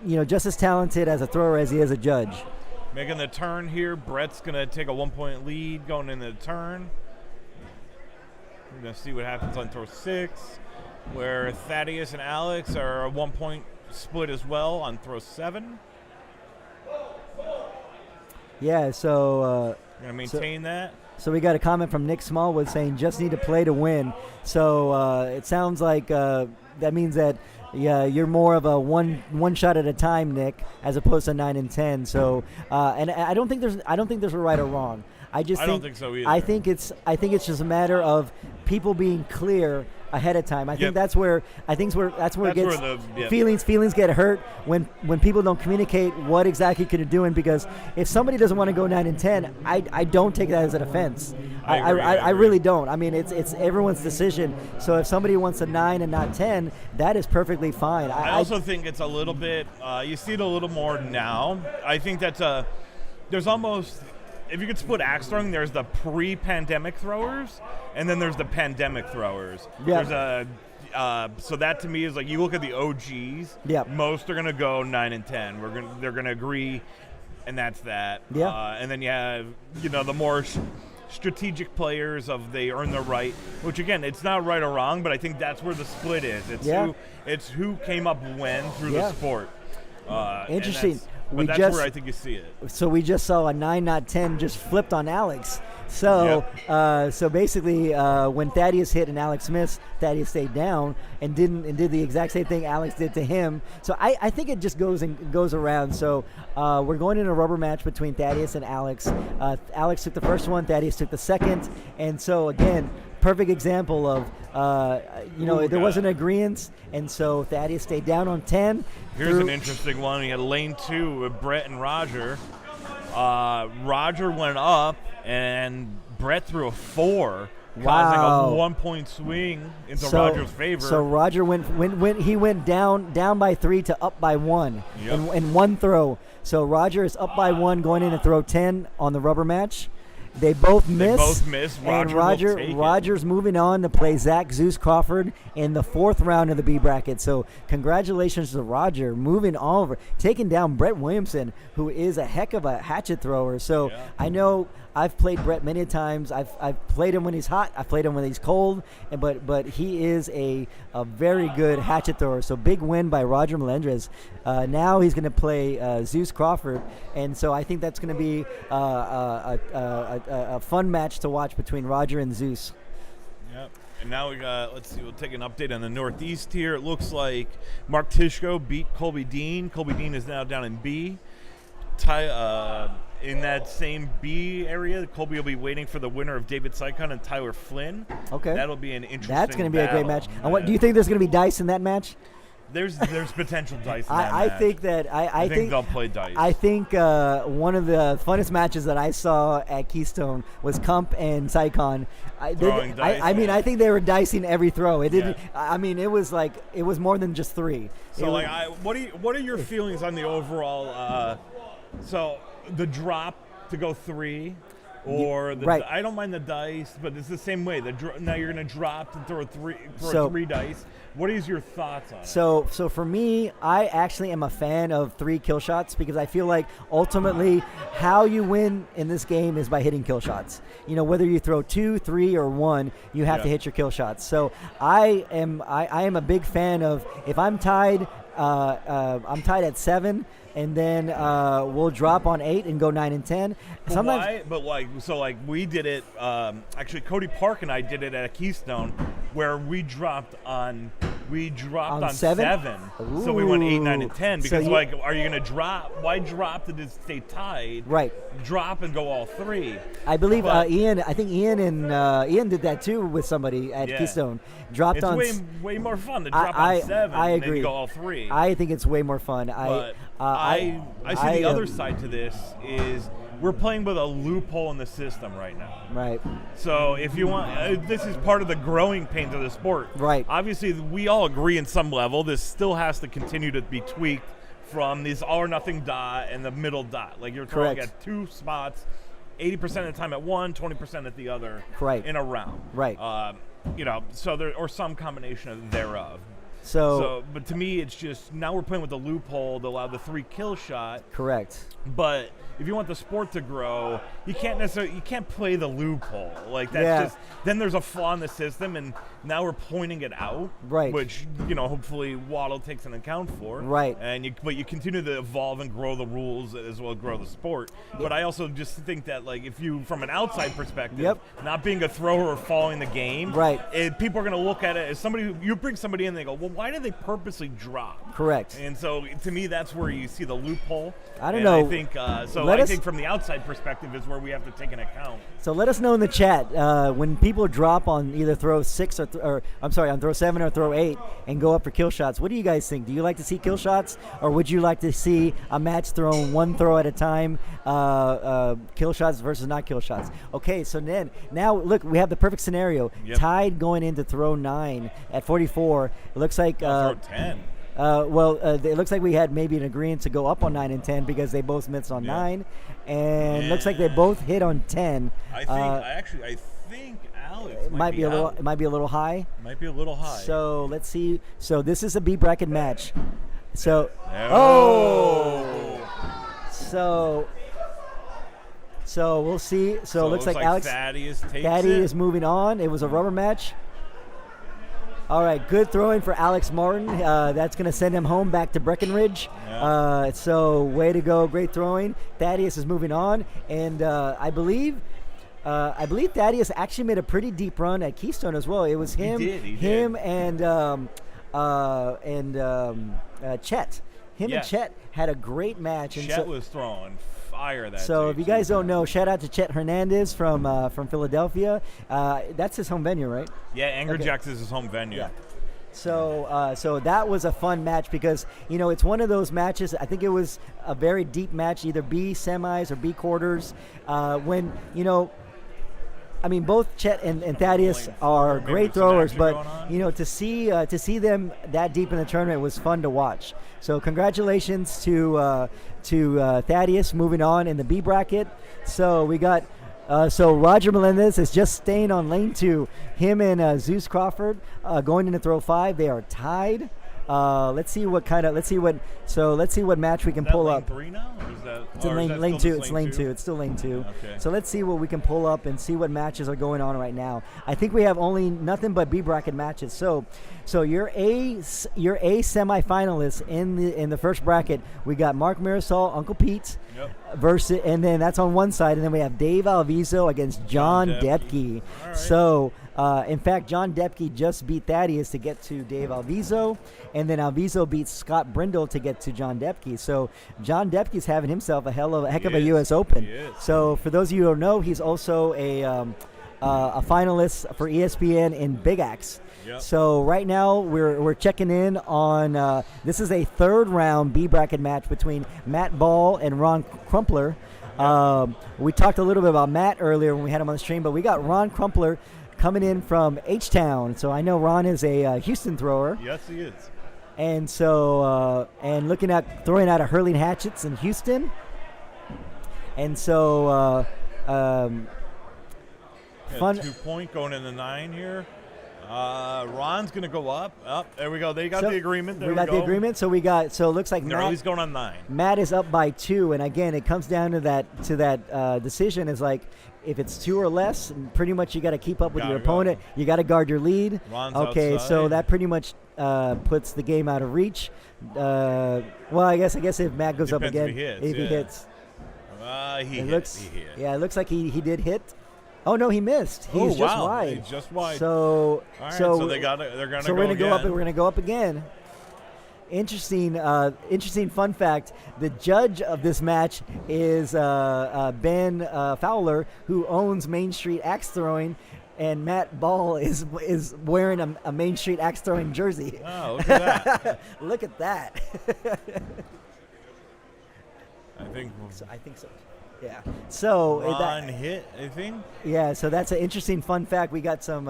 as talented as a thrower as he is a judge. Making the turn here, Brett's going to take a 1-point lead going into the turn. We're going to see what happens on throw 6, where Thaddeus and Alex are a 1-point split as well on throw 7. Yeah, so... Going to maintain that. So we got a comment from Nick Smallwood saying, just need to play to win. So it sounds like that means that you're more of a one shot at a time, Nick, as opposed to 9 and 10. So and I don't think there's a right or wrong. I don't think so either. I think it's just a matter of people being clear ahead of time. I think that's where it gets feelings get hurt when people don't communicate what exactly you're doing, because if somebody doesn't want to go 9 and 10, I don't take that as an offense. I really don't. I mean, it's everyone's decision. So if somebody wants a 9 and not 10, that is perfectly fine. I also think it's a little bit you see it a little more now. I think there's almost, if you could split axe throwing, there's the pre-pandemic throwers, and then there's the pandemic throwers. Yeah. There's so that to me is like, you look at the OGs. Yeah. Most are gonna go 9 and 10. They're gonna agree, and that's that. Yeah. And then you have the more strategic players they earn the right, which again, it's not right or wrong, but I think that's where the split is. It's who came up when through the sport. Interesting. But that's where I think you see it. So we just saw a 9 not 10 just flipped on Alex. So so basically when Thaddeus hit and Alex missed, Thaddeus stayed down and did the exact same thing Alex did to him. So I think it just goes around. So we're going in a rubber match between Thaddeus and Alex. Alex took the first one, Thaddeus took the second, and so again, perfect example of there was an agreement, and so Thaddeus stayed down on 10. Here's an interesting one. We had lane 2 with Brett and Roger. Roger went up, and Brett threw a 4, causing a 1-point swing into Roger's favor. So Roger went down by 3 to up by 1 in one throw. So Roger is up by 1 going in to throw 10 on the rubber match. They both miss. Roger's moving on to play Zach Zeus Crawford in the 4th round of the B bracket. So congratulations to Roger, moving all over, taking down Brett Williamson, who is a heck of a hatchet thrower. So I know I've played Brett many times. I've played him when he's hot. I've played him when he's cold. But he is a very good hatchet thrower. So big win by Roger Melendrez. Now he's going to play Zeus Crawford, and so I think that's going to be a fun match to watch between Roger and Zeus. Yep. And now we got, let's see, we'll take an update on the Northeast here. It looks like Mark Tishko beat Colby Dean. Colby Dean is now down in B. In that same B area, Colby will be waiting for the winner of David Sykon and Tyler Flynn. Okay. That'll be an interesting That's going to be a great match. battle. And what do you think there's going to be dice in that match? There's potential dice in that I match. think that I think they'll play dice. I think one of the funnest matches that I saw at Keystone was Kump and Sykon. Throwing dice, I mean, yeah. I think they were dicing every throw. It didn't. Yeah. I mean, it was more than just 3. So, It like, was- what are your feelings on the overall? So the drop to go 3, or the right. I don't mind the dice, but it's the same way. Now you're going to drop to throw 3 dice. What is your thoughts on it? So for me, I actually am a fan of 3 kill shots because I feel like ultimately how you win in this game is by hitting kill shots. You know, whether you throw 2, 3, or 1, you have to hit your kill shots. So I am a big fan of if I'm tied at 7. And then we'll drop on 8 and go 9 and 10. Sometimes, we did it. Actually, Cody Park and I did it at a Keystone, where we dropped on 7. So we went 8, 9, and 10 So because you- are you going to drop? Why drop to just stay tied? Right. Drop and go all 3. I believe But- Ian. I think Ian did that too with somebody at Yeah. Keystone. Dropped It's on. way more fun to drop I on 7 I and agree. then go all 3. I think it's way more fun. But I see the other side to this is we're playing with a loophole in the system right now. Right. So if you want, this is part of the growing pains of the sport. Right. Obviously, we all agree in some level this still has to continue to be tweaked from these all or nothing dot and the middle dot. Like you're throwing Correct. at 2 spots, 80% of the time at one, 20% at the other. Right. In a round. Right. So there or some combination of thereof. So But to me, it's just now we're playing with the loophole to allow the 3 kill shot. correct. But if you want the sport to grow, you can't play the loophole. Like that's Yeah. just then there's a flaw in the system, and now we're pointing it out. Right. Which hopefully WATL takes an account for. Right. But you continue to evolve and grow the rules as well as grow the sport. But I also just think that if you from an outside perspective, Yep. not being a thrower or following the game, Right. people are going to look at it as somebody. You bring somebody in, and they go, well, why did they purposely drop? Correct. And so to me, that's where you see the loophole. I don't And know. I think so. Let I us- think from the outside perspective is where we have to take an account. So let us know in the chat when people drop on either throw 6 on throw 7 or throw 8 and go up for kill shots. What do you guys think? Do you like to see kill shots, or would you like to see a match thrown 1 throw at a time, kill shots versus not kill shots? Okay, so then now look, we have the perfect scenario. Yep. Tied going into throw 9 at 44. It looks like Throw 10. it looks like we had maybe an agreement to go up on 9 and 10 because they both missed on Yeah. 9, and looks like they both hit on 10. I think Alex It might be a little. out. It might be a little high. Might be a little high. So let's see. So this is a B bracket match. So so we'll see. So it looks like Alex Thaddeus takes Daddy it. is moving on. It was a rubber match. All right, good throwing for Alex Martin. That's going to send him home back to Breckenridge. Yeah. So way to go, great throwing. Thaddeus is moving on, and I believe Thaddeus actually made a pretty deep run at Keystone as well. It was him, He him, did. and Chet. Him Yeah. and Chet had a great match. And Chet was throwing fire that so day, if you too. guys don't know, shout out to Chet Hernandez from Philadelphia. That's his home venue, right? Yeah, Angry Okay. Jacks is his home venue. Yeah. So that was a fun match because it's one of those matches. I think it was a very deep match, either B semis or B quarters. Both Chet and Thaddeus are Maybe great some throwers, action but going on. to see them that deep in the tournament was fun to watch. So congratulations to Thaddeus moving on in the B bracket. So we got. So Roger Melendez is just staying on lane 2. Him and Zeus Crawford going into throw 5. They are tied. Let's see what match we can Is that pull lane up. 3 now? Or is that, It's or in is that lane still 2. just It's lane 2. It's still lane 2. Okay. So let's see what we can pull up and see what matches are going on right now. I think we have only nothing but B bracket matches. So your A semifinalists in the first bracket, we got Mark Marisol, Uncle Pete, versus, and then that's on one side, and then we have Dave Alviso against John Depkey. All right. So, in fact, John Depkey just beat Thaddeus to get to Dave Alviso, and then Alviso beat Scott Brindle to get to John Depkey. So John Depkey's having himself a heck of a U.S. Open. He is. So for those of you who don't know, he's also a finalist for ESPN in Big Axe. Yep. So right now we're checking in on this is a third round B bracket match between Matt Ball and Ron Crumpler. We talked a little bit about Matt earlier when we had him on the stream, but we got Ron Crumpler coming in from H-Town. So I know Ron is a Houston thrower. Yes, he is. And so and looking at throwing out of hurling hatchets in Houston. And so fun. 2-point going in the 9 here. Ron's gonna go up. There we go. They got the agreement. There we got the agreement. So it looks like No, he's going on 9. Matt is up by 2, and again, it comes down to that decision. Is like if it's 2 or less, pretty much you got to keep up with your opponent. You got to guard your lead. Ron's okay, outside. so that pretty much puts the game out of reach. Well, I guess if Matt goes Depends up if again, he hits, hits. He It hit. looks, He hit. yeah, it looks like he did hit. Oh no, he missed. He's just wow. wide. He's just wide. So All right, so so they're gonna so we're gonna go up. We're gonna go up again. Interesting fun fact. The judge of this match is Ben Fowler, who owns Main Street Axe Throwing, and Matt Ball is wearing a Main Street Axe Throwing jersey. Oh, look at that. Look at that. I think so. Yeah. So Ron hit, I think. yeah. So that's an interesting fun fact. We got some.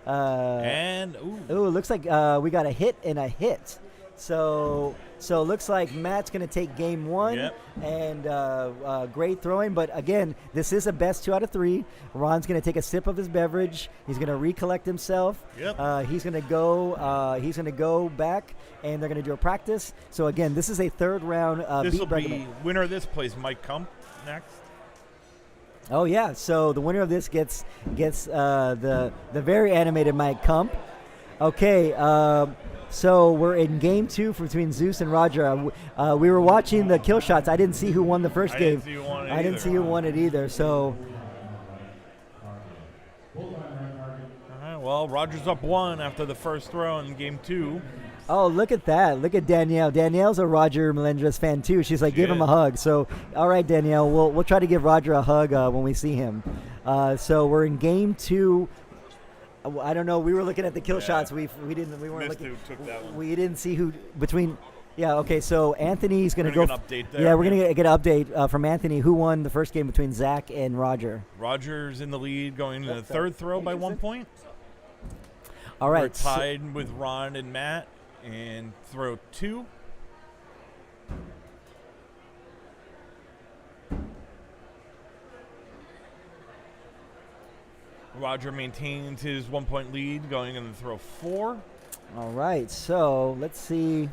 And It looks like we got a hit and a hit. So it looks like Matt's going to take game 1. Yep. And great throwing. But again, this is a best 2 out of 3. Ron's going to take a sip of his beverage. He's going to recollect himself. Yep. He's going to go. He's going to go back, and they're going to do a practice. So again, this is a third round. this will beat be winner of this plays Mike Kump next. Oh yeah, so the winner of this gets the very animated Mike Kump. Okay, so we're in game 2 between Zeus and Roger. We were watching the kill shots. I didn't see who won the first game. I didn't see who won it either. So All right, well, Roger's up 1 after the first throw in game 2. oh, look at that. Look at Danielle. Danielle's a Roger Melendres fan too. She's like, give him a hug. So, all right, Danielle, we'll try to give Roger a hug when we see him. So we're in game 2. I don't know. We were looking at the kill shots. We weren't Missed looking. who took that one. We didn't see who between. Yeah. Okay. So Anthony's going to We're go. gonna get an update there. Yeah, we're going to get an update from Anthony. Who won the first game between Zach and Roger? Roger's in the lead going to the third throw by 1 point. All right. We're tied with Ron and Matt and throw 2. Roger maintains his 1 point lead going in the throw 4. All right. So let's see.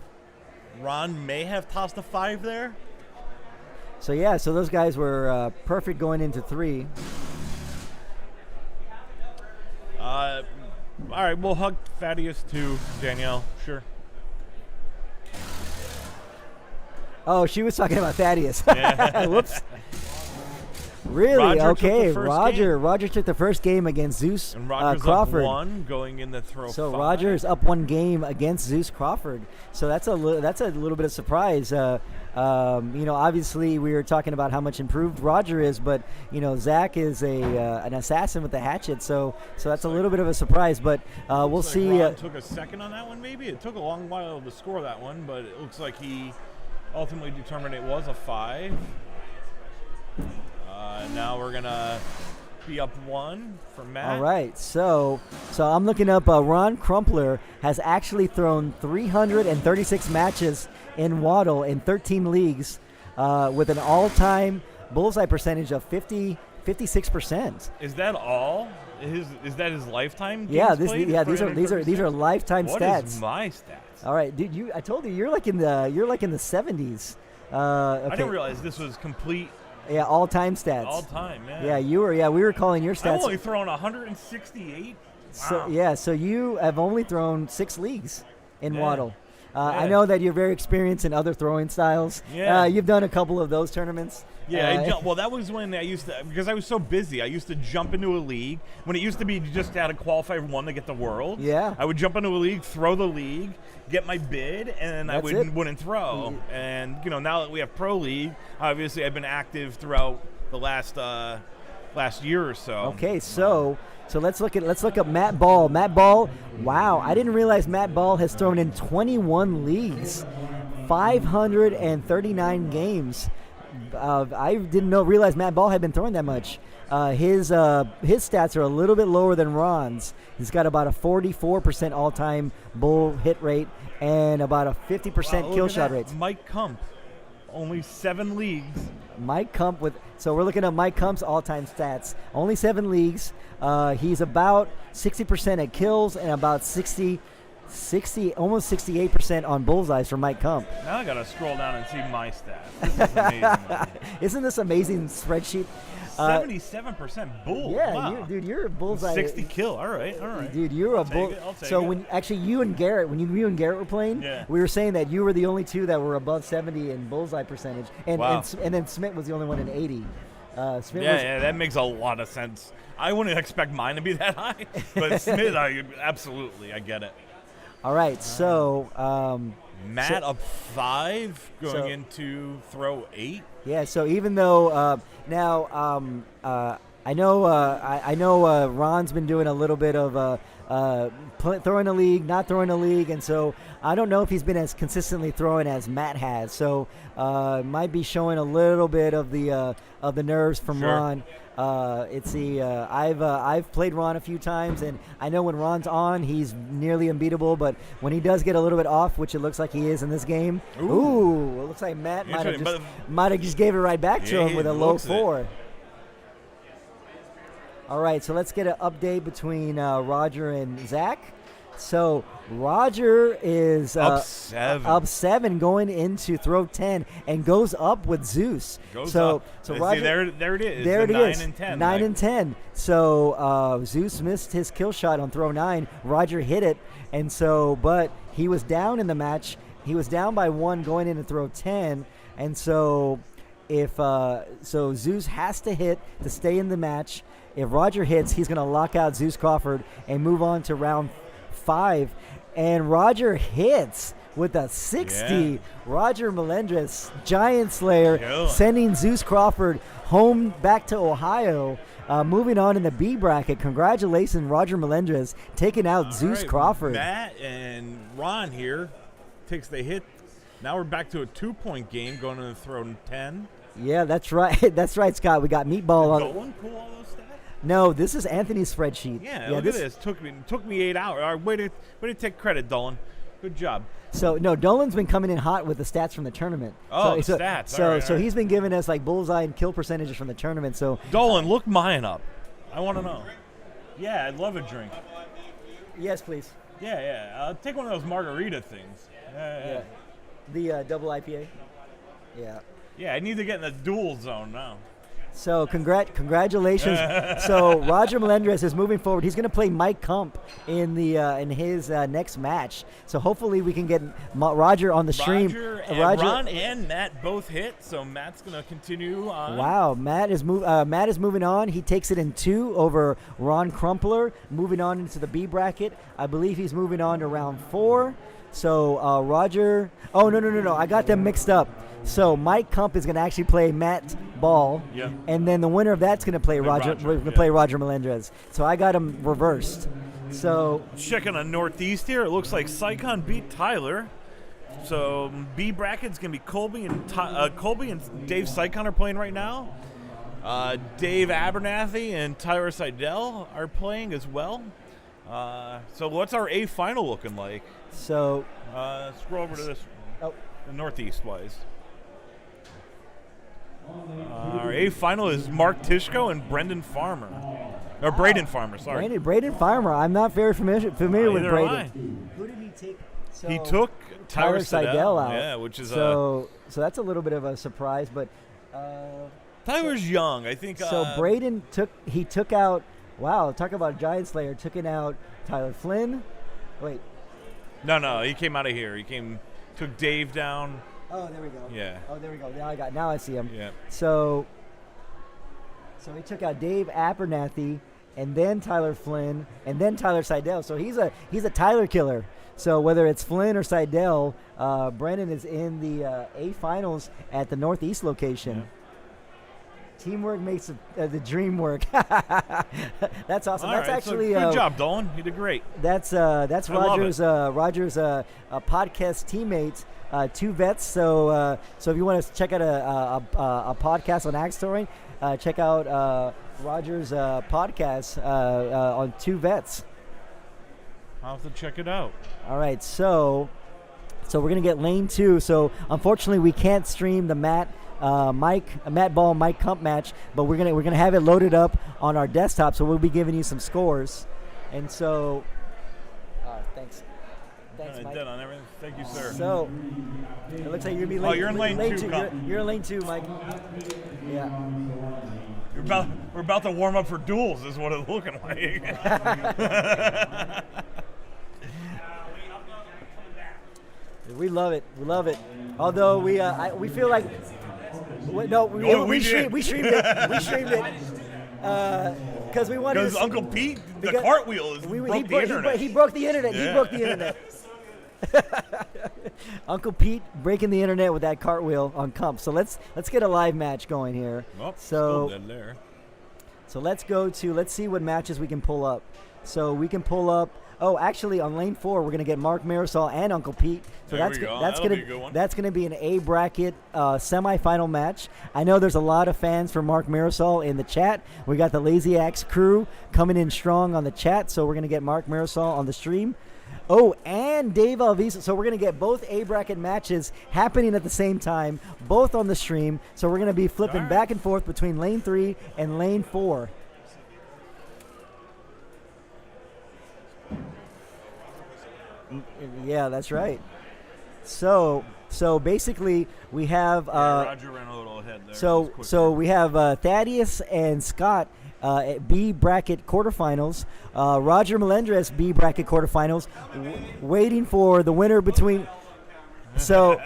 Ron may have tossed a 5 there. So yeah. So those guys were perfect going into 3. All right, we'll hug Thaddeus too, Danielle. Sure. Oh, she was talking about Thaddeus. Yeah. Whoops. Really? Roger took the Okay. first Roger took the first game against Zeus And Roger's Crawford. up 1 going in the throw So 5. Roger's up 1 game against Zeus Crawford. So that's a little bit of surprise. Obviously we were talking about how much improved Roger is, but Zach is an assassin with the hatchet. So that's a little bit of a surprise. But we'll Looks like see. Ron took a second on that one, maybe. It took a long while to score that one, but it looks like he ultimately determined it was a 5. Now we're gonna be up 1 for Matt. All right, so I'm looking up. Ron Crumpler has actually thrown 336 matches in WATL in 13 leagues, with an all-time bullseye percentage of 56%. Is that all? Is that his lifetime? Yeah, games played? these are lifetime What stats. is my stats? All right, dude. I told you you're like in the 70s. Okay. I didn't realize this was complete Yeah, all-time stats. all time, man. Yeah, you were. Yeah, we were calling your I've stats. only thrown 168. So Wow. yeah, so you have only thrown 6 leagues in Yeah. WATL. I know that you're very experienced in other throwing styles. Yeah. You've done a couple of those tournaments. Yeah, well, that was when I used to, because I was so busy, I used to jump into a league. When it used to be you just had to qualify for one to get the world. Yeah. I would jump into a league, throw the league, get my bid, and I That's it. wouldn't throw. And, now that we have Pro League, obviously I've been active throughout the last year or so. Okay, so let's look up Matt Ball. Matt Ball, wow, I didn't realize Matt Ball has thrown in 21 leagues, 539 games. I didn't realize Matt Ball had been throwing that much. His stats are a little bit lower than Ron's. He's got about a 44% all-time bull hit rate and about a 50% kill shot rate. Mike Kump, only 7 leagues. Mike Kump so we're looking at Mike Kump's all-time stats. Only 7 leagues. He's about 60% at kills and about 60, almost 68% on bullseyes for Mike Kump. Now I gotta scroll down and see my stats. This is amazing. Isn't this amazing spreadsheet? 77% bull. Yeah, wow. you're a bullseye. 60 kill. All right. Dude, you're a bull. I'll take So it. when actually you and Garrett were playing, Yeah. we were saying that you were the only two that were above 70 in bullseye percentage, and Wow. and then Smith was the only one in 80. Smith Yeah, that makes a lot of sense. I wouldn't expect mine to be that high, but Smith, absolutely, I get it. All right, so Matt up 5 going so- into throw 8. yeah, so even though I know Ron's been doing a little bit of throwing a league, not throwing a league, and so I don't know if he's been as consistently throwing as Matt has. So might be showing a little bit of the nerves from Sure. Ron. I've played Ron a few times, and I know when Ron's on, he's nearly unbeatable. But when he does get a little bit off, which it looks like he is in this game, it looks like Matt might have just gave it right back to Yeah, him with a he low looks it. 4. All right, so let's get an update between Roger and Zach. So Roger is Up 7. up 7 going into throw 10 and goes up with Zeus. Goes so up. so See, Roger there it is. there the it 9 is. and 10. 9 and 10. So Zeus missed his kill shot on throw 9. Roger hit it, and so but he was down in the match. He was down by 1 going into throw 10, and so if so Zeus has to hit to stay in the match. If Roger hits, he's going to lock out Zeus Crawford and move on to round 5. And Roger hits with a 60. Yeah. Roger Melendres, Giant Slayer, Killing. sending Zeus Crawford home back to Ohio. Moving on in the B bracket. Congratulations, Roger Melendres, taking out Zeus All right, Crawford. Matt and Ron here takes the hit. Now we're back to a 2-point game going into throw 10. Yeah, that's right. That's right, Scott. We got Meatball on. Dolan pull all those stats? No, this is Anthony's spreadsheet. Yeah, look at this. Took me 8 hours. All right, way to take credit, Dolan. Good job. So no, Dolan's been coming in hot with the stats from the tournament. Oh, so, the stats. So All right, so all right. he's been giving us like bullseye and kill percentages from the tournament. So Dolan, look mine up. I want to know. Yeah, I'd love a drink. yes, please. Yeah. Take one of those margarita things. Yeah. The double IPA. Yeah. Yeah, I need to get in the dual zone now. So congratulations. So Roger Melendres is moving forward. He's going to play Mike Kump in the in his next match. So hopefully we can get Roger on the stream. Roger, Ron and Matt both hit, so Matt's going to continue on. Wow, Matt is moving on. He takes it in 2 over Ron Crumpler, moving on into the B bracket. I believe he's moving on to round 4. So Roger. Oh no! I got them mixed up. So Mike Kump is going to actually play Matt Ball, Yeah. and then the winner of that's going to play Roger. Play Roger Melendres. So I got them reversed. So Checking on Northeast here, it looks like Sycon beat Tyler. So B bracket's gonna be Colby and Dave Sycon are playing right now. Dave Abernathy and Tyler Seidel are playing as well. So what's our A final looking like? so Scroll over to this, oh, the Northeast wise. Our A final is Mark Tishko and Brendan Farmer, or Braden Farmer. Sorry, Braden Farmer. I'm not very familiar with Neither am Braden. Who did he take? So he took Tyler Seidel out. Yeah, which is so that's a little bit of a surprise, but Tyler's young. I think. so Braden took out. Wow, talk about a Giant Slayer. Took it out Tyler Flynn. Wait. No, he came out of here. Took Dave down. Oh, there we go. Yeah. Oh, there we go. Now I see him. Yeah. So he took out Dave Abernathy, and then Tyler Flynn, and then Tyler Seidel. So he's a Tyler killer. So whether it's Flynn or Seidel, Brennan is in the A finals at the Northeast location. Yeah. Teamwork makes the dream work. That's awesome. All That's right, actually good job, Doan. You did great. That's love Roger's podcast teammate, Two Vets. So if you want to check out a podcast on axe throwing, check out Roger's podcast on Two Vets. I'll have to check it out. All right, so we're gonna get lane 2. So unfortunately, we can't stream the Matt Ball Mike Kump match, but we're gonna have it loaded up on our desktop. So we'll be giving you some scores, and so thanks, Mike. Dead on everything. Thank you, sir. So it looks like you're gonna be lane. You're in lane 2. You're in lane 2, Mike. Yeah. We're about to warm up for duels, is what it's looking like. We love it. Although we feel like we streamed it. We streamed it because we wanted. Because Uncle Pete, the cartwheel broke the internet. He broke the internet. Yeah. He broke the internet. Uncle Pete breaking the internet with that cartwheel on Kump. So let's get a live match going here. Oh, so still dead there. So let's see what matches we can pull up. So we can pull up. Oh, actually, on lane 4, we're gonna get Mark Marisol and Uncle Pete. So There we go. That'll be a good one. That's gonna be an A bracket semifinal match. I know there's a lot of fans for Mark Marisol in the chat. We got the Lazy Axe crew coming in strong on the chat, so we're gonna get Mark Marisol on the stream. Oh, and Dave Alviso. So we're going to get both A bracket matches happening at the same time, both on the stream. So we're going to be flipping back and forth between lane 3 and lane 4. Yeah, that's right. So basically we have Roger ran a little ahead there. So we have Thaddeus and Scott at B bracket quarterfinals. Roger Melendres B bracket quarterfinals, waiting for the winner between. So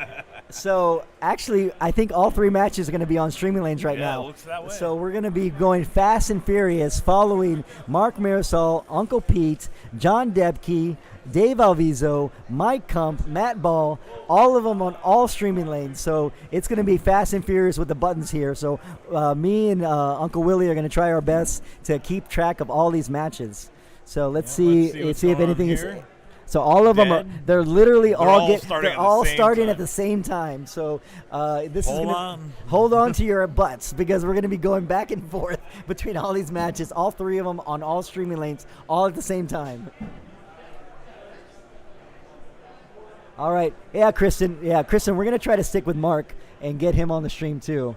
actually, I think all 3 matches are going to be on streaming lanes right now. It looks that way. So we're going to be going fast and furious, following Mark Marisol, Uncle Pete, John Depkey, Dave Alviso, Mike Kump, Matt Ball, all of them on all streaming lanes. So it's going to be fast and furious with the buttons here. So me and Uncle Willie are going to try our best to keep track of all these matches. So let's see if anything is. So all of them they're literally all starting at the same time. So this is hold on to your butts, because we're going to be going back and forth between all these matches, all 3 of them on all streaming lanes, all at the same time. All right. Yeah, Kristen, we're going to try to stick with Mark and get him on the stream too.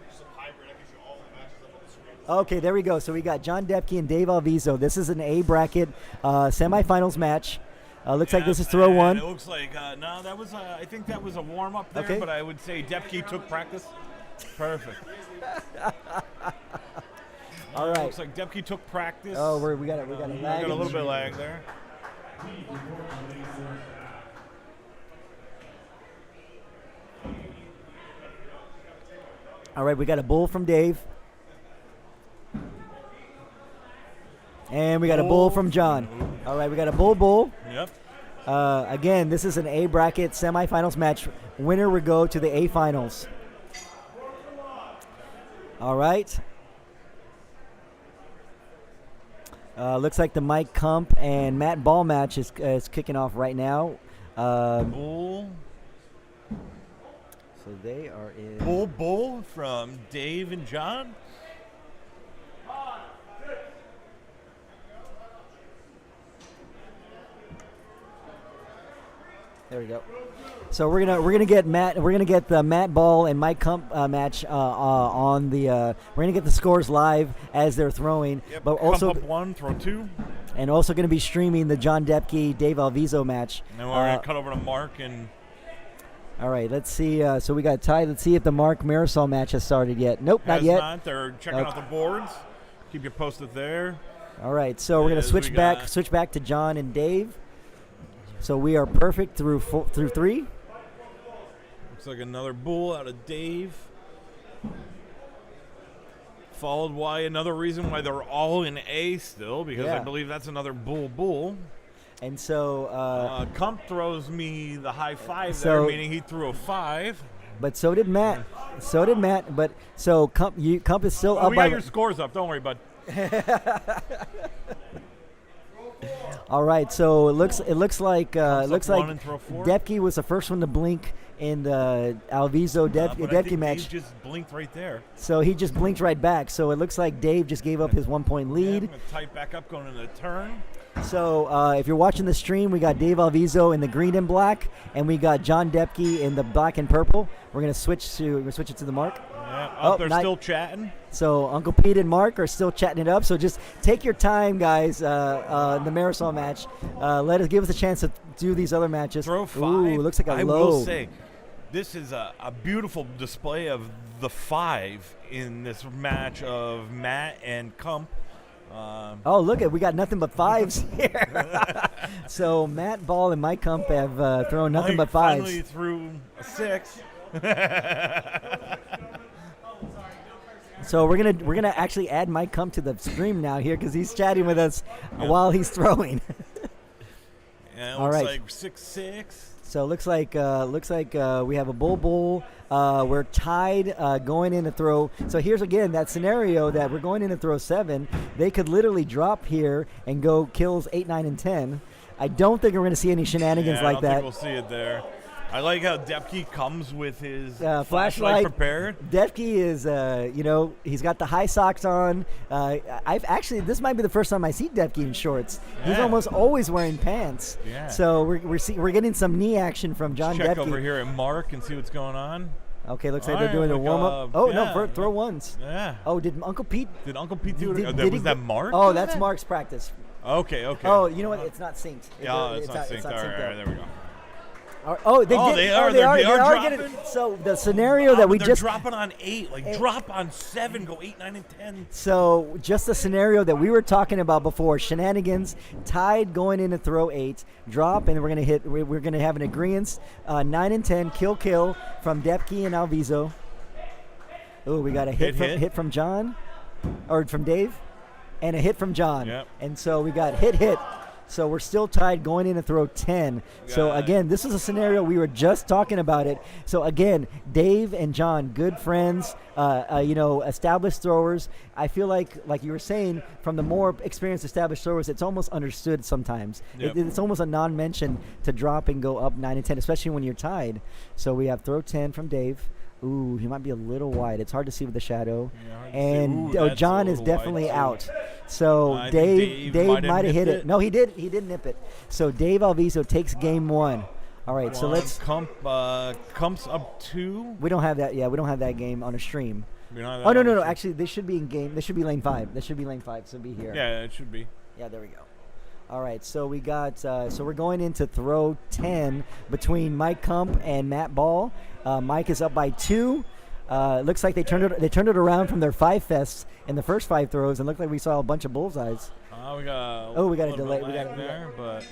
Okay, there we go. So we got John Depkey and Dave Alviso. This is an A bracket semifinals match. Looks like this is throw 1. It looks like no, that was I think that was a warm up there, Okay. but I would say Depkey took practice. Perfect. All right. Looks like Depkey took practice. Oh, we got a lag. We got a little bit of lag there. All right, we got a bull from Dave. And we got a bull from John. All right, we got a bull. Yep. Again, this is an A bracket semifinals match. Winner would go to the A finals. All right. Looks like the Mike Kump and Matt Ball match is kicking off right now. Bull. So they are in. Bull from Dave and John. There we go. So we're gonna get the Matt Ball and Mike Kump match on the. We're gonna get the scores live as they're throwing, Yep. but also Kump up 1, throw 2. and also gonna be streaming the John Depkey Dave Alviso match. And then we're gonna cut over to Mark and. All right, let's see. So we got tied. Let's see if the Mark Marisol match has started yet. Nope, not yet. Not. They're checking out the boards. Keep you posted there. All right, so we're gonna As switch we back got- to John and Dave. So we are perfect through through 3. Looks like another bull out of Dave. Followed by another reason why they're all in A still, because I Yeah. believe that's another bull. And so, Kump throws me the high five So- there, meaning he threw a 5. but so did Matt. But so Kump is still Oh, up we by. got your scores up. Don't worry, bud. All right, so it looks like up looks one like and throw 4. Depkey was the first one to blink in the Alviso But I Depkey think match. Dave just blinked right there. So he just blinked right back. So it looks like Dave just gave up his 1-point Yeah, lead. I'm gonna tight back up going into the turn. So if you're watching the stream, we got Dave Alviso in the green and black, and we got John Depkey in the black and purple. We're gonna switch it to the mark. Yeah, Oh, they're not- still chatting. So Uncle Pete and Mark are still chatting it up. So just take your time, guys. The Marisol match. Give us a chance to do these other matches. Throw 5. Ooh, looks like a I low. will say, this is a beautiful display of the 5 in this match of Matt and Kump. Oh, look we got nothing but 5s here. So Matt Ball and Mike Kump have thrown nothing Mike but 5s. finally threw a 6. So we're gonna actually add Mike Kump to the stream now here because he's chatting with us while he's throwing. And it All looks right. like 6-6. So it looks like we have a bull. We're tied going in to throw. So here's again that scenario that we're going in to throw 7. They could literally drop here and go kills 8, 9, and 10. I don't think we're going to see any shenanigans Yeah, like I don't that. think we'll see it there. I like how Depkey comes with his Flashlight prepared. Depkey is, he's got the high socks on. This might be the first time I see Depkey in shorts. He's Yeah. almost always wearing pants. Yeah. So we're getting some knee action from John Check Depkey. over here at Mark and see what's going on. Okay, looks like All they're right, doing a like, warm up. Oh yeah. no, throw ones. Yeah. Oh, did Uncle Pete? Did Uncle Pete do it? Did Was he- that Mark? Oh, doing that's that? Mark's practice. Okay. Oh, you know what? It's not synced. Yeah, it's not synced. All right, synced up. there we go. Oh, they Oh, did. they oh, are. they are. They are getting. dropping? So the scenario that we they're just dropping on 8. Drop on 7. Go 8, 9, and 10. So just the scenario that we were talking about before, shenanigans, tied going in to throw 8, drop, and we're gonna have an agreement, 9 and 10, kill from Depkey and Alviso. Oh, we got a hit from John, or from Dave, and a hit from John. Yep. And so we got hit. So we're still tied going in to throw 10. So again, this is a scenario we were just talking about it. So again, Dave and John, good friends, established throwers. I feel like you were saying, from the more experienced established throwers, it's almost understood sometimes. Yep. It's almost a non-mention to drop and go up 9 and 10, especially when you're tied. So we have throw 10 from Dave. Ooh, he might be a little wide. It's hard to see with the shadow. Yeah, hard to see. And Ooh, that's John a is little wide, definitely too. out. So I think Dave might might have hit nipped it. No, he did. He did nip it. So Dave Alviso takes game 1. All right, so let's. Kump's up 2. We don't have that. Yeah, we don't have that game on a stream. We don't have that Oh no, on no, the no. stream. Actually, this should be in game. This should be lane 5. This should be lane 5. So be here. Yeah, it should be. Yeah, there we go. All right, so we got. So we're going into throw 10 between Mike Kump and Matt Ball. Mike is up by 2. It looks like they turned it around from their 5 fests in the first 5 throws, and looked like we saw a bunch of bullseyes. We got Oh, we got a little delay. bit We got lag a- there, but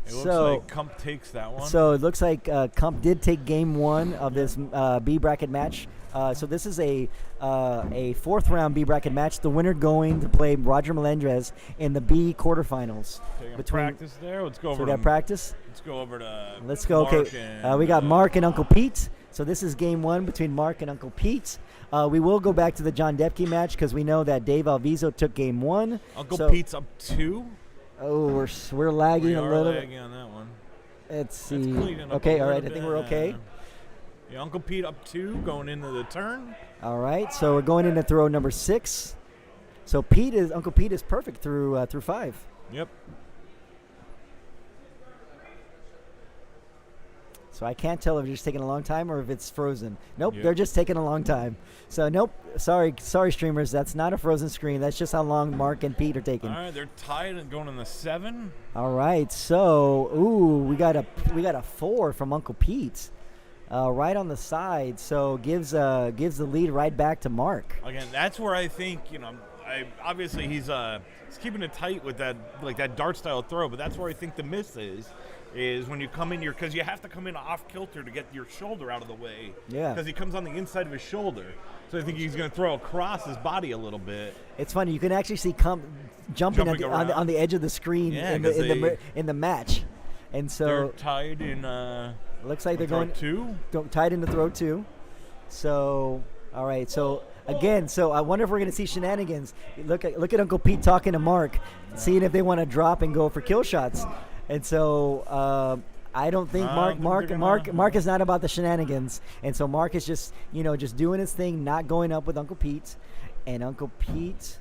it looks So- like Kump takes that one. So it looks like Kump did take game 1 of this B bracket match. So this is a 4th round B bracket match. The winner going to play Roger Melendrez in the B quarterfinals. Taking practice there. Let's go over So we to got practice. Let's go over to Let's go. Mark Okay, and, we got Mark and Uncle Pete. So this is game 1 between Mark and Uncle Pete. We will go back to the John Depkey match because we know that Dave Alviso took game 1. Uncle So- Pete's up 2. Oh, we're lagging We a are little. lagging on that one. Let's That's see. cleaning up Okay, a all right. I little think bit. we're okay. Yeah, Uncle Pete up 2 going into the turn. All right, so we're going into throw number 6. So Uncle Pete is perfect through 5. Yep. So I can't tell if it's just taking a long time or if it's frozen. Nope, Yep. they're just taking a long time. So nope, sorry streamers, that's not a frozen screen. That's just how long Mark and Pete are taking. All right, they're tied and going in the 7. All right, so we got a 4 from Uncle Pete, right on the side. So gives the lead right back to Mark. Again, that's where I think, obviously he's keeping it tight with that dart style throw, but that's where I think the miss is when you come in here, because you have to come in off kilter to get your shoulder out of the way. Yeah. Because he comes on the inside of his shoulder, so I think he's going to throw across his body a little bit. It's funny. You can actually see jumping on the edge of the screen in the match, and so they're tied in. Looks like they're going tied into throw 2. So all right. So again, I wonder if we're going to see shenanigans. Look at Uncle Pete talking to Mark, seeing if they want to drop and go for kill shots. And so I don't think Mark is not about the shenanigans. And so Mark is just doing his thing, not going up with Uncle Pete. And Uncle Pete,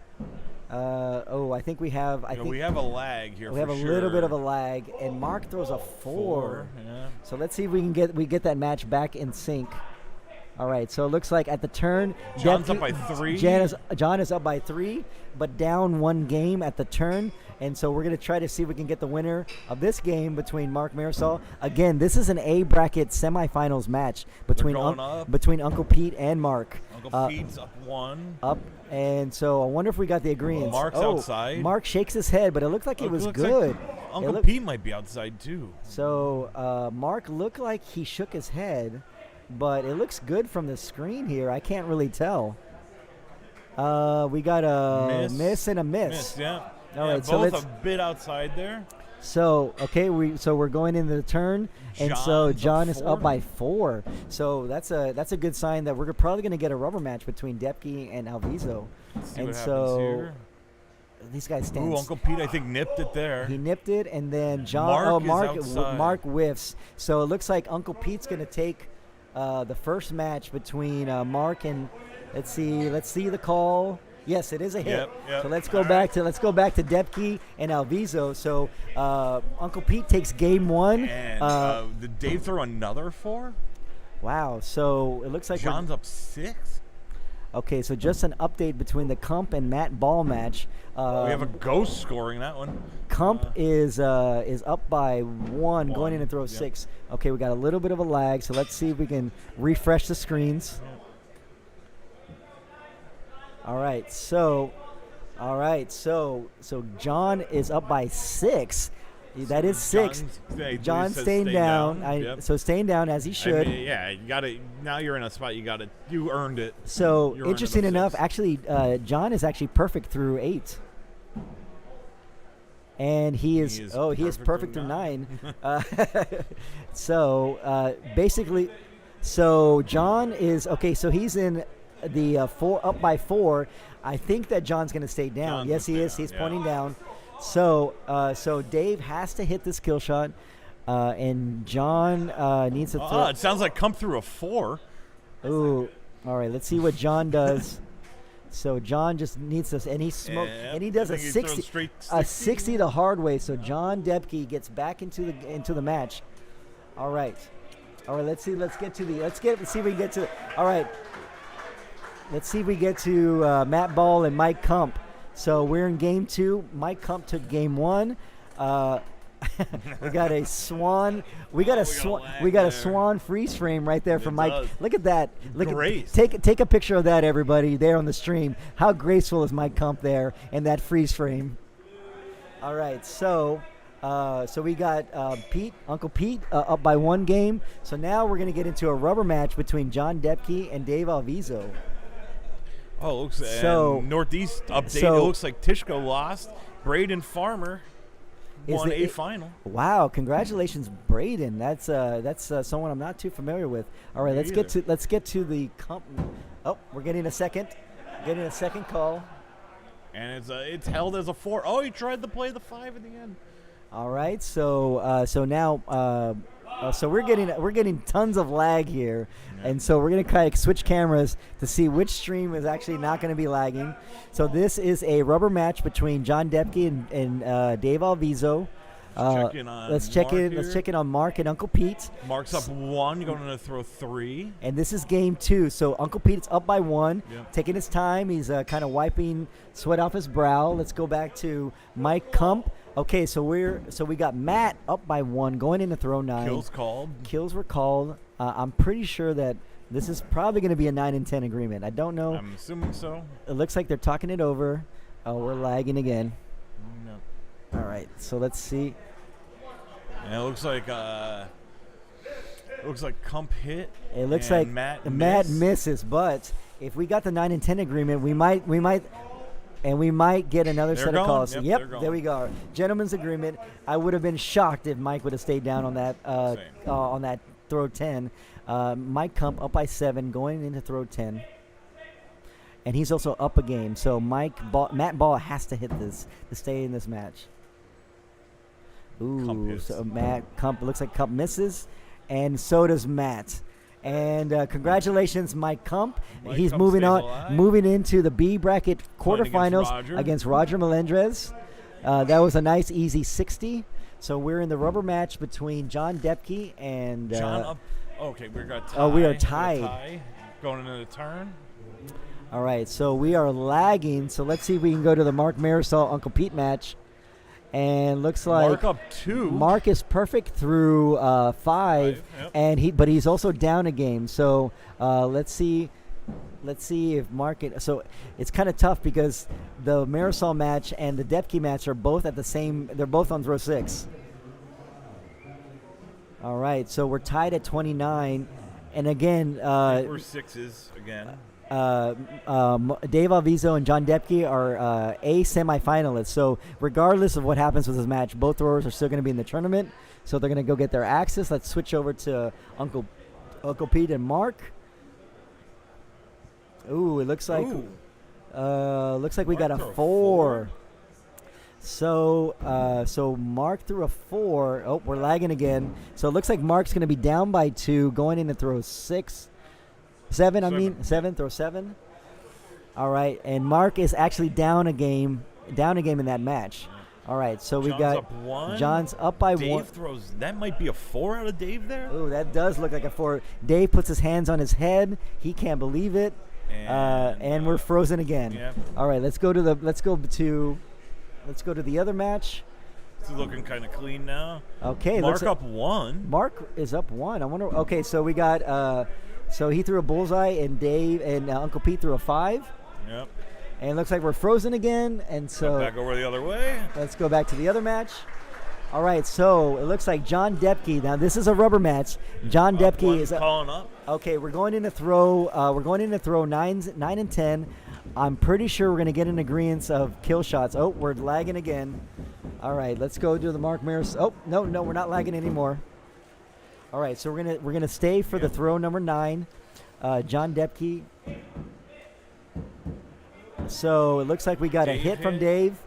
I think we have a lag here. We have a little bit of a lag, and Mark throws a 4. Yeah. So let's see if we can get that match back in sync. All right, so it looks like at the turn, John's up by 3. John is up by 3, but down 1 game at the turn. And so we're going to try to see if we can get the winner of this game between Mark Marisol. Again, this is an A bracket semifinals match between Uncle Pete and Mark. Uncle Pete's up 1. And so I wonder if we got the agreement. Mark's outside. Mark shakes his head, but it looked like it was good. Uncle Pete might be outside too. So Mark looked like he shook his head, but it looks good from the screen here. I can't really tell. We got a miss and a miss. Yeah. All right, so both a bit outside there. So we're going into the turn, and so John is up by 4. So that's a good sign that we're probably going to get a rubber match between Depkey and Alviso. And so here. These guys stand. Ooh, Uncle Pete, I think, nipped it there. He nipped it, and then Mark whiffs. So it looks like Uncle Pete's going to take the first match between Mark and let's see the call. Yes, it is a hit. Yep. So let's go back to Depkey and Alviso. So Uncle Pete takes game 1. And did Dave throw another 4? Wow. So it looks like John's up 6. Okay, so just an update between the Kump and Matt Ball match. We have a ghost scoring that one. Kump is up by 1, going in to throw 6. Okay, we got a little bit of a lag, so let's see if we can refresh the screens. All right, so John is up by 6. That is 6. John's staying down. So staying down as he should. You got to. Now you're in a spot. You earned it. So interesting enough, actually, John is actually perfect through 8. And he is perfect through 9. Basically, so John is okay. So he's in the 4 up by 4. I think that John's going to stay down. Yes, he is. He's pointing down. So Dave has to hit this kill shot, and John needs to throw. It sounds like come through a 4. Ooh, all right. Let's see what John does. So John just needs this, and he does a 60 the hard way. So John Depkey gets back into the match. All right. Let's see if we can get to. All right. Let's see if we get to Matt Ball and Mike Kump. So we're in game 2. Mike Kump took game 1. We got a swan. We got a swan freeze frame right there for Mike. Look at that. Take a picture of that, everybody, there on the stream. How graceful is Mike Kump there in that freeze frame? All right. So we got Uncle Pete up by 1 game. So now we're gonna get into a rubber match between John Depkey and Dave Alviso. Oh, Northeast update. It looks like Tishko lost. Braden Farmer won a final. Wow! Congratulations, Braden. That's someone I'm not too familiar with. All right, let's get to the company. Oh, we're getting a second call. And it's held as a 4. Oh, he tried to play the 5 in the end. All right, so now. So we're getting tons of lag here, and so we're gonna kind of switch cameras to see which stream is actually not gonna be lagging. So this is a rubber match between John Depkey and Dave Alviso. Let's check in on Mark and Uncle Pete. Mark's up 1, going to throw 3. And this is game 2. So Uncle Pete's up by 1, taking his time. He's kind of wiping sweat off his brow. Let's go back to Mike Kump. Okay, so we got Matt up by 1, going into throw 9. Kills were called. I'm pretty sure that this is probably going to be a 9 and 10 agreement. I don't know. I'm assuming so. It looks like they're talking it over. Oh, we're lagging again. No. All right, so let's see. And it looks like Kump hit. It looks and like Matt misses, but if we got the 9 and 10 agreement, we might get another They're set going. of calls. Yep, Yep, they're going. there we go. Gentleman's agreement. I would have been shocked if Mike would have stayed down on that throw 10. Mike Kump up by 7 going into throw 10. And he's also up a game. So Matt Ball has to hit this to stay in this match. Ooh, so Matt Kump, looks like Kump misses, and so does Matt. And congratulations, Mike Kump. He's Kump moving stays on, alive. moving into the B bracket Playing quarterfinals against Roger Melendrez. That was a nice, easy 60. So we're in the rubber match between John Depkey and John up. Okay, we got tie. Oh, we are We got tied. tie going into the turn. All right, so we are lagging. So let's see if we can go to the Mark Marisol Uncle Pete match. And looks like Mark up 2. Mark is perfect through 5, Yep. and but he's also down a game. So let's see if Mark. So it's kind of tough because the Marisol match and the Depkey match are both at the same. They're both on throw 6. All right, so we're tied at 29, and again, We're 6s again. Dave Alviso and John Depkey are A semifinalists. So regardless of what happens with this match, both throwers are still going to be in the tournament. So they're going to go get their axes. Let's switch over to Uncle Pete and Mark. Ooh, it looks like we got a Mark threw a 4. So Mark threw a 4. Oh, we're lagging again. So it looks like Mark's going to be down by 2, going in to throw 6. 7, throw 7. All right, and Mark is actually down a game in that match. All right, so we John's got up 1. John's up by 1. Dave throws. That might be a 4 out of Dave there. Ooh, that does look like a 4. Dave puts his hands on his head. He can't believe it. And we're frozen again. Yeah. All right, let's go to the other match. This is looking kind of clean now. Okay, Mark up 1. Mark is up 1. I wonder. Okay, so we got. So he threw a bullseye, and Dave and Uncle Pete threw a 5. Yep. And it looks like we're frozen again, and so Back over the other way. let's go back to the other match. All right, so it looks like John Depkey. Now this is a rubber match. John Depkey One is calling up. okay. We're going in to throw. 9 and 10. I'm pretty sure we're going to get an agreement of kill shots. Oh, we're lagging again. All right, let's go to the Mark Maris. Oh, no, we're not lagging anymore. All right, so we're gonna stay for the throw number 9, John Depkey. So it looks like we got a hit from Dave,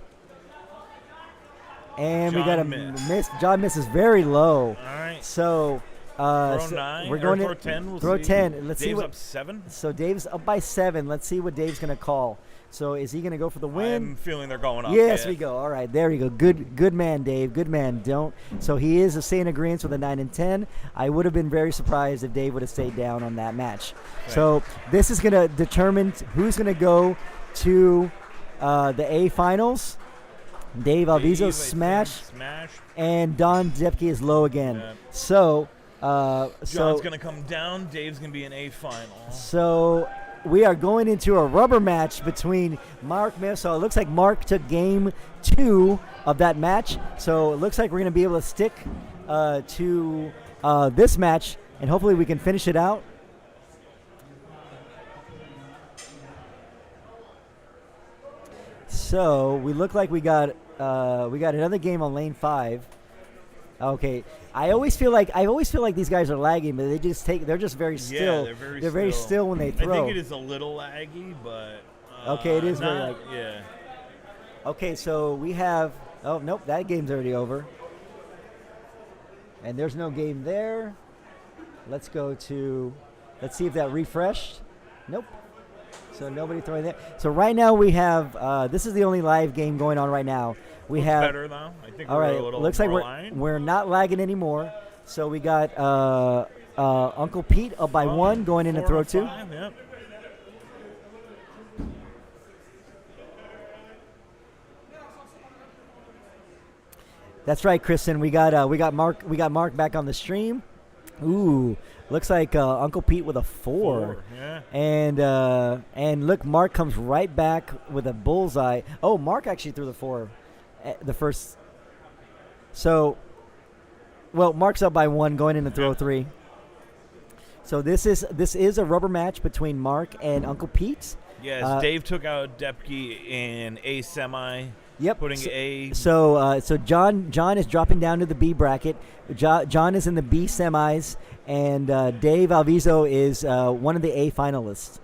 and we got a miss. John misses very low. All right. So Throw 9. we're going throw to 10. We'll throw see. 10. Let's see Dave's what. up 7. So Dave's up by 7. Let's see what Dave's gonna call. So is he gonna go for the win? I'm feeling they're going up. Yes, yeah. we go. All right, there you go. Good man, Dave. Good man. Don't. So he is staying in agreement with a 9 and 10. I would have been very surprised if Dave would have stayed down on that match. Okay. So this is going to determine who's going to go to the A finals. Dave Alviso smash, and Don Depkey is low again. Yeah. So John's going to come down. Dave's going to be in A final. So we are going into a rubber match between Mark Marisol. It looks like Mark took game 2 of that match. So it looks like we're going to be able to stick to this match, and hopefully we can finish it out. So we look like we got another game on lane 5. Okay, I always feel like these guys are lagging, but they're just very still. Yeah, they're very still when they throw. I think it is a little laggy, but okay, it is very not, laggy. Yeah. Okay, so we have. Oh nope, that game's already over. And there's no game there. Let's see if that refreshed. Nope. So nobody throwing that. So right now we have. This is the only live game going on right now. We Looks have better though. I think all we're right. a little Looks like more we're aligned. not lagging anymore. So we got Uncle Pete up by 1 going into throw 2. 5, yep. That's right, Kristen. We got Mark back on the stream. Ooh, looks like Uncle Pete with a 4. Yeah. And look, Mark comes right back with a bullseye. Oh, Mark actually threw the 4, the first. So, well, Mark's up by 1 going into throw 3. So this is a rubber match between Mark and Uncle Pete. Yes, Dave took out Depkey in A semi. Yep. Putting A. So John is dropping down to the B bracket. John is in the B semis, and Dave Alviso is one of the A finalists.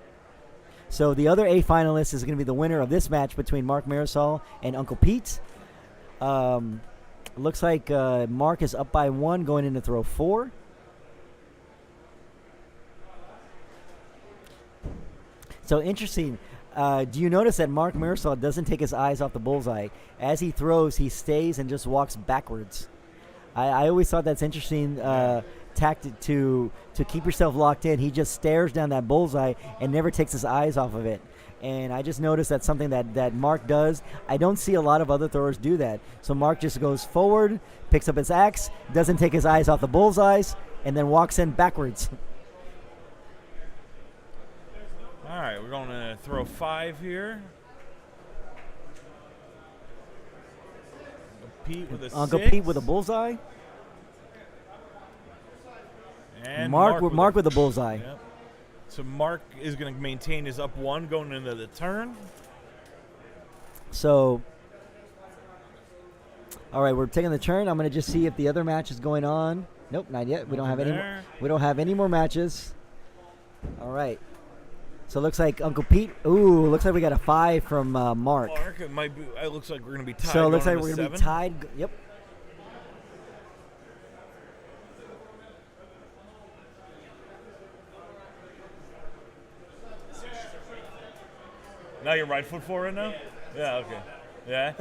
So the other A finalist is going to be the winner of this match between Mark Marisol and Uncle Pete. Looks like Mark is up by 1 going into throw 4. So interesting. Do you notice that Mark Marisol doesn't take his eyes off the bullseye? As he throws, he stays and just walks backwards. I always thought that's interesting tactic to keep yourself locked in. He just stares down that bullseye and never takes his eyes off of it. And I just noticed that's something that Mark does. I don't see a lot of other throwers do that. So Mark just goes forward, picks up his axe, doesn't take his eyes off the bullseyes, and then walks in backwards. All right, we're going to throw 5 here. Uncle six. Pete with a bullseye. And Mark with a bullseye. Yep. So Mark is going to maintain his up 1 going into the turn. So, all right, we're taking the turn. I'm going to just see if the other match is going on. Nope, not yet. We don't have any. We don't have any more matches. All right. So it looks like Uncle Pete. Ooh, looks like we got a 5 from Mark. It might be. It looks like we're going to be tied. So it looks like we're going to be tied. Yep. Now you're right foot forward now? Yeah, okay. Yeah?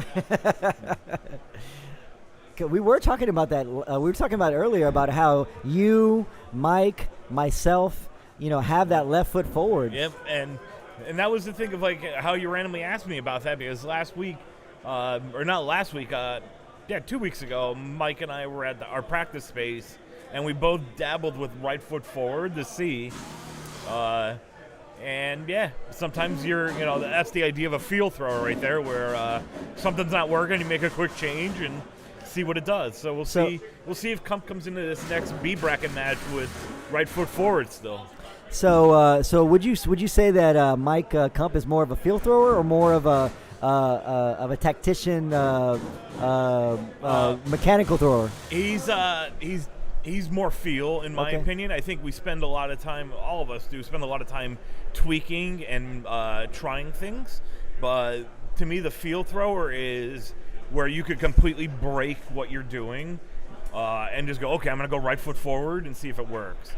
We were talking about that. We were talking about earlier about how you, Mike, myself, have that left foot forward. Yep, and that was the thing of like how you randomly asked me about that, because last week, or not last week, 2 weeks ago, Mike and I were at our practice space, and we both dabbled with right foot forward to see. And yeah, sometimes that's the idea of a field thrower right there, where something's not working, you make a quick change and see what it does. So we'll see if Kump comes into this next B bracket match with right foot forward still. So would you say that Mike Kump is more of a field thrower or more of a tactician, mechanical thrower? He's more feel, in my opinion. I think we spend a lot of time, all of us do, spend a lot of time tweaking and trying things. But to me, the field thrower is where you could completely break what you're doing and just go, okay, I'm going to go right foot forward and see if it works.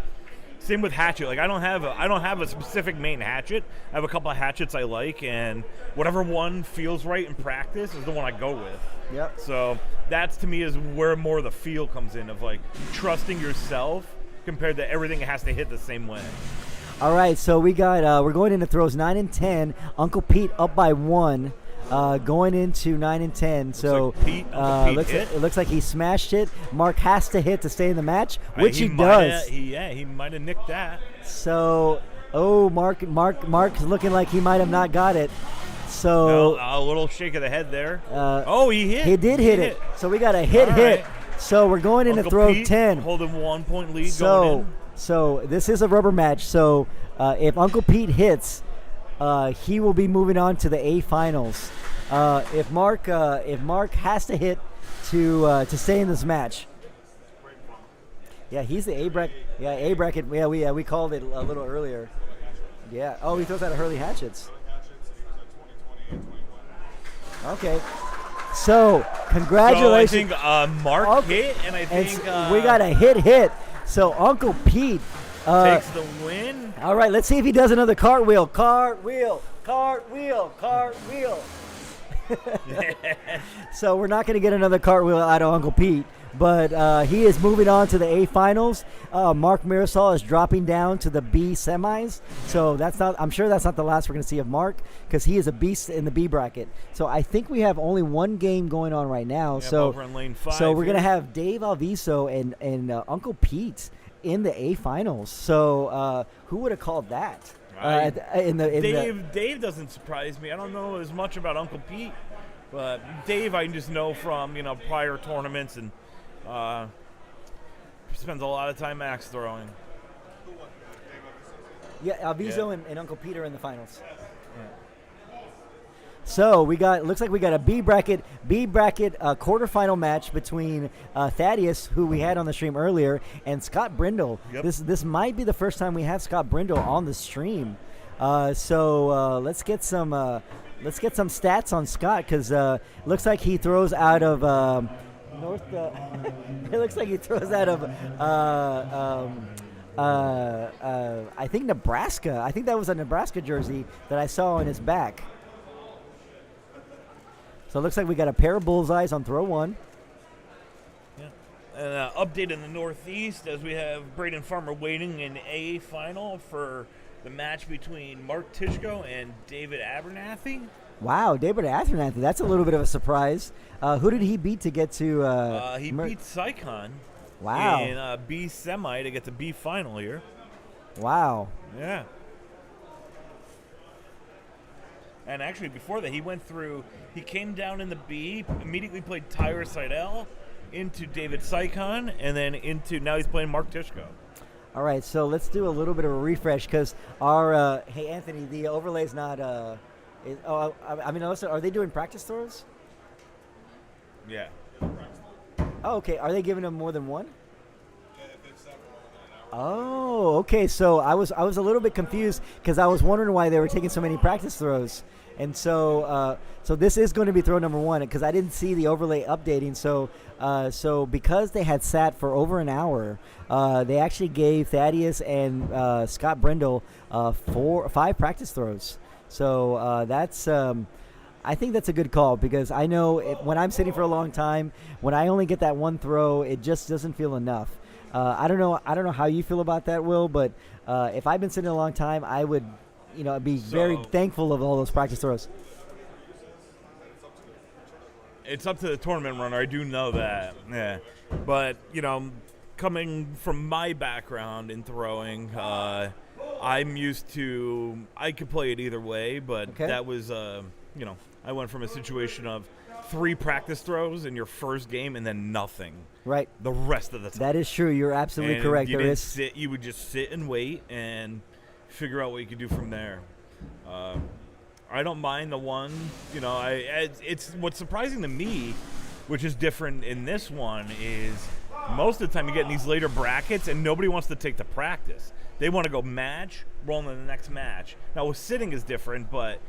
Same with Hatchet. Like I don't have a specific main hatchet. I have a couple of hatchets I like, and whatever one feels right in practice is the one I go with. Yep. So that's to me is where more of the feel comes in, of like trusting yourself compared to everything has to hit the same way. All right, so we got we're going into throws 9 and 10. Uncle Pete up by 1. Going into 9 and 10, so it looks like he smashed it. Mark has to hit to stay in the match, which he does. He might have nicked that. So, Mark's looking like he might have not got it. So a little shake of the head there. He hit. He did hit it. So we got a hit. Right. So we're going into Uncle throw Pete 10. Holding 1 point lead going in. So this is a rubber match. So if Uncle Pete hits, he will be moving on to the A finals. If Mark has to hit to stay in this match. Yeah, he's the A bracket. Yeah, A bracket. Yeah, we called it a little earlier. Yeah. Oh, he throws out Hurley Hatchets. Okay. So congratulations. So I think Mark hit, and I think we got a hit. So Uncle Pete takes the win. All right, let's see if he does another cartwheel. Cartwheel. So we're not going to get another cartwheel out of Uncle Pete, but he is moving on to the A finals. Mark Marisol is dropping down to the B semis. So I'm sure that's not the last we're going to see of Mark, because he is a beast in the B bracket. So I think we have only one game going on right now. Over in lane 5 so we're going to have Dave Alviso and Uncle Pete in the A finals. So who would have called that? Dave doesn't surprise me. I don't know as much about Uncle Pete, but Dave I just know from prior tournaments, and spends a lot of time axe throwing. Yeah, Alviso and Uncle Peter in the finals. So looks like we got a B bracket quarterfinal match between Thaddeus, who we had on the stream earlier, and Scott Brindle. Yep. This might be the first time we have Scott Brindle on the stream. So let's get some stats on Scott, because looks like he throws out of North. It looks like he throws out of I think Nebraska. I think that was a Nebraska jersey that I saw on his back. So it looks like we got a pair of bullseyes on throw one. Yeah. And update in the Northeast as we have Braden Farmer waiting in A final for the match between Mark Tishko and David Abernathy. Wow, David Abernathy. That's a little bit of a surprise. Who did he beat to get to? He beat Sycon. Wow. In B semi to get to B final here. Wow. Yeah. And actually, before that, he came down in the B, immediately played Tyler Seidel into David Sycon, and then now he's playing Mark Tishko. All right, so let's do a little bit of a refresh, because our, hey, Anthony, the overlay's not, are they doing practice throws? Yeah. Oh, okay. Are they giving them more than one? Oh, okay. So I was a little bit confused, because I was wondering why they were taking so many practice throws, and so this is going to be throw number one, because I didn't see the overlay updating. So because they had sat for over an hour, they actually gave Thaddeus and Scott Brindle 5 practice throws. So that's. I think that's a good call, because I know when I'm sitting for a long time, when I only get that one throw, it just doesn't feel enough. I don't know how you feel about that, Will, but if I've been sitting a long time, I would, be very thankful of all those practice throws. It's up to the tournament runner. I do know that. Yeah, but coming from my background in throwing, I'm used to. I could play it either way, but that was I went from a situation of 3 practice throws in your first game and then nothing. Right. The rest of the time. That is true. You're absolutely correct. You would just sit and wait and figure out what you could do from there. I don't mind the one. It's what's surprising to me, which is different in this one, is most of the time you get in these later brackets and nobody wants to take the practice. They want to go match, roll into the next match. Now, with sitting is different, but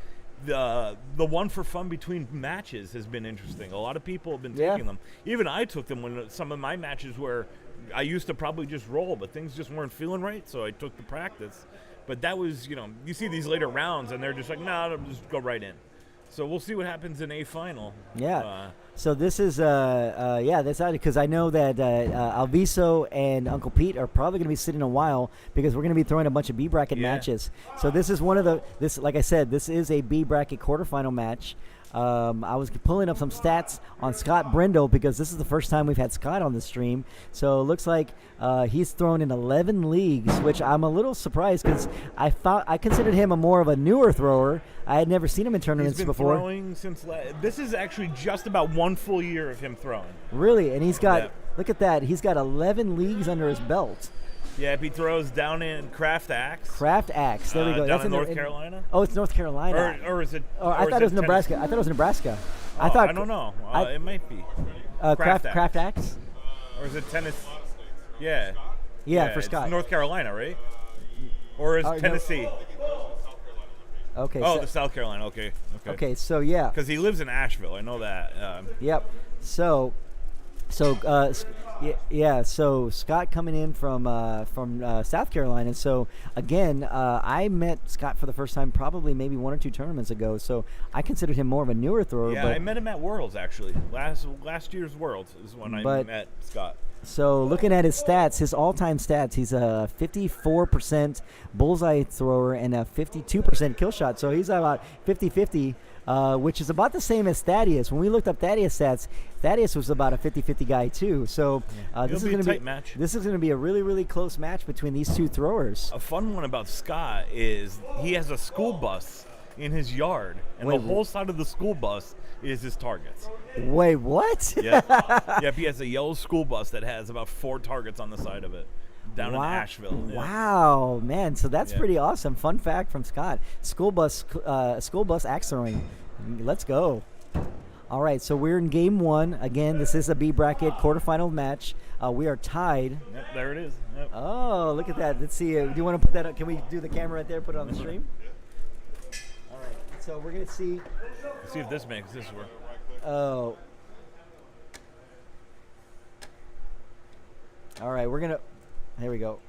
the one for fun between matches has been interesting. A lot of people have been taking them. Even I took them when some of my matches where I used to probably just roll, but things just weren't feeling right, so I took the practice. But that was, you see these later rounds, and they're just like, I'll just go right in. So we'll see what happens in A final. Yeah. So this is, that's out, because I know that Alviso and Uncle Pete are probably going to be sitting a while, because we're going to be throwing a bunch of B bracket matches. So this is like I said, this is a B bracket quarterfinal match. I was pulling up some stats on Scott Brindle, because this is the first time we've had Scott on the stream. So it looks like he's thrown in 11 leagues, which I'm a little surprised, because I considered him more of a newer thrower. I had never seen him in tournaments before. He's been throwing since this is actually just about 1 full year of him throwing. Really? And he's got, look at that, he's got 11 leagues under his belt. Yeah, he throws down in Craft Axe. Craft Axe. There we go. That's in North Carolina? Oh, it's North Carolina. Or is it? I thought it was Nebraska. I thought it was Nebraska. I don't know. It might be. Craft Axe? Or is it Tennessee? Yeah. Yeah, for Scott. It's North Carolina, right? Or is Tennessee? Okay. Oh, the South Carolina. Okay, so yeah. Because he lives in Asheville. I know that. Yep. So Scott coming in from South Carolina. So again, I met Scott for the first time probably maybe 1 or 2 tournaments ago. So I considered him more of a newer thrower. Yeah, I met him at Worlds actually. Last year's Worlds is when I met Scott. So looking at his stats, his all-time stats, he's a 54% bullseye thrower and a 52% kill shot. So he's about 50-50 which is about the same as Thaddeus. When we looked up Thaddeus stats, Thaddeus was about a 50-50 guy too. So this is It'll be a going to tight match. This is going to be a really, really close match between these two throwers. A fun one about Scott is he has a school bus in his yard, and Wait, the whole side of the school bus is his targets. Wait, what? Yep, he has a yellow school bus that has about 4 targets on the side of it down in Asheville. Yeah. Wow, man! So that's Yeah. pretty awesome. Fun fact from Scott: school bus axe throwing. Let's go. All right, so we're in game 1 again. This is a B bracket quarterfinal match. We are tied. Yep, there it is. Yep. Oh, look at that! Let's see. Do you want to put that up? Can we do the camera right there? Put it on the stream. All right. So we're gonna see. Let's see if this makes this work. Oh. All right, we're gonna. Here we go.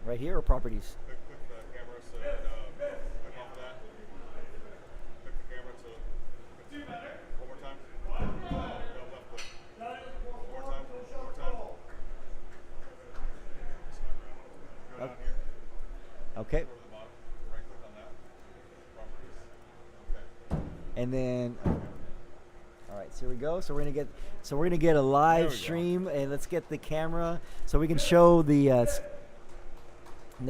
Right here or properties? Click the camera so click off of that. Click the camera to one more time. Go left click. One more time. One more time. Go down here. Okay. Go to the bottom. Right click on that. Properties. Okay. And then. All right, so here we go. So we're gonna get a live stream, and let's get the camera so we can show the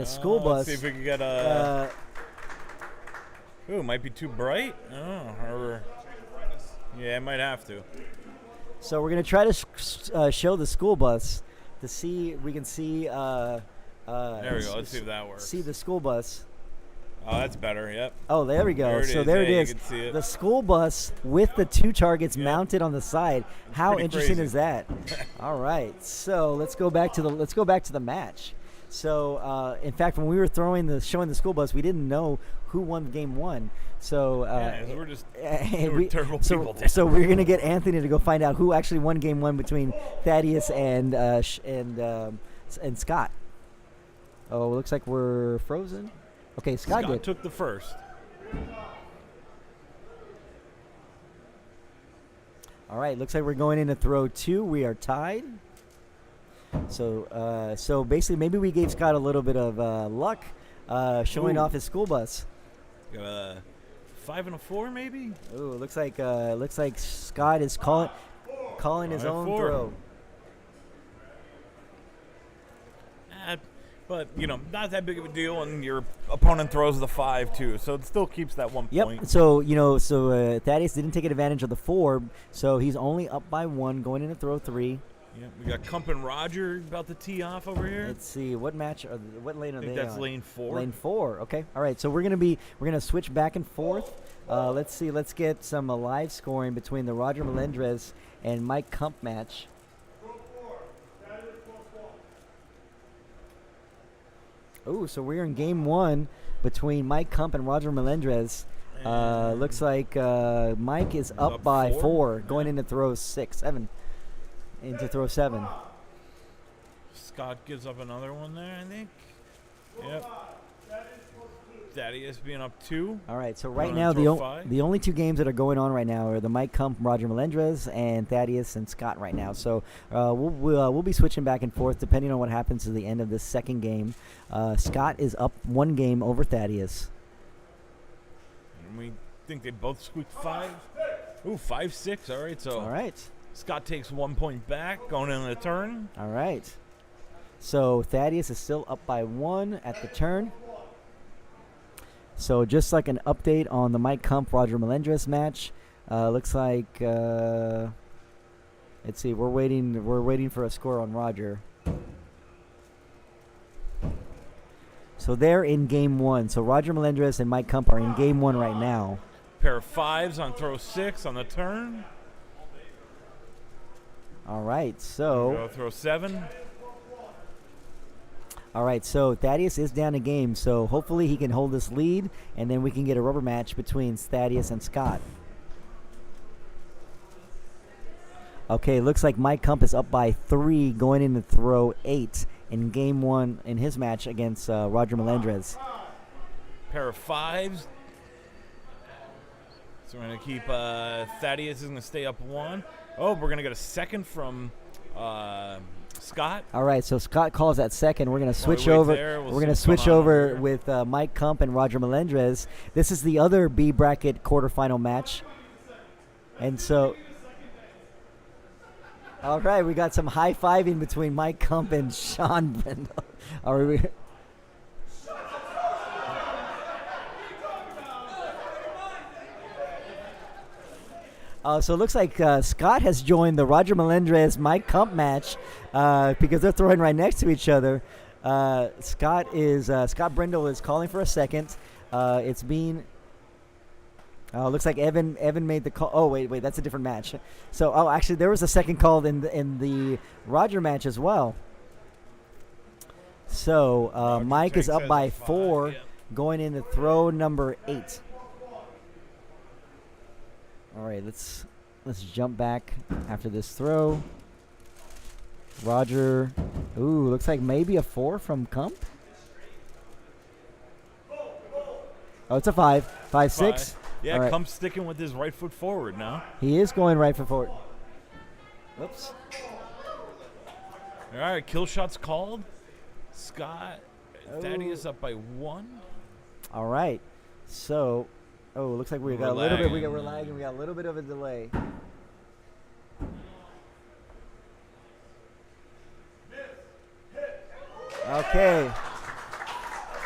school bus. Let's see if we can get a. Ooh, might be too bright. Oh, or yeah, I might have to. So we're gonna try to show the school bus to see we can see. There we go. Let's see if that works. See the school bus. Oh, that's better. Yep. Oh, there we go. There it So is. there Yeah, it you is. can see it. The school bus with the 2 targets mounted on the side. How pretty interesting crazy. is that? All right. So let's go back to the match. So in fact, when we were showing the school bus, we didn't know who won game 1. So Yeah, 'cause we're just we're terrible people. so we're gonna get Anthony to go find out who actually won game 1 between Thaddeus and Scott. Oh, looks like we're frozen. Okay, Scott did. took the first. All right, looks like we're going into throw 2. We are tied. So basically, maybe we gave Scott a little bit of luck showing Ooh. off his school bus. 5 and a 4, maybe. Ooh, looks like Scott is calling his own 5-4. throw. But not that big of a deal, and your opponent throws the 5 too, so it still keeps that 1 Yep. point. So Thaddeus didn't take advantage of the 4, so he's only up by 1 going into throw 3. Yeah, we got Kump and Roger about to tee off over here. Let's see what lane are I they think that's on? lane 4. Lane 4. Okay. All right. So we're gonna switch back and forth. Let's see. Let's get some live scoring between the Roger Melendrez and Mike Kump match. Ooh, so we're in game 1 between Mike Kump and Roger Melendrez. Looks like Mike is up by 4 going into throw 7. Into throw 7. Scott gives up another one there, I think. Yep. Thaddeus being up 2. All right, so right Going now on throw 5. the only 2 games that are going on right now are the Mike Kump, Roger Melendrez, and Thaddeus and Scott right now. So we'll be switching back and forth depending on what happens to the end of this second game. Scott is up 1 game over Thaddeus. And we think they both squeaked 5. Ooh, 5-6. All right, so All right. Scott takes 1 point back going in the turn. All right. So Thaddeus is still up by 1 at the turn. So just like an update on the Mike Kump Roger Melendrez match, looks like let's see, we're waiting for a score on Roger. So they're in game 1. So Roger Melendrez and Mike Kump are in game 1 right now. Pair of 5s on throw 6 on the turn. All right. So Go throw 7. all right. So Thaddeus is down a game. So hopefully he can hold this lead, and then we can get a rubber match between Thaddeus and Scott. Okay, looks like Mike Kump is up by 3 going into throw 8 in game 1 in his match against Roger Melendrez. Pair of 5s. So we're going to keep Thaddeus is going to stay up 1. Oh, we're going to get a second from Scott. All right, so Scott calls that second. We're going to switch we wait over. there, we'll We're see going to what's switch going on over here. with Mike Kump and Roger Melendrez. This is the other B bracket quarterfinal match. And so, all right, we got some high-fiving between Mike Kump and Sean Brindle. Are we? So it looks like Scott has joined the Roger Melendrez Mike Kump match because they're throwing right next to each other. Scott Brindle is calling for a second. It's being. Looks like Evan made the call. Oh wait, that's a different match. So actually there was a second called in the Roger match as well. So Mike is up by 4, going into throw number 8. All right, let's jump back after this throw. Roger, looks like maybe a 4 from Kump. Oh, it's a 5. 5-6. Yeah, All right. Kump's sticking with his right foot forward now. He is going right foot forward. Whoops. All right, kill shots called. Scott, Thaddeus up by 1. All right. So, looks like we got a little bit. We're lagging. We got a little bit of a delay. Okay.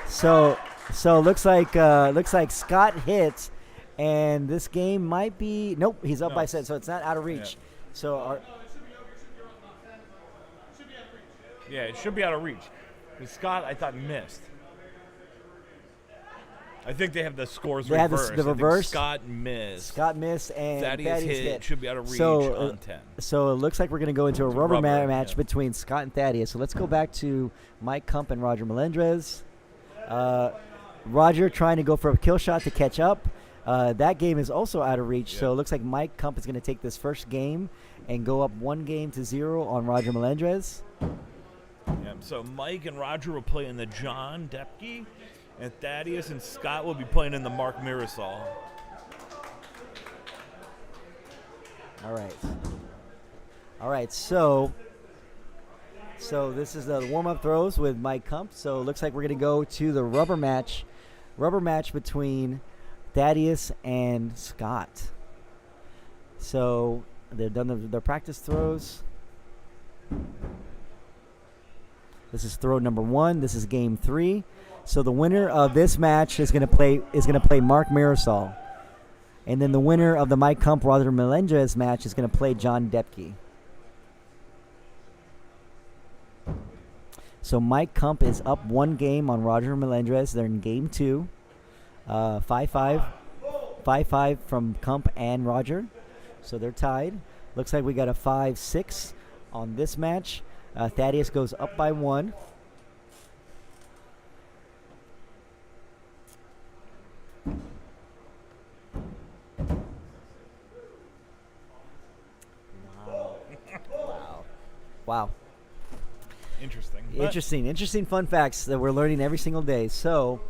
So looks like Scott hits, and this game might be he's up by 7, so it's not out of reach. Yeah. So Yeah, it should be out of reach. But Scott, I thought, missed. I think they have the scores They have reversed. the I think reverse. Scott missed. Scott missed and Thaddeus Thaddeus hit. Should be out of reach So, on 10. So it looks like we're going to go into a It's rubber rubber, match yeah. between Scott and Thaddeus. So let's go back to Mike Kump and Roger Melendrez. Roger trying to go for a kill shot to catch up. That game is also out of reach. So it looks like Mike Kump is going to take this first game and go up 1-0 on Roger Melendrez. Yeah, so Mike and Roger will play in the John Depkey, and Thaddeus and Scott will be playing in the Mark Marisol. All right. So this is the warm-up throws with Mike Kump. So it looks like we're going to go to the rubber match between Thaddeus and Scott. So they've done their practice throws. This is throw number 1. This is game 3. So the winner of this match is going to play Mark Marisol, and then the winner of the Mike Kump Roger Melendrez match is going to play John Depkey. So Mike Kump is up 1 game on Roger Melendrez. They're in game 2. 5-5. 5-5 from Kump and Roger. So they're tied. Looks like we got a 5-6 on this match. Thaddeus goes up by 1. Wow. Interesting fun facts that we're learning every single day. So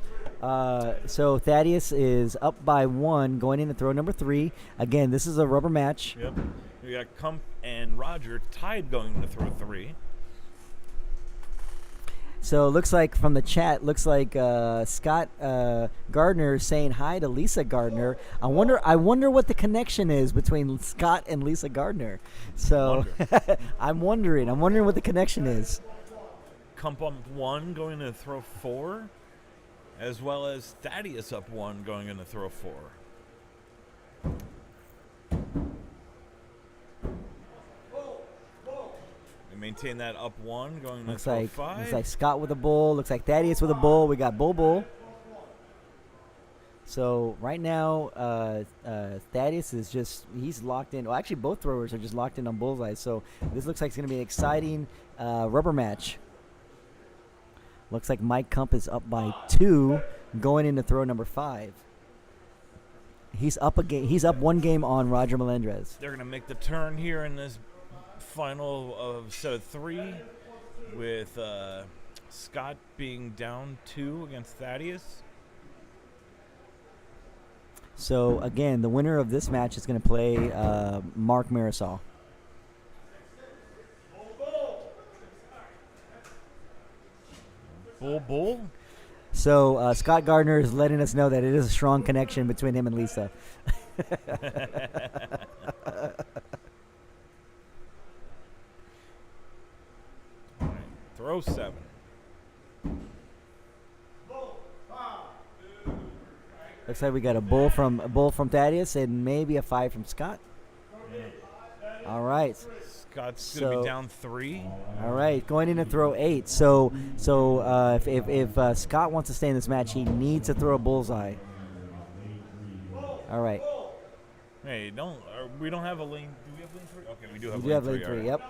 Thaddeus is up by 1 going into throw number 3. Again, this is a rubber match. Yep. We got Kump and Roger tied going into throw 3. So it looks like from the chat, Scott Gardner is saying hi to Lisa Gardner. I wonder what the connection is between Scott and Lisa Gardner. So I'm wondering what the connection is. Kump up 1 going into throw 4, as well as Thaddeus up 1 going into throw 4. Maintain that up 1 going to throw 5. Looks like Scott with a bull. Looks like Thaddeus with a bull. We got bull. So right now, Thaddeus is he's locked in. Well, actually, both throwers are just locked in on bullseye. So this looks like it's going to be an exciting rubber match. Looks like Mike Kump is up by 2 going into throw number 5. He's up 1 game on Roger Melendrez. They're going to make the turn here in this final of set of 3 with Scott being down 2 against Thaddeus. So again, the winner of this match is going to play Mark Marisol. Bull. So Scott Gardner is letting us know that it is a strong connection between him and Lisa. Throw 7. Looks like we got a bull from Thaddeus and maybe a 5 from Scott. All right. Scott's going to be down 3. All right, going in to throw 8. So if Scott wants to stay in this match, he needs to throw a bullseye. All right. Hey, we don't have a lane. Do we have lane 3? Okay, we do have We do have lane 3. Yep.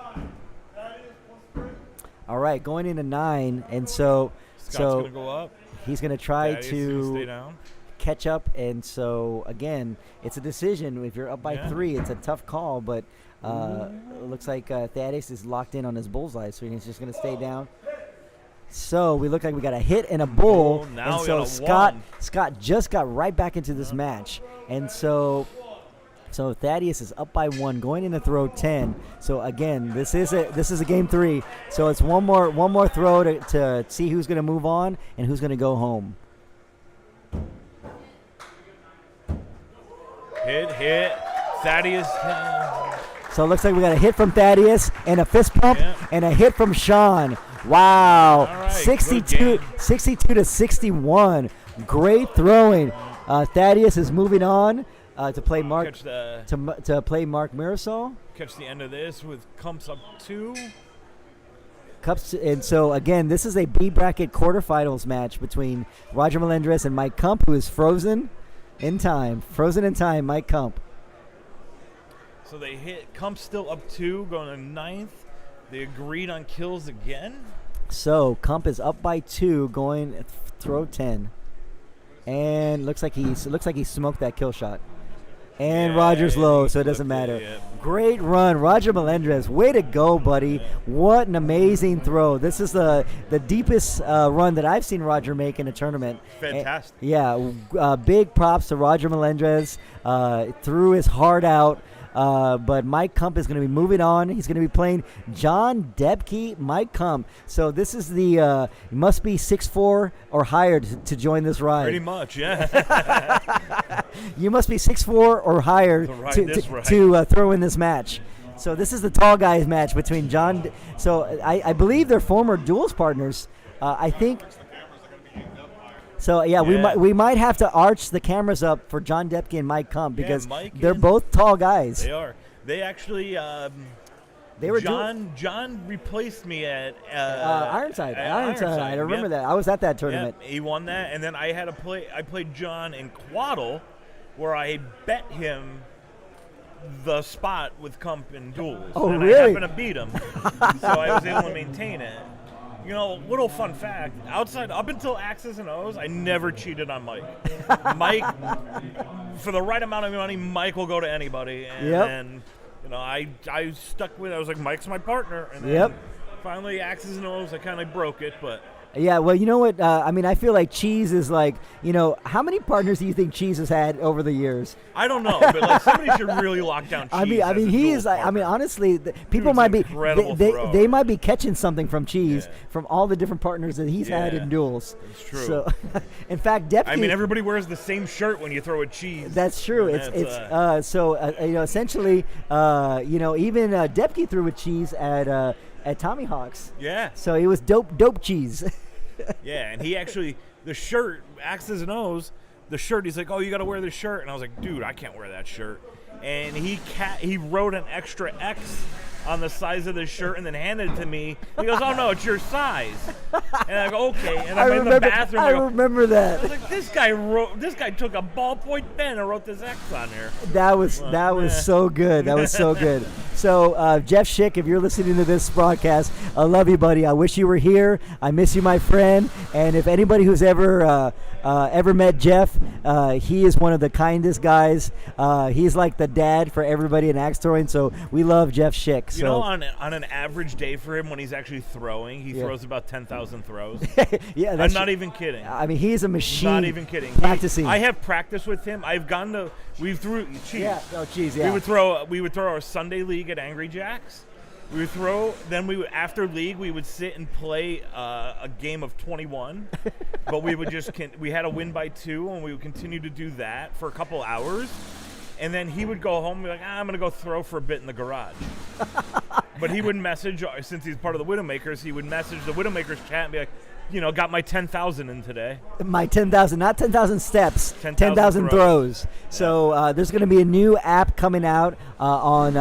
All right, going into 9, and so Scott's going to go up. He's going to try Thaddeus is gonna stay down. catch up, and so again, it's a decision. If you're up by 3, it's a tough call, but it looks like Thaddeus is locked in on his bullseye, so he's just going to stay down. So we look like we got a hit and a bull, now and so Scott just got right back into this match, and so Thaddeus is up by 1, going in to throw 10. So again, this is a game 3. So it's one more throw to see who's going to move on and who's going to go home. Hit. Thaddeus. So it looks like we got a hit from Thaddeus and a fist pump and a hit from Sean. Wow. Right, 62 to 61. Great throwing. Thaddeus is moving on to play Mark to play Mark Marisol. Catch the end of this with Cumps up 2. And so again, this is a B bracket quarterfinals match between Roger Melendres and Mike Kump, who is frozen in time. Mike Kump. So they hit. Cump's still up 2, going to 9th. They agreed on kills again. So Kump is up by 2, going throw 10, and looks like he smoked that kill shot. And Roger's low, so it doesn't matter. Great run, Roger Melendres. Way to go, buddy. What an amazing throw. This is the deepest run that I've seen Roger make in a tournament. Fantastic. Big props to Roger Melendres. Threw his heart out. But Mike Kump is going to be moving on. He's going to be playing John Depkey, Mike Kump. So this is the must be 6'4" or higher to join this ride. Pretty much, yeah. You must be 6'4" or higher to throw in this match. So this is the tall guys match between John. So I believe they're former duels partners. I think. So we might have to arch the cameras up for John Depkey and Mike Kump because they're both tall guys. They are. They actually. They were John replaced me at Ironside. I remember that. I was at that tournament. Yeah, he won that, and then I played John in Quaddle, where I bet him the spot with Kump in duels. Oh, and really? I happened to beat him, so I was able to maintain it. You know, little fun fact, up until X's and O's, I never cheated on Mike. Mike, for the right amount of money, Mike will go to anybody. And you know, I stuck with it. I was like, Mike's my partner. And then finally, X's and O's, I kind of broke it, but... Yeah, well, you know what? I feel like Cheese is like, how many partners do you think Cheese has had over the years? I don't know, but like somebody should really lock down Cheese. Honestly, people might be they might be catching something from Cheese from all the different partners that he's had in duels. It's true. So, in fact, Depkey. Everybody wears the same shirt when you throw a Cheese. That's true. Essentially, even Depkey threw a Cheese at Tommy Hawk's. Yeah. So he was dope Cheese. Yeah, and he actually, the shirt, X's and O's, the shirt, he's like, oh, you got to wear this shirt. And I was like, dude, I can't wear that shirt. And he wrote an extra X on the size of the shirt and then handed it to me. He goes, oh, no, it's your size. And I go, okay. And I'm in the bathroom. I remember that. I was like, this guy took a ballpoint pen and wrote this X on here. That was so good. That was so good. So, Jeff Schick, if you're listening to this broadcast, I love you, buddy. I wish you were here. I miss you, my friend. And if anybody who's ever met Jeff, he is one of the kindest guys. He's like the dad for everybody in axe throwing. So we love Jeff Schick. You know, on an average day for him when he's actually throwing, he throws about 10,000 throws. Yeah, I'm not even kidding. I mean, he's a machine. Not even kidding. Practicing. I have practiced with him. We threw Cheese. Yeah, Cheese. Yeah. We would throw our Sunday league at Angry Jacks, We would throw. Then we would, after league, we would sit and play a game of 21. But we would just we had a win by 2, and we would continue to do that for a couple hours. And then he would go home and be like, I'm going to go throw for a bit in the garage. But he would message, since he's part of the Widowmakers, he would message the Widowmakers chat and be like, got my 10,000 in today. My 10,000, not 10,000 steps, 10,000 10,000 throws. So there's going to be a new app coming out on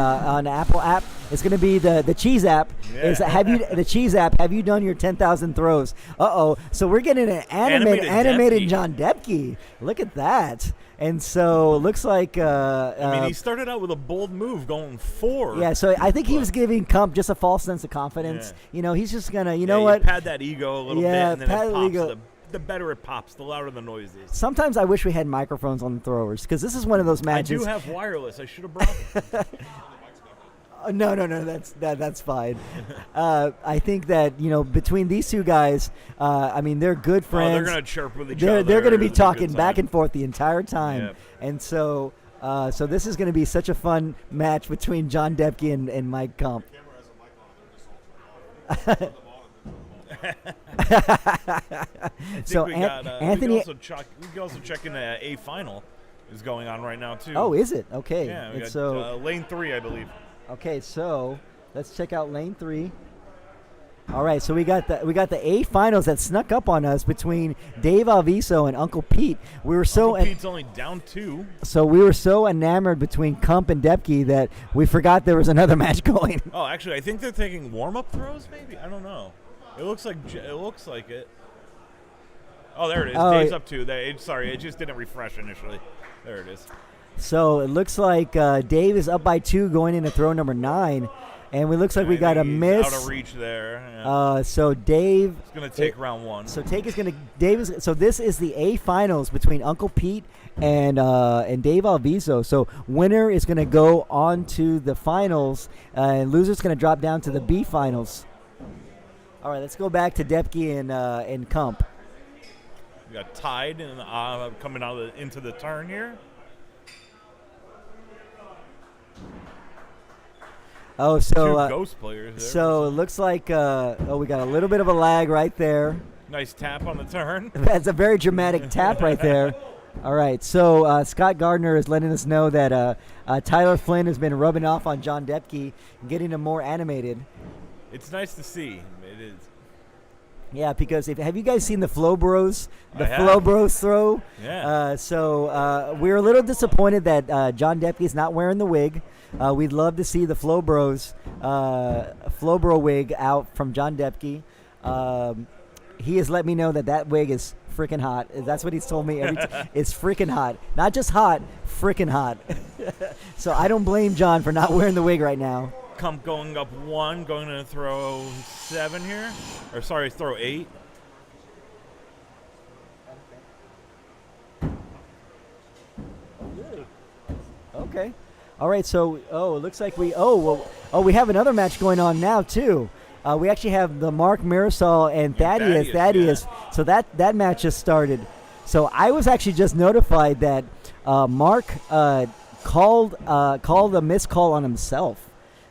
Apple app. It's going to be the cheese app. Yeah. The cheese app? Have you done your 10,000 throws? So we're getting an animated Depkey. John Depkey. Look at that. And so it looks like he started out with a bold move going 4. Yeah, so I think he was giving Kump just a false sense of confidence. Yeah. He's just gonna, you You know what? pad that ego a little bit, and then pad it the pops. ego. The better it pops, the louder the noise is. Sometimes I wish we had microphones on the throwers because this is one of those matches. I do have wireless. I should have brought it. No, that's fine. I think that between these two guys, they're good friends. They're gonna chirp with each other. They're gonna be It'll a talking good back time. and forth the entire time, Yep. and so this is gonna be such a fun match between John Depkey and Mike Kump. So Anthony, we can also check in A final is going on right now too. oh, is it okay? Yeah, we And got so lane 3, I believe. okay, so let's check out lane 3. All right, so we got the A finals that snuck up on us between Dave Alviso and Uncle Pete. We were Uncle Pete's only down 2. So we were so enamored between Kump and Depkey that we forgot there was another match going. Oh, actually, I think they're taking warm-up throws. Maybe I don't know. It looks like it. Oh, there it is. Oh, Dave's up 2. Sorry, it just didn't refresh initially. There it is. So it looks like Dave is up by 2 going into throw number 9, and it looks like we got a He's miss. out of reach there. Yeah. So Dave. It's gonna take round 1. So So this is the A finals between Uncle Pete and Dave Alviso. So winner is gonna go on to the finals, and loser's gonna drop down to the B finals. All right, let's go back to Depkey and Kump. We got tied and coming out into the turn here. Oh, Two so ghost players there. so it looks like we got a little bit of a lag right there. Nice tap on the turn. That's a very dramatic tap right there. All right, so Scott Gardner is letting us know that Tyler Flynn has been rubbing off on John Depkey, getting him more animated. It's nice to see. It is. Yeah, because have you guys seen the Flow Bros? The I have. Flow Bros throw? Yeah. So we're a little disappointed that John Depkey is not wearing the wig. We'd love to see the Flow Bros Flow Bro wig out from John Depkey. He has let me know that wig is freaking hot. That's what he's told me every time. It's freaking hot. Not just hot, freaking hot. So I don't blame John for not wearing the wig right now. Kump going up 1, going to throw 7 here. Or sorry, throw 8. Okay. All right. So, it looks like we have another match going on now too. We actually have the Mark Marisol and Thaddeus. Thaddeus, So that match just started. So I was actually just notified that Mark called a missed call on himself.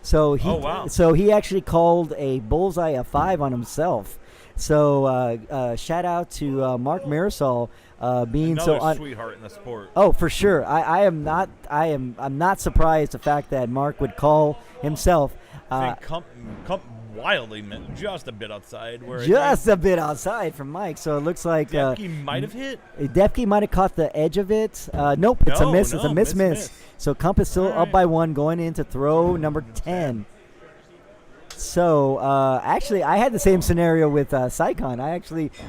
So he so he actually called a bullseye of 5 on himself. So shout out to Mark Marisol being Another sweetheart in the sport. Oh, for sure. I'm not surprised the fact that Mark would call himself. I think Kump wildly just a bit outside. Just a bit outside from Mike. So it looks like Depkey might have hit. Depkey might have caught the edge of it. Nope, it's a miss. It's a miss. So Kump is still up by 1 going into throw number 10. So actually, I had the same scenario with Sycon.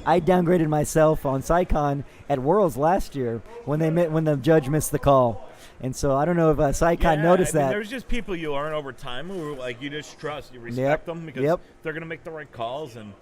I downgraded myself on Sycon at Worlds last year when the judge missed the call. And so I don't know if Sycon noticed that. There's just people you learn over time who you just trust, you respect them because they're going to make the right calls, and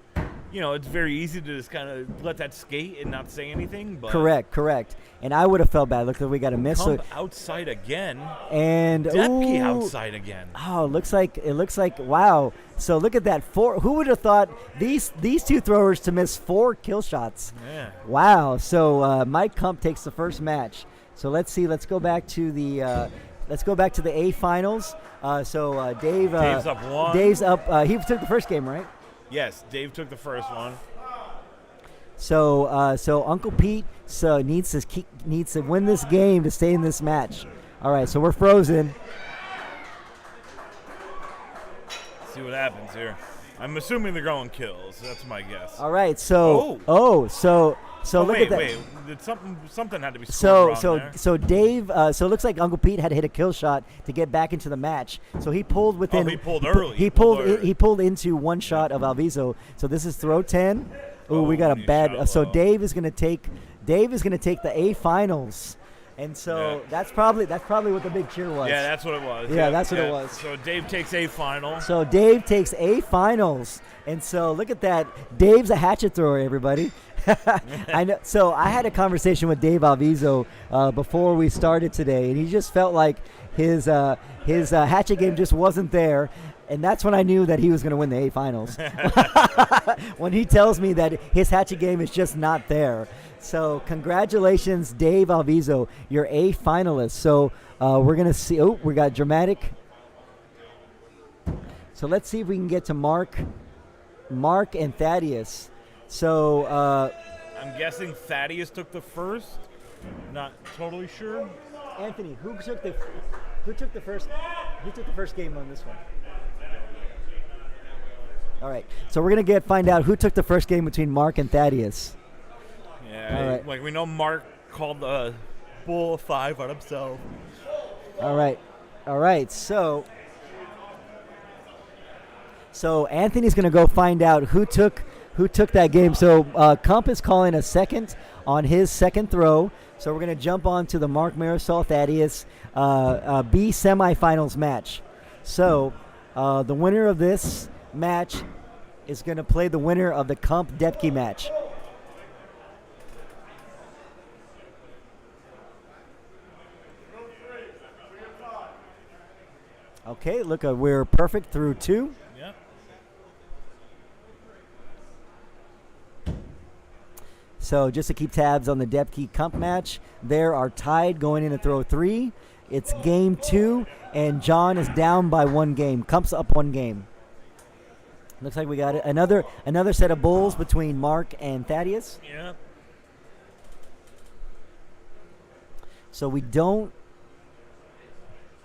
it's very easy to just kind of let that skate and not say anything. But Correct. And I would have felt bad. Look, we got a miss. Kump outside again. And Depkey outside again. Oh, it looks like wow. So look at that 4. Who would have thought these 2 throwers to miss 4 kill shots? Yeah. Wow. So Mike Kump takes the first match. So let's see. Let's go back to the let's go back to the A finals. Dave. Dave's up 1. Dave's up. He took the first game, right? Yes, Dave took the first one. So Uncle Pete needs to win this game to stay in this match. All right, so we're frozen. See what happens here. I'm assuming they're going kills. That's my guess. All right, so look at that. Wait. Did something had to be scored wrong there. So Dave. So it looks like Uncle Pete had to hit a kill shot to get back into the match. So he pulled within. He pulled early. He pulled into one shot of Alviso. So this is throw 10. Ooh, we got a bad. So Dave is gonna take the A finals. And so that's probably what the big cheer was. Yeah, that's what it was. Yeah, that's what it was. So Dave takes A final. So Dave takes A finals. And so look at that. Dave's a hatchet thrower, everybody. I know. So I had a conversation with Dave Alviso before we started today, and he just felt like his hatchet game just wasn't there. And that's when I knew that he was going to win the A finals. When he tells me that his hatchet game is just not there. So congratulations, Dave Alviso. You're A finalist. So we're going to see. Oh, we got dramatic. So let's see if we can get to Mark and Thaddeus. So I'm guessing Thaddeus took the first. Not totally sure. Anthony, who took the first game on this one? All right, so we're gonna find out who took the first game between Mark and Thaddeus. Yeah, all right. Like we know Mark called the bull 5 on himself. All right. So Anthony's gonna go find out who took that game. So Kump is calling a second on his second throw. So we're gonna jump on to the Mark Marisol Thaddeus B semifinals match. So the winner of this match is going to play the winner of the Kump Depkey match. Okay, look, we're perfect through 2. Yep. So just to keep tabs on the Depkey Kump match, there are tied going into throw 3. It's game 2, and John is down by 1 game. Kump's up 1 game. Looks like we got it. Another set of bulls between Mark and Thaddeus. Yeah. So we don't.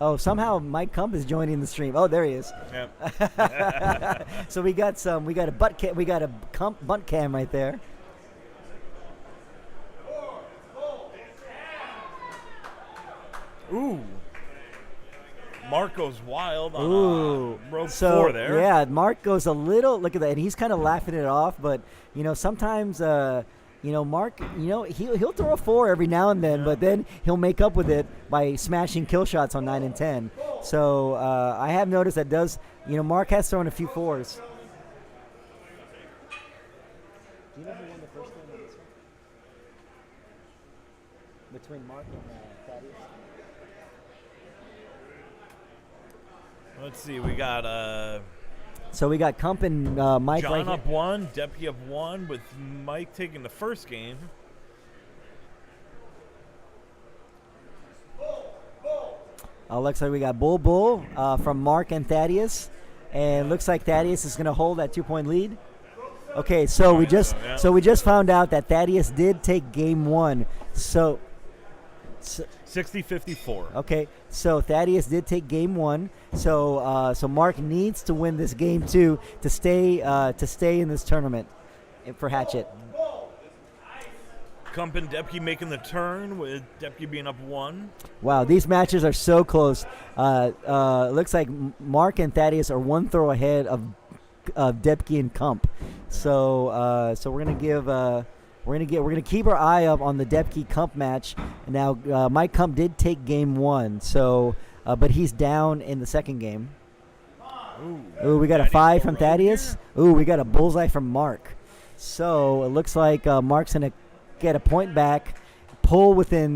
Oh, somehow Mike Kump is joining the stream. Oh, there he is. Yep. So we got a Kump bunt cam right there. Ooh. Mark goes wild on row 4 there. Yeah, Mark goes a little. Look at that, and he's kind of laughing it off. But sometimes Mark, he'll throw a 4 every now and then, but then he'll make up with it by smashing kill shots on 9 and 10. So I have noticed that Mark has thrown a few 4s. Do you know who won the first one on this one? Between Mark and Thaddeus? Let's see. We got So we got Kump and Mike John right up here. 1, Depkey up 1, with Mike taking the first game. Looks like we got Bull from Mark and Thaddeus, and looks like Thaddeus is going to hold that 2-point lead. Okay, so we just found out that Thaddeus did take game 1. So 60-54. Okay, so Thaddeus did take game 1. So Mark needs to win this game 2 to stay in this tournament for Hatchet. Kump and Depkey making the turn, with Depkey being up 1. Wow, these matches are so close. Looks like Mark and Thaddeus are 1 throw ahead of Depkey and Kump. So we're gonna keep our eye up on the Depkey Kump match. Now, Mike Kump did take game 1, so but he's down in the second game. Ooh, we got a 5 from Thaddeus. Ooh, we got a bullseye from Mark. So it looks like Mark's gonna get a point back. Looks like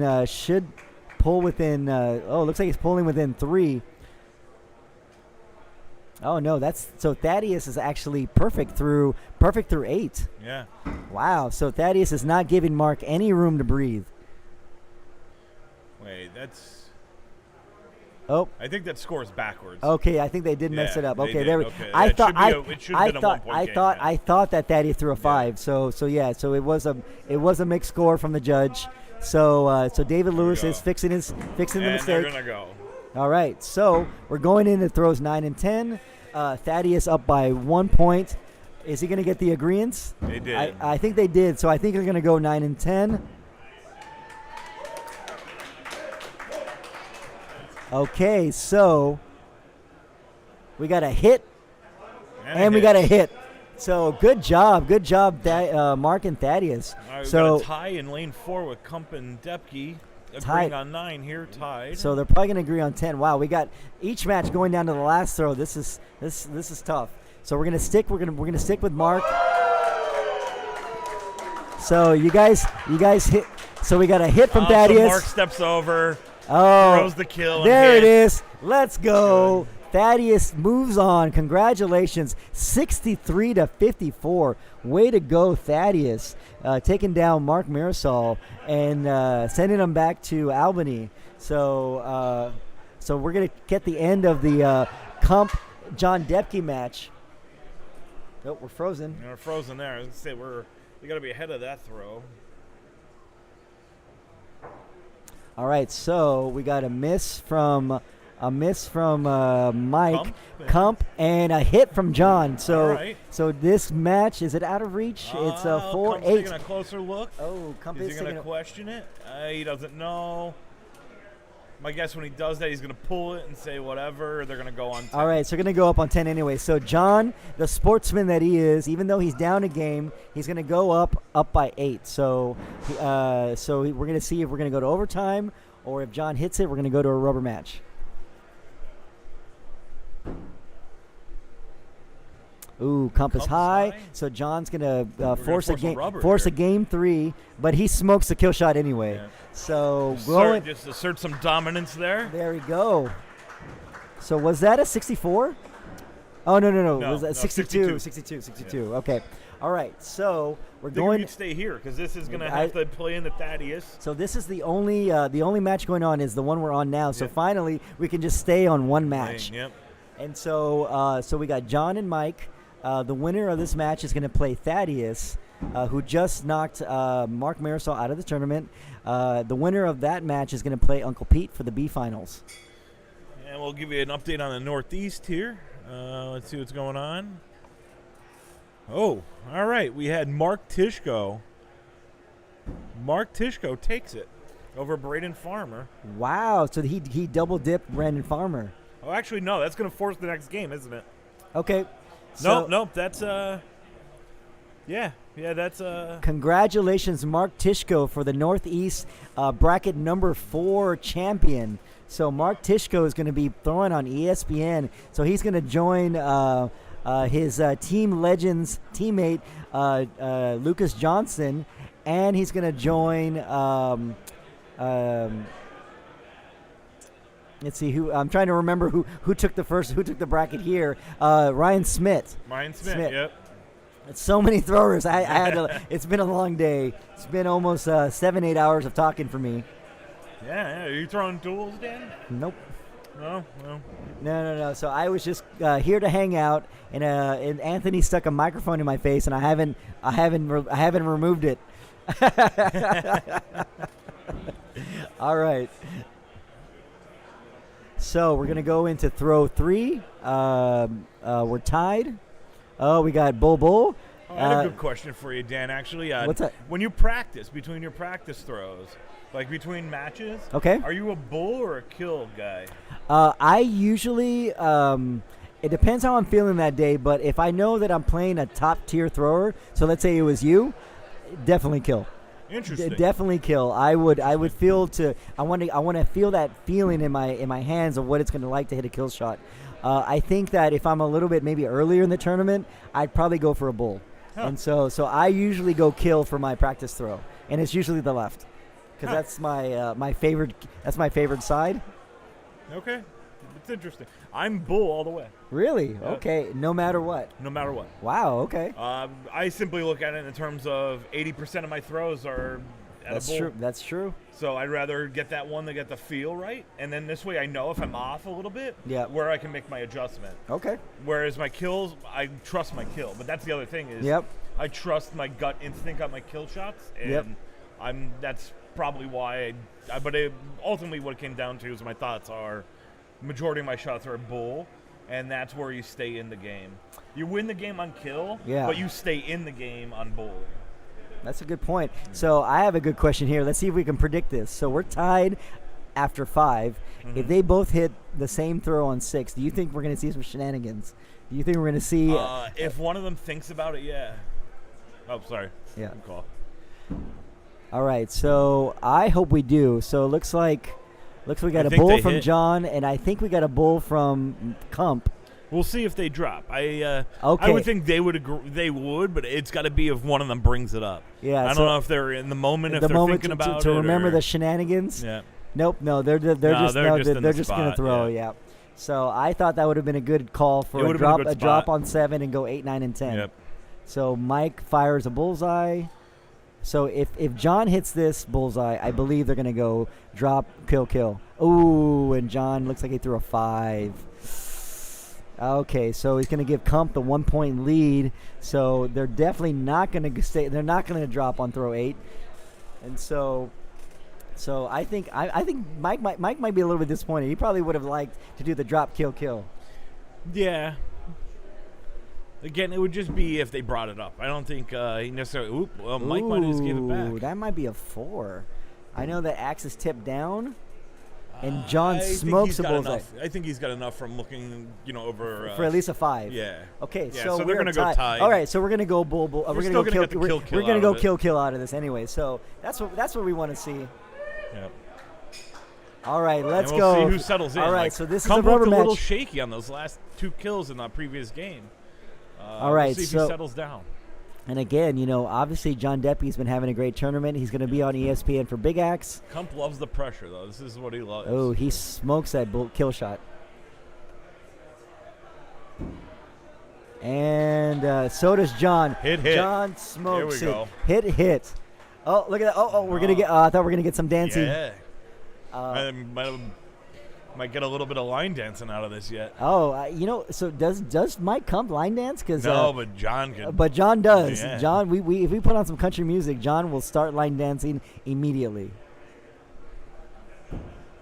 he's pulling within 3. Oh no, so Thaddeus is actually perfect through 8. Yeah. Wow, so Thaddeus is not giving Mark any room to breathe. Wait, that's Oh. I think that score is backwards. Okay, I think they did mess Yeah, it up. they Okay, did. there we. Okay. I It thought should be it should have been a one-point game, yeah. I thought that Thaddeus threw a 5. So it was a mixed score from the judge. So David Lewis go. is fixing the And mistake. they're gonna go. All right, so we're going into throws 9 and 10. Thaddeus up by 1 point. Is he going to get the agreeance? They did. I think they did. So I think they're going to go 9 and 10. Okay, so we got a hit and we got a hit. So good job, Mark and Thaddeus. All right, we So got a tie in lane 4 with Kump and Depkey. Tied. Agreeing on 9 here, tied. So they're probably going to agree on 10. Wow, we got each match going down to the last throw. This is tough. So we're going to stick with Mark. So you guys hit. So we got a hit from Thaddeus. So Mark steps over, Oh, throws the kill. there and it hits. is. Let's go. Thaddeus moves on. Congratulations, 63-54. Way to go, Thaddeus, taking down Mark Marisol and sending him back to Albany. So we're gonna get the end of the Kump John Depkey match. Oh, we're frozen. We're frozen there. Let's say we got to be ahead of that throw. All right, so we got a miss from Mike Kump and a hit from John. So All right. so this match, is it out of reach? It's a 4-8. Kump's taking a closer look. Oh, Kump Is is he going taking to a, question it? He doesn't know. My guess when he does that, he's going to pull it and say whatever. They're going to go on 10. All right, so we're going to go up on 10 anyway. So John, the sportsman that he is, even though he's down a game, he's going to go up by 8. So we're going to see if we're going to go to overtime or if John hits it, we're going to go to a rubber match. Ooh, Kump is high, so John's gonna force a game 3, but he smokes the kill shot anyway. Yeah. So Just assert some dominance there. there we go. So was that a 64? Oh no. No, Was that no, 62? 62. 62. Okay. All right. So we're I think we going. could stay here because this is going to have to play in the Thaddeus. So this is the only match going on is the one we're on now. So Yep. finally we can just stay on one match. Yep. And so we got John and Mike. The winner of this match is going to play Thaddeus, who just knocked Mark Marisol out of the tournament. The winner of that match is going to play Uncle Pete for the B finals. And we'll give you an update on the Northeast here. Let's see what's going on. Oh, all right. We had Mark Tishko. Mark Tishko takes it over Braden Farmer. Wow! So he double dipped Brandon Farmer. Oh, actually, no. That's going to force the next game, isn't it? Okay. So Nope. That's yeah. That's Congratulations, Mark Tishko, for the Northeast bracket number 4 champion. So Mark Tishko is going to be throwing on ESPN. So he's going to join his Team Legends teammate Lucas Johnson, and he's going to join. Let's see who. I'm trying to remember who took the bracket here. Ryan Smith. Yep. It's so many throwers. I had to. It's been a long day. It's been almost 7-8 hours of talking for me. Yeah. Are you throwing duels, Dan? Nope. No. No. So I was just here to hang out, and Anthony stuck a microphone in my face, and I haven't removed it. All right. So we're gonna go into throw 3. We're tied. Oh, we got Bull. I had a good question for you, Dan. Actually, What's that? When you practice between your practice throws, like between matches, Okay. are you a bull or a kill guy? I usually, it depends how I'm feeling that day, but if I know that I'm playing a top tier thrower, so let's say it was you, definitely kill. Interesting. Definitely kill. I would feel I want to feel that feeling in my hands of what it's going to like to hit a kill shot. I think that if I'm a little bit maybe earlier in the tournament, I'd probably go for a bull. Huh. And so I usually go kill for my practice throw, and it's usually the left, because that's my favorite. That's my favorite side. Okay, it's interesting. I'm bull all the way. Really? Yeah. Okay. No matter what. No matter what. Wow. Okay. I simply look at it in terms of 80% of my throws are at That's a bull. true. That's true. So I'd rather get that one that get the feel right, and then this way I know if I'm off a little bit, Yeah. where I can make my adjustment. Okay. Whereas my kills, I trust my kill, but that's the other thing is Yep. I trust my gut instinct on my kill shots, and Yep. that's probably why. Ultimately, what it came down to is my thoughts are majority of my shots are bull, and that's where you stay in the game. You win the game on kill, Yeah. but you stay in the game on bull. That's a good point. So I have a good question here. Let's see if we can predict this. So we're tied after 5. If they both hit the same throw on 6, do you think we're going to see some shenanigans? Do you think we're going to see? If one of them thinks about it, yeah. Oh, sorry. Yeah. Good call. All right. So I hope we do. So it looks like we got I a think bull they from hit. John, and I think we got a bull from Kump. We'll see if they drop. I Okay. would think they would agree, they would, but it's got to be if one of them brings it up. Yeah, I don't so know if they're in the moment, if the they're moment thinking about to it. remember or- the shenanigans. Yeah. Nope. No, they're No, just they're no, just they're in the just gonna spot, throw. yeah. Yeah. So I thought that would have been a good call It for a would've been a drop good a drop spot. on 7 and go 8, 9, and 10. Yep. So Mike fires a bullseye. So if John hits this bullseye, I believe they're gonna go drop, kill. Ooh, and John looks like he threw a 5. Okay, so he's gonna give Kump the 1-point lead. So they're definitely not gonna stay. They're not gonna drop on throw 8, and so I think Mike might be a little bit disappointed. He probably would have liked to do the drop, kill. Yeah. Again, it would just be if they brought it up. I don't think he necessarily. Mike might have just gave it Ooh, back. that might be a 4. I know that axe is tipped down, and John I think smokes he's a got bullseye enough. I think he's got enough from looking, over. for at least a 5. Yeah. Okay, Yeah, so so they're we're gonna go tied. All right, so we're gonna go bull. We're gonna still go gonna kill. get the kill We're gonna out go of it. kill out of this anyway. So that's what we want to see. Yep. All right, let's and we'll go. see who settles in. All right, Like, so this is a Kump rubber looked a little match. shaky on those last 2 kills in that previous game. All right, we'll see if so- he settles down. And again, obviously John Depkey's been having a great tournament. He's going to be on ESPN for Big Axe. Kump loves the pressure, though. This is what he loves. Oh, he smokes that kill shot. And so does John. Hit. John smokes Here we it. go. Hit. Oh, look at that. Oh, we're gonna get. I thought we were gonna get some dancing. Yeah. Might get a little bit of line dancing out of this yet. Oh, so does Mike Kump line dance? Cause No, but John can. but John does. Yeah. John, we if we put on some country music, John will start line dancing immediately.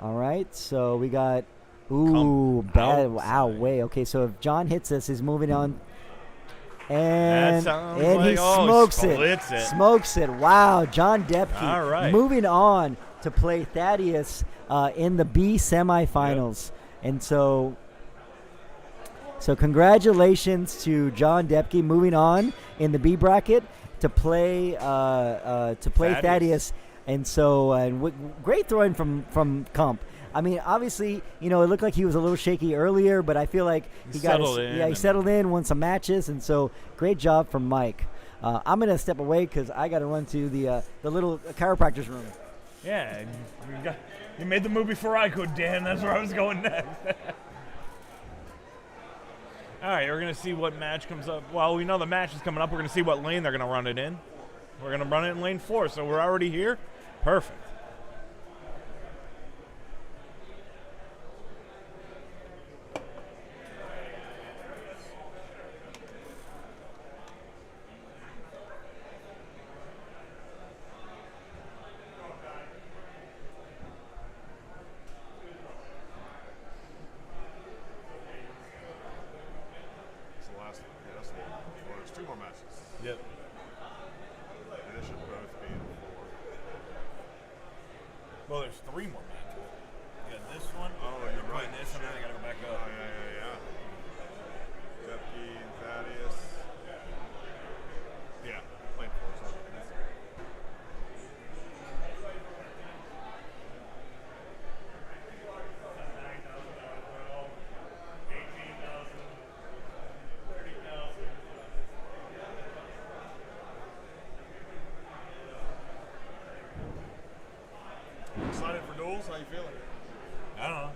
All right, so we got. Ooh, bad. Wow, way. Okay, so if John hits us, he's moving on. And That sounds he like- smokes splits it. Smokes it. Wow, John Depkey. All right. Moving on to play Thaddeus in the B semifinals. And so congratulations to John Depkey moving on in the B bracket to play Thaddeus. And so great throwing from Kump. I mean, obviously, it looked like he was a little shaky earlier, but I feel like he settled in, won some matches, and so great job from Mike. I'm gonna step away because I got to run to the little chiropractor's room. Yeah, you made the move before I could, Dan. That's where I was going next. All right, we're going to see what match comes up. Well, we know the match is coming up. We're going to see what lane they're going to run it in. We're going to run it in lane 4, so we're already here. Perfect. It's the last. Yeah, that's the one. Well, there's 2 more matches. Yep. And it should both be in 4. Well, there's 3 more matches. You got this one. Oh, you're right. And this, and then I got to go back Oh, up. yeah. Depkey, Thaddeus. Yeah, playing 4. Sorry. Excited for duels? How you feeling? I don't know.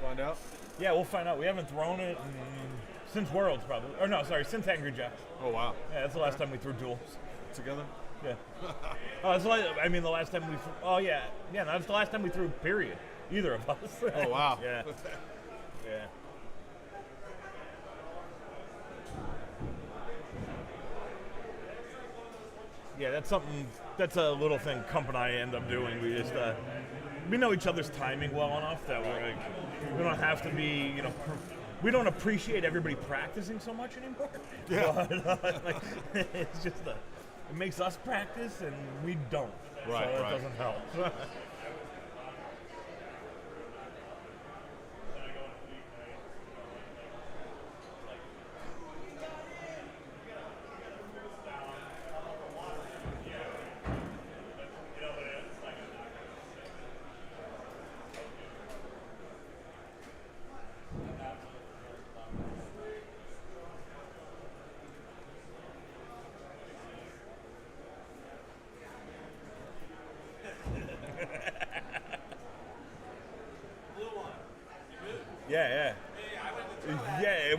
Find out. Yeah, we'll find out. We haven't thrown it since Worlds, probably. Or no, sorry, since Angry Jacks. Oh wow. Yeah, that's the last time we threw duels. Together. Yeah. Oh, that's like, I mean, the last time we. Oh yeah, that's the last time we threw. Period. Either of us. Oh wow. Yeah. Yeah. Yeah, that's something. That's a little thing Kump and I end up doing. We just we know each other's timing well enough that we're like, we don't have to be, we don't appreciate everybody practicing so much anymore. Yeah. But, like, it's just it makes us practice and we don't. Right, So it right. doesn't help. Yeah. Yeah,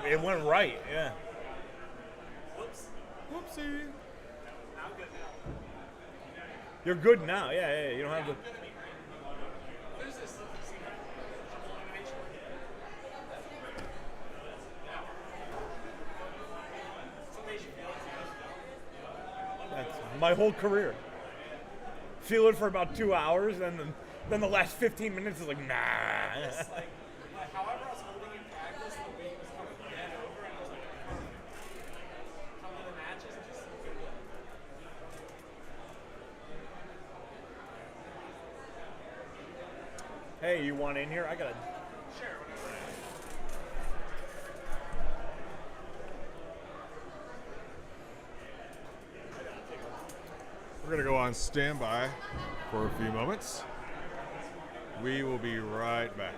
it went right. Yeah. Whoopsie. You're good now. Yeah. You don't have to. That's my whole career. Feel it for about 2 hours, and then the last 15 minutes is like, nah. However, I was holding in practice, the weight was coming dead over, and I was like, coming to the matches, just so good. Hey, you want in here? I gotta. Sure. We're going to go on standby for a few moments. We will be right back.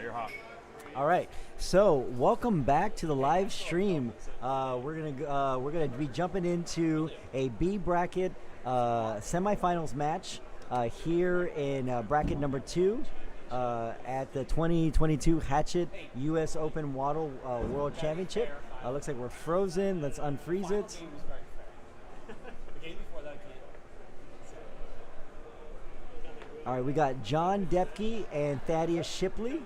You're hot. All right, so welcome back to the live stream. We're gonna be jumping into a B bracket semifinals match here in bracket number 2 at the 2022 Hatchet U.S. Open WATL World Championship. Looks like we're frozen. Let's unfreeze it. All right, we got John Depkey and Thaddeus Shipley.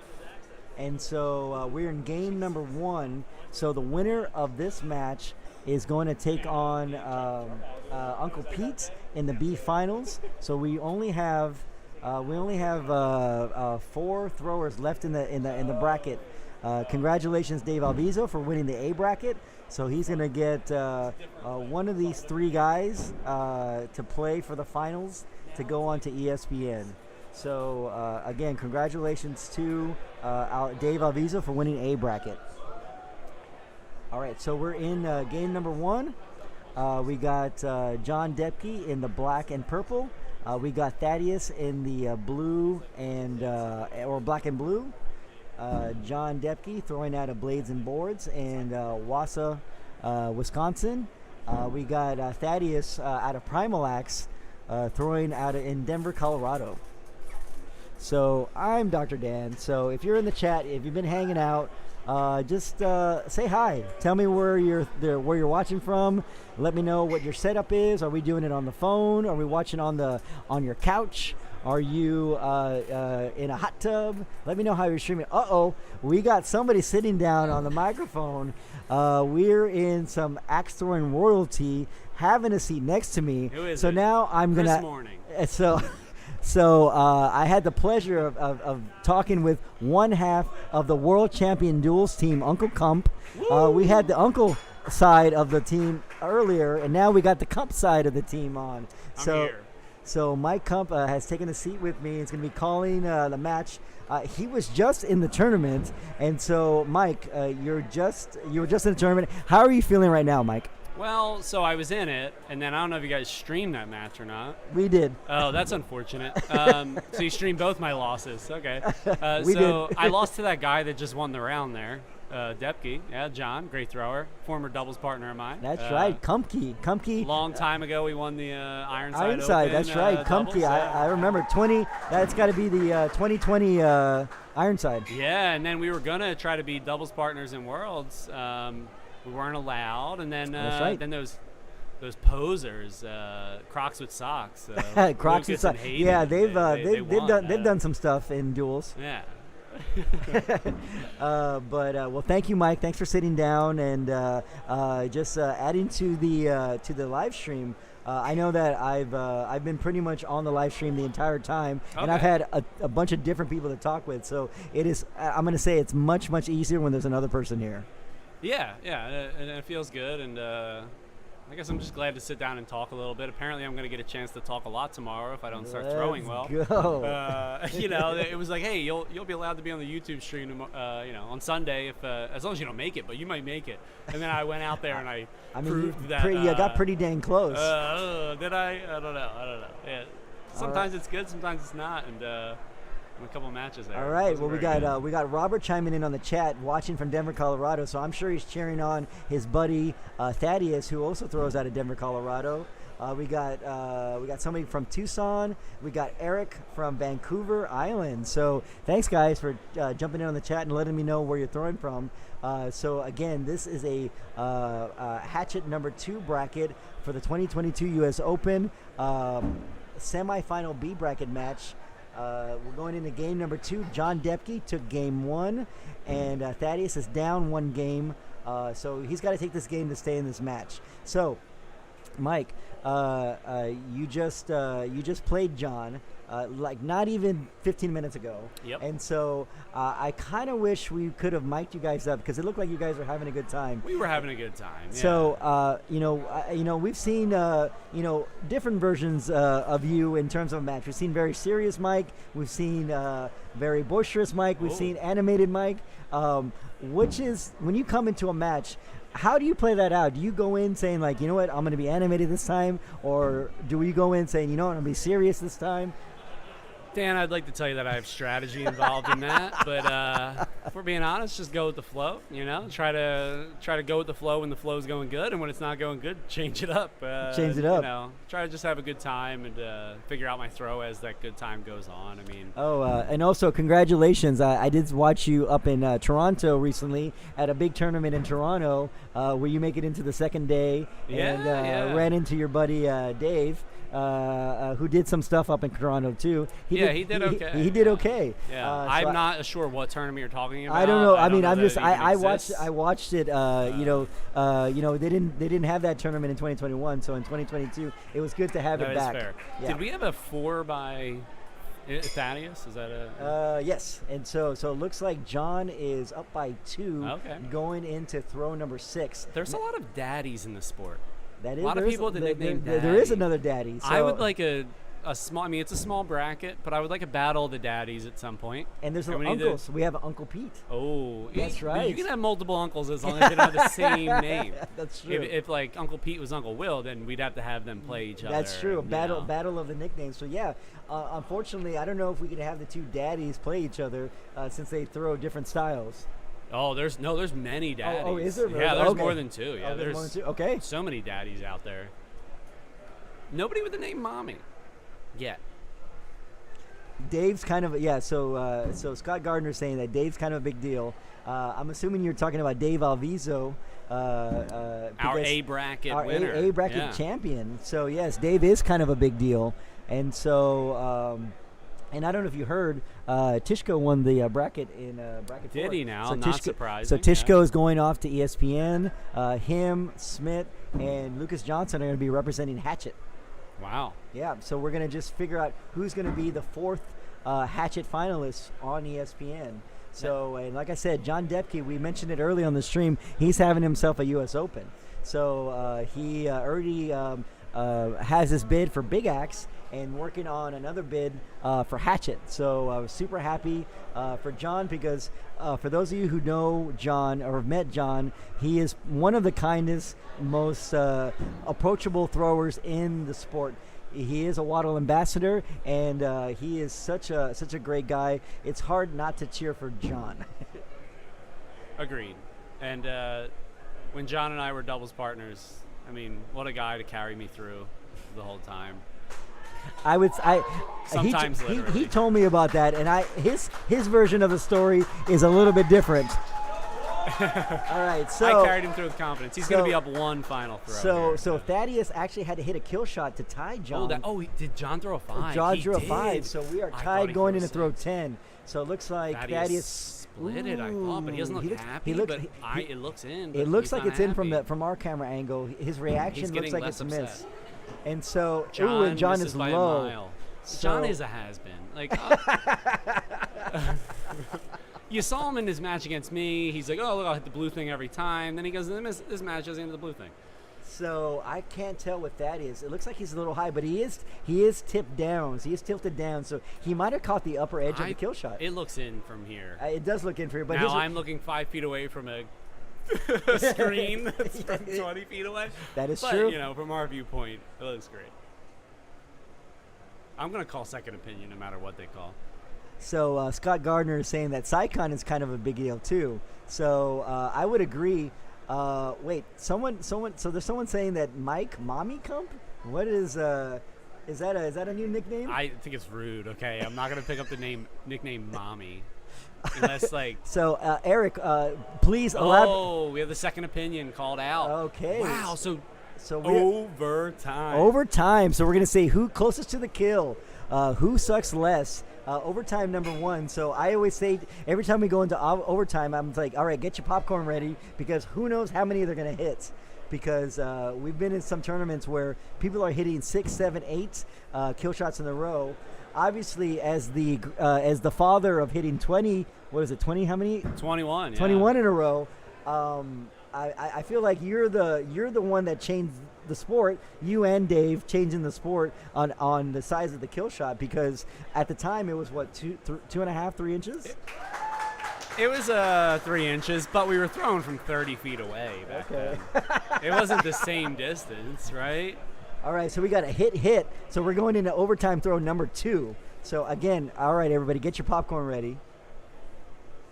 And so we're in game number 1. So the winner of this match is going to take on Uncle Pete in the B finals. So we only have 4 throwers left in the bracket. Congratulations, Dave Alviso, for winning the A bracket. So he's going to get one of these 3 guys to play for the finals to go on to ESPN. So again, congratulations to Dave Alviso for winning A bracket. All right, so we're in game number 1. We got John Depkey in the black and purple. We got Thaddeus in the blue and or black and blue. John Depkey throwing out of Blades and Boards in Wausau, Wisconsin. We got Thaddeus out of Primal Axe throwing out in Denver, Colorado. So I'm Dr. Dan. So if you're in the chat, if you've been hanging out, just say hi. Tell me where you're watching from. Let me know what your setup is. Are we doing it on the phone? Are we watching on your couch? Are you in a hot tub? Let me know how you're streaming. We got somebody sitting down on the microphone. We're in some axe throwing royalty, having a seat next to me. Who is so it? now I'm gonna. This morning. So I had the pleasure of talking with one half of the world champion duels team, Uncle Kump. We had the Uncle side of the team earlier, and now we got the Kump side of the team on. I'm here. So Mike Kump has taken a seat with me. He's going to be calling the match. He was just in the tournament, and so Mike, you were just in the tournament. How are you feeling right now, Mike? Well, so I was in it, and then I don't know if you guys streamed that match or not. We did. Oh, that's unfortunate. So you streamed both my losses. Okay. We so did. I lost to that guy that just won the round there, Depkey. Yeah, John, great thrower, former doubles partner of mine. That's right, Kumpke. Long time ago, we won the Ironside. Ironside, Open, that's right, doubles, Kumpke. yeah. I remember 20. That's got to be the 2020 Ironside. Yeah, and then we were gonna try to be doubles partners in Worlds. We weren't allowed, and then That's right. then those posers, Crocs with socks. Crocs Lucas and Hayden, yeah, they they've done some stuff in duels. Yeah. Well, thank you, Mike. Thanks for sitting down and just adding to the live stream. I know that I've been pretty much on the live stream the entire time, and I've had a bunch of different people to talk with. So it is. I'm going to say it's much easier when there's another person here. Yeah, and it feels good, and I guess I'm just glad to sit down and talk a little bit. Apparently, I'm going to get a chance to talk a lot tomorrow if I don't start throwing well. Go. It was like, hey, you'll be allowed to be on the YouTube stream, on Sunday if as long as you don't make it, but you might make it. And then I went out there and I proved that. You got pretty dang close. Did I? I don't know. Yeah. Sometimes it's good, sometimes it's not, and a couple matches there. All right. Well, we got Robert chiming in on the chat, watching from Denver, Colorado. So I'm sure he's cheering on his buddy Thaddeus, who also throws out of Denver, Colorado. We got somebody from Tucson. We got Eric from Vancouver Island. So thanks, guys, for jumping in on the chat and letting me know where you're throwing from. So again, this is a Hatchet number 2 bracket for the 2022 U.S. Open semifinal B bracket match. We're going into game number 2. John Depkey took game 1, and Thaddeus is down 1 game. So he's got to take this game to stay in this match. So, Mike, you just played John like not even 15 minutes ago. Yep. And so I kind of wish we could have mic'd you guys up because it looked like you guys were having a good time. We were having a good time. Yeah. So we've seen different versions of you in terms of a match. We've seen very serious Mike. We've seen very boisterous Mike. We've seen animated Mike. Which is when you come into a match, how do you play that out? Do you go in saying like, you know what, I'm going to be animated this time, or do we go in saying, you know what, I'm going to be serious this time? Dan, I'd like to tell you that I have strategy involved in that, but if we're being honest, just go with the flow. You know, try to go with the flow when the flow's going good, and when it's not going good, change it up. Change it up. You know, try to just have a good time and figure out my throw as that good time goes on. I mean, and also congratulations. I did watch you up in Toronto recently at a big tournament in Toronto, where you make it into the second day and ran into your buddy Dave. Who did some stuff up in Toronto too. He did okay. He did okay. Yeah, I'm not sure what tournament you're talking about. I don't know. I mean, I'm just. I watched it. They didn't have that tournament in 2021, so in 2022, it was good to have it back. That is fair. Yeah. Did we have a 4 by Thaddeus? Is that a? Yes. And so it looks like John is up by 2, Okay. going into throw number 6. There's a lot of daddies in the sport. That is, a lot of people with the nickname Daddy. There is another daddy. So. I would like a small. I mean, it's a small bracket, but I would like a battle of the daddies at some point. And there's uncles. We have Uncle Pete. Oh, that's right. You can have multiple uncles as long as they don't have the same name. That's true. If like Uncle Pete was Uncle Will, then we'd have to have them play each other. That's true. Battle of the nicknames. So yeah, unfortunately, I don't know if we could have the two daddies play each other since they throw different styles. Oh, there's many daddies. Oh, is there? Yeah, there's okay. more than 2. Yeah, there's more than 2. Okay. So many daddies out there. Nobody with the name Mommy yet. Dave's kind of So Scott Gardner's saying that Dave's kind of a big deal. I'm assuming you're talking about Dave Alviso, our A bracket winner, A bracket champion. So yes, Dave is kind of a big deal, and so. And I don't know if you heard, Tishko won the bracket in bracket 4. Did he now? So Not surprising. So Tishko is going off to ESPN. Him, Smith, and Lucas Johnson are going to be representing Hatchet. Wow. Yeah, so we're going to just figure out who's going to be the 4th Hatchet finalist on ESPN. So, and like I said, John Depkey, we mentioned it early on the stream, he's having himself a U.S. Open. So he already has his bid for Big Axe and working on another bid for Hatchet. So I was super happy for John because for those of you who know John or have met John, he is one of the kindest, most approachable throwers in the sport. He is a WATL ambassador, and he is such a great guy. It's hard not to cheer for John. Agreed. And when John and I were doubles partners, I mean, what a guy to carry me through the whole time. Sometimes literally. He told me about that, and his version of the story is a little bit different. All right, so I carried him through with confidence. He's going to be up 1 final throw. So Thaddeus actually had to hit a kill shot to tie John. Did John throw a 5? John drew a 5, so we are tied going into throw 10. So it looks like Thaddeus split it, I thought, but he doesn't look happy. It looks in. It looks like it's in from our camera angle. His reaction looks like it's a miss. And so, John is low. So John is a has-been. Like, you saw him in his match against me. He's like, oh, look, I'll hit the blue thing every time. Then he goes, this match doesn't hit the blue thing. So I can't tell what that is. It looks like he's a little high, but he is tipped down. So he is tilted down. So he might have caught the upper edge of the kill shot. It looks in from here. It does look in for you. But now I'm looking 5 feet away from a screen that's from 20 feet away. That is true. But, from our viewpoint, it looks great. I'm going to call second opinion no matter what they call. So Scott Gardner is saying that Sycon is kind of a big deal too. So I would agree. Wait, someone. So there's someone saying that Mike Mommy Cump. What is that a new nickname? I think it's rude. Okay, I'm not going to pick up the nickname Mommy. Unless So Eric, please elaborate. Oh, we have the second opinion called out. Okay. Wow. So overtime. Overtime. So we're gonna say who closest to the kill, who sucks less. Overtime number 1. So I always say every time we go into overtime, I'm like, all right, get your popcorn ready because who knows how many they're gonna hit. Because we've been in some tournaments where people are hitting 6, 7, 8 kill shots in a row. Obviously, as the father of hitting 20, what is it? 20? How many? 21. 21 in a row. I feel like you're the one that changed the sport. You and Dave changing the sport on the size of the kill shot because at the time it was what 2.5, 3 inches. It was 3 inches, but we were throwing from 30 feet away back then. It wasn't the same distance, right? All right, so we got a hit. So we're going into overtime throw number 2. So again, all right, everybody, get your popcorn ready.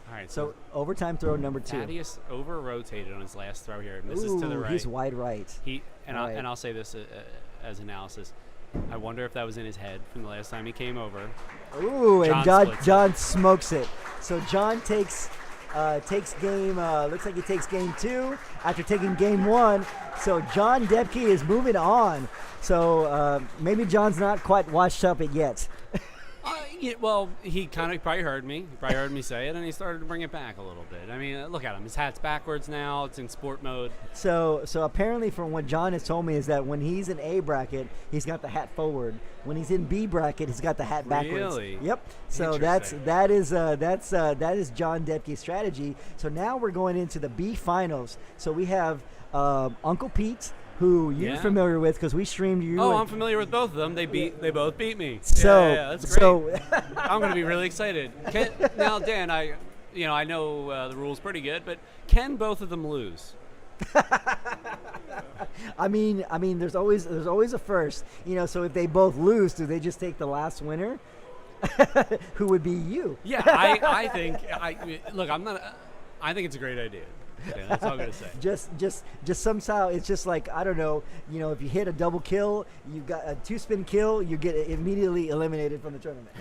All right. So overtime throw number 2. Thaddeus over-rotated on his last throw here. Misses to the Ooh, right. he's wide right. I'll say this as analysis. I wonder if that was in his head from the last time he came over. Ooh, and John splits it. John smokes it. So John takes game. Looks like he takes game 2 after taking game 1. So John Depkey is moving on. So maybe John's not quite washed up it yet. Well, he kind of probably heard me. He probably heard me say it, and he started to bring it back a little bit. I mean, look at him. His hat's backwards now. It's in sport mode. So apparently, from what John has told me, is that when he's in A bracket, he's got the hat forward. When he's in B bracket, he's got the hat backwards. Really? Yep. So that is John Depkey's strategy. So now we're going into the B finals. So we have Uncle Pete, who you're familiar with because we streamed you. Oh, I'm familiar with both of them. They both beat me. So that's great. So I'm going to be really excited. Now, Dan, I know the rules pretty good, but can both of them lose? I mean, there's always a first. So if they both lose, do they just take the last winner? Who would be you? Yeah, I think. Look, I'm not. I think it's a great idea. Yeah, that's all I'm gonna say. Just somehow it's just like, I don't know. If you hit a double kill, you got a 2-spin kill, you get immediately eliminated from the tournament.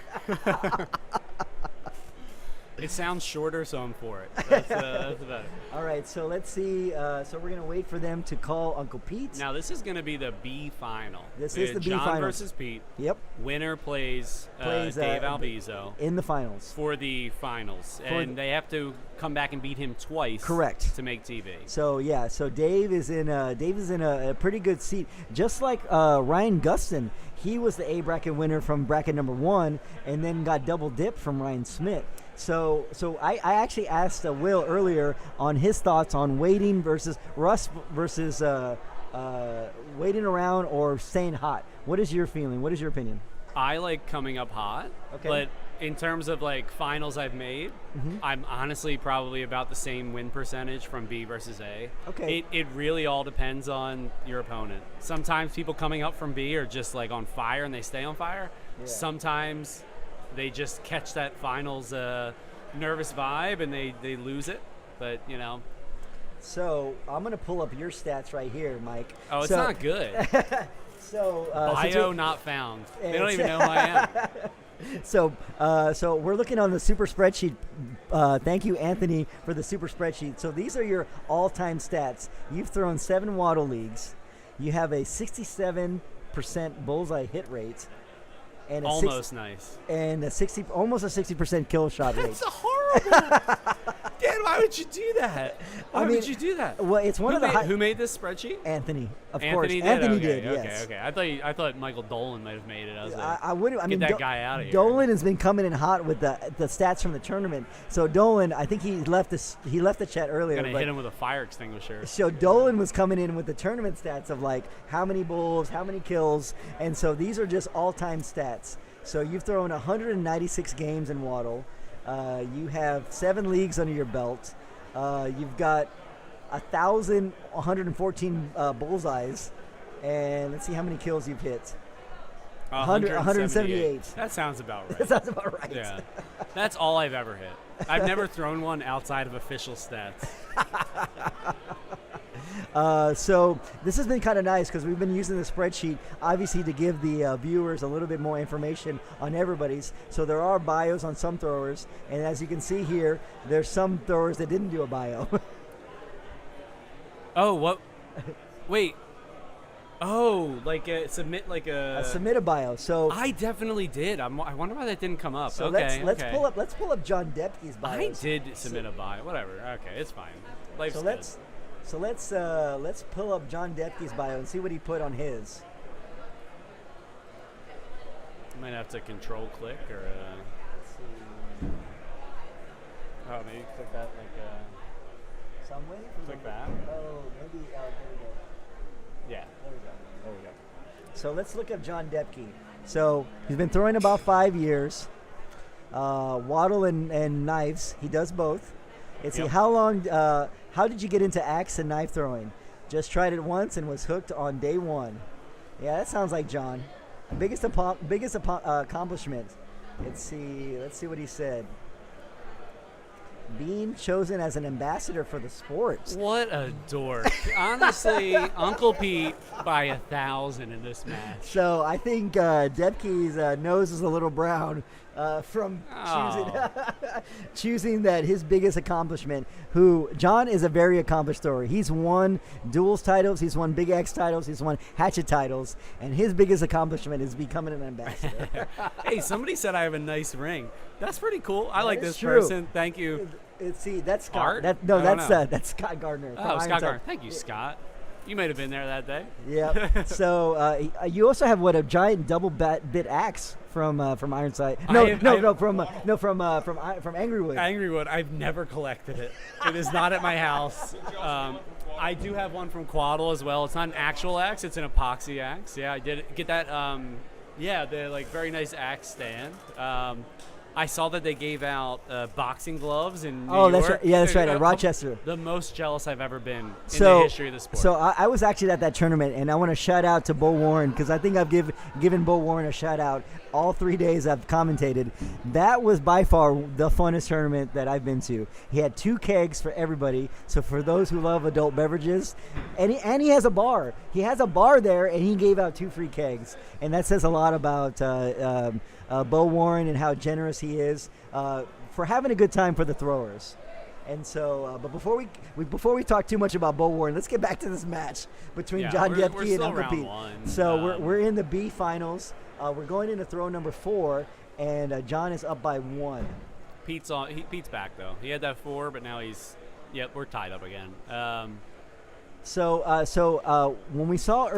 It sounds shorter, so I'm for it. That's about it. All right, so let's see. So we're going to wait for them to call Uncle Pete. Now, this is going to be the B final. This is the B John final. versus Pete. Yep. Winner plays Dave Alviso. In the finals. For the finals. And they have to come back and beat him twice. Correct. To make TV. So, yeah. So, Dave is in a pretty good seat. Just like Ryan Gustin. He was the A bracket winner from bracket number 1 and then got double dipped from Ryan Smith. So I actually asked Will earlier on his thoughts on waiting versus Russ versus waiting around or staying hot. What is your feeling? What is your opinion? I like coming up hot, but in terms of like finals I've made, I'm honestly probably about the same win percentage from B versus A. Okay. It really all depends on your opponent. Sometimes people coming up from B are just like on fire and they stay on fire. Yeah. Sometimes they just catch that finals nervous vibe and they lose it. But, So I'm going to pull up your stats right here, Mike. Oh, it's not good. Bio not found. They don't even know who I am. So we're looking on the super spreadsheet. Thank you, Anthony, for the super spreadsheet. So these are your all-time stats. You've thrown 7 Waddle Leagues. You have a 67% bullseye hit rate. And almost nice. And almost a 60% kill shot rate. That's horrible. Dan, why would you do that? Why would you do that? Well, it's one of the who made this spreadsheet? Anthony, of Anthony course. Did? Anthony okay, did. Okay, yes. okay. I thought Michael Dolan might have made it. I wouldn't. I mean, get that guy out of here. Dolan has been coming in hot with the stats from the tournament. So Dolan, I think he left the chat earlier. Gonna hit him with a fire extinguisher. So Dolan was coming in with the tournament stats of like how many bulls, how many kills, and so these are just all-time stats. So you've thrown 196 games in Waddle. You have 7 leagues under your belt. You've got 1,114 bullseyes, and let's see how many kills you've hit. 178. That sounds about right. That sounds about right. Yeah, that's all I've ever hit. I've never thrown one outside of official stats. So this has been kind of nice because we've been using the spreadsheet, obviously, to give the viewers a little bit more information on everybody's. So there are bios on some throwers, and as you can see here, there's some throwers that didn't do a bio. Oh, what? Wait. Oh, submit submit a bio. So I definitely did. I wonder why that didn't come up. So okay, let's pull up John Depkey's bio. I did submit a bio. Whatever. Okay, it's fine. Life's good. So let's pull up John Depkey's bio and see what he put on his. Might have to control click or. Oh, maybe click that some way. Click that. Oh, maybe. There we go. Yeah. There we go. So let's look up John Depkey. So he's been throwing about 5 years. Waddle and knives. He does both. Let's see, how did you get into axe and knife throwing? Just tried it once and was hooked on day 1. Yeah, that sounds like John. Biggest accomplishment. Let's see what he said. Being chosen as an ambassador for the sports. What a dork. Honestly, Uncle Pete by 1,000 in this match. So I think Depkey's nose is a little brown from choosing that his biggest accomplishment, who John is a very accomplished thrower. He's won duels titles, he's won Big X titles, he's won Hatchet titles, and his biggest accomplishment is becoming an ambassador. Hey, somebody said I have a nice ring. That's pretty cool. I like is this true. person. Thank you. See, that's Scott. Art? That's Scott Gardner. from Oh, Scott Ironside. Garner. Thank you, Scott. You might have been there that day. Yeah. So you also have a giant double bit axe from Ironside. From Angrywood. Angrywood. I've never collected it. It is not at my house. I do have one from Quaddle as well. It's not an actual axe. It's an epoxy axe. Yeah, I did get that. The very nice axe stand. I saw that they gave out boxing gloves in New York. That's right. Yeah, that's right. At Rochester. The most jealous I've ever been in So- the history of the sport. So I was actually at that tournament, and I want to shout out to Bo Warren because I think I've given Bo Warren a shout out all 3 days I've commentated. That was by far the funnest tournament that I've been to. He had 2 kegs for everybody. So for those who love adult beverages, and he has a bar. He has a bar there, and he gave out 2 free kegs, and that says a lot about Bo Warren and how generous he is for having a good time for the throwers. And so, but before we talk too much about Bo Warren, let's get back to this match between John we're Depkey and still Uncle round Pete. one. So we're in the B finals. We're going into throw number 4, and John is up by 1. Pete's back though. He had that 4, but now we're tied up again. So when we saw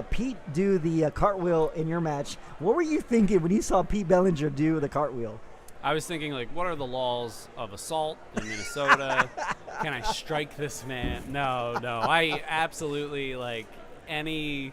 Pete do the cartwheel in your match, what were you thinking when you saw Pete Bellinger do the cartwheel? I was thinking, what are the laws of assault in Minnesota? Can I strike this man? No. I absolutely, anything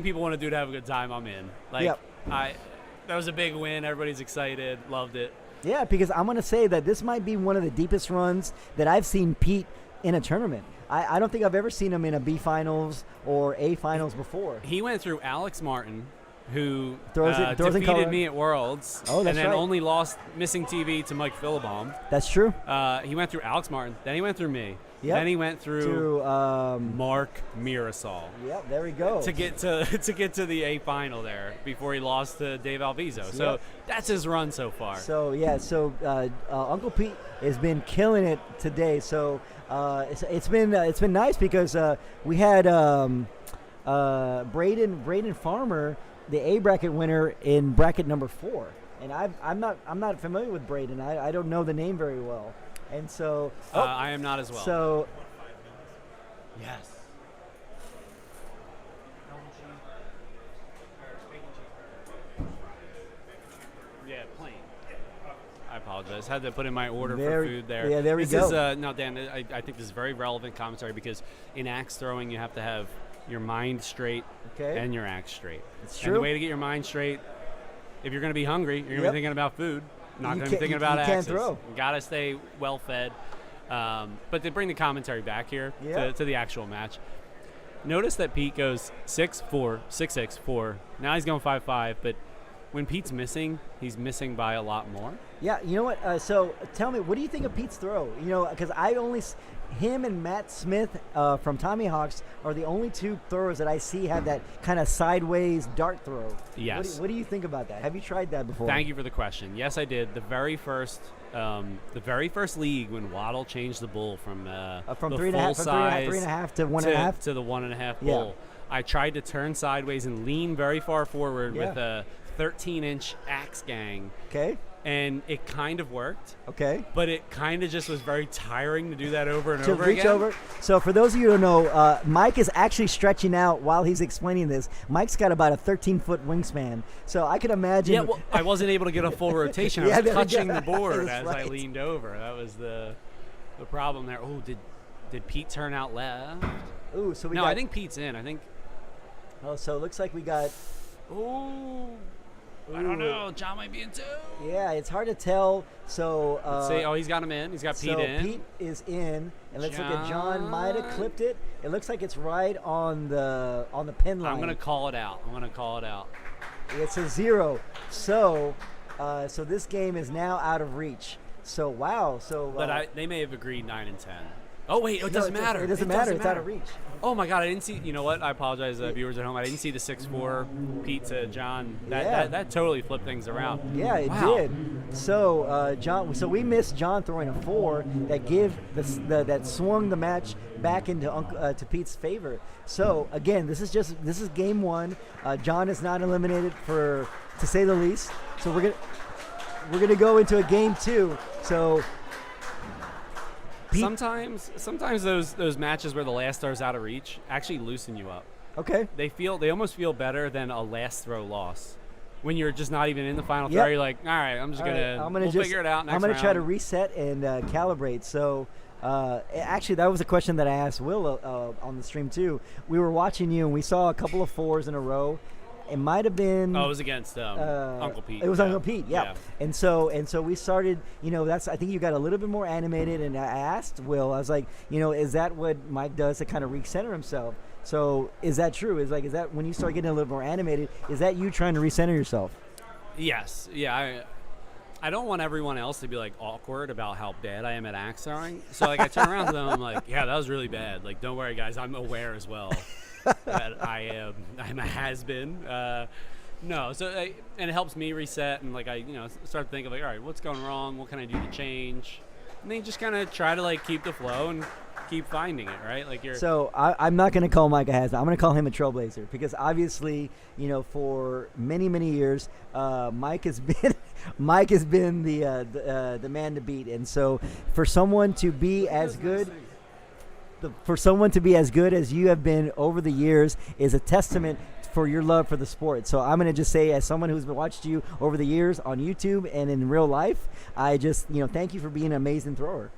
people want to do to have a good time, I'm in. Yep. That was a big win. Everybody's excited. Loved it. Yeah, because I'm going to say that this might be one of the deepest runs that I've seen Pete in a tournament. I don't think I've ever seen him in a B finals or A finals before. He went through Alex Martin, who throws in color. defeated me at Worlds, that's and then right. only lost missing TV to Mike Philobaum. That's true. He went through Alex Martin, then he went through me, Yep. then he went through Mark Marisol. Yep, there we go. To get to the A final there before he lost to Dave Alviso. So Yep. that's his run so far. So Uncle Pete has been killing it today. So it's been nice because we had Braden Farmer, the A bracket winner in bracket number 4, and I'm not familiar with Braden. I don't know the name very well, and so I am not as well. So yes. Yeah, plain. I apologize. Had to put in my order for food there. Yeah, there we this go. Is, now, Dan, I think this is very relevant commentary because in axe throwing, you have to have your mind straight and your axe straight. It's And true. the way to get your mind straight, if you're going to be hungry, you're going to be thinking about food, not You going to be can't- thinking about you can't axes. throw. You got to stay well fed. But to bring the commentary back here to the actual match, notice that Pete goes 6-4, 6-6, 4. Now he's going 5-5, but when Pete's missing, he's missing by a lot more. Yeah, you know what? So tell me, what do you think of Pete's throw? You know, because him and Matt Smith from Tommy Hawks are the only 2 throwers that I see have that kind of sideways dart throw. Yes. What do you think about that? Have you tried that before? Thank you for the question. Yes, I did. The very first league when Waddle changed the bull from the 3.5 to 1.5 to the 1.5 Yeah. bull. I tried to turn sideways and lean very far forward Yeah. with a 13-inch axe gang. Okay. And it kind of worked. Okay. But it kind of just was very tiring to do that over and To over reach again. over. So for those of you who don't know, Mike is actually stretching out while he's explaining this. Mike's got about a 13-foot wingspan. So I can imagine. Yeah, well, I wasn't able to get a full rotation. I Yeah, was there we touching go. the board That's as I right. leaned over. That was the problem there. Oh, did Pete turn out left? Ooh, so we No, got. I think Pete's in. I think. Oh, so it looks like we got. Oh, I don't know. John might be in too. Yeah, it's hard to tell. So. Let's see. Oh, he's got him in. He's got Pete so in. Pete is in, and let's look at John. Might have clipped it. It looks like it's right on the pin line. I'm gonna call it out. It's a 0. So this game is now out of reach. So wow. So But they may have agreed 9 and 10. Oh wait, it doesn't matter. It doesn't matter. It's out of reach. Oh my God, I didn't see. You know what? I apologize, viewers at home. I didn't see the 6-4 Pete to John. That totally flipped things around. Yeah, it did. So John. So we missed John throwing a 4 that that swung the match back into to Pete's favor. So again, this is game 1. John is not eliminated to say the least. So we're gonna go into a game 2. So. Sometimes those matches where the last throw's out of reach actually loosen you up. Okay. They almost feel better than a last throw loss. When you're just not even in the final throw, you're like, all right, we'll figure it out next round. I'm gonna try to reset and calibrate. So actually, that was a question that I asked Will on the stream too. We were watching you and we saw a couple of 4s in a row. It might have been. Oh, it was against Uncle Pete. It was Uncle Pete, yeah. And so we started. I think you got a little bit more animated. And I asked Will. I was like, is that what Mike does to kind of recenter himself? So is that true? Is that when you start getting a little more animated? Is that you trying to recenter yourself? Yes. Yeah. I don't want everyone else to be like awkward about how bad I am at axe throwing. So I turn around to them. I'm like, yeah, that was really bad. Like, don't worry, guys. I'm aware as well. That I'm a has-been. No, so and it helps me reset and I start thinking all right, what's going wrong? What can I do to change? And then you just kind of try to keep the flow and keep finding it, right? So I'm not going to call Mike a has-been. I'm going to call him a trailblazer because obviously, for many years, Mike has been the man to beat, and so for someone to be as good. For someone to be as good as you have been over the years is a testament for your love for the sport. So I'm going to just say, as someone who's been watched you over the years on YouTube and in real life, I just, thank you for being an amazing thrower.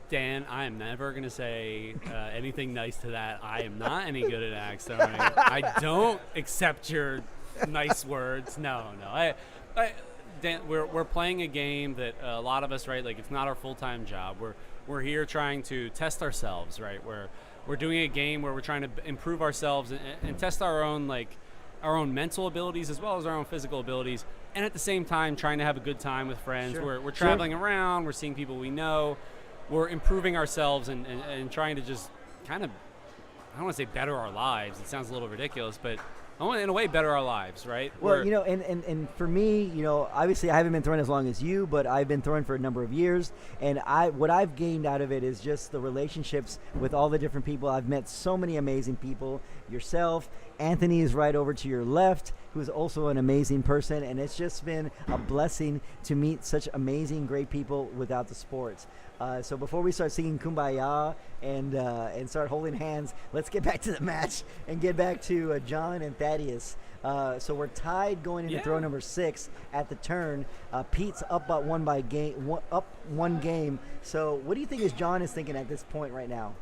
Dan, I am never going to say anything nice to that. I am not any good at axe throwing. I don't accept your nice words. No. Dan, we're playing a game that a lot of us, right, it's not our full-time job. We're here trying to test ourselves, right? We're doing a game where we're trying to improve ourselves and test our own mental abilities as well as our own physical abilities, and at the same time trying to have a good time with friends. Sure. We're traveling around, we're seeing people we know, we're improving ourselves and trying to just kind of, I don't want to say better our lives. It sounds a little ridiculous, but I want to, in a way, better our lives, right? Well, and for me, obviously I haven't been throwing as long as you, but I've been throwing for a number of years, and what I've gained out of it is just the relationships with all the different people. I've met so many amazing people. Yourself, Anthony is right over to your left, who's also an amazing person, and it's just been a blessing to meet such amazing, great people without the sports. So before we start singing Kumbaya and start holding hands, let's get back to the match and get back to John and Thaddeus. So we're tied going into throw number 6 at the turn. Pete's up by one game. So what do you think John is thinking at this point right now?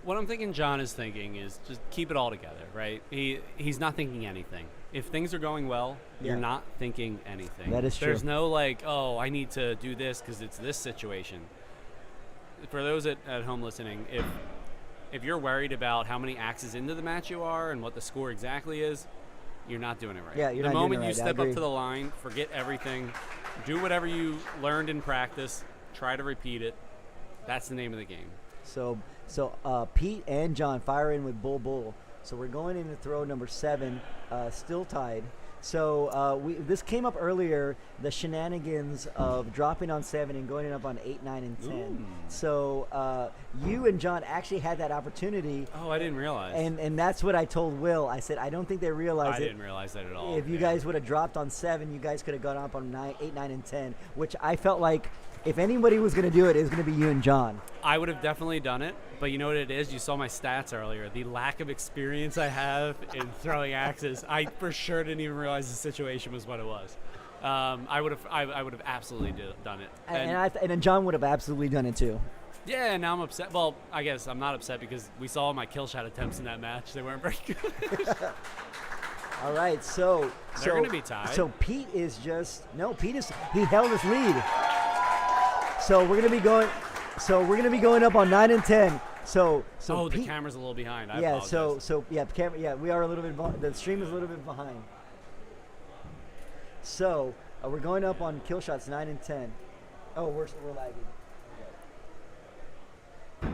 What I'm thinking John is thinking is just keep it all together, right? He's not thinking anything. If things are going well, you're not thinking anything. That is true. There's no I need to do this because it's this situation. For those at home listening, if you're worried about how many axes into the match you are and what the score exactly is, you're not doing it right. Yeah, you're the not doing moment it right. you step up to the line, forget everything, do whatever you learned in practice, try to repeat it. That's the name of the game. So Pete and John fire in with Bull. So we're going into throw number 7, still tied. So this came up earlier, the shenanigans of dropping on 7 and going up on 8, 9, and 10. Ooh. So you and John actually had that opportunity. Oh, I didn't realize. And that's what I told Will. I said, I don't think they realized it. I didn't realize that at all. If you guys would have dropped on 7, you guys could have gone up on 8, 9, and 10, which I felt like if anybody was going to do it, it was going to be you and John. I would have definitely done it, but you know what it is? You saw my stats earlier. The lack of experience I have in throwing axes, I for sure didn't even realize the situation was what it was. I would have absolutely done it. And then John would have absolutely done it too. Yeah, and now I'm upset. Well, I guess I'm not upset because we saw my kill shot attempts in that match. They weren't very good. All right, so they're going to be tied. So Pete is he held his lead. So we're going to be going up on 9 and 10. So Oh, the Pete- camera's a little behind. I yeah. apologize. We are a little bit. The stream is a little bit behind. So we're going up on kill shots 9 and 10. Oh, we're lagging.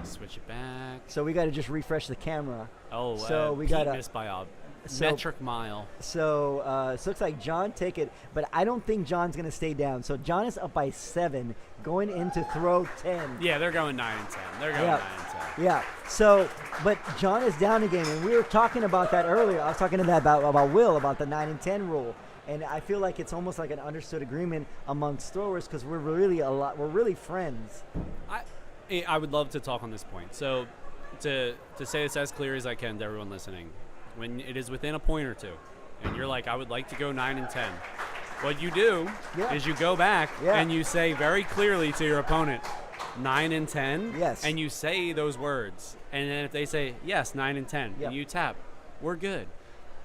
Switch it back. So we got to just refresh the camera. Oh, so we Pete got missed by a so- metric mile. So it looks like John take it, but I don't think John's gonna stay down. So John is up by 7, going into throw 10. Yeah, they're going 9 and 10. They're going 9 and 10. Yeah. So, but John is down again, and we were talking about that earlier. I was talking to that about Will about the 9 and 10 rule, and I feel like it's almost like an understood agreement amongst throwers because we're really friends. I would love to talk on this point. So to say this as clear as I can to everyone listening, when it is within a point or two, and you're like, I would like to go 9 and 10, what you do is you go back and you say very clearly to your opponent, 9 and 10, yes, and you say those words, and then if they say yes, 9 and 10, Yep. and you tap, we're good.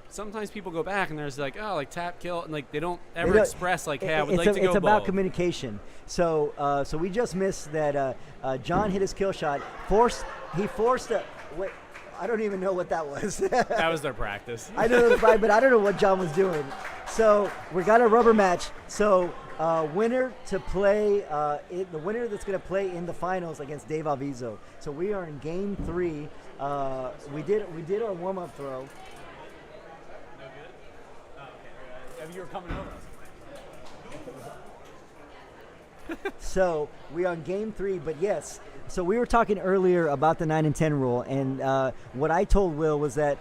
Sometimes people go back and there's like, oh, like tap, kill, and like they don't ever express like, hey, I would like to go It's about both. Communication. So so we just missed that John hit his kill shot. He forced a. Wait, I don't even know what that was. That was their practice. I know that's right, but I don't know what John was doing. So we got a rubber match. So winner to play, the winner that's going to play in the finals against Dave Alviso. So we are in game 3. We did our warm up throw. You were coming over. So we're on game 3, but yes. So we were talking earlier about the 9 and 10 rule, and what I told Will was that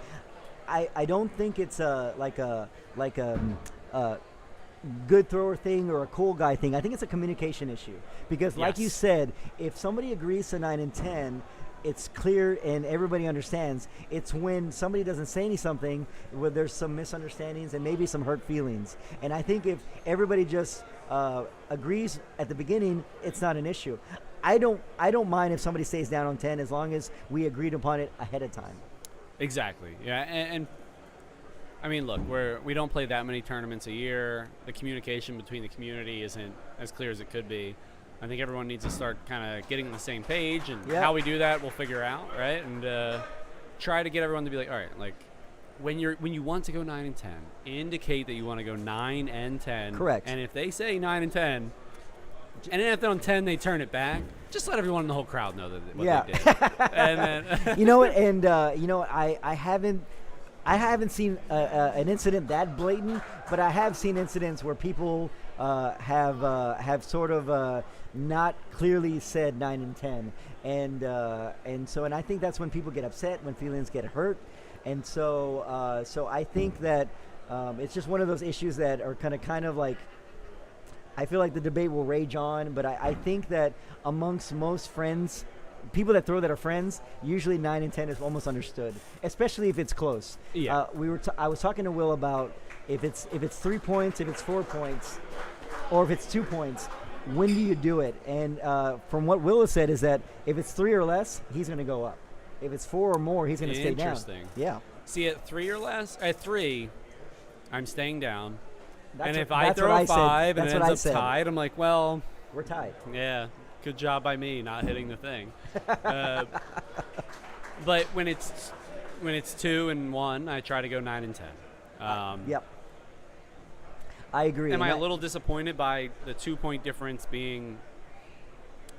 I don't think it's like a good thrower thing or a cool guy thing. I think it's a communication issue because, like you said, if somebody agrees to 9 and 10. It's clear and everybody understands. It's when somebody doesn't say something where there's some misunderstandings and maybe some hurt feelings. And I think if everybody just agrees at the beginning, it's not an issue. I don't mind if somebody stays down on 10 as long as we agreed upon it ahead of time. Exactly. Yeah, and I mean, look, we don't play that many tournaments a year. The communication between the community isn't as clear as it could be. I think everyone needs to start kind of getting on the same page, and how we do that, we'll figure out, right? And try to get everyone to be like, all right, like when you want to go 9 and 10, indicate that you want to go 9 and 10. Correct. And if they say 9 and 10, and then if they're on 10, they turn it back. Just let everyone in the whole crowd know that what they did. And then you know what? And I haven't seen an incident that blatant, but I have seen incidents where people have sort of not clearly said 9 and 10, and I think that's when people get upset, when feelings get hurt, and so I think that it's just one of those issues that are kind of like. I feel like the debate will rage on, but I think that amongst most friends, people that throw that are friends, usually 9 and 10 is almost understood, especially if it's close. Yeah. I was talking to Will about if it's 3 points, if it's 4 points, or if it's 2 points, when do you do it? And from what Will has said is that if it's 3 or less, he's going to go up. If it's 4 or more, he's going to stay down. Interesting. Yeah. See, at 3 or less, at 3, I'm staying down. That's and what- if I that's throw what I a said. 5 and That's it what I ends said. up tied, I'm like, well, We're tied. yeah, good job by me not hitting the thing. But when it's 2 and 1, I try to go 9 and 10. Yep. I agree. Am And I a little disappointed by the 2-point difference being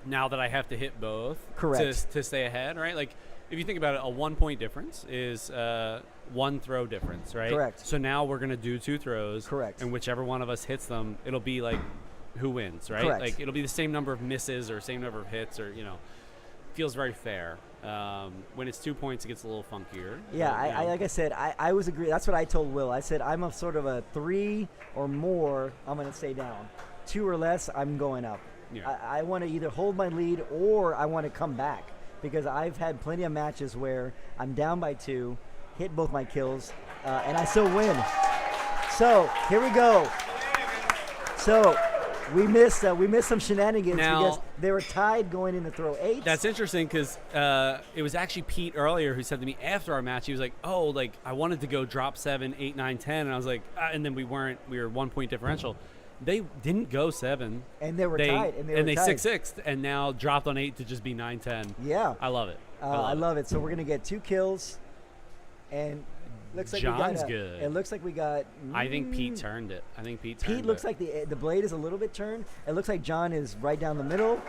now that I have to hit both Correct. to stay ahead, right? Like, if you think about it, a 1-point difference is 1 throw difference, right? Correct. So now we're going to do 2 throws. Correct. And whichever one of us hits them, it'll be like who wins, right? Correct. Like, it'll be the same number of misses or same number of hits or, feels very fair. When it's 2 points, it gets a little funkier. Yeah, But, I like I said, I was agree. That's what I told Will. I said I'm a sort of a 3 or more. I'm going to stay down. 2 or less, I'm going up. Yeah. I want to either hold my lead or I want to come back because I've had plenty of matches where I'm down by 2, hit both my kills, and I still win. So here we go. So we missed some shenanigans Now- because they were tied going into throw 8. That's interesting because it was actually Pete earlier who said to me after our match, he was like, oh, like I wanted to go drop 7, 8, 9, 10. And I was like, and then we were 1 point differential. They didn't go 7. And they were tied. And they tied. 6-6'd and now dropped on 8 to just be 9, 10. Yeah. I love it. I love it. So we're gonna get 2 kills, and looks like John's we got good. It looks like we got. I think Pete turned it. Pete looks like the blade is a little bit turned. It looks like John is right down the middle.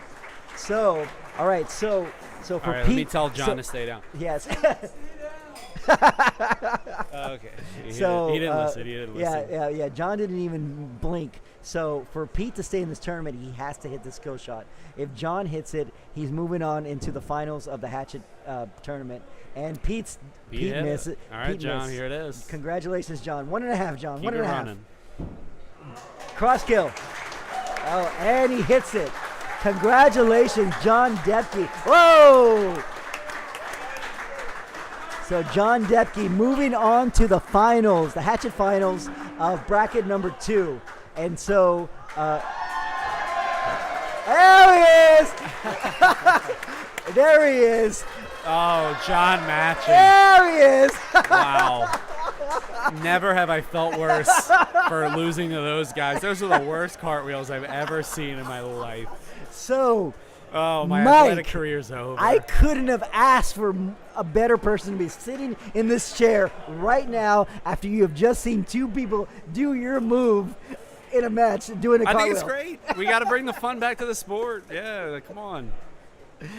So, all right. So for All right, Pete, let me tell John to stay down. Yes. Okay. He So didn't listen. He didn't listen. Yeah. John didn't even blink. So for Pete to stay in this tournament, he has to hit this kill shot. If John hits it, he's moving on into the finals of the Hatchet tournament. And Pete hit missed it. it. All right, Pete John, missed. here it is. Congratulations, John. 1.5, John. Keep 1.5. it running. Cross kill. Oh, and he hits it. Congratulations, John Depkey. Whoa! So John Depkey moving on to the finals, the Hatchet finals of bracket number 2. And so, there he is! There he is! Oh, John matching. There he is! Wow. Never have I felt worse for losing to those guys. Those are the worst cartwheels I've ever seen in my life. So, Oh, my Mike, athletic career's over. I couldn't have asked for a better person to be sitting in this chair right now after you have just seen 2 people do your move in a match doing a I cartwheel. think it's great. We got to bring the fun back to the sport. Yeah, come on.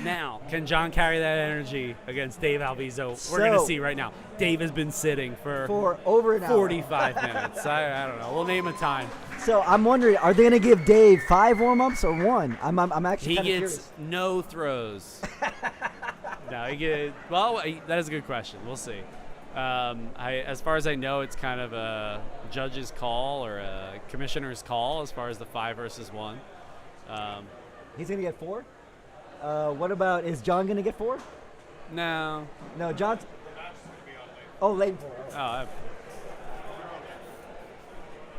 Now, can John carry that energy against Dave Alviso? We're going to see right now. Dave has been sitting for over an hour. 45 minutes. I don't know. We'll name a time. So I'm wondering, are they going to give Dave 5 warm-ups or 1? I'm actually He kind of gets curious. no throws. No, he gets. Well, that is a good question. We'll see. As far as I know, it's kind of a judge's call or a commissioner's call as far as the 5 versus 1. He's going to get 4? What about, is John going to get 4? No. No, John's. Oh, late 4. Oh,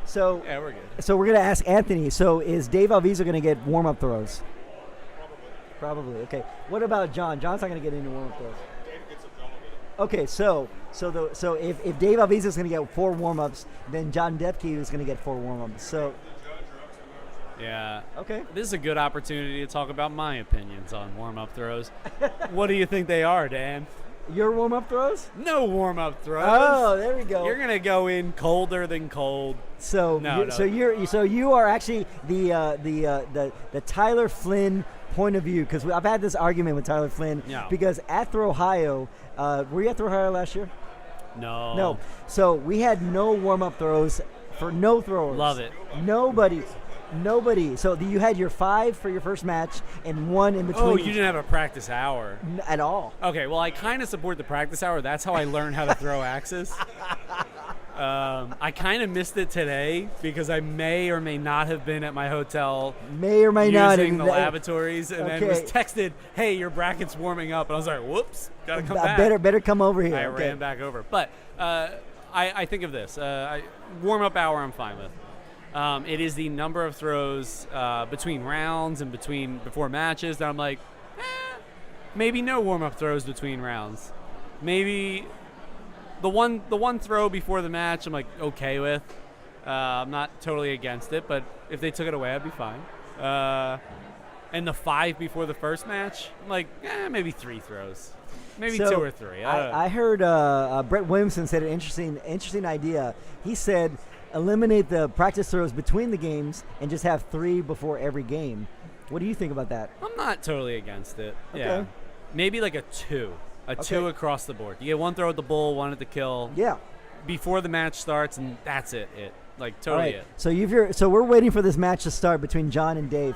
So yeah, we're good. So we're going to ask Anthony. So is Dave Alviso going to get warm-up throws? Probably. Okay. What about John? John's not going to get any warm-up throws. Okay, so if Dave Alviso is going to get 4 warm-ups, then John Depkey is going to get 4 warm-ups. So Yeah. okay. This is a good opportunity to talk about my opinions on warm-up throws. What do you think they are, Dan? Your warm-up throws? No warm-up throws. Oh, there we go. You're gonna go in colder than cold. So No, no. so you are actually the Tyler Flynn point of view, because I've had this argument with Tyler Flynn. Yeah. Because at Throw Ohio, were you at Throw Ohio last year? No. No. So we had no warm-up throws for no throwers. Love it. Nobody. So you had your 5 for your first match and 1 in between. Oh, you didn't have a practice hour. At all. Okay, well, I kind of support the practice hour. That's how I learned how to throw axes. I kind of missed it today because I may or may not have been at my hotel. May or may not. Using the lavatories, and then was texted, "Hey, your bracket's warming up," and I was like, "Whoops, gotta come back." Better come over here. I Okay. ran back over, but I think of this: warm-up hour, I'm fine with. It is the number of throws between rounds and before matches that I'm like, maybe no warm-up throws between rounds. Maybe the one throw before the match I'm like okay with. I'm not totally against it, but if they took it away, I'd be fine. And the 5 before the first match, I'm like, maybe 3 throws. Maybe 2 or 3. I heard Brett Williamson said an interesting idea. He said eliminate the practice throws between the games and just have 3 before every game. What do you think about that? I'm not totally against it. Okay. Yeah. Maybe like a 2. A 2 across the board. You get 1 throw at the bull, 1 at the kill. Yeah. Before the match starts, and that's it. Like, totally it. So we're waiting for this match to start between John and Dave.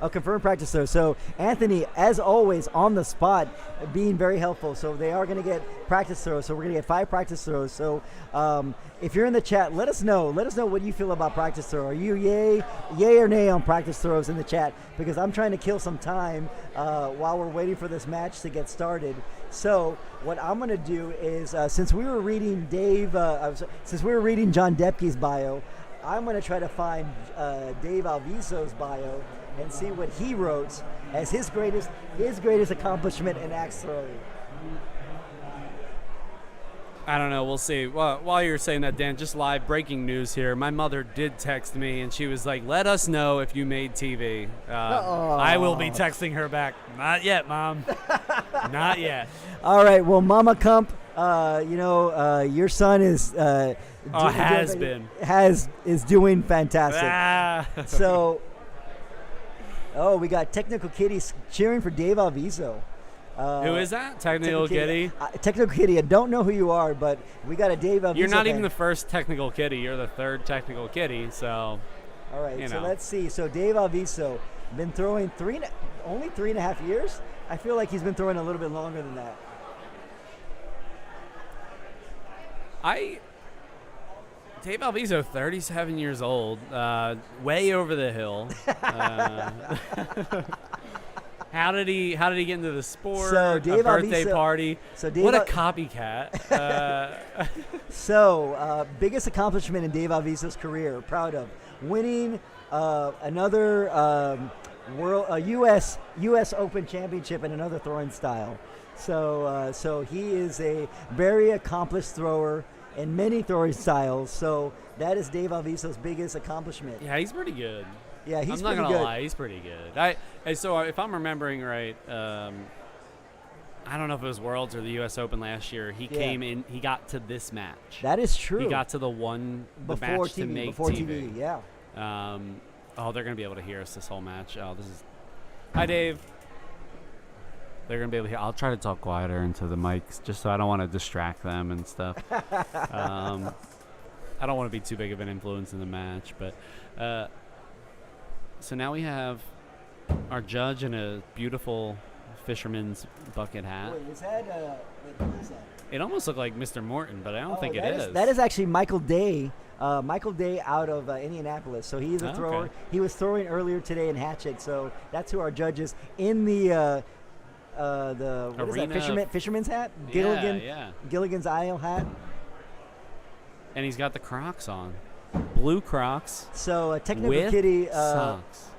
Oh, confirmed practice throw. So Anthony, as always, on the spot, being very helpful. So they are going to get practice throws. So we're going to get 5 practice throws. So if you're in the chat, let us know. Let us know what you feel about practice throw. Are you yay or nay on practice throws in the chat? Because I'm trying to kill some time while we're waiting for this match to get started. So what I'm going to do is, since we were reading John Depkey's bio, I'm going to try to find Dave Alviso's bio and see what he wrote as his greatest accomplishment in axe throwing. I don't know. We'll see. Well, while you're saying that, Dan, just live breaking news here. My mother did text me, and she was like, let us know if you made TV. I will be texting her back. Not yet, Mom. Not yet. All right. Well, Mama Kump, your son is is doing fantastic. So, we got Technical Kitty cheering for Dave Alviso. Who is that? Technical Kitty? Technical Kitty. I don't know who you are, but we got a Dave Alviso. You're not even fan. the first Technical Kitty. You're the third Technical Kitty. So, all right. So let's see. So Dave Alviso been throwing only 3.5 years. I feel like he's been throwing a little bit longer than that. Dave Alviso, 37 years old, way over the hill. How did he get into the sport? So Dave a birthday Alviso, party. So Dave what a copycat. Biggest accomplishment in Dave Alviso's career. Proud of winning another U.S. Open championship in another throwing style. So he is a very accomplished thrower in many throwing styles. So that is Dave Alviso's biggest accomplishment. Yeah, he's pretty good. Yeah, he's I'm not pretty gonna good. lie, he's pretty good. So if I'm remembering right, I don't know if it was Worlds or the U.S. Open last year. He came in. He got to this match. That is true. He got to the match to make before TV. Yeah. They're gonna be able to hear us this whole match. Hi, Dave. They're gonna be able to hear. I'll try to talk quieter into the mics, just so I don't want to distract them and stuff. I don't want to be too big of an influence in the match, but. So now we have our judge in a beautiful fisherman's bucket hat. Wait, is that who is that? It almost looked like Mr. Morton, but I don't think it is. That is actually Michael Day. Michael Day out of Indianapolis. So he's a thrower. Okay. He was throwing earlier today in Hatchet. So that's who our judge is in the what is that? Fisherman's hat? Gilligan's Isle hat. And he's got the Crocs on. Blue Crocs. So Technical with Kitty socks.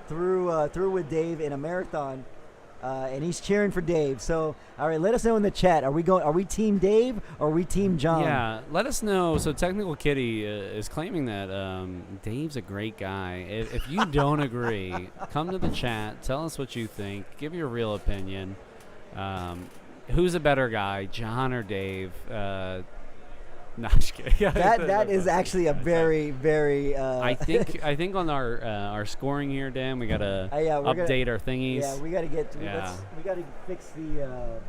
Threw with Dave in a marathon, and he's cheering for Dave. So all right, let us know in the chat. Are we Team Dave or are we Team John? Yeah, let us know. So Technical Kitty is claiming that Dave's a great guy. If you don't agree, come to the chat. Tell us what you think. Give your real opinion. Who's a better guy, John or Dave? No, just kidding. that is actually a very, very. I think on our scoring here, Dan, we gotta update our thingies. Yeah, we gotta we gotta fix the.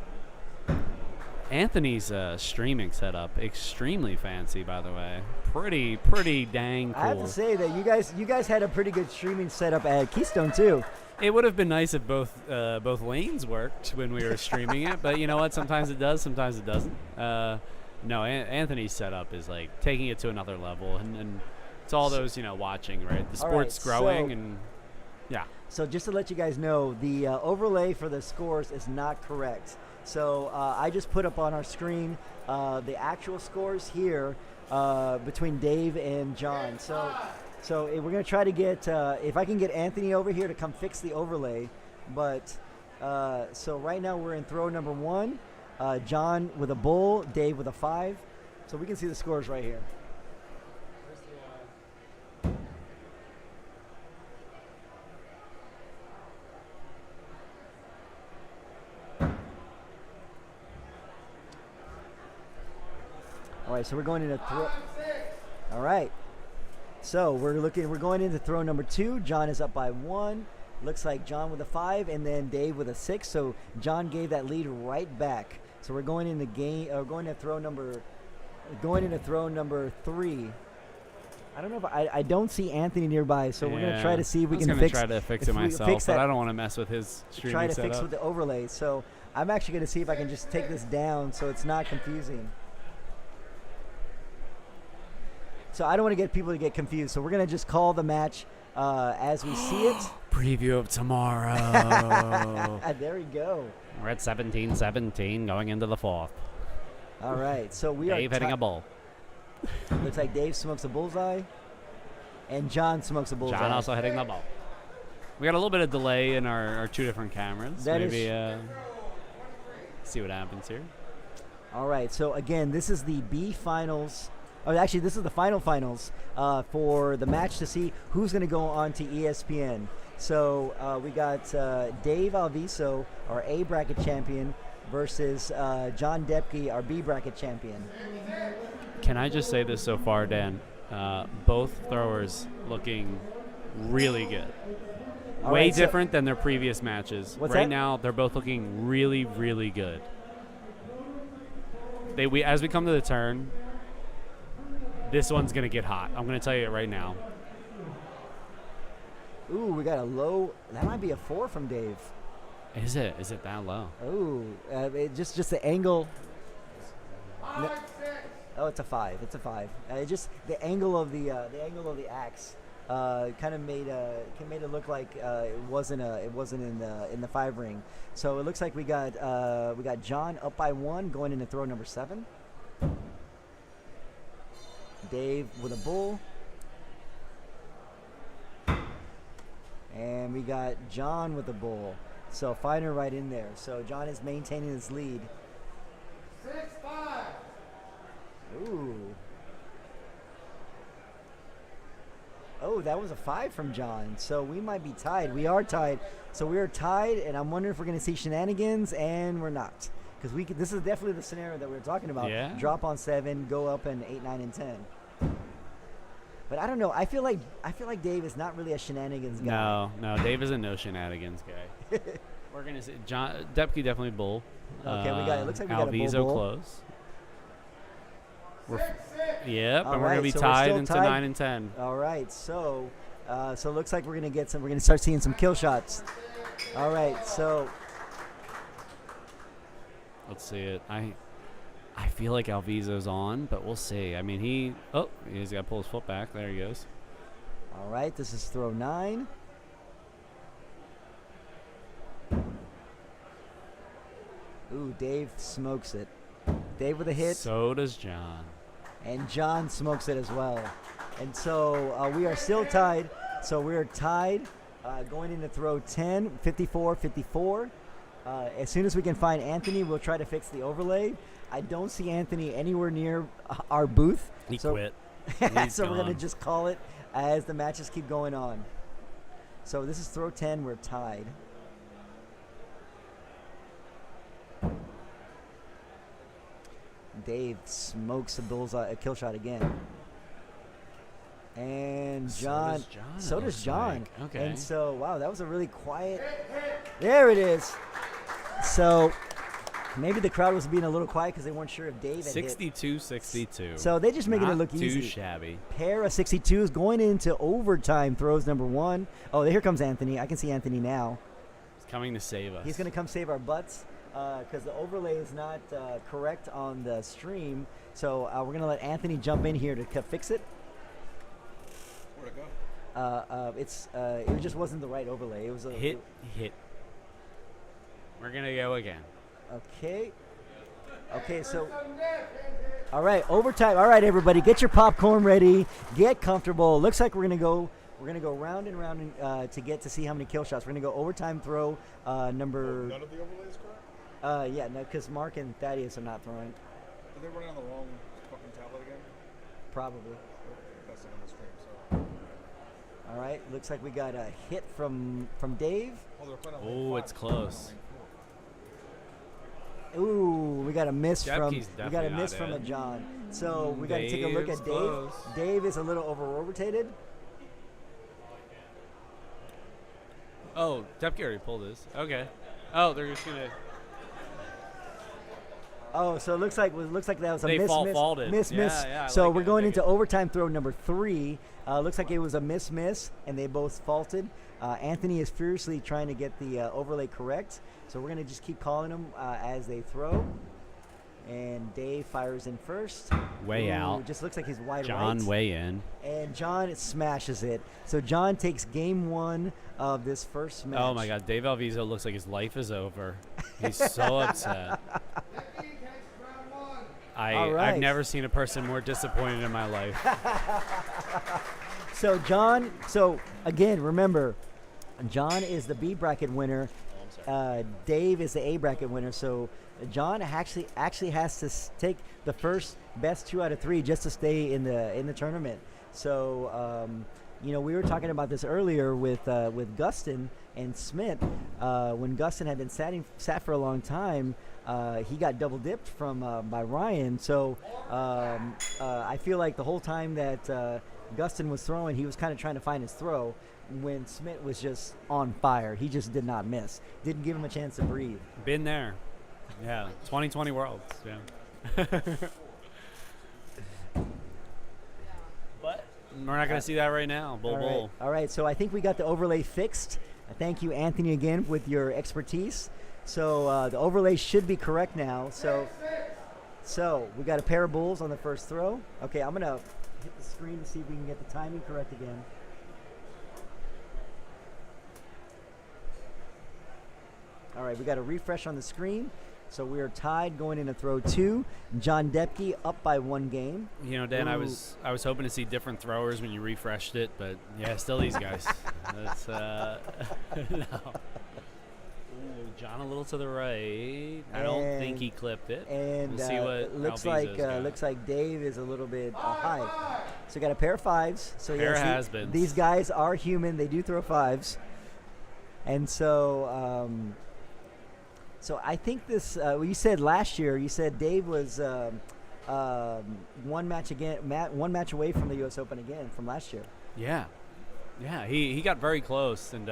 Anthony's streaming setup, extremely fancy, by the way. Pretty dang cool. I have to say that you guys had a pretty good streaming setup at Keystone too. It would have been nice if both lanes worked when we were streaming it, but you know what? Sometimes it does, sometimes it doesn't. No, Anthony's setup is like taking it to another level, and it's all those watching, right? The sport's growing, and yeah. So just to let you guys know, the overlay for the scores is not correct. So I just put up on our screen the actual scores here between Dave and John. So we're gonna try to get if I can get Anthony over here to come fix the overlay, but so right now we're in throw number 1. John with a bull, Dave with a 5. So we can see the scores right here. All right, so we're going into throw. All right. So we're going into throw number 2. John is up by 1. Looks like John with a 5 and then Dave with a 6. So John gave that lead right back. So we're going into going into throw number 3. I don't know if I don't see Anthony nearby, so we're gonna try to see if we can fix. Try to fix it myself, but I don't want to mess with his streaming try to setup. fix with the overlay. So I'm actually gonna see if I can just take this down so it's not confusing. So I don't want to get people to get confused. So we're gonna just call the match as we see it. Preview of tomorrow. There we go. We're at 17-17 going into the 4th. All right, so we Dave are hitting a bull. Looks like Dave smokes a bullseye, and John smokes a bullseye. John also hitting the ball. We got a little bit of delay in our 2 different cameras. That Maybe see what happens here. All right. So again, this is the B finals. Oh, actually, this is the finals for the match to see who's going to go on to ESPN. So we got Dave Alviso, our A bracket champion, versus John Depkey, our B bracket champion. Can I just say this so far, Dan? Both throwers looking really good. All Way right, so- different than their previous matches. What's right that? now, they're both looking really, really good. As we come to the turn, this one's going to get hot. I'm going to tell you it right now. Ooh, we got a low. That might be a 4 from Dave. Is it? Is it that low? Ooh, just the angle. No, oh, it's a 5. It's a 5. Just the angle of the axe kind of made it look like it wasn't in the 5 ring. So it looks like we got John up by 1 going into throw number 7. Dave with a bull. And we got John with the bull. So Finer right in there. So John is maintaining his lead. 6-5. Ooh. Oh, that was a 5 from John. So we might be tied. We are tied. So we are tied, and I'm wondering if we're going to see shenanigans, and we're not. Because this is definitely the scenario that we were talking about. Yeah. Drop on 7, go up in 8, 9, and 10. But I don't know. I feel like Dave is not really a shenanigans guy. No, Dave isn't no shenanigans guy. We're gonna see Depkey definitely bull. Okay, we got. It looks like we got a Alviso bull. close. All Yep, and we're right, gonna be so we're tied still into tied. 9 and 10. All right, so it looks like we're gonna start seeing some kill shots. All right, so Let's see it. I feel like Alviso's on, but we'll see. I mean, he's got to pull his foot back. There he goes. all right, this is throw 9. Ooh, Dave smokes it. Dave with a hit, So does John. and John smokes it as well. And so we are still tied. So we're tied going into throw 10, 54-54. As soon as we can find Anthony, we'll try to fix the overlay. I don't see Anthony anywhere near our booth. He so, quit. He's so we're going to gone. just call it as the matches keep going on. So this is throw 10. We're tied. Dave smokes a kill shot again. And John. So does John. Okay. And so, wow, that was a really quiet. There it is. So maybe the crowd was being a little quiet because they weren't sure if Dave had hit. 62-62. So they're just making it look Not easy. too shabby. Pair of 62s going into overtime throws number 1. Oh, here comes Anthony. I can see Anthony now. He's coming to save us. He's going to come save our butts because the overlay is not correct on the stream. So we're going to let Anthony jump in here to fix it. Where'd it go? It just wasn't the right overlay. It was a hit. We're going to go again. Okay. So all right, overtime. All right, everybody, get your popcorn ready. Get comfortable. Looks like we're gonna go round and round to get to see how many kill shots. We're gonna go overtime throw number. None of the overlays correct? Yeah, no, because Mark and Thaddeus are not throwing. Are they running on the wrong fucking tablet again? Probably. That's not on the stream, so. All right, looks like we got a hit from Dave. Oh, they're playing on Oh, lane it's 5. close. Ooh, we got a miss Depkey's from a definitely from a not in. John. So we got to take a look Dave's at Dave. close. Dave is a little over-rotated. Oh, Depkey already pulled his. Okay. Oh, they're just going to. Oh, so it looks like that was a They faulted. miss. Yeah, I So like we're it, I going like into it. overtime throw number 3. Looks like it was a miss, and they both faulted. Anthony is furiously trying to get the overlay correct. So we're going to just keep calling them as they throw. And Dave fires in first. Way Ooh, out. Just looks like he's wide John right. way in. And John smashes it. So John takes game 1 of this first match. Oh, my God. Dave Alviso looks like his life is over. He's so upset. All right. I've never seen a person more disappointed in my life. So John, again, remember, John is the B bracket winner. Dave is the A bracket winner, so John actually has to take the first best 2 out of 3 just to stay in the tournament. So we were talking about this earlier with Gustin and Smith. When Gustin had been sat for a long time, he got double dipped by Ryan. So I feel like the whole time that Gustin was throwing, he was kind of trying to find his throw. When Smith was just on fire, he just did not miss. Didn't give him a chance to breathe. Been there. Yeah, 2020 Worlds. Yeah. But we're not going to see that right now. Bull. All right, so I think we got the overlay fixed. Thank you, Anthony, again, with your expertise. So the overlay should be correct now. So we got a pair of bulls on the first throw. Okay, I'm going to hit the screen to see if we can get the timing correct again. All right, we got a refresh on the screen. So we are tied going into throw 2. John Depkey up by 1 game. Dan, I was hoping to see different throwers when you refreshed it, but yeah, still these guys. That's no. Ooh, John a little to the right. I don't think he clipped it. And we'll see what looks like Dave is a little bit high. So we got a pair of 5s. So pair yes, has-beens. These guys are human. They do throw 5s. And so so I think this. You said last year. You said Dave was one match away from the U.S. Open again from last year. Yeah. He got very close, and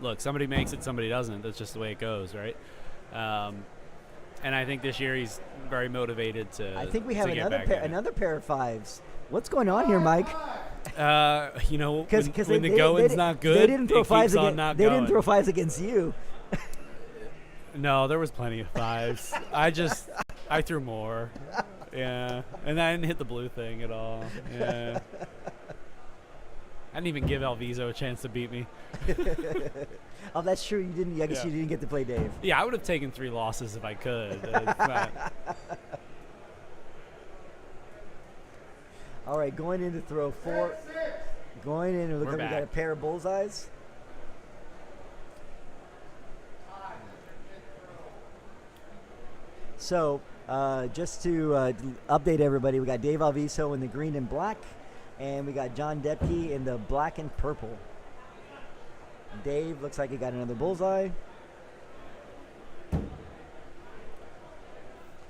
look, somebody makes it, somebody doesn't. That's just the way it goes, right? And I think this year he's very motivated to. I think we have another pair of 5s. What's going on here, Mike? Because when the going's not good, they didn't throw 5s on not going. They didn't throw 5s against you. No, there was plenty of 5s. I threw more. Yeah. And I didn't hit the blue thing at all. Yeah. I didn't even give Alviso a chance to beat me. Oh, that's true. You didn't. I guess you didn't get to play Dave. Yeah, I would have taken 3 losses if I could. All right, going into throw 4. Going in, look like we got a pair of bullseyes. So, just to update everybody, we got Dave Alviso in the green and black, and we got John Depkey in the black and purple. Dave looks like he got another bullseye.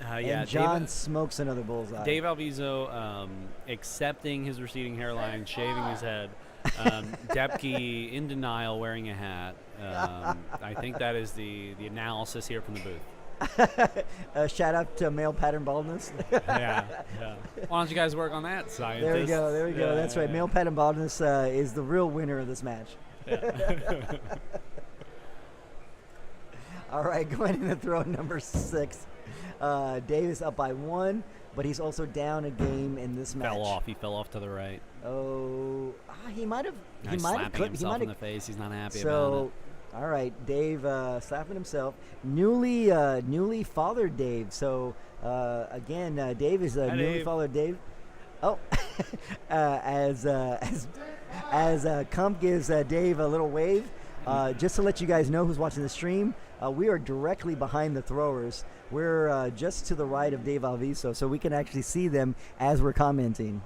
And John smokes another bullseye. Dave Alviso accepting his receding hairline, shaving his head. Depkey in denial, wearing a hat. I think that is the analysis here from the booth. Shout out to male pattern baldness. yeah. Why don't you guys work on that, scientist? There we go. That's right. Male pattern baldness is the real winner of this match. Yeah. All right, going into throw number 6. Dave is up by 1, but he's also down a game in this match. He fell off to the right. Oh, he might have. He's slapping himself in the face. He's not happy about it. All right, Dave slapping himself. Newly fathered Dave. So again, Dave is a newly fathered Dave. Oh, as Kump gives Dave a little wave. Just to let you guys know who's watching the stream, we are directly behind the throwers. We're just to the right of Dave Alviso, so we can actually see them as we're commenting.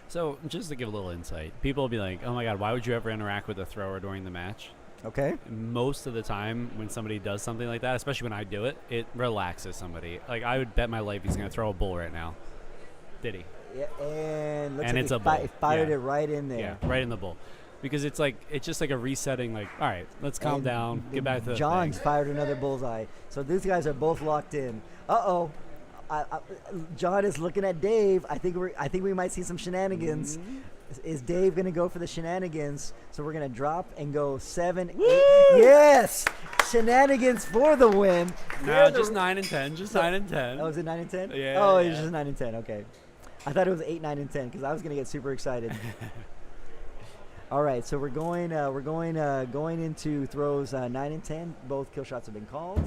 So just to give a little insight, people will be like, oh my God, why would you ever interact with a thrower during the match? Okay. Most of the time when somebody does something like that, especially when I do it, it relaxes somebody. Like, I would bet my life he's going to throw a bull right now. Did he? Yeah, and looks and like it's a bull. Fired it right in there. Yeah, right in the bull. Because it's just like a resetting, like, all right, let's calm down, get back to the John's thing. fired another bullseye. So these guys are both locked in. Uh-oh. John is looking at Dave. I think we might see some shenanigans. Mm-hmm. Is Dave going to go for the shenanigans? So we're going to drop and go 7, 8. Yes! Shenanigans for the win. No, just 9 and 10. Just 9 and 10. Oh, is it 9 and 10? Yeah. Oh, it's just 9 and 10. Okay. I thought it was 8, 9, and 10 because I was going to get super excited. All right, so we're going into throws 9 and 10. Both kill shots have been called.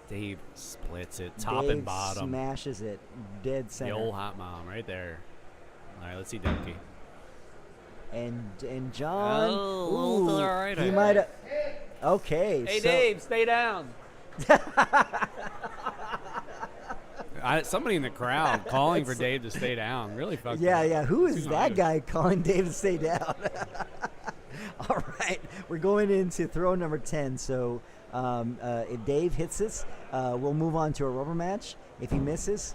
Dave splits it, top Dave and bottom. Smashes it, dead center. The old hot mom right there. All right, let's see Depkey. And John, he might have. Okay. Hey, so, Dave, stay down. Somebody in the crowd calling for Dave to stay down. Really fucked Yeah, up. yeah. Who is Too that nice. guy calling Dave to stay down? All right, we're going into throw number 10. So if Dave hits this, we'll move on to a rubber match. If he misses,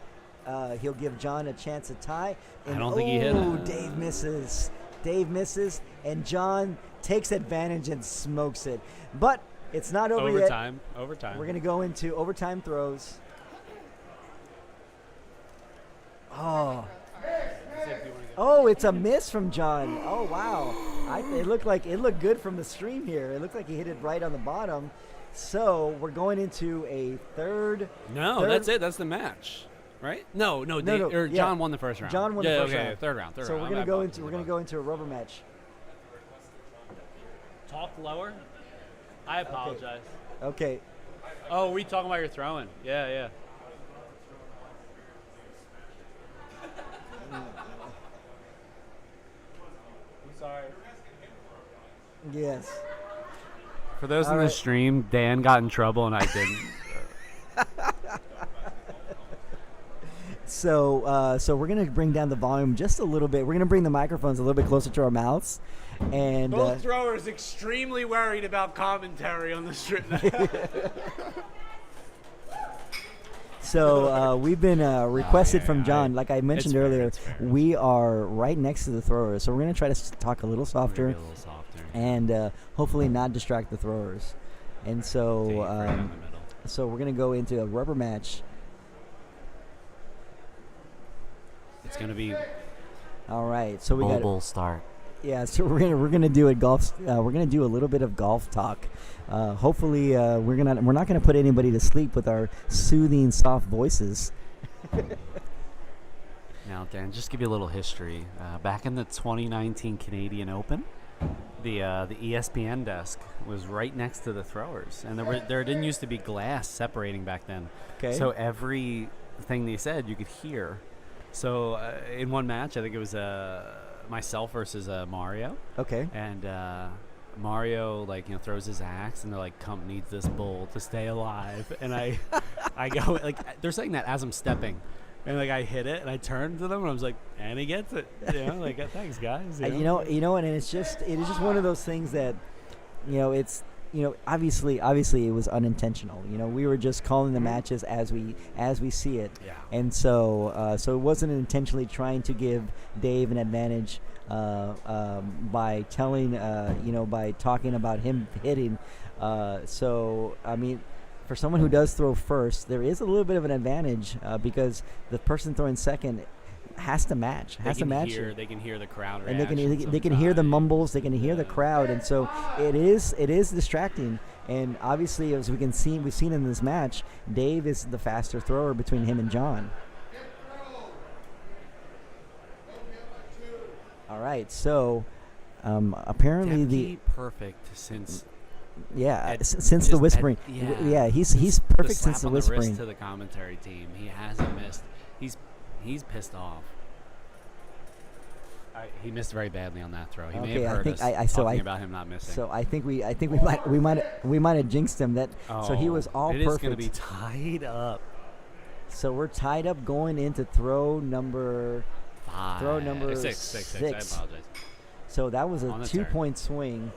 he'll give John a chance to tie. And, I don't think he hit it. Dave misses. Dave misses, and John takes advantage and smokes it. But it's not over yet. Overtime. We're going to go into overtime throws. Oh, it's a miss from John. Oh, wow. It looked good from the stream here. It looked like he hit it right on the bottom. So we're going into a third. That's it. That's the match, right? No. Dave, or yeah. John won the first round. John won the first round. Third round. So we're gonna go into a rubber match. Talk lower. I apologize. Okay. Oh, were you talking about your throwing? Yeah. I'm sorry. Yes. For those All in the right. stream, Dan got in trouble and I didn't. So we're gonna bring down the volume just a little bit. We're gonna bring the microphones a little bit closer to our mouths, and Both throwers extremely worried about commentary on the stream. so we've been requested from John. Like I mentioned it's fair, earlier, it's fair. we are right next to the throwers, so we're gonna try to talk a little softer and hopefully not distract the throwers. And so so we're gonna go into a rubber match. It's gonna be All right, so we got mobile start. Yeah, so we're gonna do a golf. We're gonna do a little bit of golf talk. Hopefully, we're not gonna put anybody to sleep with our soothing, soft voices. Now, Dan, just give you a little history. Back in the 2019 Canadian Open, the ESPN desk was right next to the throwers, and there didn't used to be glass separating back then. Okay. So everything they said you could hear. So in one match, I think it was myself versus Mario. Okay. And Mario throws his axe, and they're like, "Comp needs this bull to stay alive." And I go they're saying that as I'm stepping, and I hit it, and I turned to them, and I was like, "And he gets it." Thanks guys. And and it is just one of those things that, it's. Obviously it was unintentional. We were just calling the matches as we see it. Yeah. And so it wasn't intentionally trying to give Dave an advantage by telling, by talking about him hitting. So I mean, for someone who does throw first, there is a little bit of an advantage because the person throwing second has to match. They can hear the crowd and reaction. they can hear the mumbles, they can hear the crowd, and so it is distracting. And obviously, as we've seen in this match, Dave is the faster thrower between him and John. All right, so apparently Depkey perfect since since the whispering. He's perfect slap since the on whispering. wrist to the commentary team. He hasn't missed. He's pissed off. He missed very badly on that throw. He may have heard us talking about him not missing. So I think we might have jinxed him. So he was all it perfect. It is going to be tied up. So we're tied up going into throw number 5. Throw number six. I apologize. So that was a 2-point swing.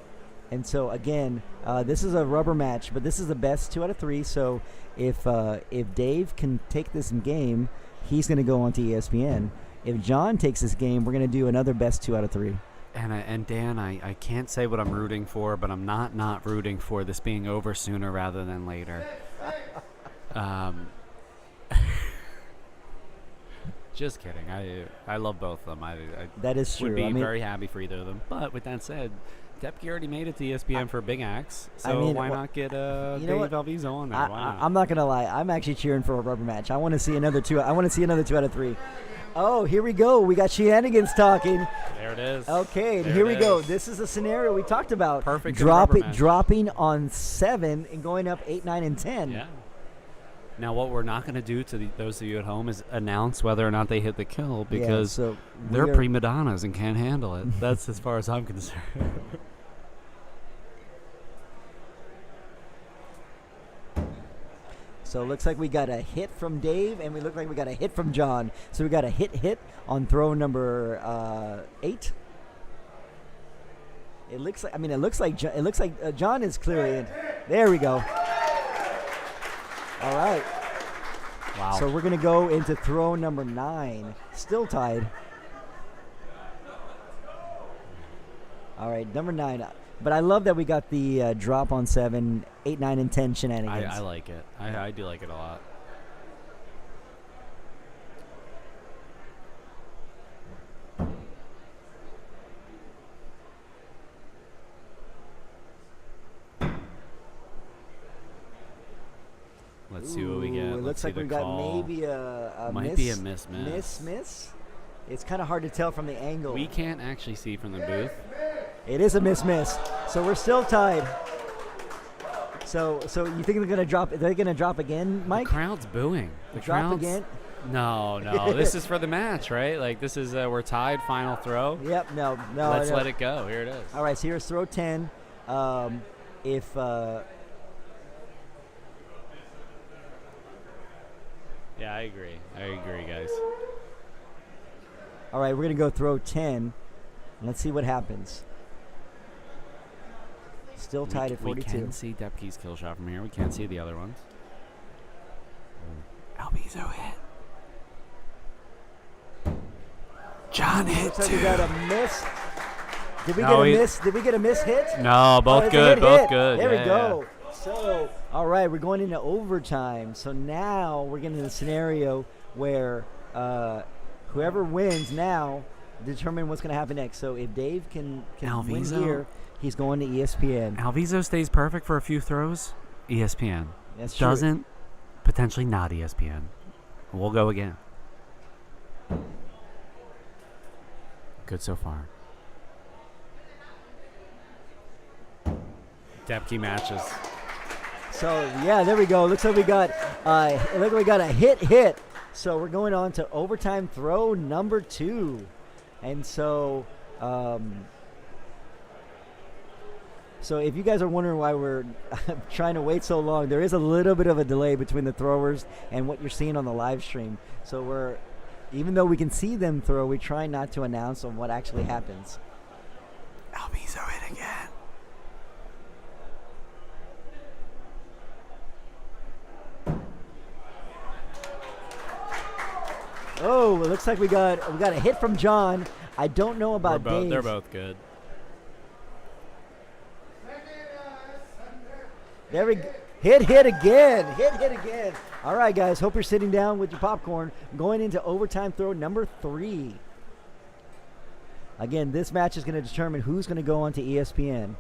And so again, this is a rubber match, but this is the best 2 out of 3. So if Dave can take this game, he's going to go on to ESPN. If John takes this game, we're going to do another best 2 out of 3. And Dan, I can't say what I'm rooting for, but I'm not rooting for this being over sooner rather than later. Just kidding. I love both of them. That is true. Would be very happy for either of them. But with that said, Depkey already made it to ESPN for Big Axe, so why not get Dave Alviso on there? Why not? I'm not gonna lie. I'm actually cheering for a rubber match. I want to see another 2 out of 3. Oh, here we go. We got shenanigans talking. There it is. Okay, and here we go. This is a scenario we talked about. Perfect. Dropping on 7 and going up 8, 9, and 10. Yeah. Now, what we're not going to do to those of you at home is announce whether or not they hit the kill because they're prima donnas and can't handle it. That's as far as I'm concerned. So it looks like we got a hit from Dave, and we look like we got a hit from John. So we got a hit on throw number 8. It looks like John is clearly in. There we go. All right. Wow. So we're gonna go into throw number 9, still tied. All right, number 9. But I love that we got the drop on 7, 8, 9, and 10 shenanigans. I like it. I do like it a lot. Let's see what we get. It looks like we got maybe a Might miss. be a miss. Miss. It's kind of hard to tell from the angle. We can't actually see from the booth. It is a miss. So we're still tied. So you think they're gonna drop? They're gonna drop again, Mike? The crowd's booing. The Drop crowd's, again? No. This is for the match, right? Like this is we're tied. Final throw. Yep. No. Let's let it go. Here it is. All right. So here's throw 10. Yeah, I agree, guys. All right, we're gonna go throw 10. Let's see what happens. Still tied at 42. We can see Depkey's kill shot from here. We can't see the other ones. Alviso hit. John hit Looks like too. we got a miss. Did we No, get a he- miss? Did we get a miss hit? No, both it's a good, hit both hit. good. There Yeah, we go. So, all right, we're going into overtime. So now we're getting in a scenario where whoever wins now determine what's going to happen next. So if Dave can win Alviso. here, he's going to ESPN. Alviso stays perfect for a few throws. ESPN. That's true. Doesn't, potentially not ESPN. We'll go again. Good so far. Depkey matches. So yeah, there we go. Looks like we got a hit. So we're going on to overtime throw number 2, and so so if you guys are wondering why we're trying to wait so long, there is a little bit of a delay between the throwers and what you're seeing on the live stream. So even though we can see them throw, we try not to announce on what actually happens. Alviso hit again. Oh, it looks like we got a hit from John. I don't know about Dave. They're both good. There we go. Hit again. Hit again. All right, guys. Hope you're sitting down with your popcorn. Going into overtime throw number 3. Again, this match is going to determine who's going to go on to ESPN.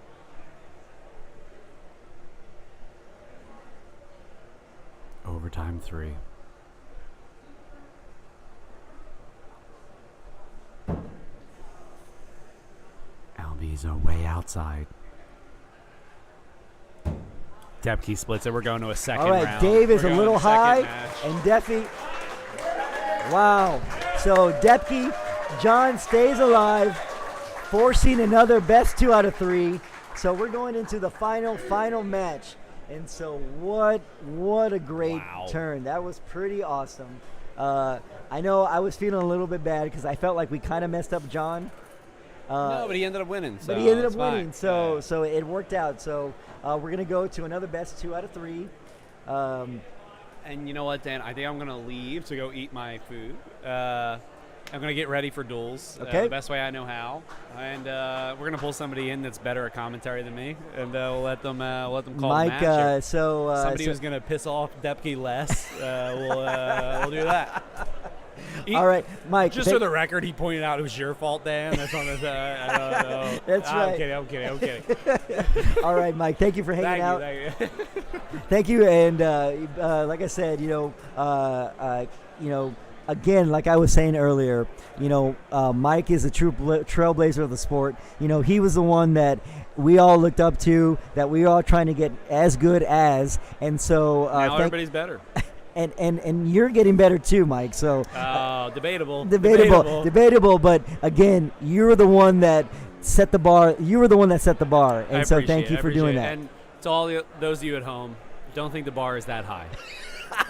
Overtime 3. Alviso way outside. Depkey splits it. We're going to a second All right, round. Dave is We're a going little to second high, match. and Depkey. Wow. So Depkey, John stays alive, forcing another best 2 out of 3. So we're going into the final match. And so what a great turn. That was pretty awesome. I know I was feeling a little bit bad because I felt like we kind of messed up John. No, but he ended up winning. But he ended up winning, so it worked out. So we're gonna go to another best 2 out of 3. And you know what, Dan? I think I'm gonna leave to go eat my food. I'm gonna get ready for duels Okay. the best way I know how, and we're gonna pull somebody in that's better at commentary than me, and we'll let them call Mike, the match. so Somebody who's gonna piss off Depkey less, we'll do that. all right, Mike. Just for the record, he pointed out it was your fault, Dan. That's on his. I don't know. That's right. I'm kidding. All right, Mike. Thank you for hanging out. Thank you. Thank you. And like I said, again, like I was saying earlier, Mike is a true trailblazer of the sport. He was the one that we all looked up to, that we were all trying to get as good as. And so Now everybody's better. And you're getting better too, Mike. So debatable. But again, you're the one that set the bar. You were the one that set the bar, and so thank you for doing that. And to all those of you at home, don't think the bar is that high.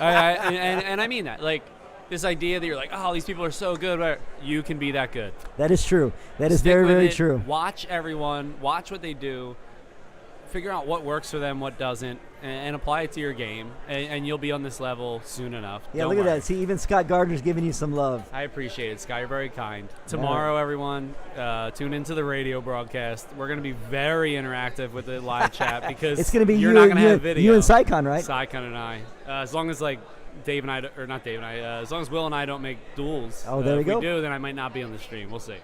and I mean that. Like, this idea that you're like, oh, these people are so good. Whatever. You can be that good. That is true. That is Stick very, with very it. true. Watch everyone. Watch what they do. Figure out what works for them, what doesn't, and apply it to your game. And you'll be on this level soon enough. Yeah, Don't look at worry. that. See, even Scott Gardner's giving you some love. I appreciate it, Scott. You're very kind. Tomorrow, everyone, tune into the radio broadcast. We're going to be very interactive with the live chat because It's going to be you're you, not going to you, have video. you and Saikon, right? Saikon and I. As long as, like, Dave and I, or not Dave and I, as long as Will and I don't make duels. Oh, there we go. If we do, then I might not be on the stream. We'll see.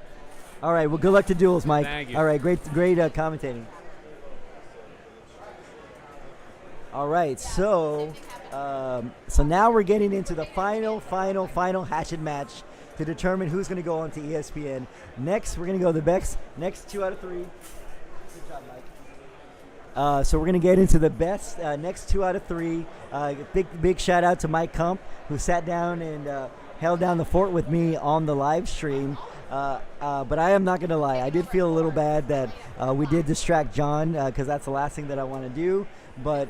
All right. Well, good luck to duels, Mike. Thank you. All right. Great commentating. All right. So now we're getting into the final Hatchet match to determine who's going to go on to ESPN. Next, we're going to go the next 2 out of 3. Good job, Mike. So we're going to get into the best next 2 out of 3. Big shout out to Mike Kump, who sat down and held down the fort with me on the live stream. But I am not going to lie. I did feel a little bad that we did distract John because that's the last thing that I want to do. But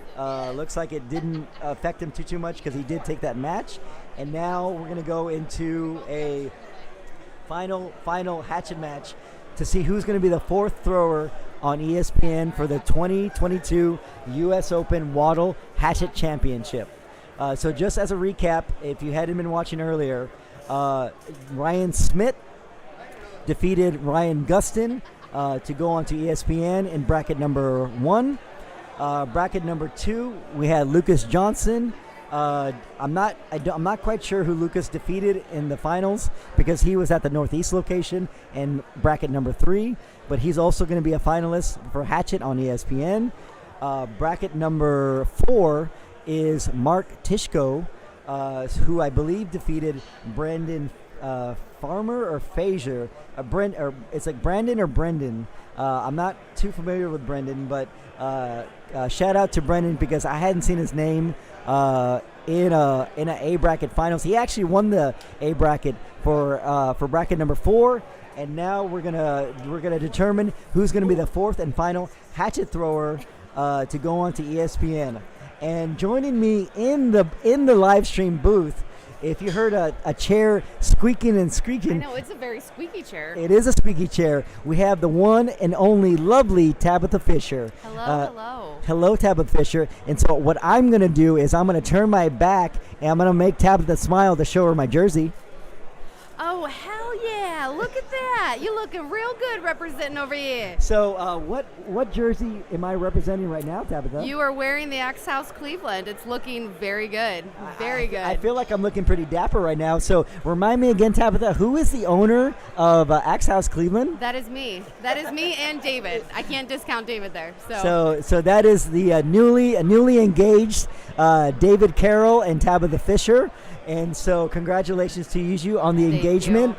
looks like it didn't affect him too much because he did take that match. And now we're going to go into a final Hatchet match to see who's going to be the 4th thrower on ESPN for the 2022 U.S. Open WATL Hatchet Championship. So just as a recap, if you hadn't been watching earlier, Ryan Smith defeated Ryan Gustin to go on to ESPN in bracket number 1. Bracket number 2, we had Lucas Johnson. I'm not quite sure who Lucas defeated in the finals because he was at the Northeast location in bracket number 3, but he's also going to be a finalist for Hatchet on ESPN. Bracket number 4 is Mark Tishko, who I believe defeated Brandon Farmer or Fazier. It's like Brandon or Brendan. I'm not too familiar with Brendan, but shout out to Brendan because I hadn't seen his name in a A bracket finals. He actually won the A bracket for bracket number 4, and now we're gonna determine who's gonna be the 4th and final Hatchet thrower to go on to ESPN. And joining me in the live stream booth, if you heard a chair squeaking and screeching, I know, it's a very squeaky chair. it is a squeaky chair. We have the one and only lovely Tabitha Fisher. Hello. Hello, Tabitha Fisher. And so what I'm going to do is I'm going to turn my back and I'm going to make Tabitha smile to show her my jersey. Oh, hell yeah. Look at that. You're looking real good representing over here. So what jersey am I representing right now, Tabitha? You are wearing the Axe House Cleveland. It's looking very good. Very good. I feel like I'm looking pretty dapper right now. So remind me again, Tabitha, who is the owner of Axe House Cleveland? That is me. That is me and David. I can't discount David there. So that is the newly engaged David Carroll and Tabitha Fisher. And so congratulations to you on the engagement.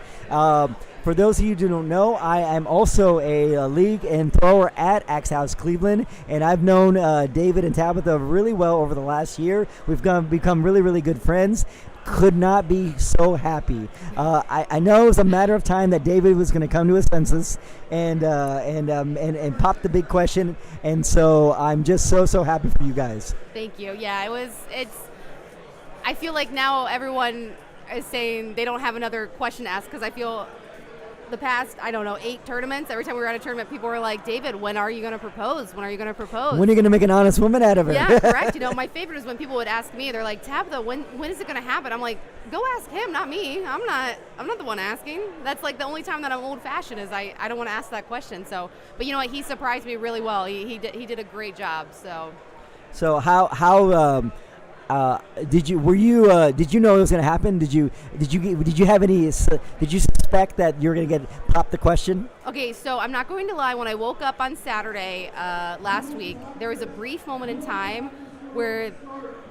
For those of you who don't know, I am also a league and thrower at Axe House Cleveland, and I've known David and Tabitha really well over the last year. We've become really, really good friends. Could not be so happy. I know it was a matter of time that David was going to come to his senses and pop the big question, and so I'm just so happy for you guys. Thank you. Yeah, I feel like now everyone is saying they don't have another question to ask because I feel the past, 8 tournaments, every time we were at a tournament, people were like, David, when are you going to propose? When are you going to propose? When are you going to make an honest woman out of her? Yeah, correct. My favorite is when people would ask me, they're like, Tabitha, when is it going to happen? I'm like, go ask him, not me. I'm not the one asking. That's like the only time that I'm old-fashioned is I don't want to ask that question. So, but you know what? He surprised me really well. He did a great job. So how did you know it was going to happen? Did you suspect that you were going to get popped the question? Okay, so I'm not going to lie. When I woke up on Saturday last week, there was a brief moment in time where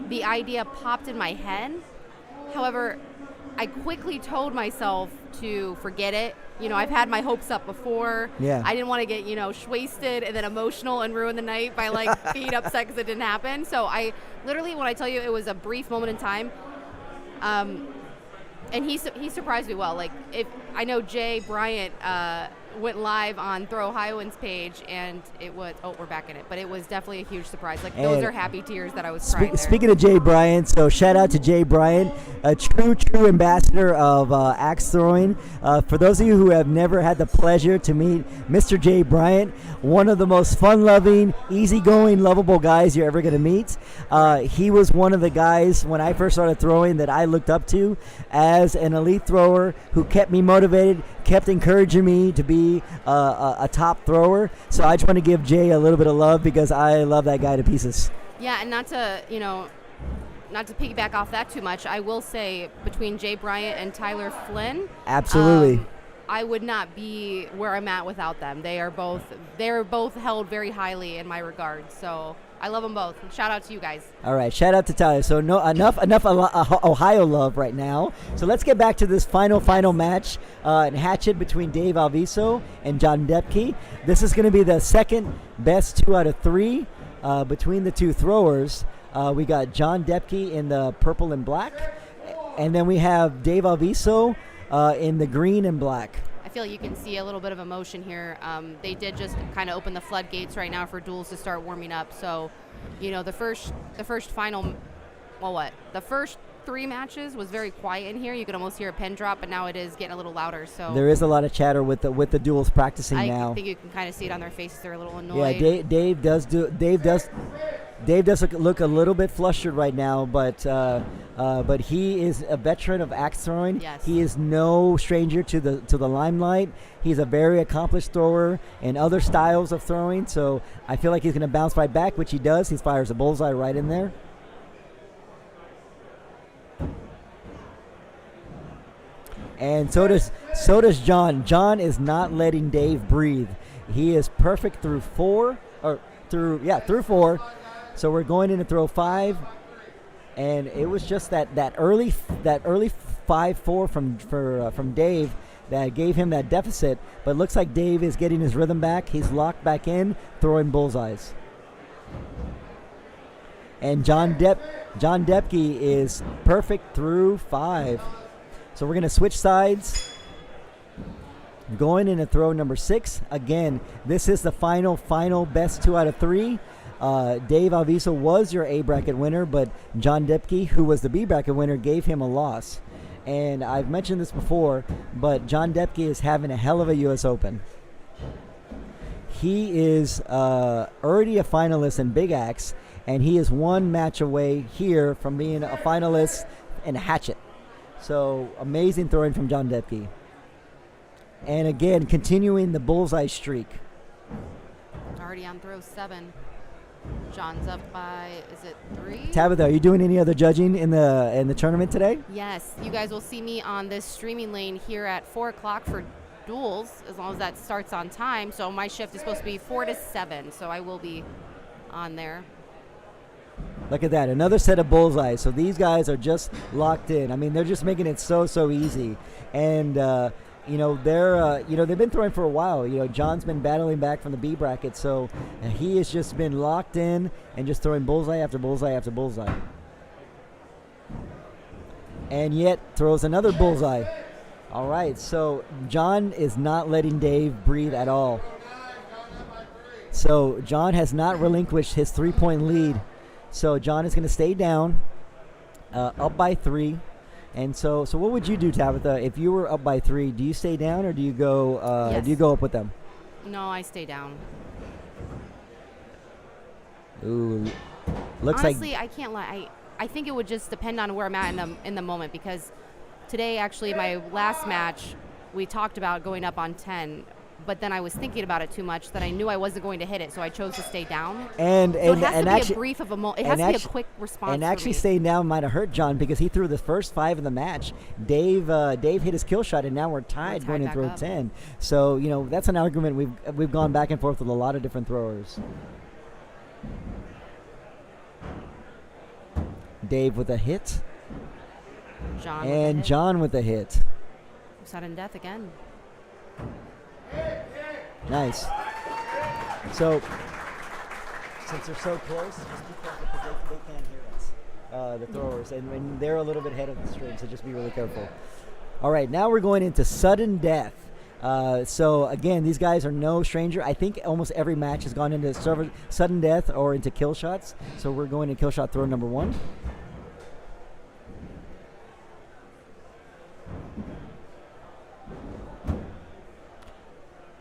the idea popped in my head. However, I quickly told myself to forget it. I've had my hopes up before. Yeah. I didn't want to get, wasted and then emotional and ruin the night by being upset because it didn't happen. So I literally, when I tell you it was a brief moment in time, and he surprised me well. If I know Jay Bryant went live on Throw Ohioans page, and it was we're back in it, but it was definitely a huge surprise. Like those are happy tears that I was crying there. Speaking of Jay Bryant, so shout out to Jay Bryant, a true ambassador of axe throwing. For those of you who have never had the pleasure to meet Mr. Jay Bryant, one of the most fun-loving, easygoing, lovable guys you're ever going to meet. He was one of the guys when I first started throwing that I looked up to as an elite thrower who kept me motivated, kept encouraging me to be a top thrower. So I just want to give Jay a little bit of love because I love that guy to pieces. Yeah, and not to piggyback off that too much, I will say between Jay Bryant and Tyler Flynn, Absolutely. I would not be where I'm at without them. They're both held very highly in my regard. So I love them both. Shout out to you guys. All right, shout out to Tyler. So enough Ohio love right now. So let's get back to this final match in Hatchet between Dave Alviso and John Depkey. This is going to be the second best 2 out of 3 between the two throwers. We got John Depkey in the purple and black, and then we have Dave Alviso in the green and black. I feel you can see a little bit of emotion here. They did just kind of open the floodgates right now for duels to start warming up. So, the first 3 matches was very quiet in here. You could almost hear a pin drop, but now it is getting a little louder. So there is a lot of chatter with the duels practicing now. I think you can kind of see it on their faces. They're a little annoyed. Yeah, Dave does look a little bit flustered right now, but he is a veteran of axe throwing. Yes. He is no stranger to the limelight. He's a very accomplished thrower in other styles of throwing, so I feel like he's going to bounce right back, which he does. He fires a bullseye right in there. And so does John. John is not letting Dave breathe. He is perfect through 4. Through 4. So we're going in to throw 5, and it was just that early 5-4 from Dave that gave him that deficit. But it looks like Dave is getting his rhythm back. He's locked back in, throwing bullseyes. And John Depkey is perfect through 5. So we're going to switch sides. Going in to throw number 6. Again, this is the final best 2 out of 3. Dave Alviso was your A bracket winner, but John Depkey, who was the B bracket winner, gave him a loss. And I've mentioned this before, but John Depkey is having a hell of a U.S. Open. He is already a finalist in Big Axe, and he is 1 match away here from being a finalist in Hatchet. So amazing throwing from John Depkey. And again, continuing the bullseye streak. Already on throw 7. John's up by, is it 3? Tabitha, are you doing any other judging in the tournament today? Yes, you guys will see me on this streaming lane here at 4 o'clock for duels, as long as that starts on time. So my shift is supposed to be 4 to 7, so I will be on there. Look at that, another set of bullseyes. So these guys are just locked in. I mean, they're just making it so easy. And they're they've been throwing for a while. John's been battling back from the B bracket, so he has just been locked in and just throwing bullseye after bullseye after bullseye. And yet throws another bullseye. All right, so John is not letting Dave breathe at all. So John has not relinquished his 3-point lead. So John is going to stay down, up by 3. And so what would you do, Tabitha, if you were up by 3? Do you stay down or do you go? Yes. Do you go up with them? No, I stay down. Ooh, looks Honestly, like. I can't lie. I think it would just depend on where I'm at in the moment, because today, actually, my last match, we talked about going up on 10. But then I was thinking about it too much that I knew I wasn't going to hit it, so I chose to stay down. And so it has to be a brief of a moment. It has to be a quick response. And actually, staying down might have hurt John because he threw the first 5 of the match. Dave hit his kill shot, and now we're tied going to throw 10. So that's an argument we've gone back and forth with a lot of different throwers. Dave with a hit. John with a hit. Sudden death again. Nice. So, since they're so close, just be careful because they can't hear us, the throwers, and they're a little bit ahead of the stream, so just be really careful. All right, now we're going into sudden death. So again, these guys are no stranger. I think almost every match has gone into sudden death or into kill shots. So we're going to kill shot throw number 1.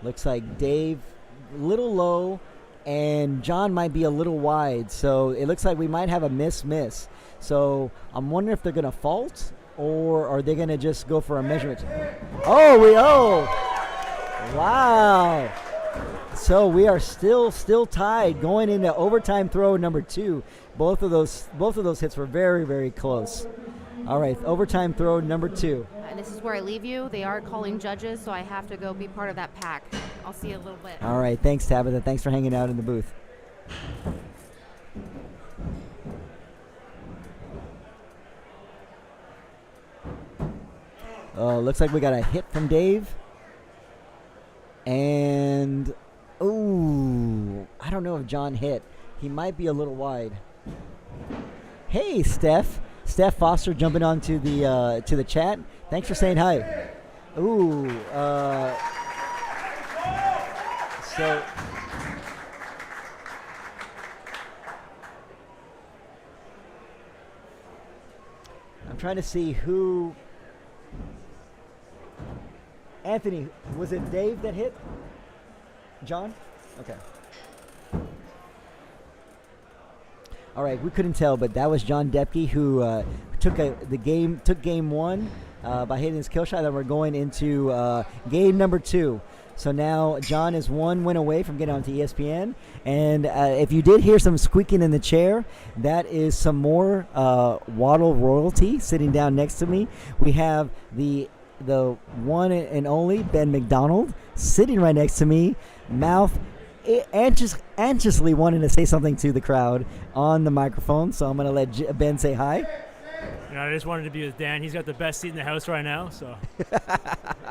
Looks like Dave a little low, and John might be a little wide. So it looks like we might have a miss. So I'm wondering if they're going to fault, or are they going to just go for a measurement? Oh, wow. So we are still tied going into overtime throw number 2. Both of those hits were very, very close. All right, overtime throw number 2. And this is where I leave you. They are calling judges, so I have to go be part of that pack. I'll see you a little bit. All right, thanks, Tabitha. Thanks for hanging out in the booth. Looks like we got a hit from Dave. And, I don't know if John hit. He might be a little wide. Hey, Steph Foster jumping onto the to the chat. Thanks for saying hi. So I'm trying to see who. Anthony, was it Dave that hit? John? Okay. All right, we couldn't tell, but that was John Depkey who took game 1 by hitting his kill shot. Then we're going into game number 2. So now John is 1 win away from getting onto ESPN. And if you did hear some squeaking in the chair, that is some more WATL royalty sitting down next to me. We have the one and only Ben McDonald sitting right next to me, mouth anxiously wanting to say something to the crowd on the microphone. So I'm going to let Ben say hi. I just wanted to be with Dan. He's got the best seat in the house right now, so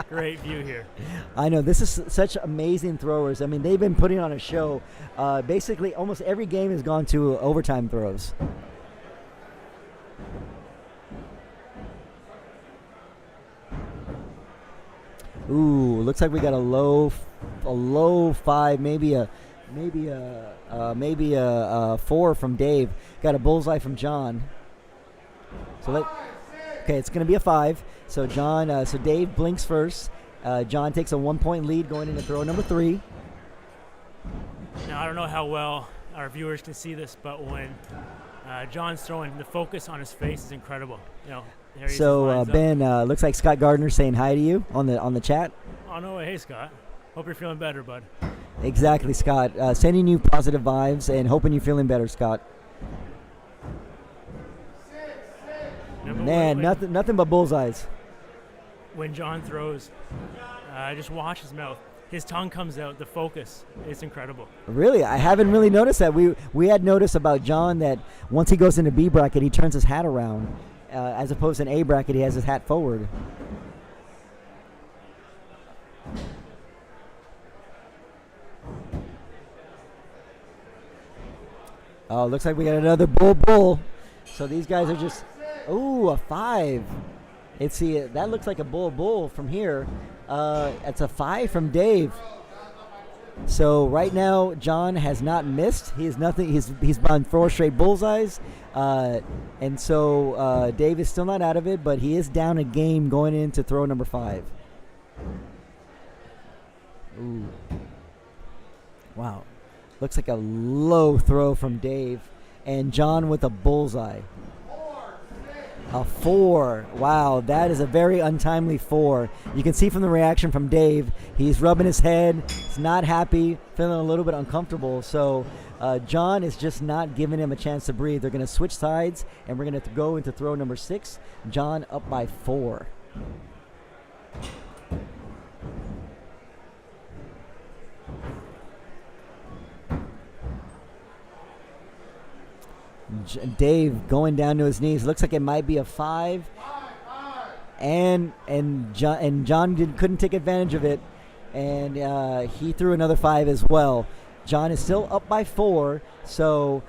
great view here. I know. This is such amazing throwers. I mean, they've been putting on a show. Basically, almost every game has gone to overtime throws. Ooh, looks like we got a low 5, maybe a 4 from Dave. Got a bullseye from John. Okay, it's going to be a 5. So so Dave blinks first. John takes a 1-point lead going into throw number 3. Now I don't know how well our viewers can see this, but when John's throwing, the focus on his face is incredible. So Ben, looks like Scott Gardner saying hi to you on the chat. Oh no way! Hey Scott, hope you're feeling better, bud. Exactly, Scott. Sending you positive vibes and hoping you're feeling better, Scott. Man, nothing but bullseyes. When John throws, just watch his mouth. His tongue comes out. The focus is incredible. Really? I haven't really noticed that. We had noticed about John that once he goes into B bracket, he turns his hat around. As opposed to an A bracket, he has his hat forward. Oh, looks like we got another bull. So these guys are just... Ooh, a 5. That looks like a bull from here. It's a 5 from Dave. So right now, John has not missed. He has nothing. He's on 4 straight bullseyes, and so Dave is still not out of it, but he is down a game going into throw number 5. Ooh, wow! Looks like a low throw from Dave, and John with a bullseye. A 4. Wow, that is a very untimely 4. You can see from the reaction from Dave, he's rubbing his head. He's not happy, feeling a little bit uncomfortable. So John is just not giving him a chance to breathe. They're going to switch sides, and we're going to go into throw number 6. John up by 4. Dave going down to his knees. Looks like it might be a 5. And John couldn't take advantage of it, and he threw another 5 as well. John is still up by 4, so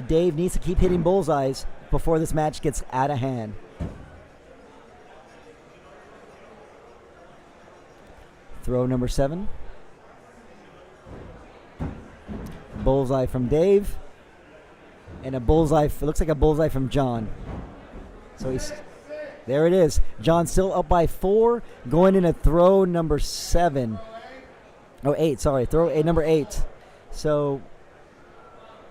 Dave needs to keep hitting bullseyes before this match gets out of hand. Throw number 7. Bullseye from Dave. And a bullseye, it looks like a bullseye from John. So there it is. John still up by 4, going in a throw number 7. Oh, 8, sorry. Throw number 8. So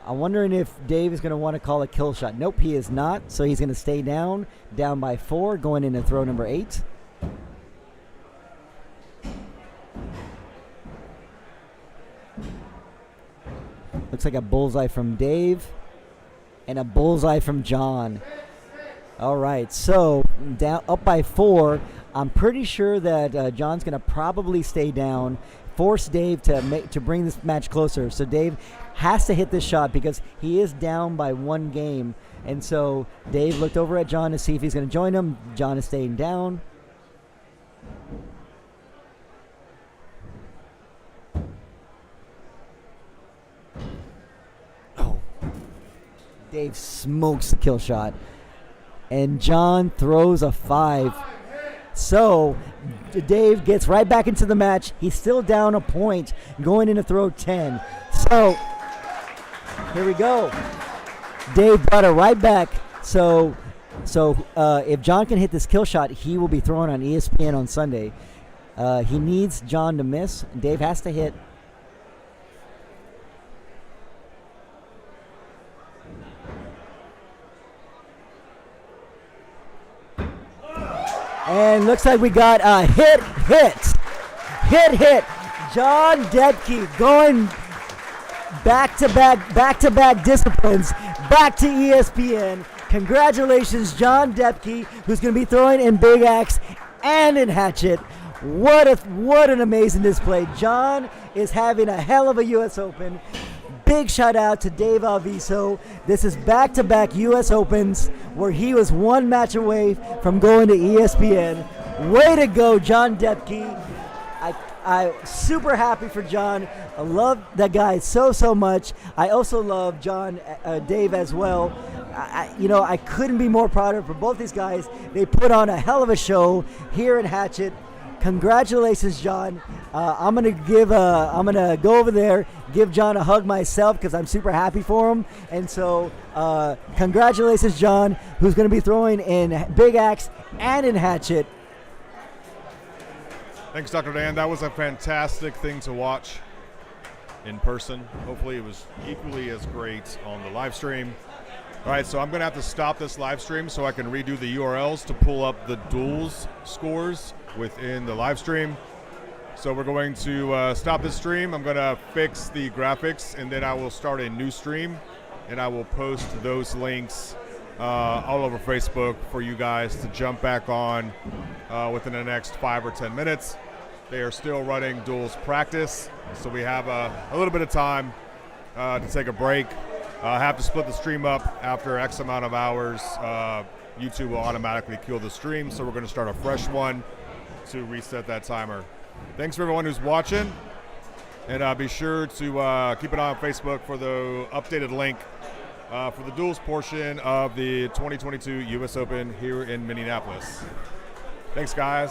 I'm wondering if Dave is going to want to call a kill shot. Nope, he is not. So he's going to stay down by 4, going in a throw number 8. Looks like a bullseye from Dave and a bullseye from John. All right, so down up by 4. I'm pretty sure that John's going to probably stay down, force Dave to bring this match closer. So Dave has to hit this shot because he is down by 1 game. And so Dave looked over at John to see if he's going to join him. John is staying down. Oh. Dave smokes the kill shot. And John throws a 5. So Dave gets right back into the match. He's still down a point, going in to throw 10. So here we go. Dave brought it right back. So if John can hit this kill shot, he will be thrown on ESPN on Sunday. He needs John to miss. Dave has to hit. And looks like we got a hit. John Depkey going back-to-back disciplines, back to ESPN. Congratulations, John Depkey, who's going to be throwing in Big Axe and in Hatchet. What an amazing display. John is having a hell of a U.S. Open. Big shout out to Dave Alviso. This is back-to-back U.S. Opens where he was 1 match away from going to ESPN. Way to go, John Depkey. I'm super happy for John. I love that guy so much. I also love Dave as well. I couldn't be more prouder for both these guys. They put on a hell of a show here in Hatchet. Congratulations, John. I'm gonna go over there, give John a hug myself because I'm super happy for him. And so, congratulations, John, who's gonna be throwing in Big Axe and in Hatchet. Thanks, Dr. Dan. That was a fantastic thing to watch in person. Hopefully it was equally as great on the live stream. All right, so I'm going to have to stop this live stream so I can redo the URLs to pull up the duels scores within the live stream. So we're going to stop this stream. I'm going to fix the graphics, and then I will start a new stream, and I will post those links all over Facebook for you guys to jump back on within the next 5 or 10 minutes. They are still running duels practice, so we have a little bit of time to take a break. I have to split the stream up after X amount of hours. YouTube will automatically kill the stream, so we're going to start a fresh one to reset that timer. Thanks for everyone who's watching, and be sure to keep an eye on Facebook for the updated link for the duels portion of the 2022 U.S. Open here in Minneapolis. Thanks, guys.